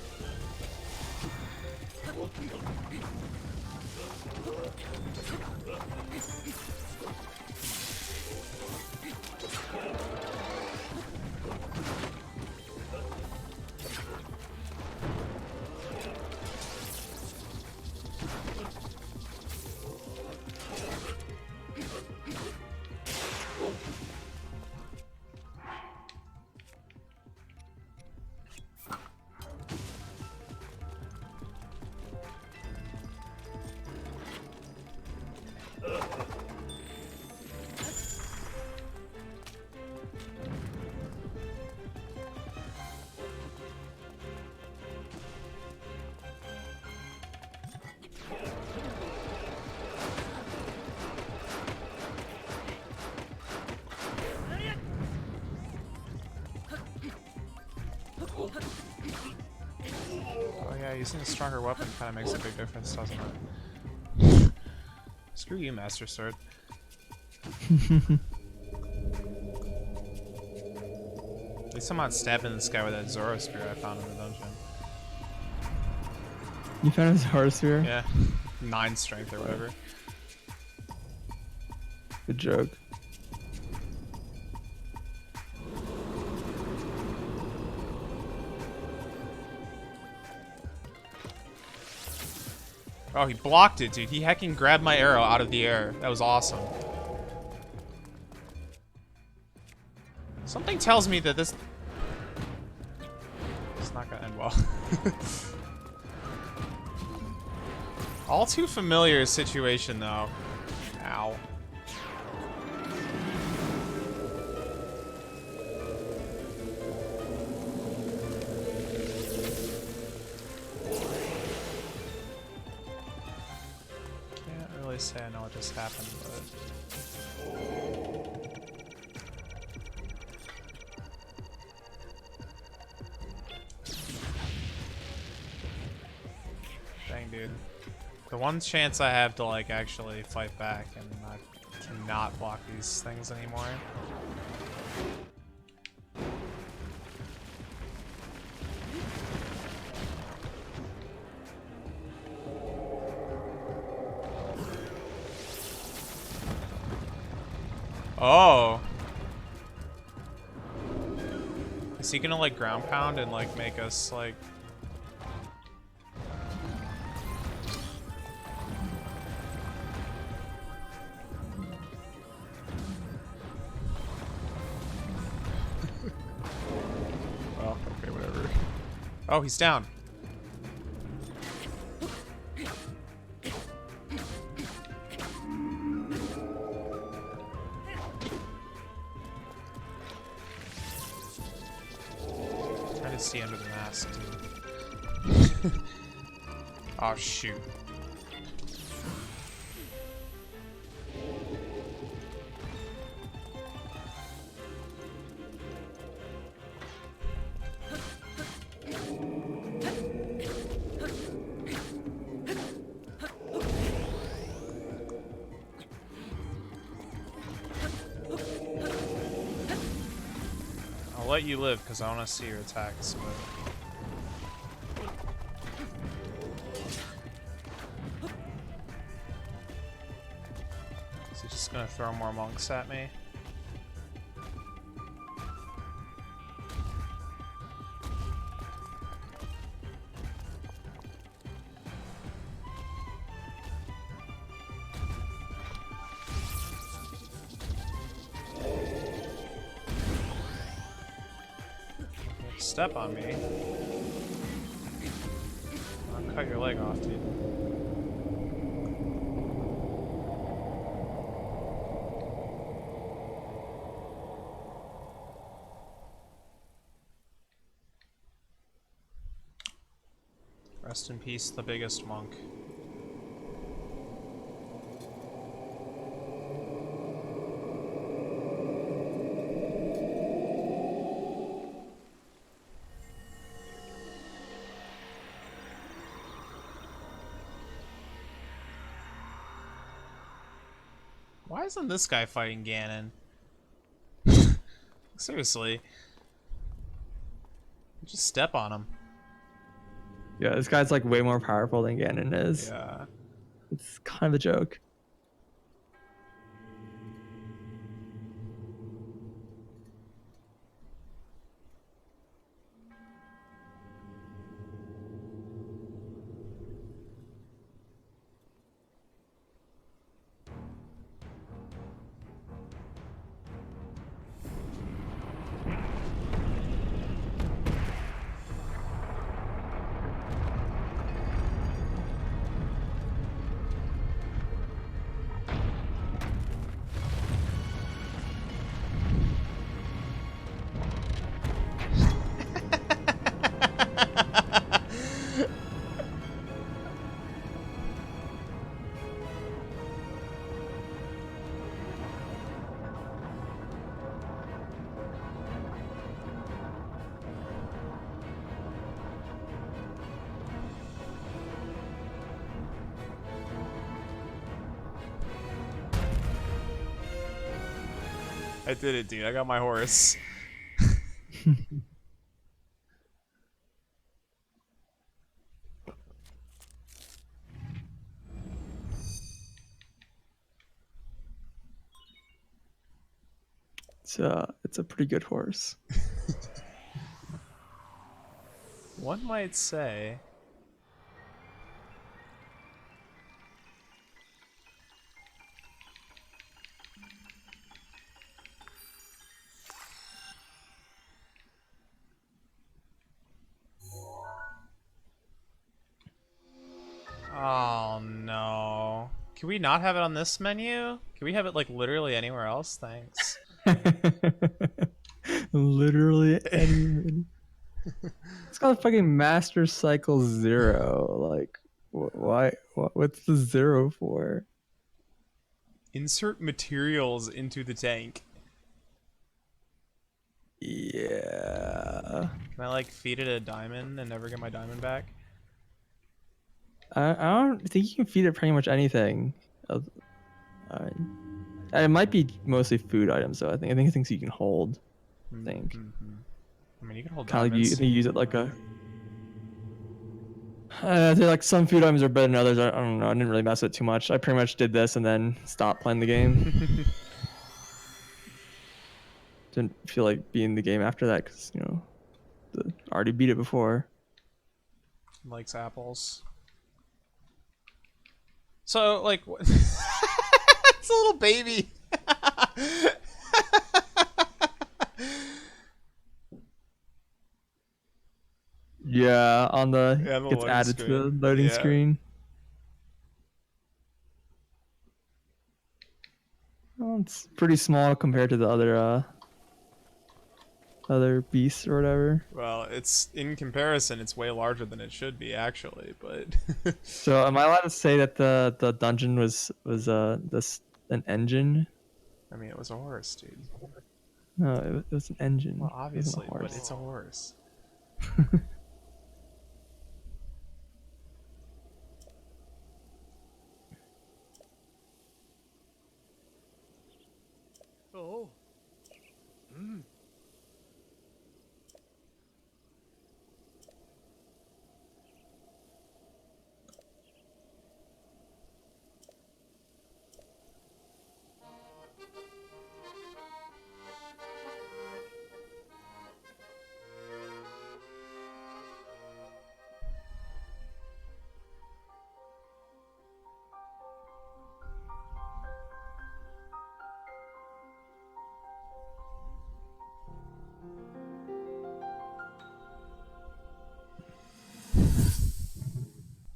Oh yeah, using a stronger weapon kind of makes a big difference, doesn't it? Screw you, Master Sword. At least I'm not stabbing this guy with that Zoro spear I found in the dungeon. You found his Zoro spear? Yeah, 9 strength or whatever. Good joke. Oh, he blocked it, dude. He hecking grabbed my arrow out of the air. That was awesome. Something tells me that this... It's not gonna end well. All too familiar situation, though. Ow. Can't really say I know what just happened, but... Dang, dude. The one chance I have to, like, actually fight back, and I cannot block these things anymore. Oh! Is he gonna, like, ground pound and, like, make us, like... Well, okay, whatever. Oh, he's down. Trying to see under the mask, dude. Oh, shoot. I'll let you live because I want to see your attacks, but... Is he just gonna throw more monks at me? Step on me. I'll cut your leg off, dude. Rest in peace, the biggest monk. Why isn't this guy fighting Ganon? Seriously. Just step on him. Yeah, this guy's like way more powerful than Ganon is. Yeah. It's kind of a joke. I did it, dude. I got my horse. It's a pretty good horse. One might say. we not have it on this menu? Can we have it like literally anywhere else? Thanks. Literally any. It's called fucking Master Cycle 0. Like, why? What's the 0 for? Insert materials into the tank. Yeah. Can I like feed it a diamond and never get my diamond back? I don't think you can feed it pretty much anything. It might be mostly food items, though. I think things you can hold. I think. I mean, you can hold Kind of diamonds. like you use it like a. I think like some food items are better than others. I don't know. I didn't really mess with it too much. I pretty much did this and then stopped playing the game. Didn't feel like being in the game after that because already beat it before. Likes apples. So like, it's a little baby. Yeah, on the the gets loading added to the screen. loading Yeah. screen. Well, it's pretty small compared to the other beasts or whatever. Well, it's in comparison, it's way larger than it should be actually, but So, am I allowed to say that the dungeon was an engine? I mean, it was a horse, dude. No, it was an engine. Well, It wasn't a obviously, but horse. it's a horse. Oh. Mm.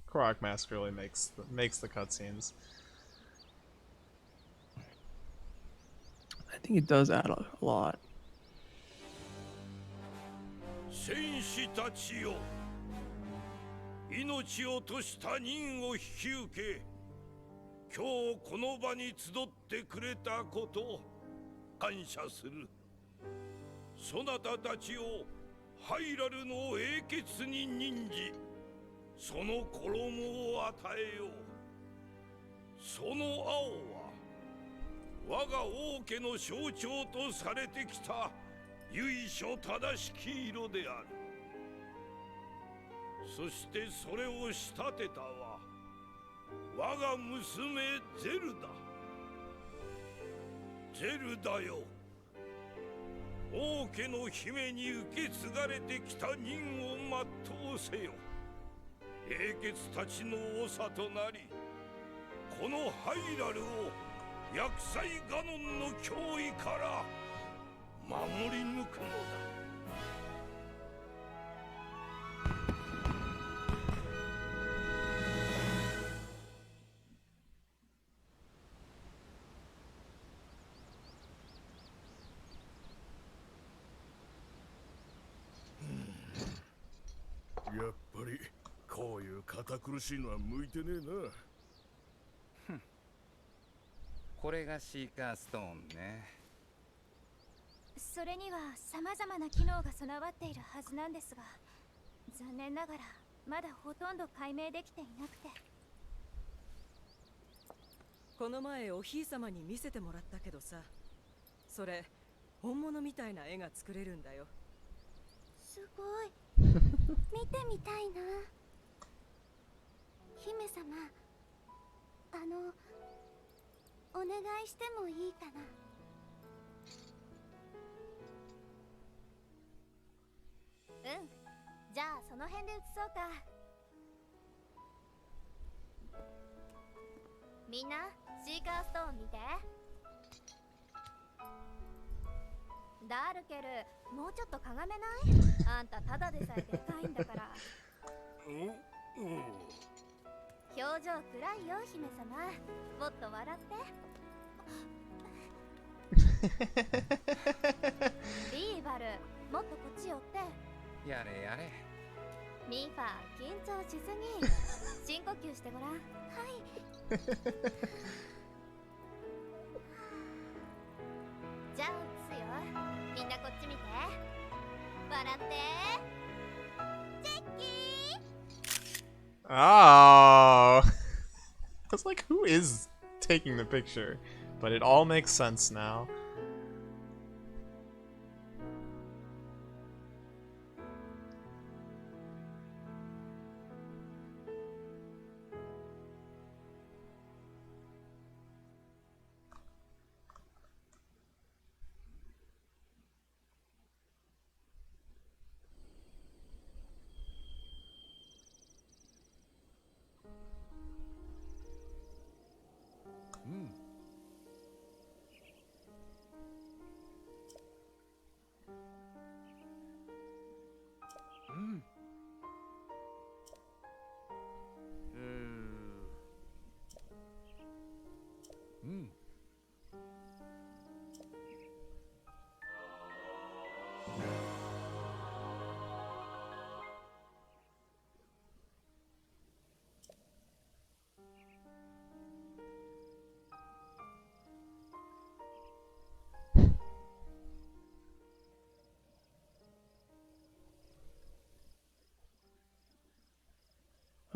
Korok Mask really makes the cutscenes. I think it does add a lot. 戦士たちよ、命を落とした任を引き受け、今日この場に集ってくれたこと感謝する。そなたたちをハイラルの英傑に任じ、その衣を与えよう。その青は我が王家の象徴とされてきた由緒正しき色である。そしてそれを仕立てたは我が娘ゼルだ。ゼルだよ。王家の姫に受け継がれてきた任を全うせよ。英傑たちの長となり、このハイラルを厄災ガノンの脅威から守り抜くのだ。やっぱりこういう堅苦しいのは向いてねえな。これがシーカーストーンね。それには様々な機能が備わっているはずなんですが、残念ながらまだほとんど解明できていなくて。この前おひいさまに見せてもらったけどさ、それ本物みたいな絵が作れるんだよ。すごい。見てみたいな。姫様、お願いしてもいいかな。うん、じゃあその辺で写そうか。みんなシーカーストーン見て。ダールケル、もうちょっとかがめない？あんたただでさえでかいんだから。表情暗いよ姫様。もっと笑って。リーバル、もっとこっち寄って。やれやれ。ミーファー、緊張しすぎ。深呼吸してごらん。はい。じゃあ映すよ。みんなこっち見て。笑って。チェッキー。Oh. I was like, who is taking the picture? But it all makes sense now.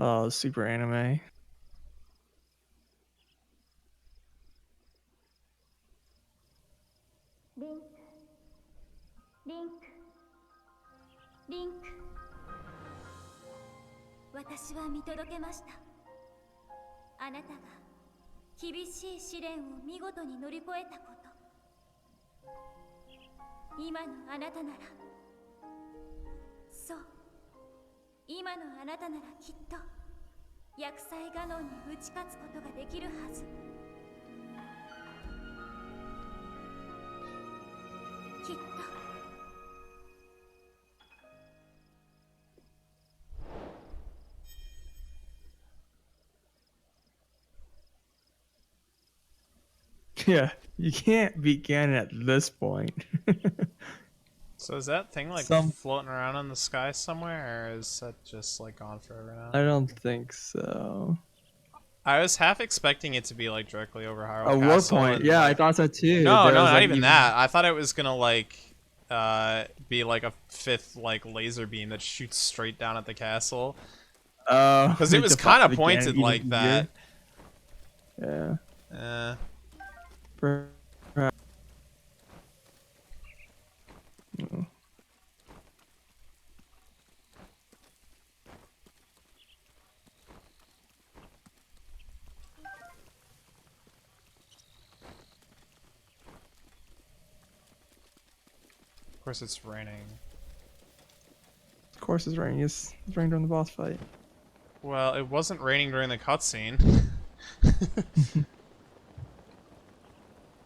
Oh, super anime.リンク。私は見届けました。あなたが厳しい試練を見事に乗り越えたこと。今のあなたなら、そう、今のあなたならきっと厄災ガノンに打ち勝つことができるはず。きっと。Yeah, you can't beat Ganon at this point. So is that thing like Some- floating around in the sky somewhere, or is that just like gone forever now? I don't think so. I was half expecting it to be like directly over Hyrule A war Castle. point. and, Yeah, I like- thought so too. No, There no, was, not like, even that. I thought it was gonna like be like a fifth like laser beam that shoots straight down at the castle. Because it like was the kind of Ganon pointed even like that. easier. Yeah. Uh, Mm. of course, it's raining. Of course, it's raining. It's raining during the boss fight. Well, it wasn't raining during the cutscene.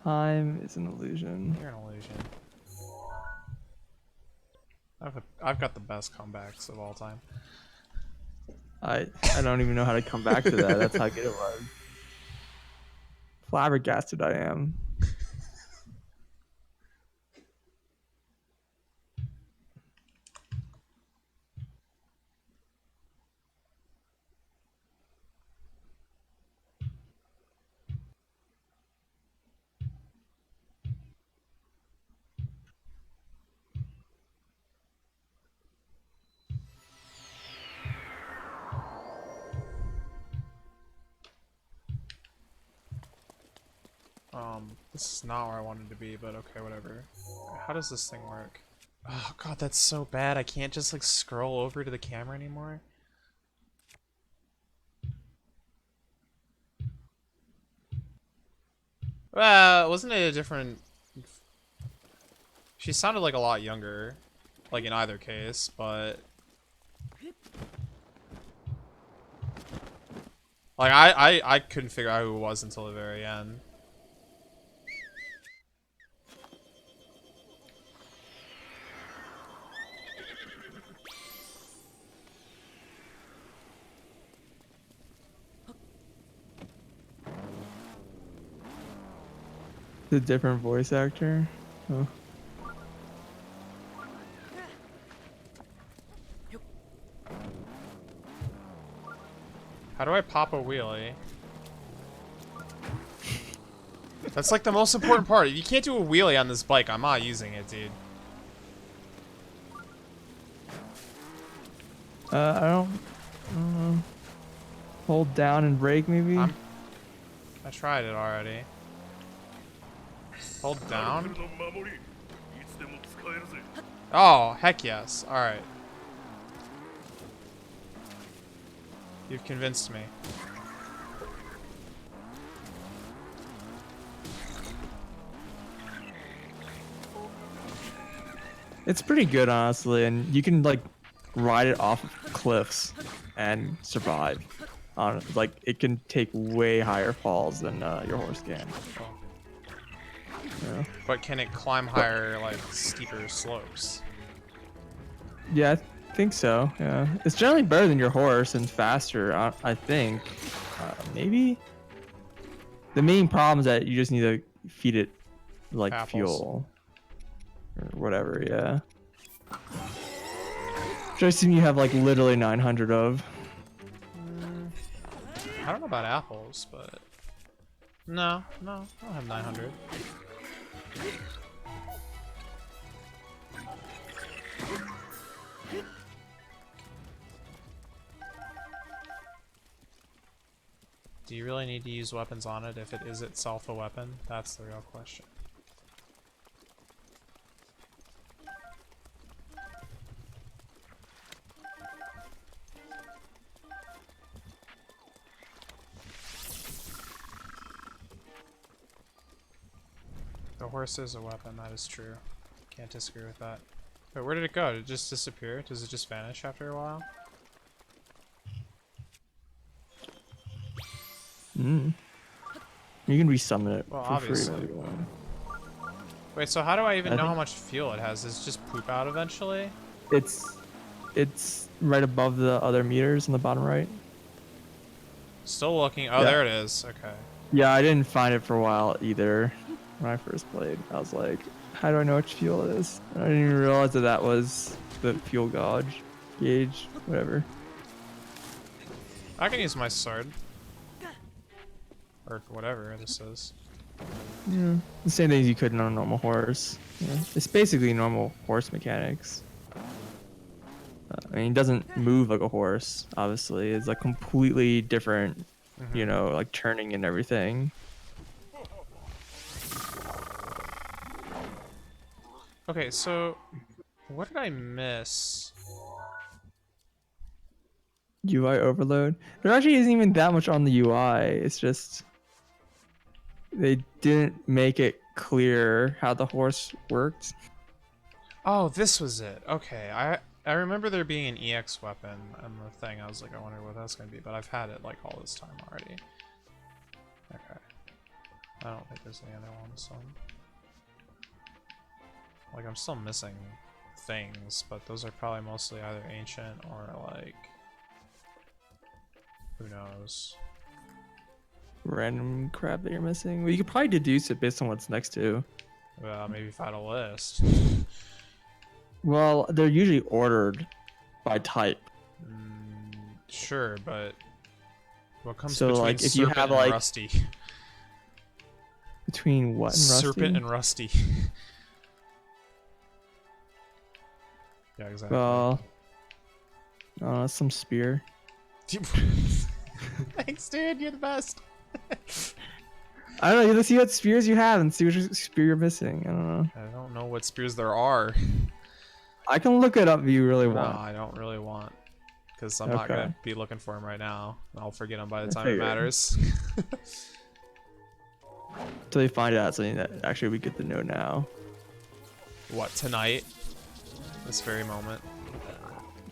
Time is an illusion. You're an illusion. I've got the best comebacks of all time. I don't even know how to come back to that. That's how good it was. Flabbergasted I am. This is not where I wanted to be, but okay, whatever. How does this thing work? Oh god, that's so bad. I can't just like scroll over to the camera anymore. Well, wasn't it a different... She sounded like a lot younger, like in either case, but... Like, I couldn't figure out who it was until the very end. The different voice actor. Oh. How do I pop a wheelie? That's like the most important part. If you can't do a wheelie on this bike, I'm not using it, dude. I don't know. Hold down and brake, maybe. I tried it already. Hold down. の守りいつでも使えるぜ Oh, heck yes. Alright. You've convinced me. It's pretty good, honestly, and you can like ride it off of cliffs and survive. Like it can take way higher falls than your horse can. Yeah. But can it climb higher, like, steeper slopes? Yeah, I think so. Yeah, it's generally better than your horse and faster. I think. Maybe. The main problem is that you just need to feed it like Apples. fuel or whatever. Yeah. Which I assume you have like literally 900 of. I don't know about apples, but... No, I don't have 900. Do you really need to use weapons on it if it is itself a weapon? That's the real question. The horse is a weapon, that is true. Can't disagree with that. But where did it go? Did it just disappear? Does it just vanish after a while? You can resummon it Well, for obviously. free. If you want. Wait, so how do I even I know how think- much fuel it has? Does it just poop out eventually? It's right above the other meters on the bottom right. Still looking. Oh, Yeah. there it is. Okay. Yeah, I didn't find it for a while either. When I first played, I was like, "How do I know which fuel it is?" And I didn't even realize that was the fuel gauge, whatever. I can use my sword. Or whatever this is. Yeah, the same things you could on a normal horse. Yeah. It's basically normal horse mechanics. I mean, it doesn't move like a horse, obviously. It's like completely different, you know, like turning and everything. Okay, so what did I miss? UI overload. There actually isn't even that much on the UI. It's just they didn't make it clear how the horse worked. Oh, this was it. Okay, I remember there being an EX weapon and the thing. I was like, I wonder what that's gonna be, but I've had it like all this time already. Okay. I don't think there's any other ones. Like, I'm still missing things, but those are probably mostly either ancient or like, who knows. Random crap that you're missing. Well, you could probably deduce it based on what's next to. Well, maybe if I had a list. Well, they're usually ordered by type. Sure, but what comes So, between like, if you serpent have, and like, rusty? Between what and rusty? Serpent and rusty. Yeah, exactly. Well, some spear. Thanks, dude. You're the best. I don't know. Let's see what spears you have and see which spear you're missing. I don't know. I don't know what spears there are. I can look it up if you really No, want. I don't really want. Because I'm not going Okay. to be looking for them right now. I'll forget them by the I time it figured. matters. Until you find out something that actually we get to know now. What, tonight? This very moment?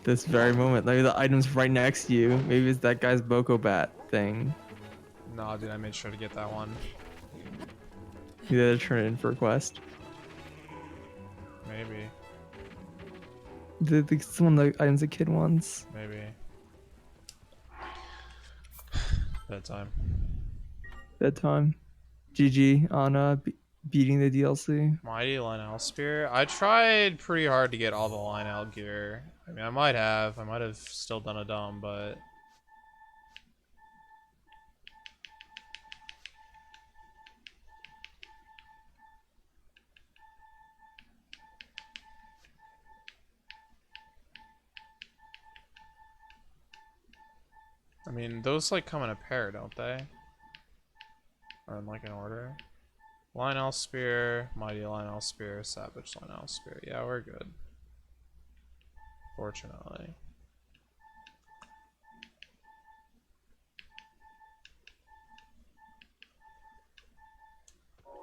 This very moment. Maybe the item's right next to you. Maybe it's that guy's Boko Bat thing. No, dude, I made sure to get that one. You gotta turn it in for a quest. Maybe. It's one of the items the kid wants. Maybe. Bedtime. Bedtime. GG on beating the DLC. Mighty Lionel Spear. I tried pretty hard to get all the Lionel gear. I mean, I might have still done a dumb, but I mean, those like come in a pair, don't they? Or in like an order. Lionel Spear, Mighty Lionel Spear, Savage Lionel Spear. Yeah, we're good. Fortunately.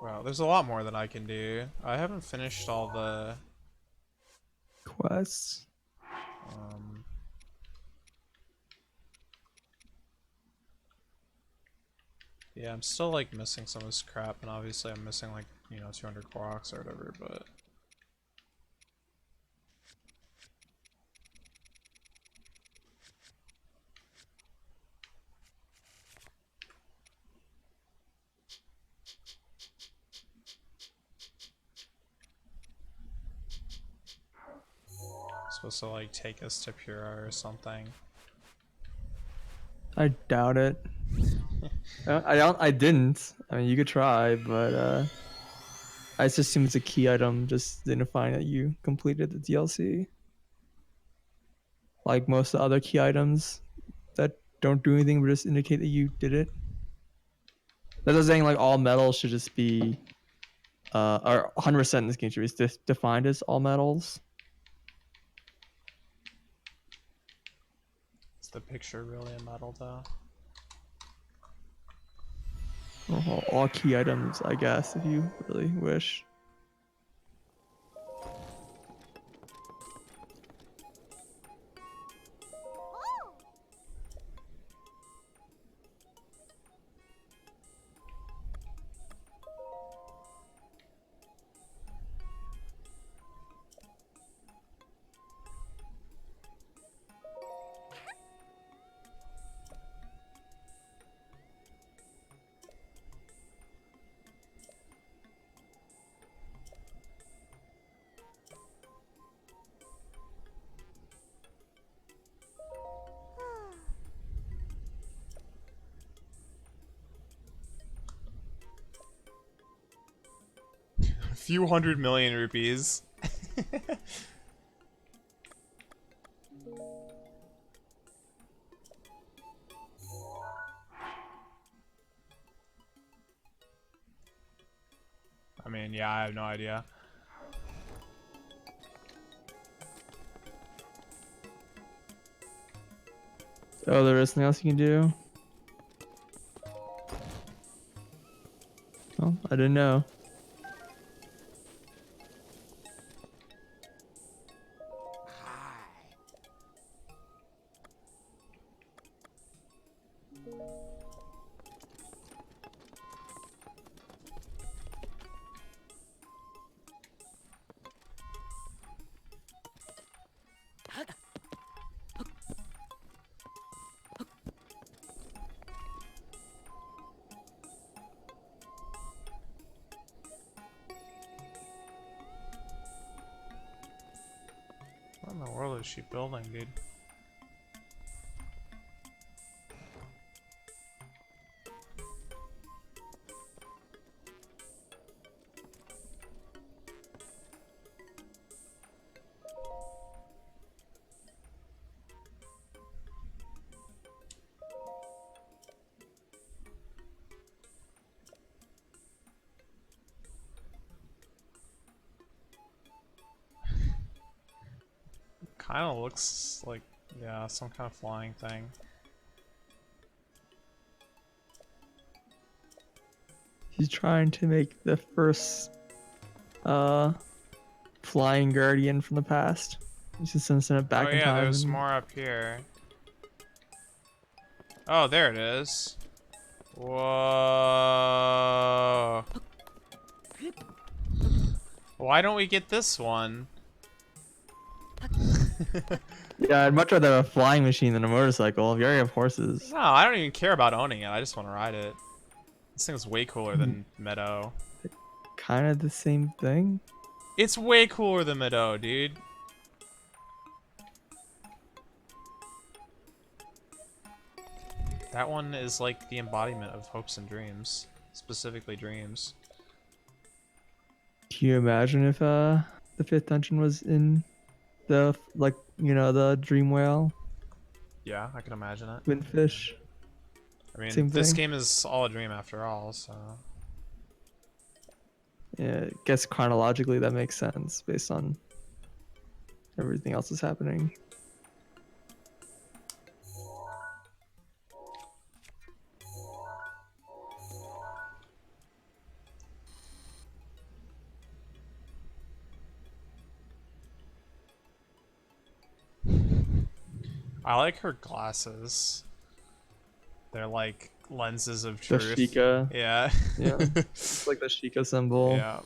Wow, there's a lot more that I can do. I haven't finished all the Quests. Yeah, I'm still like missing some of this crap, and obviously I'm missing like, you know, 200 Koroks or whatever, but supposed to like take us to Pura or something. I doubt it. I didn't. I mean, you could try, but I just assume it's a key item, just identifying that you completed the DLC. Like most of the other key items that don't do anything, but just indicate that you did it. That's what I'm saying. Like all metals should just be, or 100% in this game should be defined as all metals. Is the picture really a metal though? All key items, I guess, if you really wish. A few 100 million rupees. I mean, yeah, I have no idea. Oh, there is nothing else you can do? Oh, I didn't know. What in the world is she building, dude? Kind of looks like, yeah, some kind of flying thing. He's trying to make the first flying guardian from the past. He's just sending it back Oh in yeah, time. there's more up here. Oh, there it is. Whoa. Why don't we get this one? Yeah, I'd much rather have a flying machine than a motorcycle. If you already have horses. No, I don't even care about owning it. I just want to ride it. This thing's way cooler than Meadow. kind of the same thing. It's way cooler than Mido, dude. That one is like the embodiment of hopes and dreams, specifically dreams. Can you imagine if the fifth dungeon was in the like the dream whale Yeah, I can imagine it. windfish? I mean, Same this thing. game is all a dream after all, so... Yeah, I guess chronologically that makes sense based on everything else that's happening. I like her glasses. They're like lenses of The truth. Sheikah. Yeah. Yeah. It's like the Sheikah symbol. Yeah.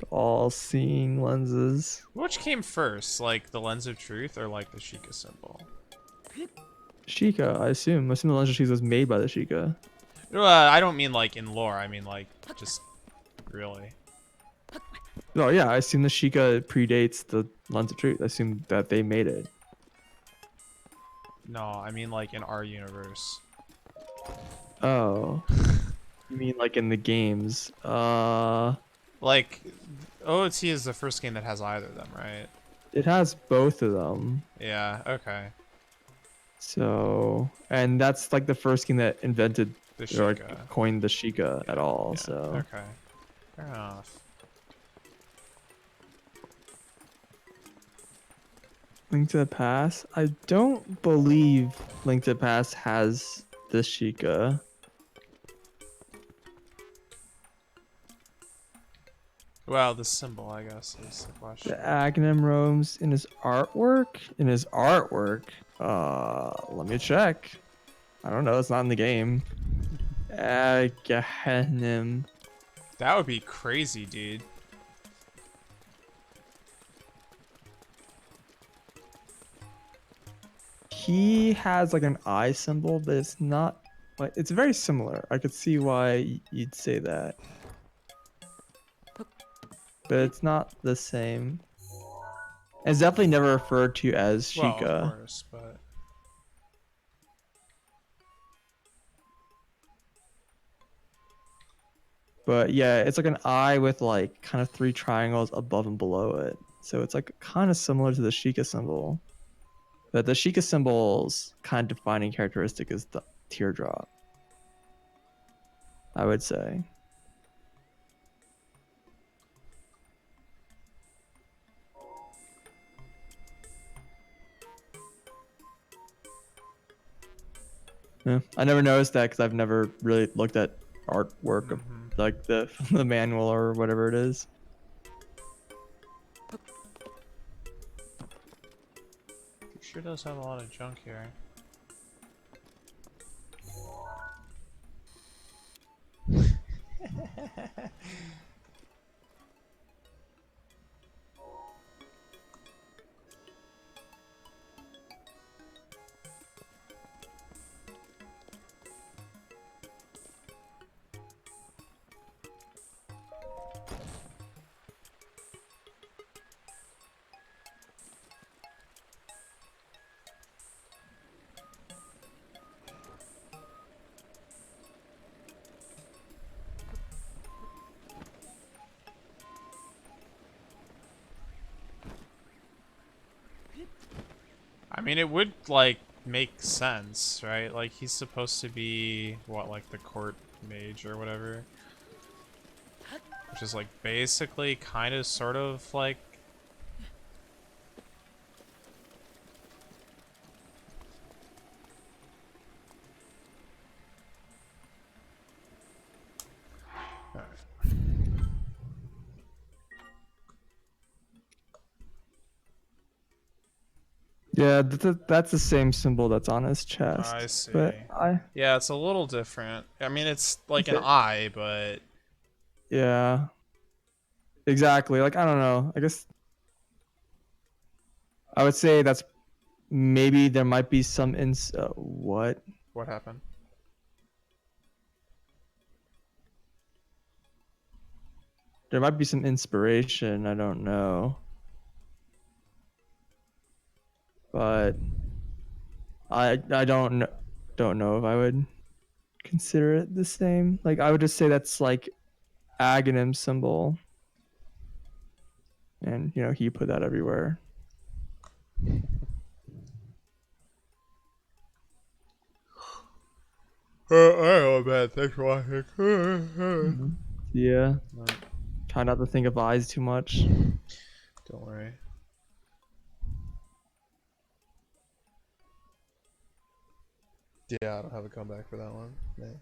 All-seeing lenses. Which came first, like the lens of truth or like the Sheikah symbol? Sheikah, I assume. I assume the lens of Sheikah was made by the Sheikah. I don't mean like in lore. I mean like just really. Oh yeah, I assume the Sheikah predates the lens of truth. I assume that they made it. No, I mean like in our universe. Oh. You mean like in the games? Like OOT is the first game that has either of them, right? It has both of them. Yeah. Okay. So, and that's like the first game that invented The or Sheikah. like, coined the Sheikah at all. Yeah, So, okay. Fair enough. Link to the Past. I don't believe Link to the Past has the Sheikah. Well, the symbol, I guess, is the question. The Aghanim roams in his artwork. Let me check. I don't know. It's not in the game. Aghanim. That would be crazy, dude. He has like an eye symbol, but it's not like it's very similar. I could see why you'd say that. But it's not the same. It's definitely never referred to as Well, Sheikah. of course, but But yeah, it's like an eye with like kind of 3 triangles above and below it. So it's like kind of similar to the Sheikah symbol. But the Sheikah symbol's kind of defining characteristic is the teardrop, I would say. Yeah, I never noticed that because I've never really looked at artwork of like the the manual or whatever it is. it sure does have a lot of junk here. I mean, it would, like, make sense, right? Like, he's supposed to be, what, like, the court mage or whatever? Which is, like, basically kind of, sort of, like... Yeah, that's the same symbol that's on his chest. I see. But Yeah, it's a little different. I mean, it's like an Okay. eye, but... yeah, exactly. Like I don't know. I guess I would say that's maybe there might be some what? What happened? There might be some inspiration. I don't know. But I don't know if I would consider it the same. Like I would just say that's like Aghanim symbol. And you know, he put that everywhere. I don't know, man. Thanks for watching. Yeah. No, Try not to think of eyes too much. don't worry. Yeah, I don't have a comeback for that one. Yeah.